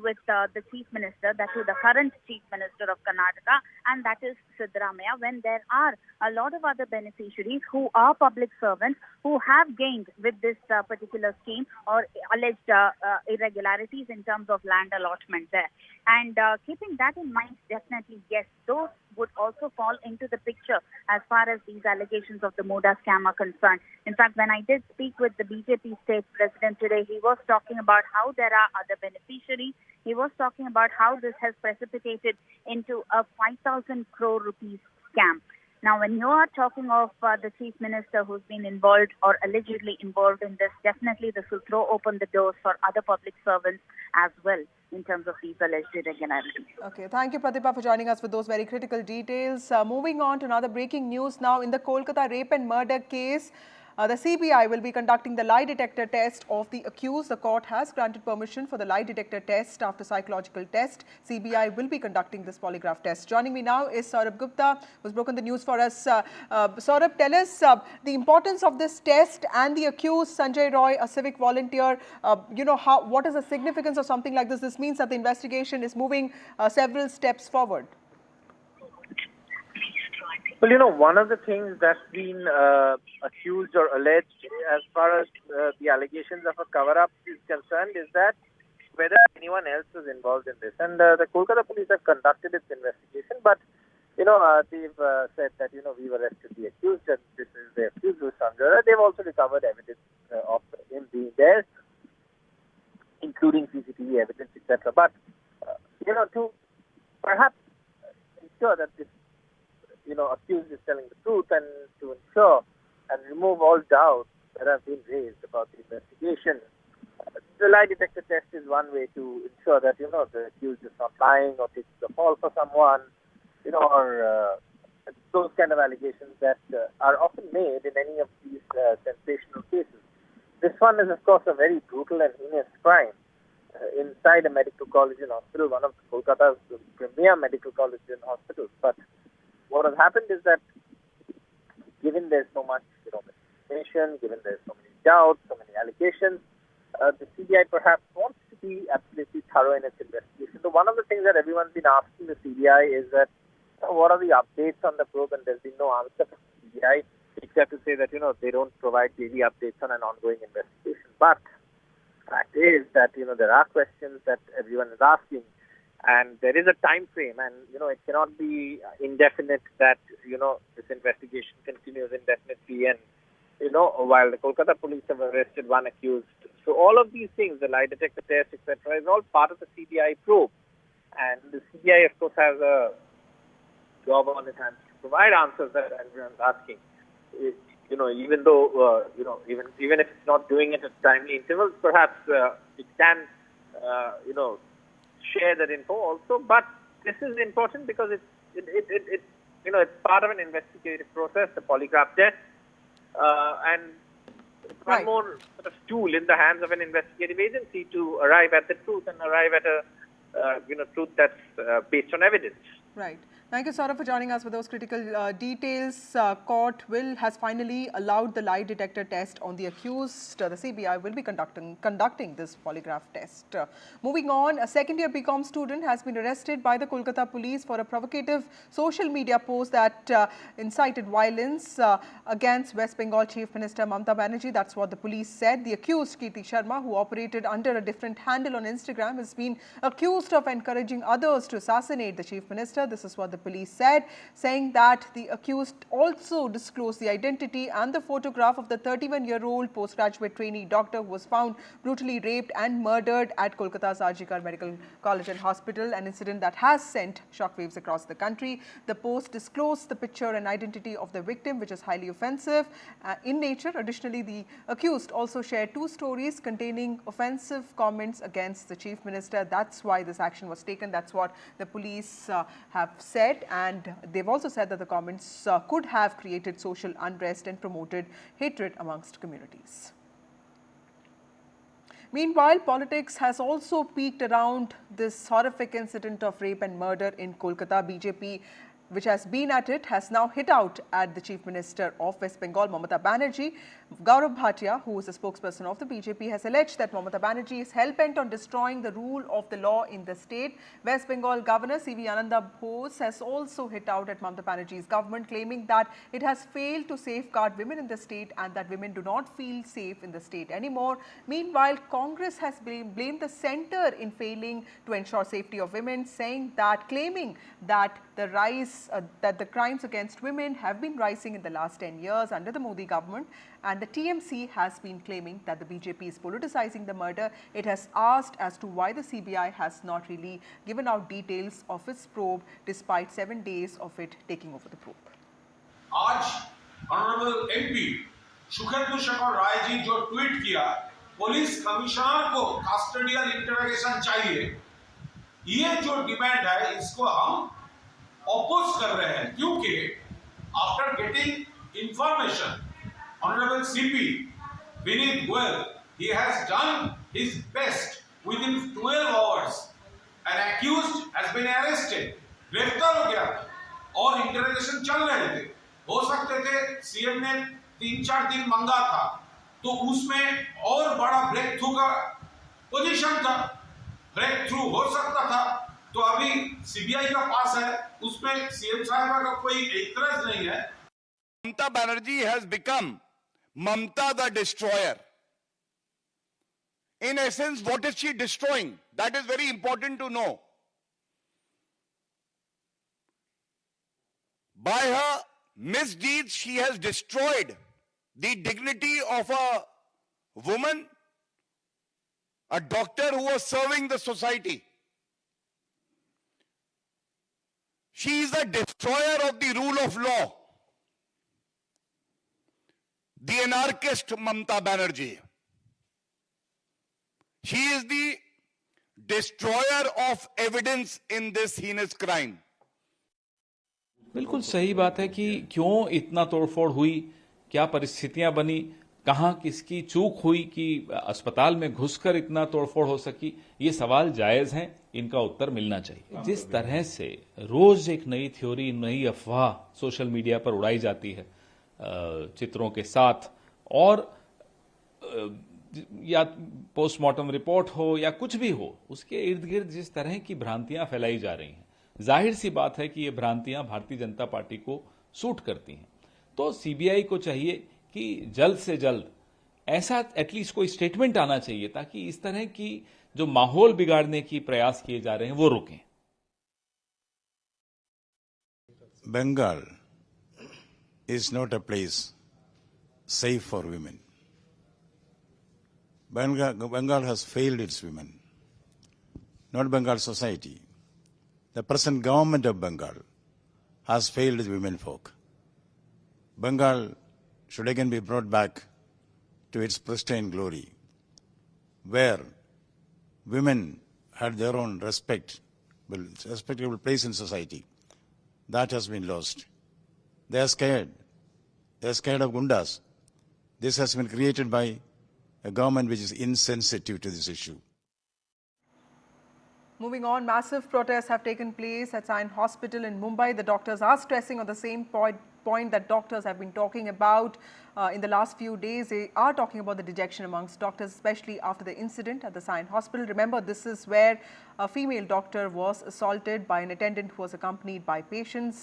with the Chief Minister, that is the current Chief Minister of Karnataka, and that is Siddaramaiah, when there are a lot of other beneficiaries who are public servants who have gained with this particular scheme or alleged irregularities in terms of land allotment there. And keeping that in mind, definitely, yes, those would also fall into the picture as far as these allegations of the Muda scam are concerned. In fact, when I did speak with the BJP state president today, he was talking about how there are other beneficiaries. He was talking about how this has precipitated into a 5,000 crore rupees scam. Now, when you are talking of the Chief Minister who's been involved or allegedly involved in this, definitely this will throw open the doors for other public servants as well in terms of these alleged irregularities. Okay, thank you, Pratibha, for joining us with those very critical details. Moving on to another breaking news now. In the Kolkata rape and murder case, the CBI will be conducting the lie detector test of the accused. The court has granted permission for the lie detector test after psychological test. CBI will be conducting this polygraph test. Joining me now is Saurabh Gupta, who's broken the news for us. Saurabh, tell us the importance of this test and the accused, Sanjay Roy, a civic volunteer. What is the significance of something like this? This means that the investigation is moving several steps forward. Well, one of the things that's been accused or alleged as far as the allegations of a cover-up is concerned is that whether anyone else was involved in this. And the Kolkata police have conducted its investigation, but, they've said that, we've arrested the accused and this is the accused who's Sanjay. They've also recovered evidence of him being there, including CCTV evidence, etc. But, to perhaps ensure that this accused is telling the truth and to ensure and remove all doubts that have been raised about the investigation. the lie detector test is one way to ensure that, the accused is not lying or takes the fall for someone, or those kind of allegations that are often made in any of these sensational cases. This one is, of course, a very brutal and heinous crime inside a medical college and hospital, one of Kolkata's premier medical colleges and hospitals. But what has happened is that, given there's so much misinformation, given there's so many doubts, so many allegations, the CBI perhaps wants to be absolutely thorough in its investigation. So one of the things that everyone's been asking the CBI is that, what are the updates on the probe? And there's been no answer from the CBI, except to say that, they don't provide daily updates on an ongoing investigation. But the fact is that, there are questions that everyone is asking, and there is a time frame, and, it cannot be indefinite that, this investigation continues indefinitely. And, while the Kolkata police have arrested one accused. So all of these things, the lie detector test, etc., is all part of the CBI probe. And the CBI, of course, has a job on its hands to provide answers that everyone's asking. Even though, even if it's not doing it at timely intervals, perhaps it can, share that info also. But this is important because it's part of an investigative process, the polygraph test, and it's one more sort of tool in the hands of an investigative agency to arrive at the truth and arrive at a, truth that's based on evidence. Right. Thank you, Saurabh, for joining us with those critical details. Court has finally allowed the lie detector test on the accused. The CBI will be conducting this polygraph test. Moving on, a second-year BCom student has been arrested by the Kolkata police for a provocative social media post that incited violence against West Bengal Chief Minister Mamata Banerjee. That's what the police said. The accused, Kirti Sharma, who operated under a different handle on Instagram, has been accused of encouraging others to assassinate the Chief Minister. This is what the police said, saying that the accused also disclosed the identity and the photograph of the 31-year-old postgraduate trainee doctor who was found brutally raped and murdered at Kolkata's RG Medical College and Hospital, an incident that has sent shockwaves across the country. The post disclosed the picture and identity of the victim, which is highly offensive in nature. Additionally, the accused also shared 2 stories containing offensive comments against the Chief Minister. That's why this action was taken. That's what the police have said, and they've also said that the comments could have created social unrest and promoted hatred amongst communities. Meanwhile, politics has also peaked around this horrific incident of rape and murder in Kolkata. BJP, which has been at it, has now hit out at the Chief Minister of West Bengal, Mamata Banerjee. Gaurav Bhatia, who is a spokesperson of the BJP, has alleged that Mamata Banerjee is hell-bent on destroying the rule of the law in the state. West Bengal Governor C.V. Ananda Bose has also hit out at Mamata Banerjee's government, claiming that it has failed to safeguard women in the state and that women do not feel safe in the state anymore. Meanwhile, Congress has blamed the centre in failing to ensure safety of women, claiming that the crimes against women have been rising in the last 10 years under the Modi government. And the TMC has been claiming that the BJP is politicizing the murder. It has asked as to why the CBI has not really given out details of its probe despite 7 days of it taking over the probe. आज honourable MP Sukhendu Shekhar Rai ji जो tweet किया, police commissioner को custodial interrogation चाहिए, ये जो demand है इसको हम ऑपोज कर रहे हैं, क्योंकि after getting information Honorable CP Vineet Goyal, he has done his best within 12 hours. An accused has been arrested, गिरफ्तार हो गया और इंटरोगेशन चल रहे थे. हो सकते थे सीएम ने 3-4 दिन मांगा था तो उसमें और बड़ा ब्रेक थ्रू का पोजीशन था, ब्रेक थ्रू हो सकता था. तो अभी सीबीआई का पास है, उसमें सीएम साहब का कोई एतराज नहीं है. Mamata Banerjee has become Mamata the destroyer. In essence, what is she destroying? That is very important to know. By her misdeeds, she has destroyed the dignity of a woman, a doctor who was serving the society. She is a destroyer of the rule of law. The anarchist Mamata Banerjee. She is the destroyer of evidence in this heinous crime. बिल्कुल सही बात है कि क्यों इतना तोड़फोड़ हुई, क्या परिस्थितियां बनी, कहां किसकी चूक हुई कि अस्पताल में घुसकर इतना तोड़फोड़ हो सकी, ये सवाल जायज हैं, इनका उत्तर मिलना चाहिए। जिस तरह से रोज एक नई थ्योरी, नई अफवाह सोशल मीडिया पर उड़ाई जाती है चित्रों के साथ, और या पोस्टमार्टम रिपोर्ट हो या कुछ भी हो, उसके इर्द गिर्द जिस तरह की भ्रांतियां फैलाई जा रही हैं, जाहिर सी बात है कि ये भ्रांतियां भारतीय जनता पार्टी को सूट करती हैं। तो सीबीआई को चाहिए कि जल्द से जल्द ऐसा एटलीस्ट कोई स्टेटमेंट आना चाहिए ताकि इस तरह की जो माहौल बिगाड़ने की प्रयास किए जा रहे हैं वो रुकें। Bengal is not a place safe for women. Bengal has failed its women, not Bengal society. The present government of Bengal has failed the women folk. Bengal should again be brought back to its pristine glory, where women had their own respectable place in society. That has been lost. They are scared. They are scared of gundas. This has been created by a government which is insensitive to this issue. Moving on, massive protests have taken place at Sion Hospital in Mumbai. The doctors are stressing on the same point that doctors have been talking about in the last few days. They are talking about the dejection amongst doctors, especially after the incident at the Sion Hospital. Remember, this is where a female doctor was assaulted by an attendant who was accompanied by patients.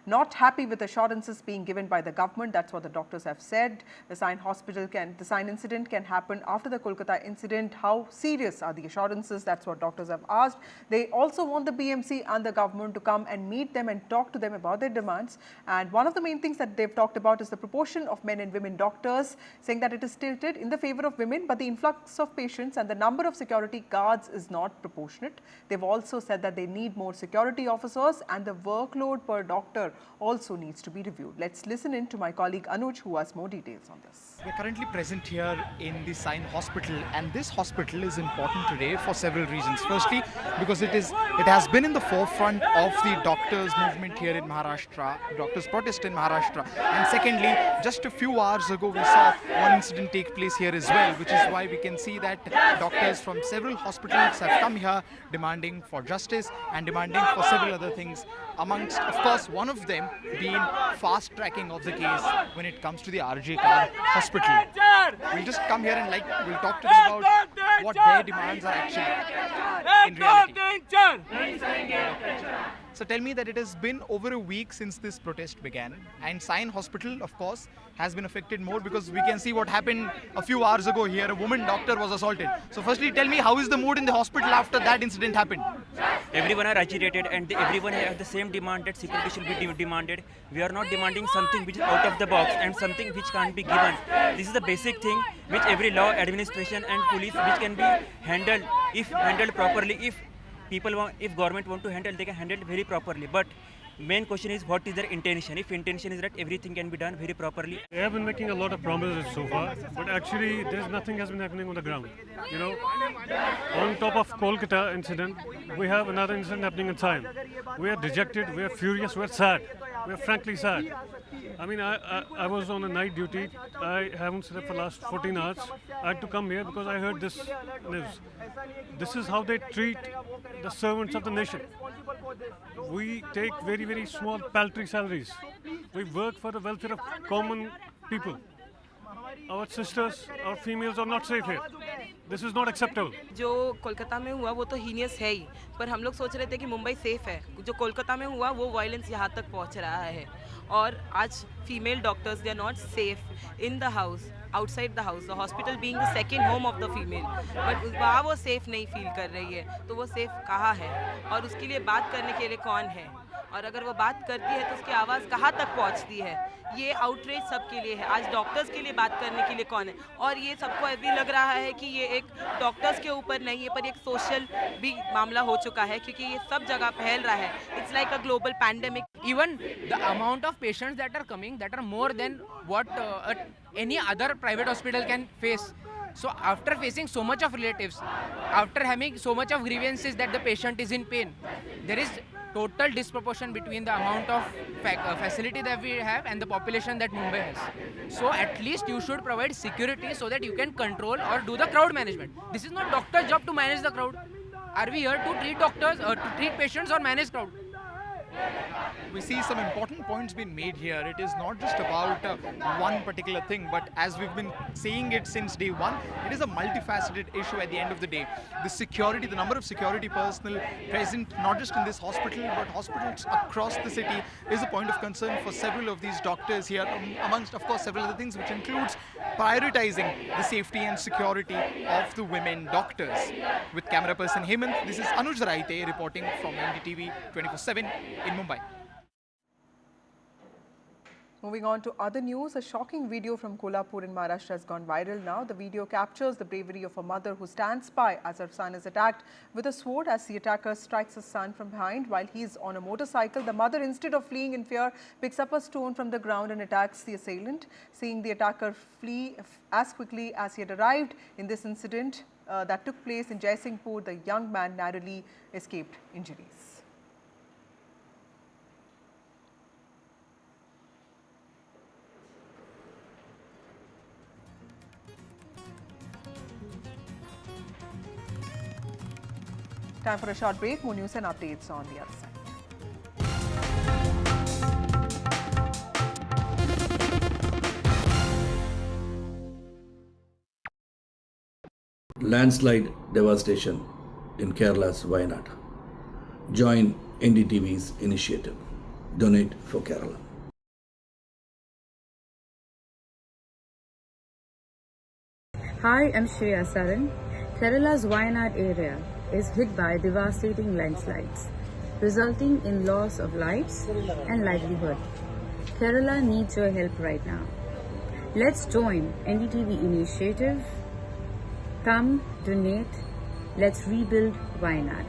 Not happy with assurances being given by the government. That's what the doctors have said. The Sion incident can happen after the Kolkata incident. How serious are the assurances? That's what doctors have asked. They also want the BMC and the government to come and meet them and talk to them about their demands. And one of the main things that they've talked about is the proportion of men and women doctors, saying that it is tilted in the favor of women, but the influx of patients and the number of security guards is not proportionate. They've also said that they need more security officers and the workload per doctor also needs to be reviewed. Let's listen in to my colleague Anuj, who has more details on this. We're currently present here in the Sion Hospital, and this hospital is important today for several reasons. Firstly, because it has been in the forefront of the doctors' movement here in Maharashtra, doctors' protest in Maharashtra. And secondly, just a few hours ago we saw one incident take place here as well, which is why we can see that doctors from several hospitals have come here demanding for justice and demanding for several other things, amongst, of course, one of them being fast tracking of the case when it comes to the RJ Card Hospital. We'll just come here and we'll talk to them about what their demands are actually in reality. So tell me that it has been over a week since this protest began, and Sion Hospital, of course, has been affected more because we can see what happened a few hours ago here. A woman doctor was assaulted. So firstly, tell me, how is the mood in the hospital after that incident happened? Everyone are agitated and everyone has the same demand that security should be demanded. We are not demanding something which is out of the box and something which can't be given. This is the basic thing which every law, administration and police which can be handled if handled properly. If government want to handle, they can handle it very properly. But main question is, what is their intention? If intention is that everything can be done very properly. They have been making a lot of promises so far, but actually there's nothing has been happening on the ground. You know, on top of Kolkata incident, we have another incident happening in Sion. We are dejected, we are furious, we are sad. We are frankly sad. I mean, I was on a night duty. I haven't slept for the last 14 hours. I had to come here because I heard this news. This is how they treat the servants of the nation. We take very, very small, paltry salaries. We work for the welfare of common people. Our sisters, our females are not safe here. This is not acceptable. जो कोलकाता में हुआ वो तो heinous है ही, पर हम लोग सोच रहे थे कि मुंबई सेफ है. जो कोलकाता में हुआ वो वायलेंस यहाँ तक पहुँच रहा है, और आज female doctors they are not safe in the house, outside the house, the hospital being the second home of the female, but वहाँ वो सेफ नहीं फील कर रही है. तो वो सेफ कहाँ है और उसके लिए बात करने के लिए कौन है, और अगर वो बात करती है तो उसकी आवाज़ कहाँ तक पहुँचती है. ये आउटरीच सबके लिए है. आज डॉक्टर्स के लिए बात करने के लिए कौन है, और ये सबको अभी लग रहा है कि ये एक डॉक्टर्स के ऊपर नहीं है पर एक सोशल भी मामला हो चुका है, क्योंकि ये सब जगह फैल रहा है. It's like a global pandemic. Even the amount of patients that are coming, that are more than what any other private hospital can face. So after facing so much of relatives, after having so much of grievances that the patient is in pain, there is total disproportion between the amount of facility that we have and the population that Mumbai has. So at least you should provide security so that you can control or do the crowd management. This is not doctor's job to manage the crowd. Are we here to treat doctors or to treat patients or manage crowd? We see some important points being made here. It is not just about one particular thing, but as we've been saying it since day one, it is a multifaceted issue at the end of the day. The security, the number of security personnel present not just in this hospital, but hospitals across the city is a point of concern for several of these doctors here, amongst, of course, several other things, which includes prioritizing the safety and security of the women doctors. With camera person Hemant, this is Anuj Raite reporting from NDTV 24/7 in Mumbai. Moving on to other news, a shocking video from Kolkata in Maharashtra has gone viral now. The video captures the bravery of a mother who stands by as her son is attacked with a sword as the attacker strikes his son from behind while he is on a motorcycle. The mother, instead of fleeing in fear, picks up a stone from the ground and attacks the assailant. Seeing the attacker flee as quickly as he had arrived in this incident that took place in Jaisinghpur, the young man narrowly escaped injuries. Time for a short break. More news and updates on the other side. Landslide devastation in Kerala's Wayanad. Join NDTV's initiative. Donate for Kerala. Hi, I'm Shreya Saran. Kerala's Wayanad area is hit by devastating landslides, resulting in loss of lives and livelihood. Kerala needs your help right now. Let's join NDTV initiative. Come, donate, let's rebuild Wayanad.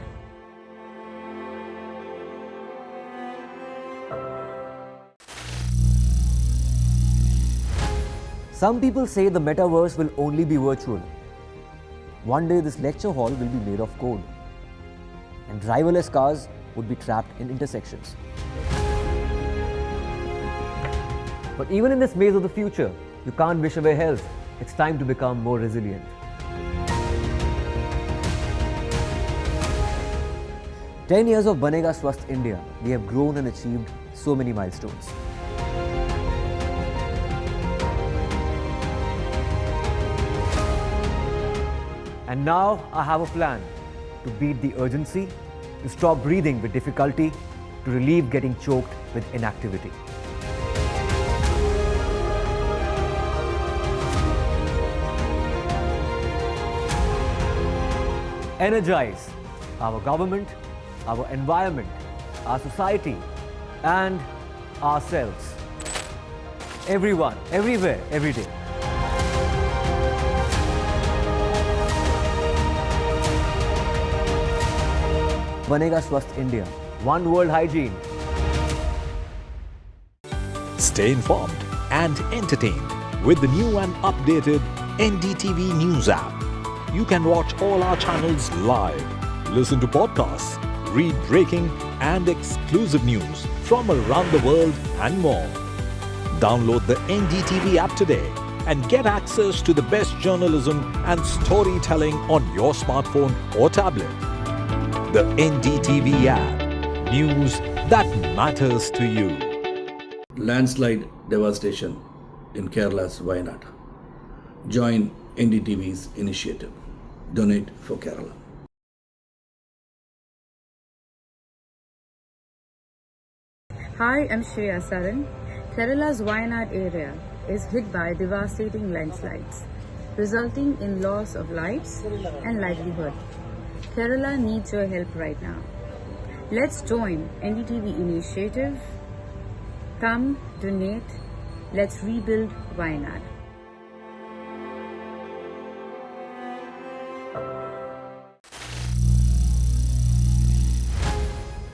Some people say the metaverse will only be virtual. One day this lecture hall will be made of code and driverless cars would be trapped in intersections. But even in this maze of the future, you can't wish away health. It's time to become more resilient. "10 years of Banega Swasth India, we have grown and achieved so many milestones. And now I have a plan to beat the urgency, to stop breathing with difficulty, to relieve getting choked with inactivity. Energize our government, our environment, our society, and ourselves. Everyone, everywhere, every day. Banega Swasth India. One world hygiene. Stay informed and entertained with the new and updated NDTV News app. You can watch all our channels live, listen to podcasts, read breaking and exclusive news from around the world and more. Download the NDTV app today and get access to the best journalism and storytelling on your smartphone or tablet. The NDTV app. News that matters to you. Landslide devastation in Kerala's Wayanad. Join NDTV's initiative. Donate for Kerala. Hi, I'm Shreya Saran. Kerala's Wayanad area is hit by devastating landslides, resulting in loss of lives and livelihood. Kerala needs your help right now. Let's join NDTV initiative. Come, donate, let's rebuild Wayanad.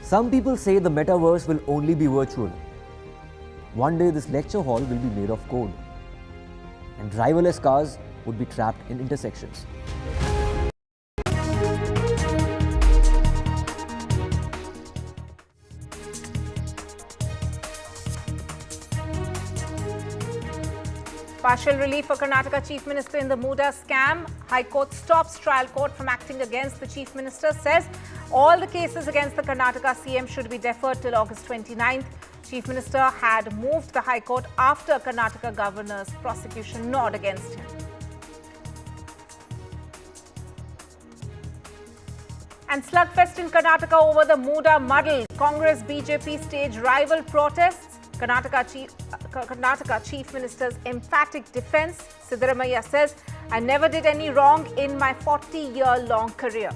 Some people say the metaverse will only be virtual. One day this lecture hall will be made of code and driverless cars would be trapped in intersections. Partial relief for Karnataka Chief Minister in the Muda scam. High Court stops trial court from acting against the Chief Minister, says all the cases against the Karnataka CM should be deferred till August 29th. Chief Minister had moved the High Court after Karnataka Governor's prosecution nod against him. And slugfest in Karnataka over the Muda muddle. Congress BJP stage rival protests. Karnataka Chief Minister's emphatic defense. Siddaramaiah says, I never did any wrong in my 40-year-long career.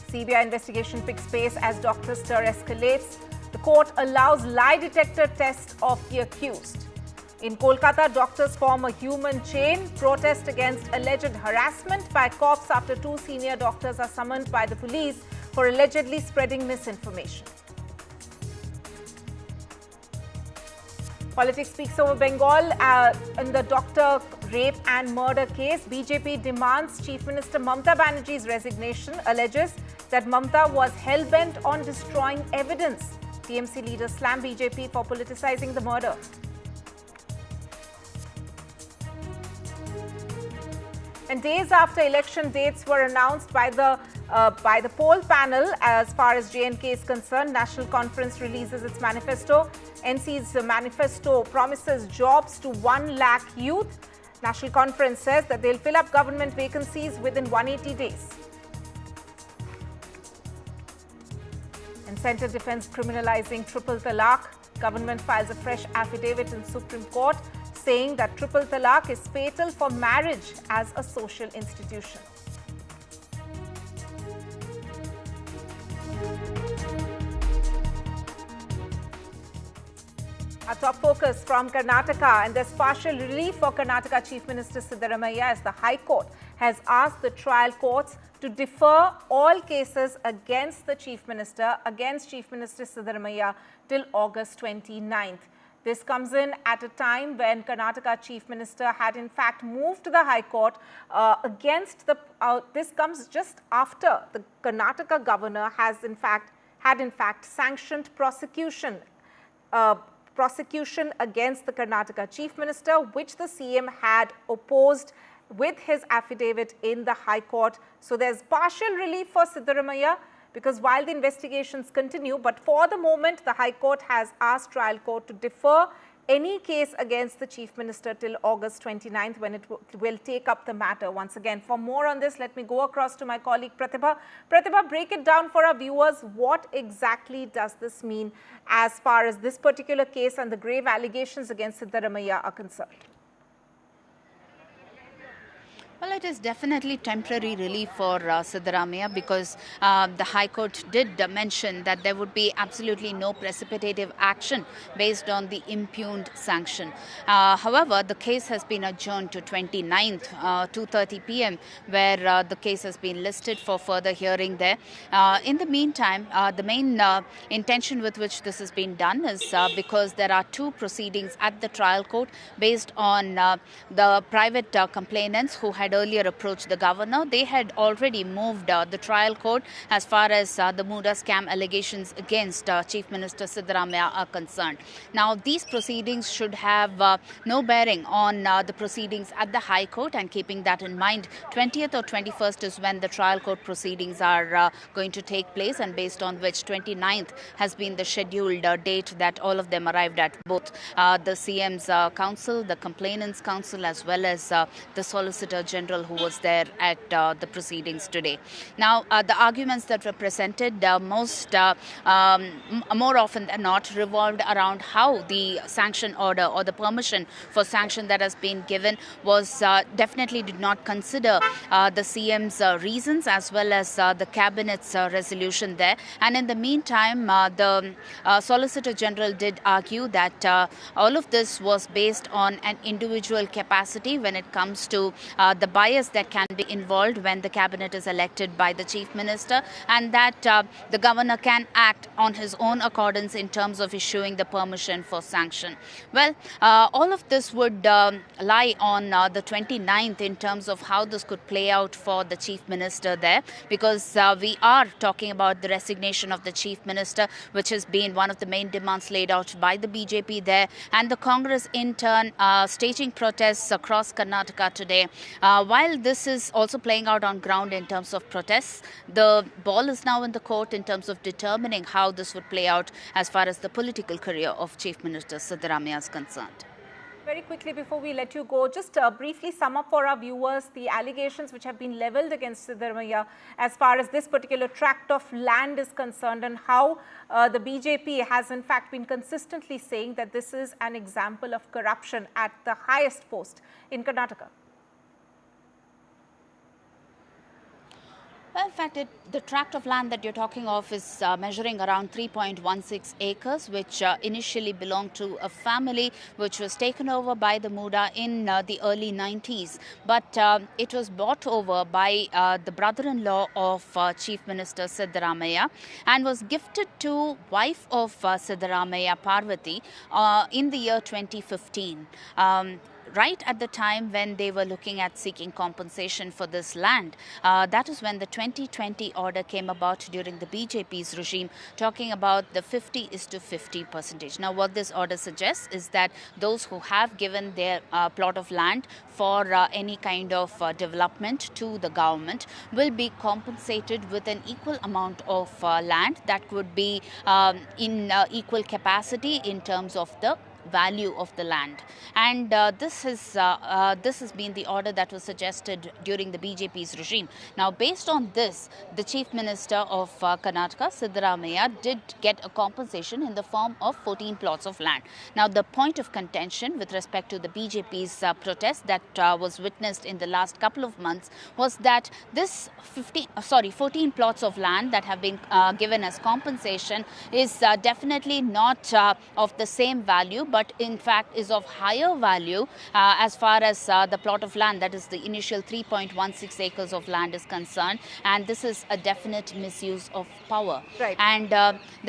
CBI investigation picks pace as doctor stir escalates. The court allows lie detector test of the accused. In Kolkata, doctors form a human chain. Protest against alleged harassment by cops after 2 senior doctors are summoned by the police for allegedly spreading misinformation. Politics speaks over Bengal in the doctor rape and murder case. BJP demands Chief Minister Mamata Banerjee's resignation, alleges that Mamata was hell-bent on destroying evidence. TMC leaders slam BJP for politicizing the murder. And days after election dates were announced by the poll panel, as far as J&K is concerned, National Conference releases its manifesto. NC's manifesto promises jobs to 1 lakh youth. National Conference says that they'll fill up government vacancies within 180 days. And Centre defends criminalizing triple talaq. Government files a fresh affidavit in Supreme Court saying that triple talaq is fatal for marriage as a social institution. Our top focus from Karnataka, and there's partial relief for Karnataka Chief Minister Siddaramaiah as the High Court has asked the trial courts to defer all cases against the Chief Minister, Siddaramaiah, till August 29th. This comes in at a time when Karnataka Chief Minister had in fact moved to the High Court against the. This comes just after the Karnataka governor had in fact sanctioned prosecution against the Karnataka Chief Minister, which the CM had opposed with his affidavit in the High Court. So there's partial relief for Siddaramaiah, because while the investigations continue, but for the moment, the High Court has asked trial court to defer any case against the Chief Minister till August 29th, when it will take up the matter once again. For more on this, let me go across to my colleague Pratibha. Pratibha, break it down for our viewers. What exactly does this mean as far as this particular case and the grave allegations against Siddaramaiah are concerned? Well, it is definitely temporary relief for Siddaramaiah, because the High Court did mention that there would be absolutely no precipitative action based on the impugned sanction. However, the case has been adjourned to 29th, 2:30 p.m., where the case has been listed for further hearing there. In the meantime, the main intention with which this has been done is because there are 2 proceedings at the trial court based on the private complainants who had earlier approached the governor. They had already moved the trial court as far as the Muda scam allegations against Chief Minister Siddaramaiah are concerned. Now, these proceedings should have no bearing on the proceedings at the High Court, and keeping that in mind, 20th or 21st is when the trial court proceedings are going to take place, and based on which 29th has been the scheduled date that all of them arrived at, both the CM's counsel, the complainants' counsel, as well as the Solicitor General who was there at the proceedings today. Now, the arguments that were presented more often than not revolved around how the sanction order or the permission for sanction that has been given was definitely did not consider the CM's reasons as well as the Cabinet's resolution there. And in the meantime, the Solicitor General did argue that all of this was based on an individual capacity when it comes to the the bias that can be involved when the cabinet is elected by the chief minister, and that the governor can act on his own accordance in terms of issuing the permission for sanction. Well, all of this would lie on the 29th in terms of how this could play out for the chief minister there, because we are talking about the resignation of the chief minister, which has been one of the main demands laid out by the BJP there, and the Congress in turn staging protests across Karnataka today. While this is also playing out on ground in terms of protests, the ball is now in the court in terms of determining how this would play out as far as the political career of Chief Minister Siddaramaiah is concerned. Very quickly, before we let you go, just briefly sum up for our viewers the allegations which have been levelled against Siddaramaiah as far as this particular tract of land is concerned, and how the BJP has in fact been consistently saying that this is an example of corruption at the highest post in Karnataka. Well, in fact, the tract of land that you're talking of is measuring around 3.16 acres, which initially belonged to a family which was taken over by the Muda in the early 90s. But it was bought over by the brother-in-law of Chief Minister Siddaramaiah and was gifted to wife of Siddaramaiah, Parvati, in the year 2015. Right at the time when they were looking at seeking compensation for this land. That is when the 2020 order came about during the BJP's regime, talking about the 50:50 percentage. Now, what this order suggests is that those who have given their plot of land for any kind of development to the government will be compensated with an equal amount of land that could be in equal capacity in terms of the value of the land. And this has been the order that was suggested during the BJP's regime. Now, based on this, the Chief Minister of Karnataka, Siddaramaiah, did get a compensation in the form of 14 plots of land. Now, the point of contention with respect to the BJP's protest that was witnessed in the last couple of months was that this 14 plots of land that have been given as compensation is definitely not of the same value, but in fact is of higher value as far as the plot of land, that is the initial 3.16 acres of land, is concerned. And this is a definite misuse of power. Right. And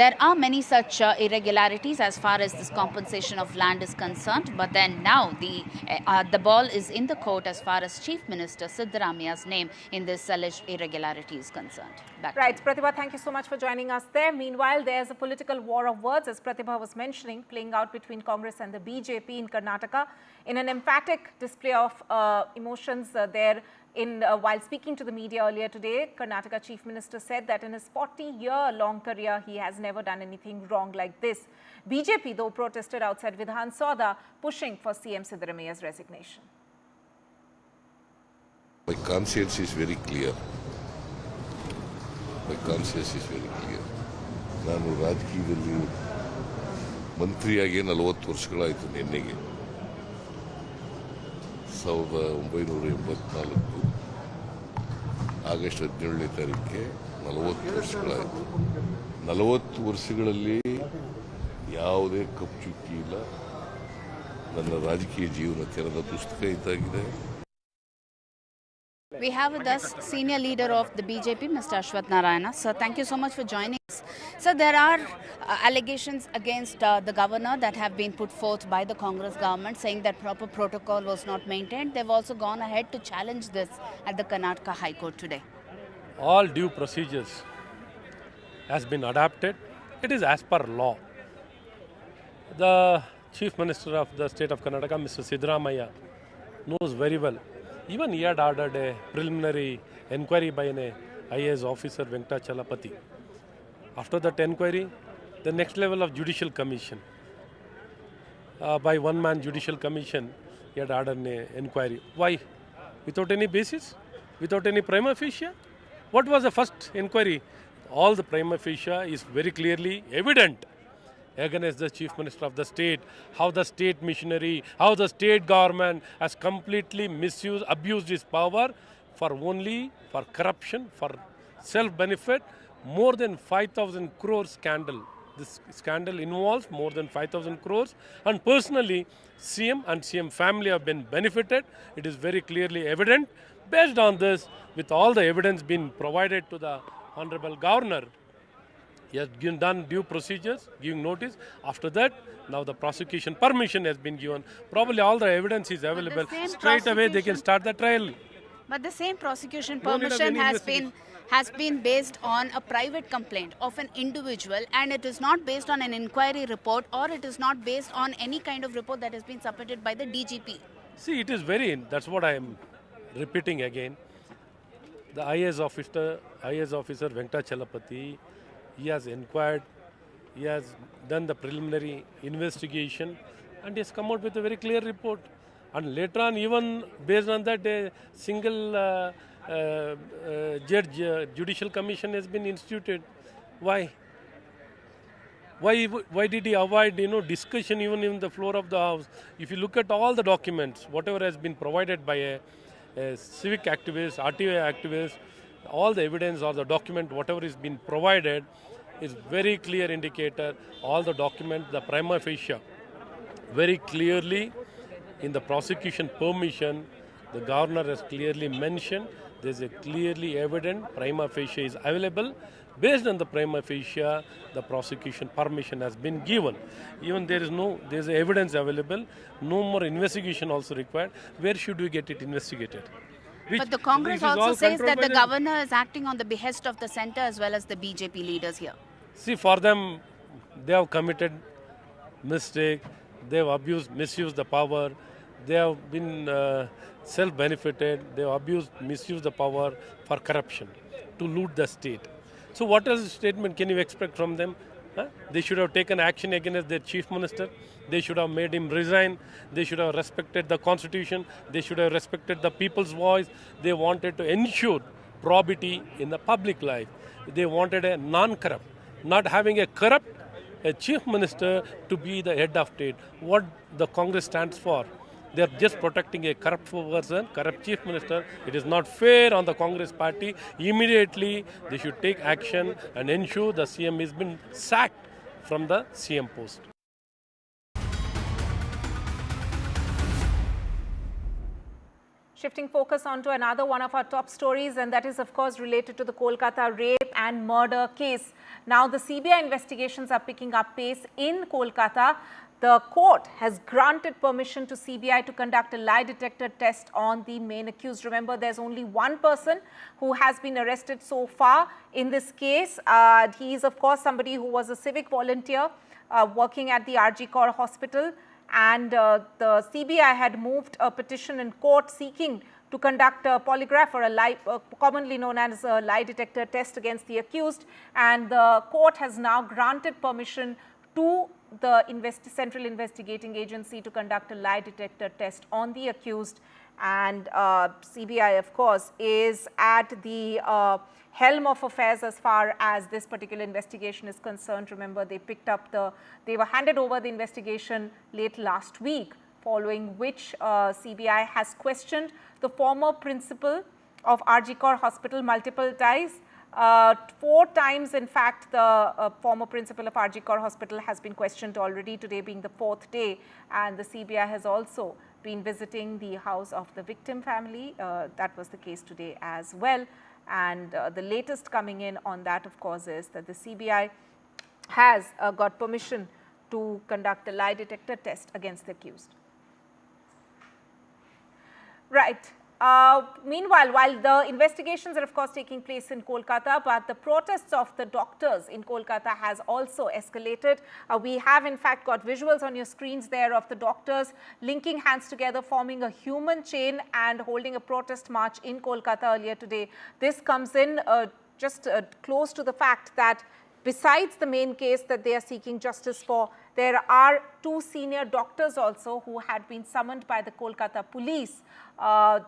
there are many such irregularities as far as this compensation of land is concerned. But then now the ball is in the court as far as Chief Minister Siddaramaiah's name in this alleged irregularity is concerned. Right. Pratibha, thank you so much for joining us there. Meanwhile, there's a political war of words, as Pratibha was mentioning, playing out between Congress and the BJP in Karnataka in an emphatic display of emotions there. While speaking to the media earlier today, Karnataka Chief Minister said that in his 40-year-long career, he has never done anything wrong like this. BJP, though, protested outside Vidhan Sauda, pushing for CM Siddaramaiah's resignation. My conscience is very clear. ನಾನು ರಾಜಕೀಯದಲ್ಲಿ ಮಂತ್ರಿಯಾಗಿ 40 ವರ್ಷಗಳಾಯಿತು. ನಿನ್ನೆಗೆ 1984 August 17ನೇ ತಾರೀಕಿಗೆ 40 ವರ್ಷಗಳಾಯಿತು. 40 ವರ್ಷಗಳಲ್ಲಿ ಯಾವುದೇ ಕಪ್ಪುಚುಕ್ಕಿ ಇಲ್ಲ. ನನ್ನ ರಾಜಕೀಯ ಜೀವನ ತೆರೆದ ಪುಸ್ತಕ ಇದ್ದಾಗಿದೆ. We have with us senior leader of the BJP, Mr. Ashwath Narayana. Sir, thank you so much for joining us. So there are allegations against the governor that have been put forth by the Congress government, saying that proper protocol was not maintained. They've also gone ahead to challenge this at the Karnataka High Court today. All due procedures has been adapted. It is as per law. The Chief Minister of the state of Karnataka, Mr. Siddaramaiah, knows very well. Even he had ordered a preliminary inquiry by an IAS officer, Venkatachalapati. After that inquiry, the next level of judicial commission, by one-man judicial commission, he had ordered an inquiry. Why? Without any basis? Without any prima facie? What was the first inquiry? All the prima facie is very clearly evident against the Chief Minister of the state, how the state machinery, how the state government has completely misused, abused his power for corruption, for self-benefit. More than 5,000 crore scandal This scandal involves more than 5,000 crores, and personally, CM and CM family have been benefited. It is very clearly evident. Based on this, with all the evidence being provided to the Honorable Governor, he has done due procedures, giving notice. After that, now the prosecution permission has been given. Probably all the evidence is available. Straight away, they can start the trial. But the same prosecution No need of permission any has been based on a private complaint of an individual, and it is not based on an inquiry report, or it is not based on any kind of report that has been submitted by the DGP. See, it is that's what I am repeating again. The IAS officer Venkata Chalapati, he has inquired, he has done the preliminary investigation, and he has come out with a very clear report. And later on, even based on that, a single judge judicial commission has been instituted. Why? Why did he avoid discussion even in the floor of the House? If you look at all the documents, whatever has been provided by a civic activist, RTI activist, all the evidence or the document, whatever is been provided, is very clear indicator. All the documents, the prima facie, very clearly in the prosecution permission, the governor has clearly mentioned there is a clearly evident prima facie is available. Based on the prima facie, the prosecution permission has been given. Even there is evidence available, no more investigation also required. Where should we get it investigated? But the Congress also says that the governor is acting on the behest of the centre as well as the BJP leaders here. See, for them, they have committed mistake, they have misused the power, they have been self-benefited, they have misused the power for corruption, to loot the state. So what else statement can you expect from them? They should have taken action against their chief minister. They should have made him resign. They should have respected the constitution. They should have respected the people's voice. They wanted to ensure probity in the public life. They wanted a non-corrupt, not having a chief minister to be the head of state. What the Congress stands for? They are just protecting a corrupt person, corrupt chief minister. It is not fair on the Congress party. Immediately, they should take action and ensure the CM has been sacked from the CM post. Shifting focus onto another one of our top stories, and that is, of course, related to the Kolkata rape and murder case. Now, the CBI investigations are picking up pace in Kolkata. The court has granted permission to CBI to conduct a lie detector test on the main accused. Remember, there's only one person who has been arrested so far in this case. He is, of course, somebody who was a civic volunteer working at the RG Kaur Hospital. And the CBI had moved a petition in court seeking to conduct a polygraph, or commonly known as a lie detector test against the accused. And the court has now granted permission to the Central Investigating Agency to conduct a lie detector test on the accused. And CBI, of course, is at the helm of affairs as far as this particular investigation is concerned. Remember, they were handed over the investigation late last week, following which CBI has questioned the former principal of RG Kaur Hospital multiple times. 4 times, in fact, the former principal of RG Kaur Hospital has been questioned already, today being the 4th day. And the CBI has also been visiting the house of the victim family. That was the case today as well. And the latest coming in on that, of course, is that the CBI has got permission to conduct a lie detector test against the accused. Right. Meanwhile, while the investigations are, of course, taking place in Kolkata, but the protests of the doctors in Kolkata has also escalated. We have, in fact, got visuals on your screens there of the doctors linking hands together, forming a human chain and holding a protest march in Kolkata earlier today. This comes in just close to the fact that besides the main case that they are seeking justice for, there are 2 senior doctors also who had been summoned by the Kolkata police.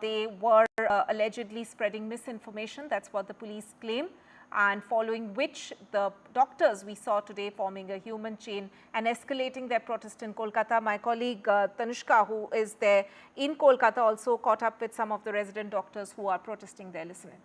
They were allegedly spreading misinformation. That's what the police claim. And following which, the doctors we saw today forming a human chain and escalating their protest in Kolkata. My colleague Tanushka, who is there in Kolkata, also caught up with some of the resident doctors who are protesting there. Listen in.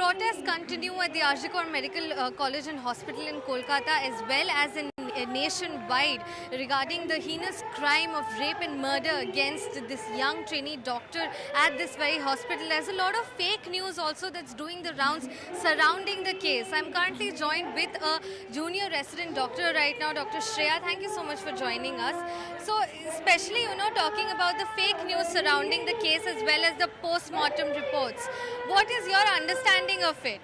protests continue at the Arjikor Medical College and Hospital in Kolkata as well as in nationwide regarding the heinous crime of rape and murder against this young trainee doctor at this very hospital. There's a lot of fake news also that's doing the rounds surrounding the case. I'm currently joined with a junior resident doctor right now, Dr. Shreya. Thank you so much for joining us. So especially, talking about the fake news surrounding the case as well as the post-mortem reports. What is your understanding of it?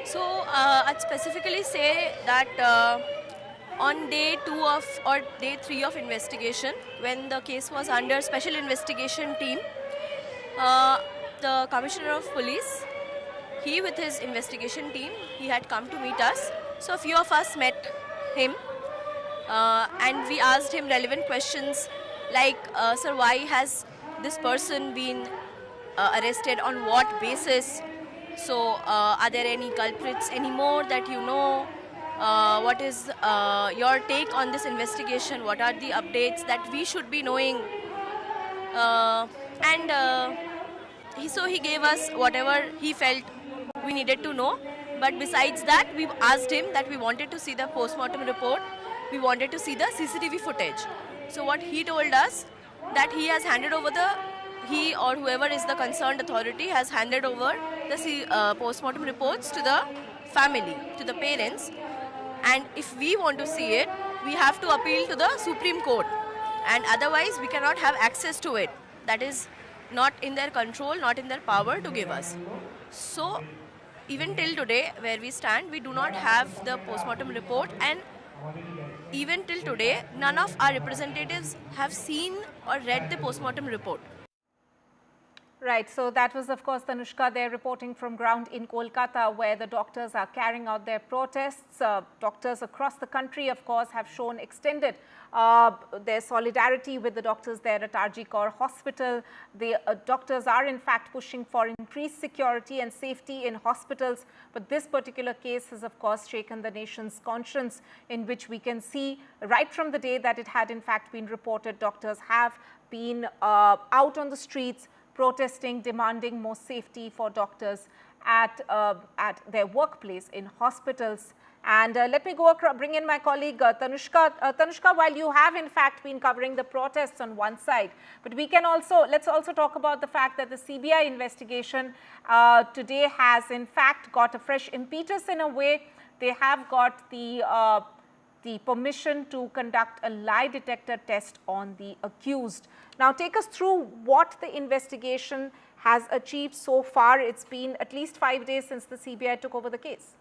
So I'd specifically say that on day 2 or day 3 of investigation, when the case was under special investigation team, the Commissioner of Police, he with his investigation team, he had come to meet us. So a few of us met him and we asked him relevant questions like, sir, why has this person been arrested, on what basis? So are there any culprits anymore that you know? What is your take on this investigation? What are the updates that we should be knowing? So he gave us whatever he felt we needed to know. But besides that, we asked him that we wanted to see the post-mortem report. We wanted to see the CCTV footage. So what he told us, that he has handed over he or whoever is the concerned authority has handed over the post-mortem reports to the family, to the parents. And if we want to see it, we have to appeal to the Supreme Court. And otherwise, we cannot have access to it. That is not in their control, not in their power to give us. So, even till today, where we stand, we do not have the post-mortem report. And even till today, none of our representatives have seen or read the post-mortem report. Right, so that was of course Tanushka there reporting from ground in Kolkata, where the doctors are carrying out their protests. Doctors across the country of course have shown extended their solidarity with the doctors there at Arjikor Hospital. The doctors are in fact pushing for increased security and safety in hospitals, but this particular case has of course shaken the nation's conscience, in which we can see right from the day that it had in fact been reported, doctors have been out on the streets protesting, demanding more safety for doctors at their workplace in hospitals. And let me bring in my colleague Tanushka. Tanushka, while you have in fact been covering the protests on one side, but let's also talk about the fact that the CBI investigation today has in fact got a fresh impetus in a way. They have got the permission to conduct a lie detector test on the accused. Now, take us through what the investigation has achieved so far. It's been at least 5 days since the CBI took over the case.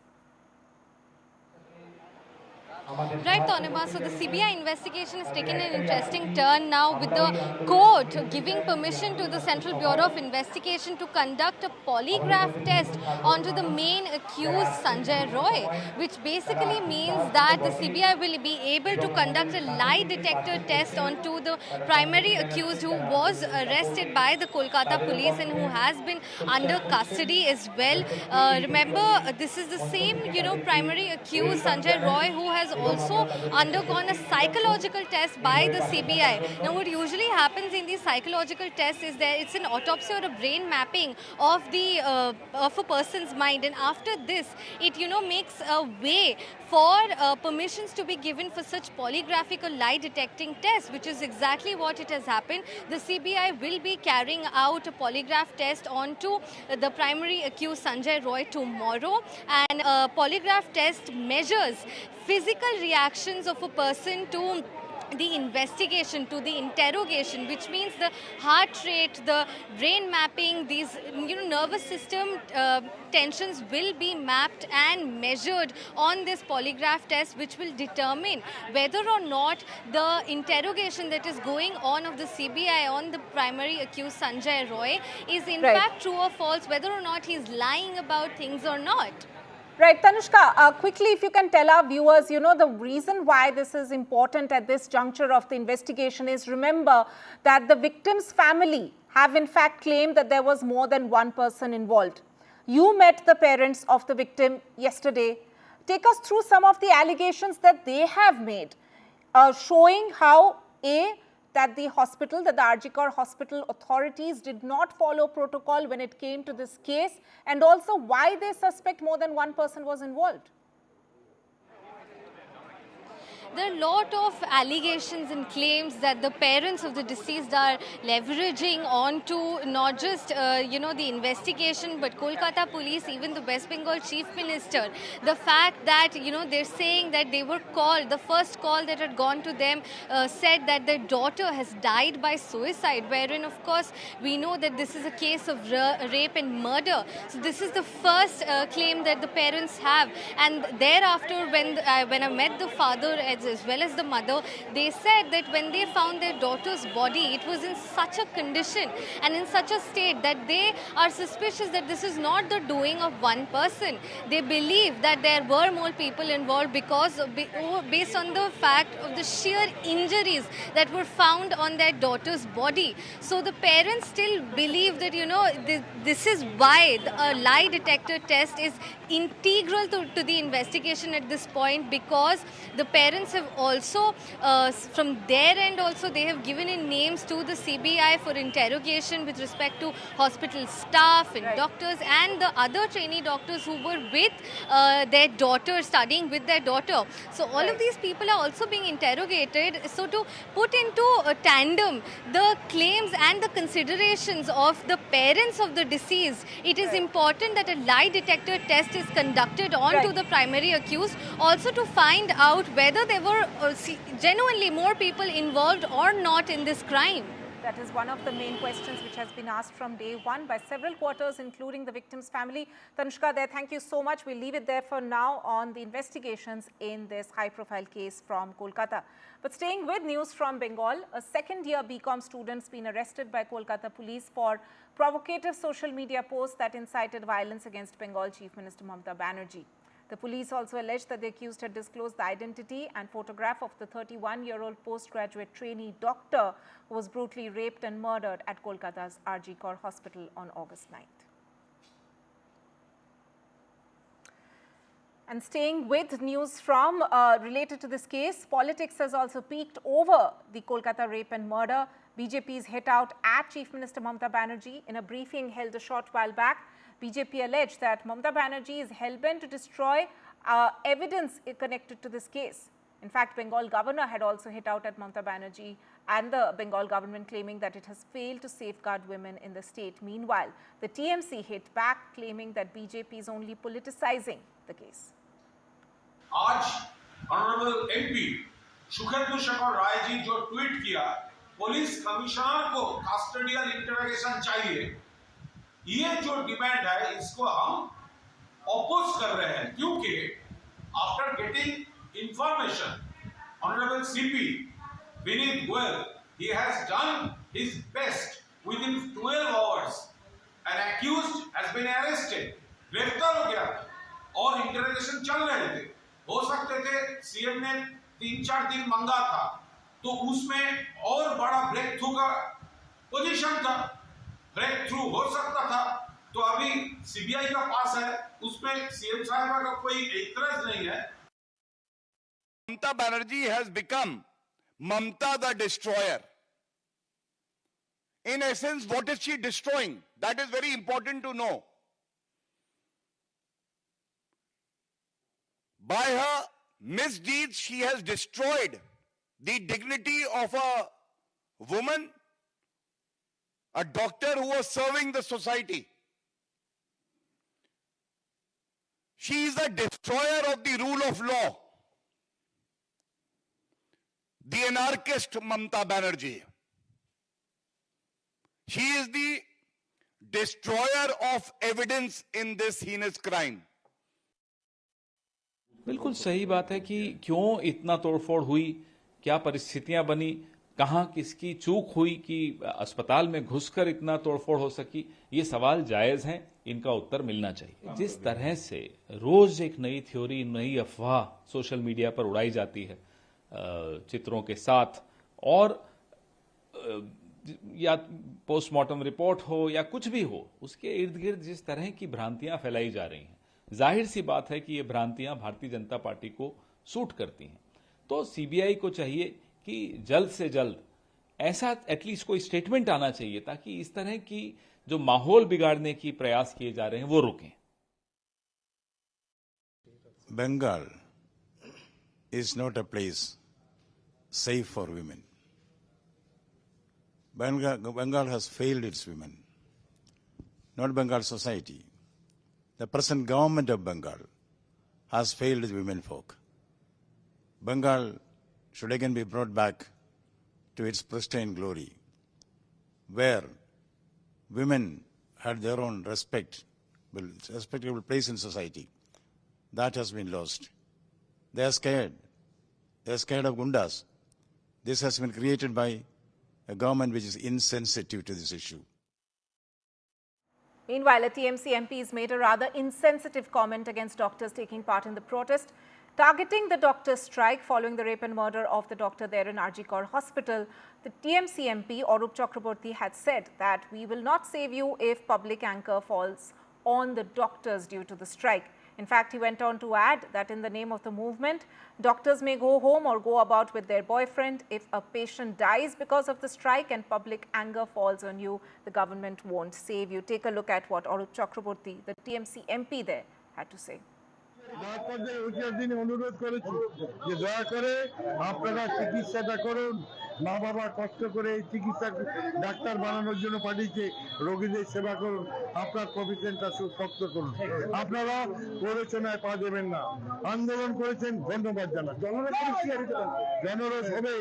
Right, Tanima. So the CBI investigation has taken an interesting turn now, with the court giving permission to the Central Bureau of Investigation to conduct a polygraph test onto the main accused Sanjay Roy, which basically means that the CBI will be able to conduct a lie detector test onto the primary accused, who was arrested by the Kolkata police and who has been under custody as well. Remember, this is the same, primary accused Sanjay Roy, who has also undergone a psychological test by the CBI. Now, what usually happens in these psychological tests is that it's an autopsy or a brain mapping of a person's mind, and after this, it makes a way for permissions to be given for such polygraphic or lie detecting tests, which is exactly what it has happened. The CBI will be carrying out a polygraph test onto the primary accused Sanjay Roy tomorrow, and a polygraph test measures physical reactions of a person to the investigation, to the interrogation, which means the heart rate, the brain mapping, these nervous system tensions will be mapped and measured on this polygraph test, which will determine whether or not the interrogation that is going on of the CBI on the primary accused Sanjay Roy is in fact true or false, whether or not he is lying about things or not. Right, Tanushka, quickly if you can tell our viewers, the reason why this is important at this juncture of the investigation is, remember that the victim's family have in fact claimed that there was more than one person involved. You met the parents of the victim yesterday. Take us through some of the allegations that they have made, showing how that the RG hospital authorities did not follow protocol when it came to this case, and also why they suspect more than one person was involved? There are a lot of allegations and claims that the parents of the deceased are leveraging onto not just, the investigation, but Kolkata police, even the West Bengal chief minister. The fact that, they're saying that they were called, the first call that had gone to them said that their daughter has died by suicide, wherein, of course, we know that this is a case of rape and murder. So this is the first claim that the parents have. And thereafter, when I met the father as well as the mother, they said that when they found their daughter's body, it was in such a condition and in such a state that they are suspicious that this is not the doing of one person. They believe that there were more people involved because based on the fact of the sheer injuries that were found on their daughter's body. So the parents still believe that, this is why a lie detector test is integral to the investigation at this point, because the parents have also, from their end also, they have given in names to the CBI for interrogation with respect to hospital staff and doctors and the other trainee doctors who were with their daughter, studying with their daughter. So all of these people are also being interrogated. So to put into a tandem the claims and the considerations of the parents of the deceased, it is important that a lie detector test is conducted onto the primary accused, also to find out whether there were genuinely more people involved or not in this crime. That is one of the main questions which has been asked from day one by several quarters, including the victim's family. Tanushka, thank you so much. We'll leave it there for now on the investigations in this high-profile case from Kolkata. But staying with news from Bengal, a second-year BCom student's been arrested by Kolkata police for provocative social media posts that incited violence against Bengal Chief Minister Mamata Banerjee. The police also alleged that the accused had disclosed the identity and photograph of the 31-year-old postgraduate trainee doctor who was brutally raped and murdered at Kolkata's RG Hospital on August 9th. And staying with news from related to this case, politics has also peaked over the Kolkata rape and murder. BJP's hit out at Chief Minister Mamata Banerjee. In a briefing held a short while back, BJP alleged that Mamata Banerjee is hell-bent to destroy evidence connected to this case. In fact, Bengal governor had also hit out at Mamata Banerjee and the Bengal government, claiming that it has failed to safeguard women in the state. Meanwhile, the TMC hit back, claiming that BJP is only politicizing the case. आज honourable MP Sukhendu Shekhar Rai ji जो tweet किया, police commissioner को custodial interrogation चाहिए, ये जो demand है इसको हम ऑपोज कर रहे हैं, क्योंकि after getting information honourable CP Vineet Goyal, he has done his best within 12 hours. An accused has been arrested, गिरफ्तार हो गया और इंटरोगेशन चल रहे थे. हो सकते थे सीएम ने 3-4 दिन मांगा था तो उसमें और बड़ा ब्रेक थ्रू का पोजीशन था, ब्रेक थ्रू हो सकता था. तो अभी सीबीआई का पास है, उसमें सीएम साहब का कोई एतराज नहीं है. Mamata Banerjee has become Mamata the destroyer. In essence, what is she destroying? That is very important to know. By her misdeeds, she has destroyed the dignity of a woman, a doctor who was serving the society. She is a destroyer of the rule of law. The anarchist Mamata Banerjee. She is the destroyer of evidence in this heinous crime. बिल्कुल सही बात है कि क्यों इतना तोड़फोड़ हुई, क्या परिस्थितियां बनी, कहां किसकी चूक हुई कि अस्पताल में घुसकर इतना तोड़फोड़ हो सकी, ये सवाल जायज हैं, इनका उत्तर मिलना चाहिए. जिस तरह से रोज एक नई थ्योरी, नई अफवाह सोशल मीडिया पर उड़ाई जाती है चित्रों के साथ, और या पोस्टमार्टम रिपोर्ट हो या कुछ भी हो, उसके इर्द गिर्द जिस तरह की भ्रांतियां फैलाई जा रही हैं, जाहिर सी बात है कि ये भ्रांतियां भारतीय जनता पार्टी को सूट करती हैं. तो सीबीआई को चाहिए कि जल्द से जल्द ऐसा एटलीस्ट कोई स्टेटमेंट आना चाहिए ताकि इस तरह की जो माहौल बिगाड़ने की प्रयास किए जा रहे हैं वो रुकें। Bengal is not a place safe for women. Bengal has failed its women, not Bengal society. The present government of Bengal has failed the women folk. Bengal should again be brought back to its pristine glory, where women had their own respectable place in society. That has been lost. They are scared. They are scared of gundas. This has been created by a government which is insensitive to this issue. Meanwhile, a TMC MP has made a rather insensitive comment against doctors taking part in the protest, targeting the doctors' strike following the rape and murder of the doctor there in RG Hospital. The TMC MP, Arup Chakraborty, had said that we will not save you if public anger falls on the doctors due to the strike. In fact, he went on to add that in the name of the movement, doctors may go home or go about with their boyfriend. If a patient dies because of the strike and public anger falls on you, the government won't save you. Take a look at what Arup Chakraborty, the TMC MP there, had to say. অনুরোধ করেছি যে দয়া করে আপনারা চিকিৎসাটা করুন। মা বাবা কষ্ট করে এই চিকিৎসা ডাক্তার বানানোর জন্য পাঠিয়েছে, রোগীদের সেবা করুন, আপনার প্রফেশনটা শক্ত করুন। আপনারা প্ররোচনায় পা দেবেন না। আন্দোলন করেছেন, ধন্যবাদ জানাই। জনরোষ হবে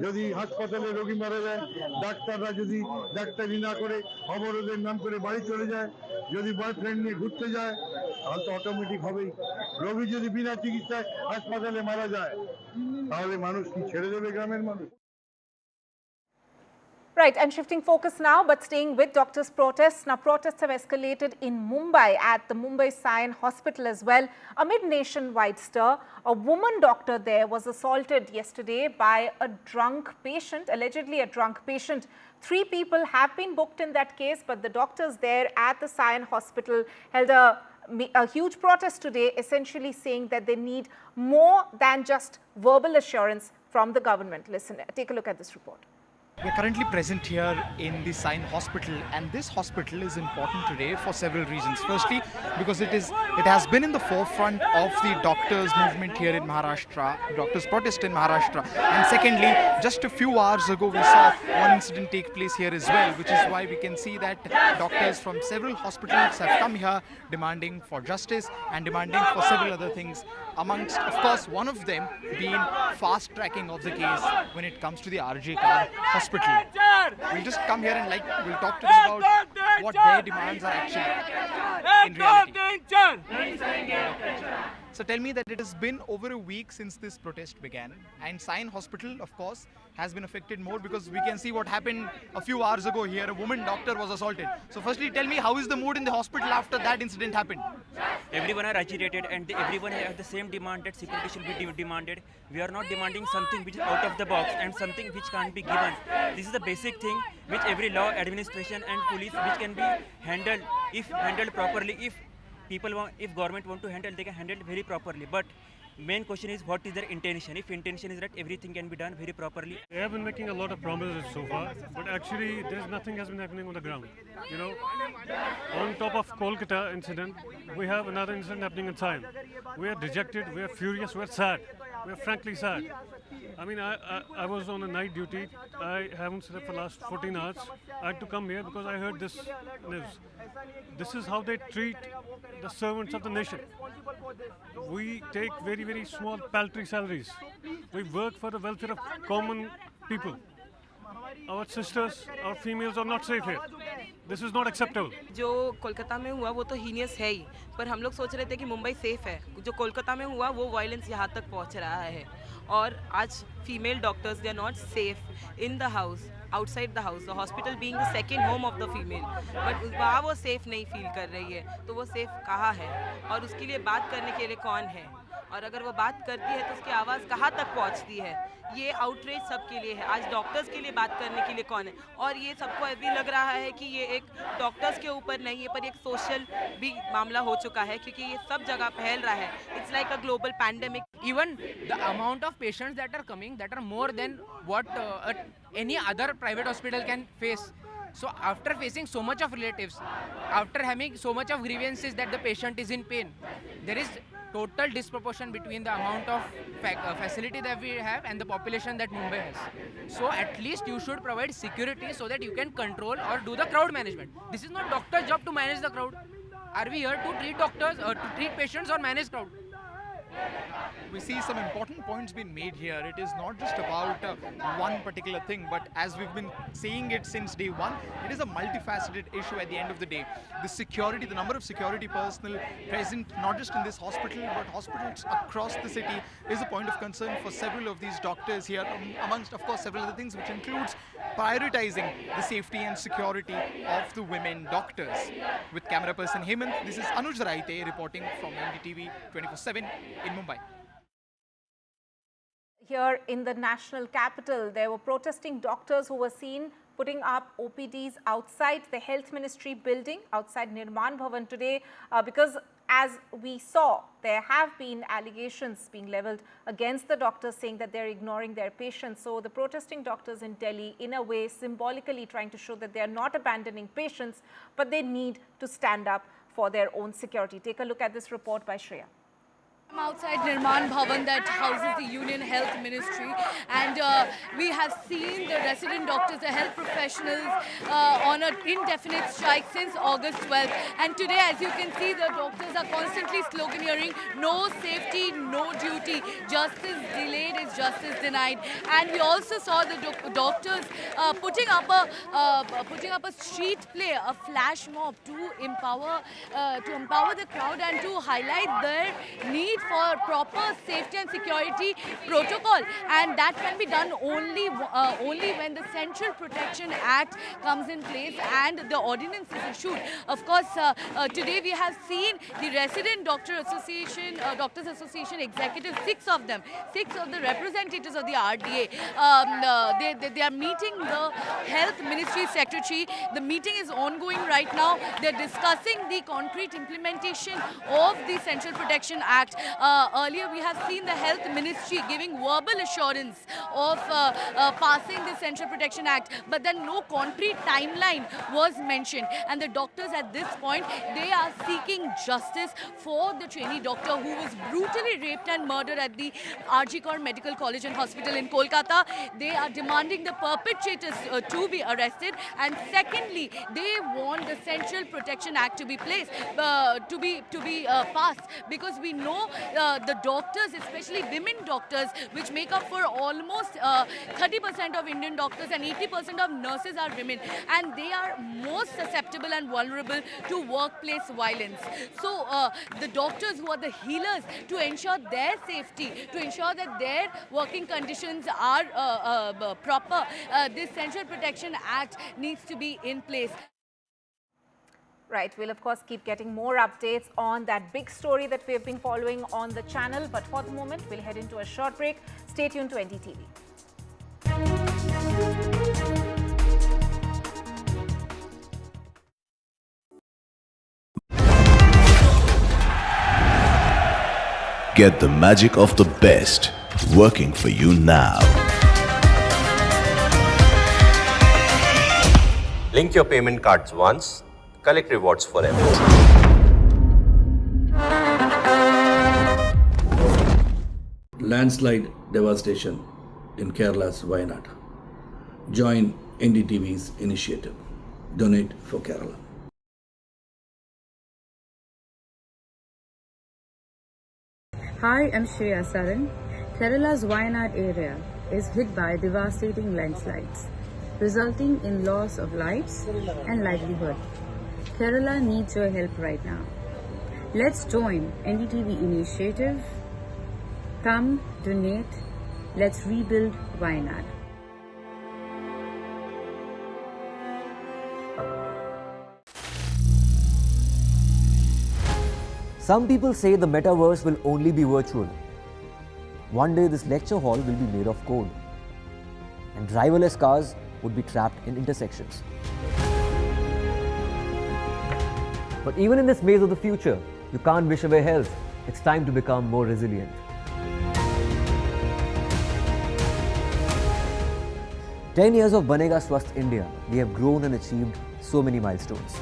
যদি হাসপাতালে রোগী মারা যায়, ডাক্তাররা যদি ডাক্তারি না করে অবরোধের নাম করে বাড়ি চলে যায়, যদি বয়ফ্রেন্ড নিয়ে ঘুরতে যায়, তাহলে তো অটোমেটিক হবেই। রোগী যদি বিনা চিকিৎসায় হাসপাতালে মারা যায়, তাহলে মানুষ কি ছেড়ে দেবে গ্রামের মানুষ? Right, and shifting focus now, but staying with doctors' protests. Now, protests have escalated in Mumbai at the Mumbai Sion Hospital as well. Amid nationwide stir, a woman doctor there was assaulted yesterday by a drunk patient, allegedly a drunk patient. 3 people have been booked in that case, but the doctors there at the Sion Hospital held a huge protest today, essentially saying that they need more than just verbal assurance from the government. Listen, take a look at this report. We're currently present here in the Sion Hospital, and this hospital is important today for several reasons. Firstly, because it has been in the forefront of the doctors' movement here in Maharashtra, doctors' protest in Maharashtra. And secondly, just a few hours ago, we saw one incident take place here as well, which is why we can see that doctors from several hospitals have come here demanding for justice and demanding for several other things. Amongst, of course, one of them being fast tracking of the case when it comes to the RG Hospital. We'll just come here and we'll talk to them about what their demands are actually in reality. So tell me that it has been over a week since this protest began, and Sion Hospital, of course, has been affected more because we can see what happened a few hours ago here. A woman doctor was assaulted. So firstly, tell me, how is the mood in the hospital after that incident happened? Everyone are agitated and everyone has the same demand that security should be demanded. We are not demanding something which is out of the box and something which can't be given. This is the basic thing which every law, administration and police which can be handled if handled properly. If government want to handle, they can handle very properly. But main question is what is their intention? If intention is that everything can be done very properly. They have been making a lot of promises so far, but actually nothing has been happening on the ground. You know, on top of Kolkata incident, we have another incident happening in Sion. We are dejected, we are furious, we are sad. We are frankly sad. I mean, I was on a night duty. I haven't slept for the last 14 hours. I had to come here because I heard this news. This is how they treat the servants of the nation. We take very, very small, paltry salaries. We work for the welfare of common people. Our sisters, our females are not safe here. This is not acceptable. जो कोलकाता में हुआ वो तो heinous है ही, पर हम लोग सोच रहे थे कि मुंबई सेफ है। जो कोलकाता में हुआ वो वायलेंस यहाँ तक पहुँच रहा है, और आज female doctors they are not safe in the house, outside the house, the hospital being the second home of the female, but वहाँ वो सेफ नहीं फील कर रही है। तो वो सेफ कहाँ है और उसके लिए बात करने के लिए कौन है? और अगर वो बात करती है तो उसकी आवाज़ कहाँ तक पहुँचती है। ये आउटरीच सबके लिए है। आज डॉक्टर्स के लिए बात करने के लिए कौन है? और ये सबको अभी लग रहा है कि ये एक डॉक्टर्स के ऊपर नहीं है, पर एक सोशल भी मामला हो चुका है, क्योंकि ये सब जगह फैल रहा है. It's like a global pandemic. Even the amount of patients that are coming, that are more than what any other private hospital can face. So after facing so much of relatives, after having so much of grievances that the patient is in pain, there is total disproportion between the amount of facility that we have and the population that Mumbai has. So at least you should provide security so that you can control or do the crowd management. This is not doctor's job to manage the crowd. Are we here to treat doctors or to treat patients or manage crowd? We see some important points being made here. It is not just about one particular thing, but as we've been saying it since day one, it is a multifaceted issue at the end of the day. The security, the number of security personnel present not just in this hospital, but hospitals across the city is a point of concern for several of these doctors here, amongst, of course, several other things, which includes prioritizing the safety and security of the women doctors. With camera person Hemant, this is Anuj Raite reporting from NDTV 24/7 in Mumbai. Here in the national capital, there were protesting doctors who were seen putting up OPDs outside the health ministry building, outside Nirman Bhavan today, because as we saw, there have been allegations being leveled against the doctors saying that they're ignoring their patients. So the protesting doctors in Delhi, in a way, symbolically trying to show that they are not abandoning patients, but they need to stand up for their own security. Take a look at this report by Shreya. I'm outside Nirman Bhavan that houses the Union Health Ministry, and we have seen the resident doctors, the health professionals on an indefinite strike since August 12th. And today, as you can see, the doctors are constantly sloganeering, no safety, no duty, justice delayed is justice denied. And we also saw the doctors putting up a street play, a flash mob to empower the crowd and to highlight their need for proper safety and security protocol, and that can be done only when the Central Protection Act comes in place and the ordinance is issued. Of course, today we have seen the Resident Doctors Association executives, six of the representatives of the RDA. They are meeting the Health Ministry Secretary. The meeting is ongoing right now. They're discussing the concrete implementation of the Central Protection Act. Earlier we have seen the Health Ministry giving verbal assurance of passing the Central Protection Act, but then no concrete timeline was mentioned. And the doctors at this point, they are seeking justice for the trainee doctor who was brutally raped and murdered at the RG Kar Medical College and Hospital in Kolkata. They are demanding the perpetrators to be arrested, and secondly, they want the Central Protection Act to be placed, to be passed, because we know the doctors, especially women doctors, which make up for almost 30% of Indian doctors, and 80% of nurses are women, and they are most susceptible and vulnerable to workplace violence. So the doctors, who are the healers, to ensure their safety, to ensure that their working conditions are proper, this Central Protection Act needs to be in place. Right, we'll of course keep getting more updates on that big story that we have been following on the channel, but for the moment we'll head into a short break. Stay tuned to NDTV. Get the magic of the best working for you now. Link your payment cards once, collect rewards forever. Landslide devastation in Kerala's Wayanad. Join NDTV's initiative. Donate for Kerala. Hi, I'm Shreya Saran. Kerala's Wayanad area is hit by devastating landslides, resulting in loss of lives and livelihood. Kerala needs your help right now. Let's join NDTV initiative. Come, donate. Let's rebuild Wayanad. Some people say the metaverse will only be virtual. One day this lecture hall will be made of code, and driverless cars would be trapped in intersections. But even in this maze of the future, you can't wish away health. It's time to become more resilient. "10 years of Banega Swasth India, we have grown and achieved so many milestones.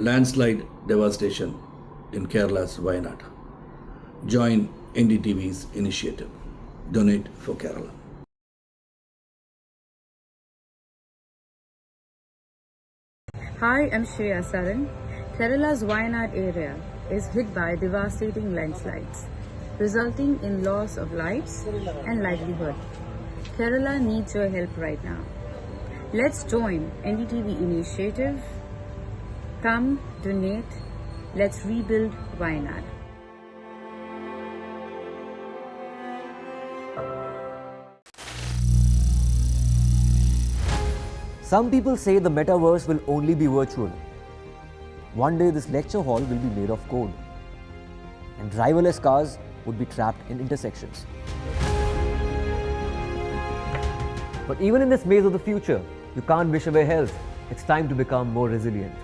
Landslide devastation in Kerala's Wayanad. Join NDTV's initiative. Donate for Kerala. Hi, I'm Shreya Saran. Kerala's Wayanad area is hit by devastating landslides, resulting in loss of lives and livelihood. Kerala needs your help right now. Let's join NDTV initiative. Come, donate, let's rebuild Wayanad. Some people say the metaverse will only be virtual. One day this lecture hall will be made of code, and driverless cars would be trapped in intersections. But even in this maze of the future, you can't wish away health. It's time to become more resilient.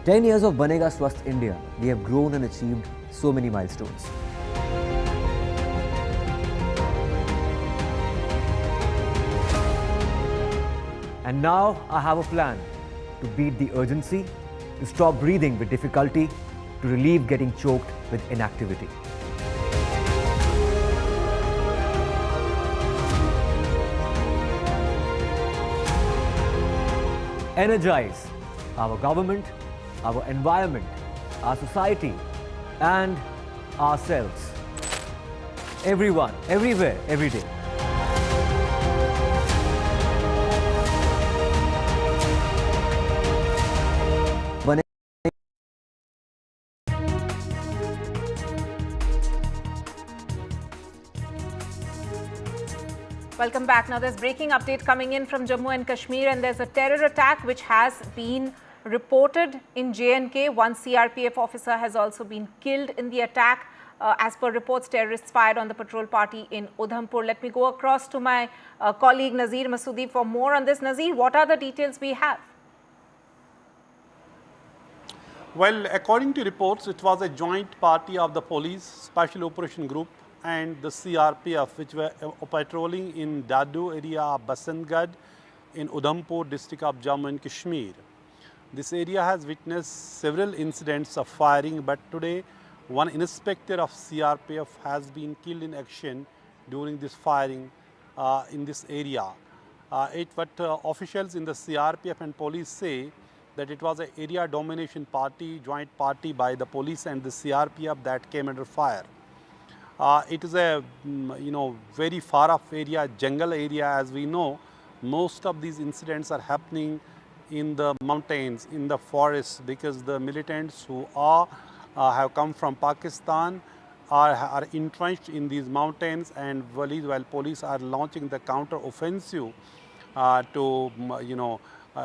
10 years of Banega Swasth India, we have grown and achieved so many milestones. And now I have a plan to beat the urgency, to stop breathing with difficulty, to relieve getting choked with inactivity. Energize our government, our environment, our society, and ourselves. Everyone, everywhere, every day. Welcome back. Now there's breaking update coming in from Jammu and Kashmir, and there's a terror attack which has been reported in J&K. One CRPF officer has also been killed in the attack. As per reports, terrorists fired on the patrol party in Udhampur. Let me go across to my colleague Nazir Masoodi for more on this. Nazir, what are the details we have? Well, according to reports, it was a joint party of the police, Special Operation Group and the CRPF, which were patrolling in Dadu area, Basantgarh, in Udhampur district of Jammu and Kashmir. This area has witnessed several incidents of firing, but today one inspector of CRPF has been killed in action during this firing in this area. Officials in the CRPF and police say that it was an area domination party, joint party by the police and the CRPF that came under fire. It is a very far off area, jungle area, as we know. Most of these incidents are happening in the mountains, in the forests, because the militants who have come from Pakistan are entrenched in these mountains, and while police are launching the counter offensive to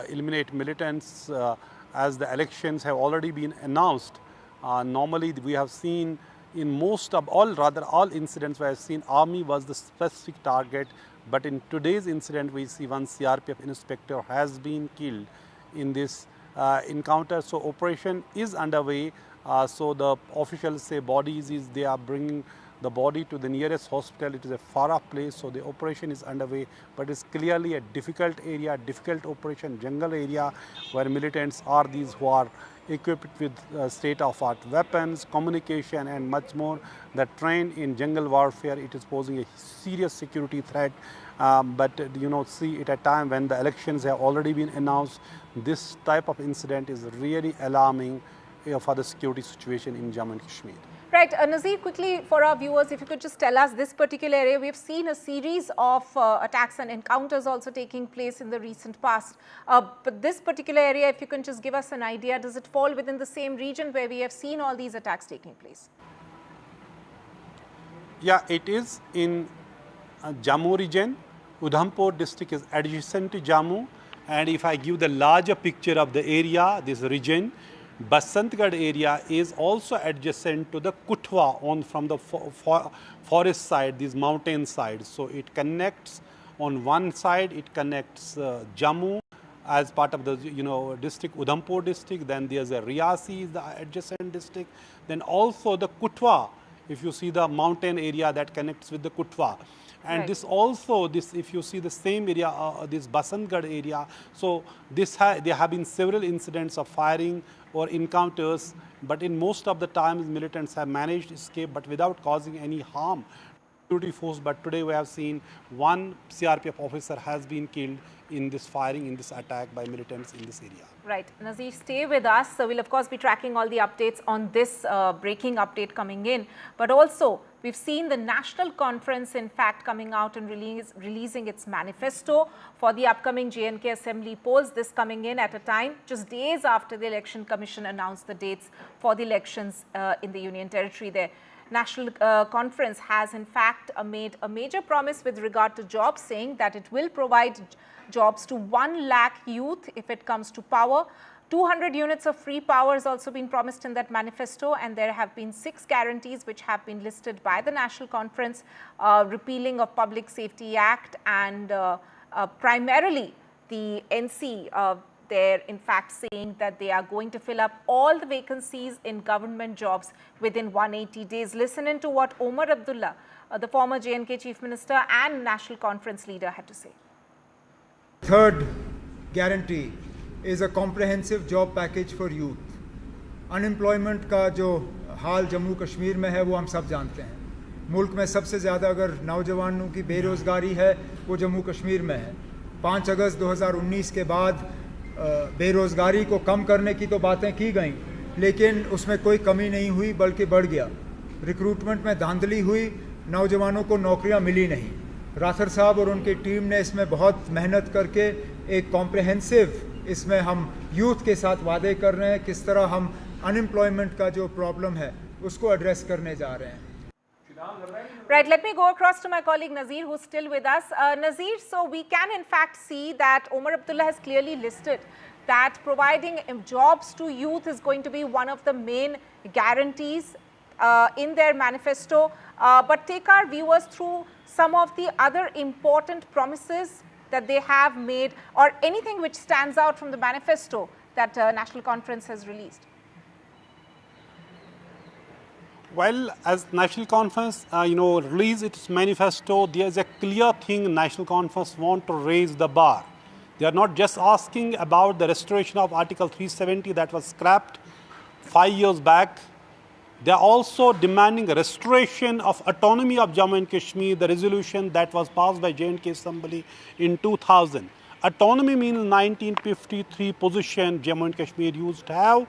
eliminate militants as the elections have already been announced. Normally we have seen in most of all incidents where I've seen army was the specific target, but in today's incident we see one CRPF inspector has been killed in this encounter. So operation is underway. So the officials say they are bringing the body to the nearest hospital. It is a far off place, so the operation is underway, but it's clearly a difficult area, difficult operation, jungle area, where militants are these who are equipped with state-of-art weapons, communication and much more. That trained in jungle warfare, it is posing a serious security threat. But see, at a time when the elections have already been announced, this type of incident is really alarming for the security situation in Jammu and Kashmir. Right, Nazir, quickly for our viewers, if you could just tell us this particular area, we've seen a series of attacks and encounters also taking place in the recent past. But this particular area, if you can just give us an idea, does it fall within the same region where we have seen all these attacks taking place? Yeah, it is in Jammu region. Udhampur district is adjacent to Jammu. And if I give the larger picture of the area, this region, Basantgarh area is also adjacent to the Kutwa on from the forest side, these mountain sides. So it connects on one side, it connects Jammu as part of the district, Udhampur district. Then there's a Riyasi, is the adjacent district. Then also the Kutwa, if you see the mountain area that connects with the Kutwa. And this also, if you see the same area, this Basantgarh area, so there have been several incidents of firing or encounters, but in most of the times militants have managed to escape, but without causing any harm to the force. But today we have seen one CRPF officer has been killed in this firing, in this attack by militants in this area. Right. Nazir, stay with us. So we'll of course be tracking all the updates on this breaking update coming in. But also, we've seen the National Conference, in fact, coming out and releasing its manifesto for the upcoming J&K Assembly polls. This coming in at a time just days after the Election Commission announced the dates for the elections in the Union Territory there. National Conference has in fact made a major promise with regard to jobs, saying that it will provide jobs to 1 lakh youth if it comes to power. 200 units of free power has also been promised in that manifesto, and there have been 6 guarantees which have been listed by the National Conference, repealing of Public Safety Act and primarily the NC. They're in fact saying that they are going to fill up all the vacancies in government jobs within 180 days. Listen in to what Omar Abdullah, the former J&K Chief Minister and National Conference leader, had to say. Third guarantee is a comprehensive job package for youth. Unemployment का जो हाल जम्मू कश्मीर में है वो हम सब जानते हैं. मुल्क में सबसे ज़्यादा अगर नौजवानों की बेरोज़गारी है वो जम्मू कश्मीर में है. 5 अगस्त 2019 के बाद बेरोज़गारी को कम करने की तो बातें की गई, लेकिन उसमें कोई कमी नहीं हुई बल्कि बढ़ गया. रिक्रूटमेंट में धांधली हुई, नौजवानों को नौकरियां मिली नहीं. राठर साहब और उनकी टीम ने इसमें बहुत मेहनत करके एक कॉम्प्रहेंसिव, इसमें हम यूथ के साथ वादे कर रहे हैं किस तरह हम अनएम्प्लॉयमेंट का जो प्रॉब्लम है उसको एड्रेस करने जा रहे हैं. Right, let me go across to my colleague Nazir, who's still with us. Nazir, so we can in fact see that Omar Abdullah has clearly listed that providing jobs to youth is going to be one of the main guarantees in their manifesto. But take our viewers through some of the other important promises that they have made, or anything which stands out from the manifesto that National Conference has released. Well, as National Conference, release its manifesto, there is a clear thing National Conference want to raise the bar. They are not just asking about the restoration of Article 370 that was scrapped 5 years back. They are also demanding restoration of autonomy of Jammu and Kashmir, the resolution that was passed by J&K Assembly in 2000. Autonomy means 1953 position Jammu and Kashmir used to have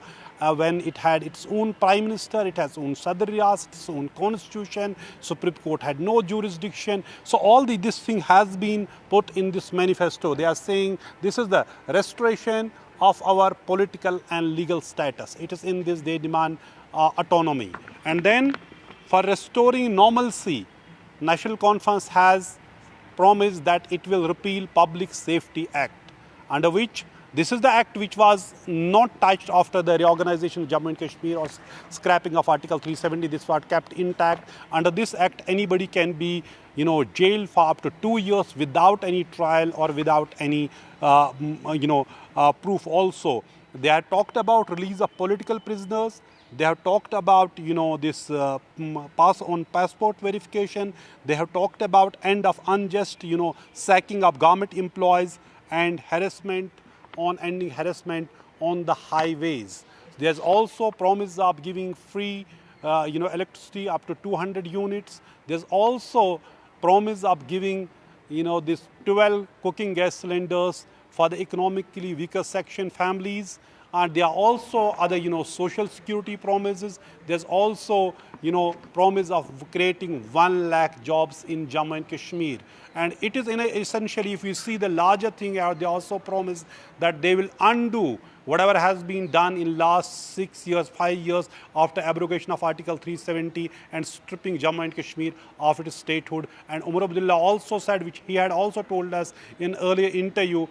when it had its own Prime Minister, it has its own Sadr Riyas, its own constitution, Supreme Court had no jurisdiction. So all this thing has been put in this manifesto. They are saying this is the restoration of our political and legal status. It is in this they demand autonomy. And then for restoring normalcy, National Conference has promised that it will repeal Public Safety Act, under which this is the act which was not touched after the reorganization of Jammu and Kashmir or scrapping of Article 370. This was kept intact. Under this act, anybody can be, jailed for up to 2 years without any trial or without any, proof also. They have talked about release of political prisoners. They have talked about, this passport verification. They have talked about end of unjust, sacking of government employees and ending harassment on the highways. There's also promise of giving free, electricity up to 200 units. There's also promise of giving, this 12 cooking gas cylinders for the economically weaker section families. and there are also other, social security promises. There's also, promise of creating 1 lakh jobs in Jammu and Kashmir. And it is essentially, if you see the larger thing, they also promise that they will undo whatever has been done in last 6 years, 5 years after abrogation of Article 370 and stripping Jammu and Kashmir of its statehood. And Umar Abdullah also said, which he had also told us in earlier interview,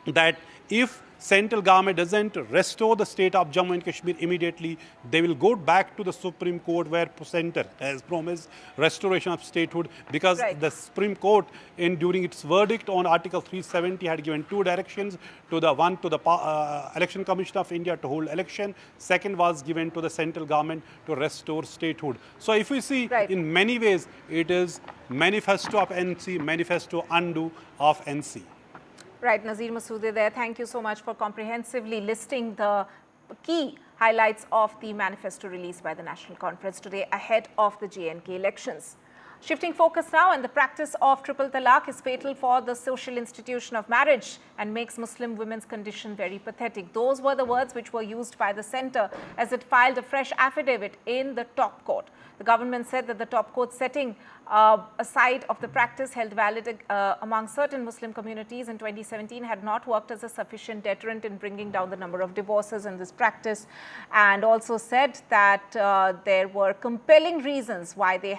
that if central government doesn't restore the state of Jammu and Kashmir immediately, they will go back to the Supreme Court, where center has promised restoration of statehood, because the Supreme Court, during its verdict on Article 370, had given 2 directions. To the Election Commission of India to hold election. Second was given to the central government to restore statehood. So if we see, in many ways, it is manifesto of NC, manifesto undo of NC. Right, Nazir Masoode there. Thank you so much for comprehensively listing the key highlights of the manifesto released by the National Conference today ahead of the J&K elections. Shifting focus now, and the practice of triple talaq is fatal for the social institution of marriage and makes Muslim women's condition very pathetic. Those were the words which were used by the centre as it filed a fresh affidavit in the top court. The government said that the top court setting aside of the practice held valid among certain Muslim communities in 2017 had not worked as a sufficient deterrent in bringing down the number of divorces in this practice, and also said that there were compelling reasons why they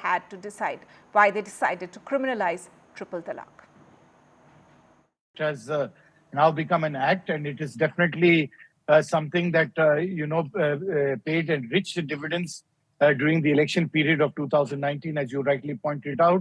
decided to criminalize triple talaq. It has now become an act, and it is definitely something that paid and rich dividends during the election period of 2019, as you rightly pointed out.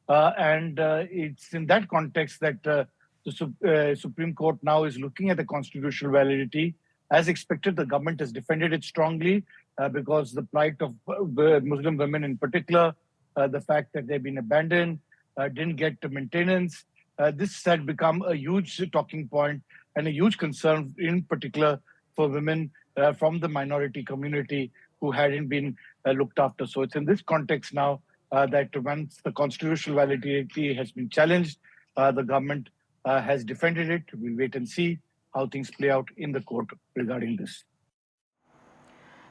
And it's in that context that the Supreme Court now is looking at the constitutional validity. As expected, the government has defended it strongly because the plight of Muslim women in particular, the fact that they've been abandoned, didn't get maintenance. This had become a huge talking point and a huge concern, in particular for women from the minority community who hadn't been looked after. So it's in this context now that once the constitutional validity has been challenged, the government has defended it. We'll wait and see how things play out in the court regarding this.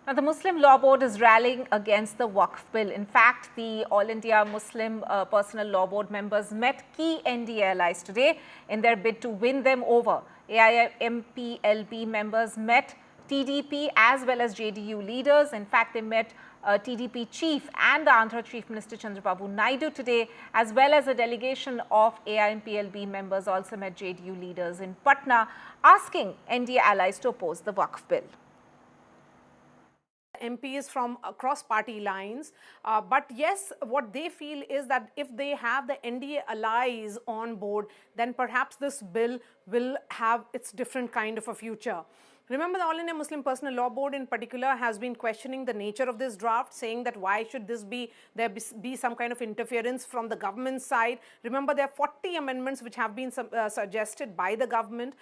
Now, the Muslim Law Board is rallying against the Waqf Bill. In fact, the All India Muslim Personal Law Board members met key NDA allies today in their bid to win them over. AIMPLB members met TDP as well as JDU leaders. In fact, they met TDP chief and the Andhra Chief Minister Chandrababu Naidu today, as well as a delegation of AIMPLB members also met JDU leaders in Patna, asking NDA allies to oppose the Waqf Bill. MPs from across party lines, but yes, what they feel is that if they have the NDA allies on board, then perhaps this bill will have its different kind of a future. Remember, the All India Muslim Personal Law Board in particular has been questioning the nature of this draft, saying that why should this there be some kind of interference from the government side. Remember, there are 40 amendments which have been suggested by the government.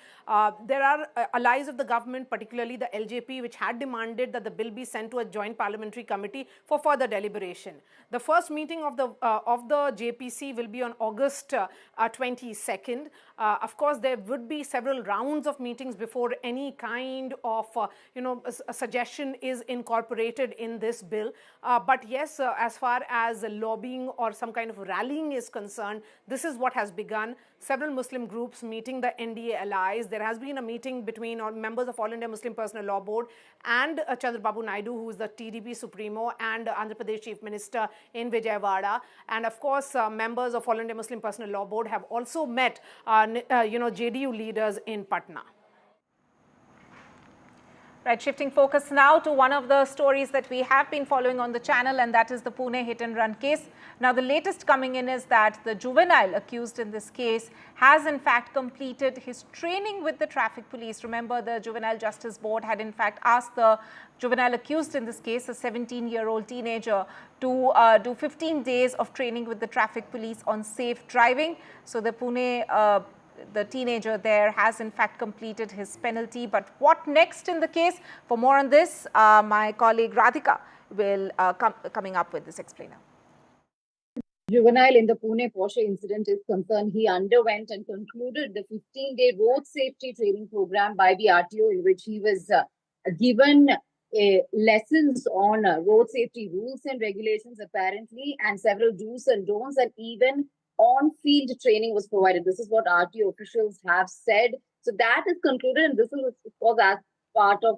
There are allies of the government, particularly the LJP, which had demanded that the bill be sent to a joint parliamentary committee for further deliberation. The first meeting of the JPC will be on August 22nd. Of course, there would be several rounds of meetings before any kind of a suggestion is incorporated in this bill. But yes, as far as lobbying or some kind of rallying is concerned, this is what has begun. Several Muslim groups meeting the NDA allies. There has been a meeting between members of All India Muslim Personal Law Board and Chandrababu Naidu, who is the TDP Supremo, and Andhra Pradesh Chief Minister in Vijayawada. And of course, members of All India Muslim Personal Law Board have also met JDU leaders in Patna. Right, shifting focus now to one of the stories that we have been following on the channel, and that is the Pune hit and run case. Now, the latest coming in is that the juvenile accused in this case has in fact completed his training with the traffic police. Remember, the Juvenile Justice Board had in fact asked the juvenile accused in this case, a 17-year-old teenager, to do 15 days of training with the traffic police on safe driving. So the Pune the teenager there has in fact completed his penalty. But what next in the case? For more on this, my colleague Radhika will coming up with this explainer. juvenile in the Pune Porsche incident is concerned, he underwent and concluded the 15-day road safety training program by the RTO, in which he was given lessons on road safety rules and regulations, apparently, and several do's and don'ts, and even on-field training was provided. This is what RTO officials have said. So that is concluded, and this is, of course, as part of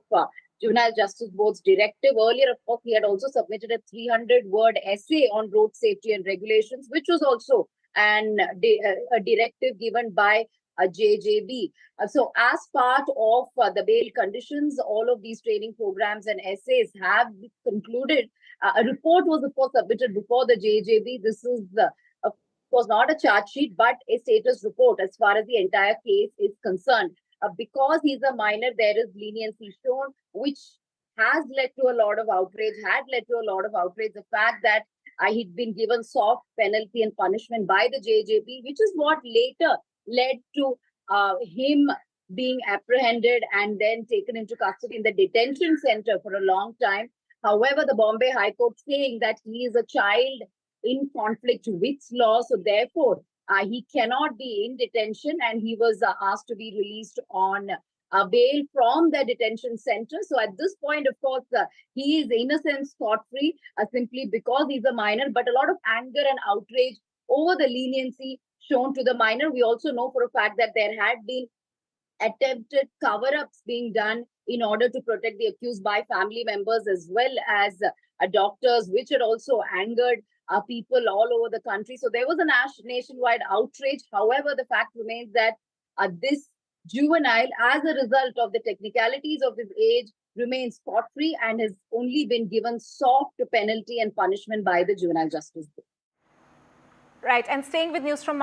Juvenile Justice Board's directive. Earlier, of course, he had also submitted a 300-word essay on road safety and regulations, which was also a directive given by JJB. So as part of the bail conditions, all of these training programs and essays have concluded. A report was, of course, submitted before the JJB. This is, of course, not a charge sheet, but a status report as far as the entire case is concerned. Because he's a minor, there is leniency shown, which has led to a lot of outrage, the fact that he'd been given soft penalty and punishment by the JJP, which is what later led to him being apprehended and then taken into custody in the detention center for a long time. However, the Bombay High Court saying that he is a child in conflict with law, so therefore he cannot be in detention, and he was asked to be released on bail from the detention center. So at this point, of course, he is innocent, scot-free, simply because he's a minor, but a lot of anger and outrage over the leniency shown to the minor. We also know for a fact that there had been attempted cover-ups being done in order to protect the accused by family members as well as doctors, which had also angered people all over the country. So there was a nationwide outrage. However, the fact remains that this juvenile, as a result of the technicalities of his age, remains scot-free and has only been given soft penalty and punishment by the Juvenile Justice Board. Right, and staying with news from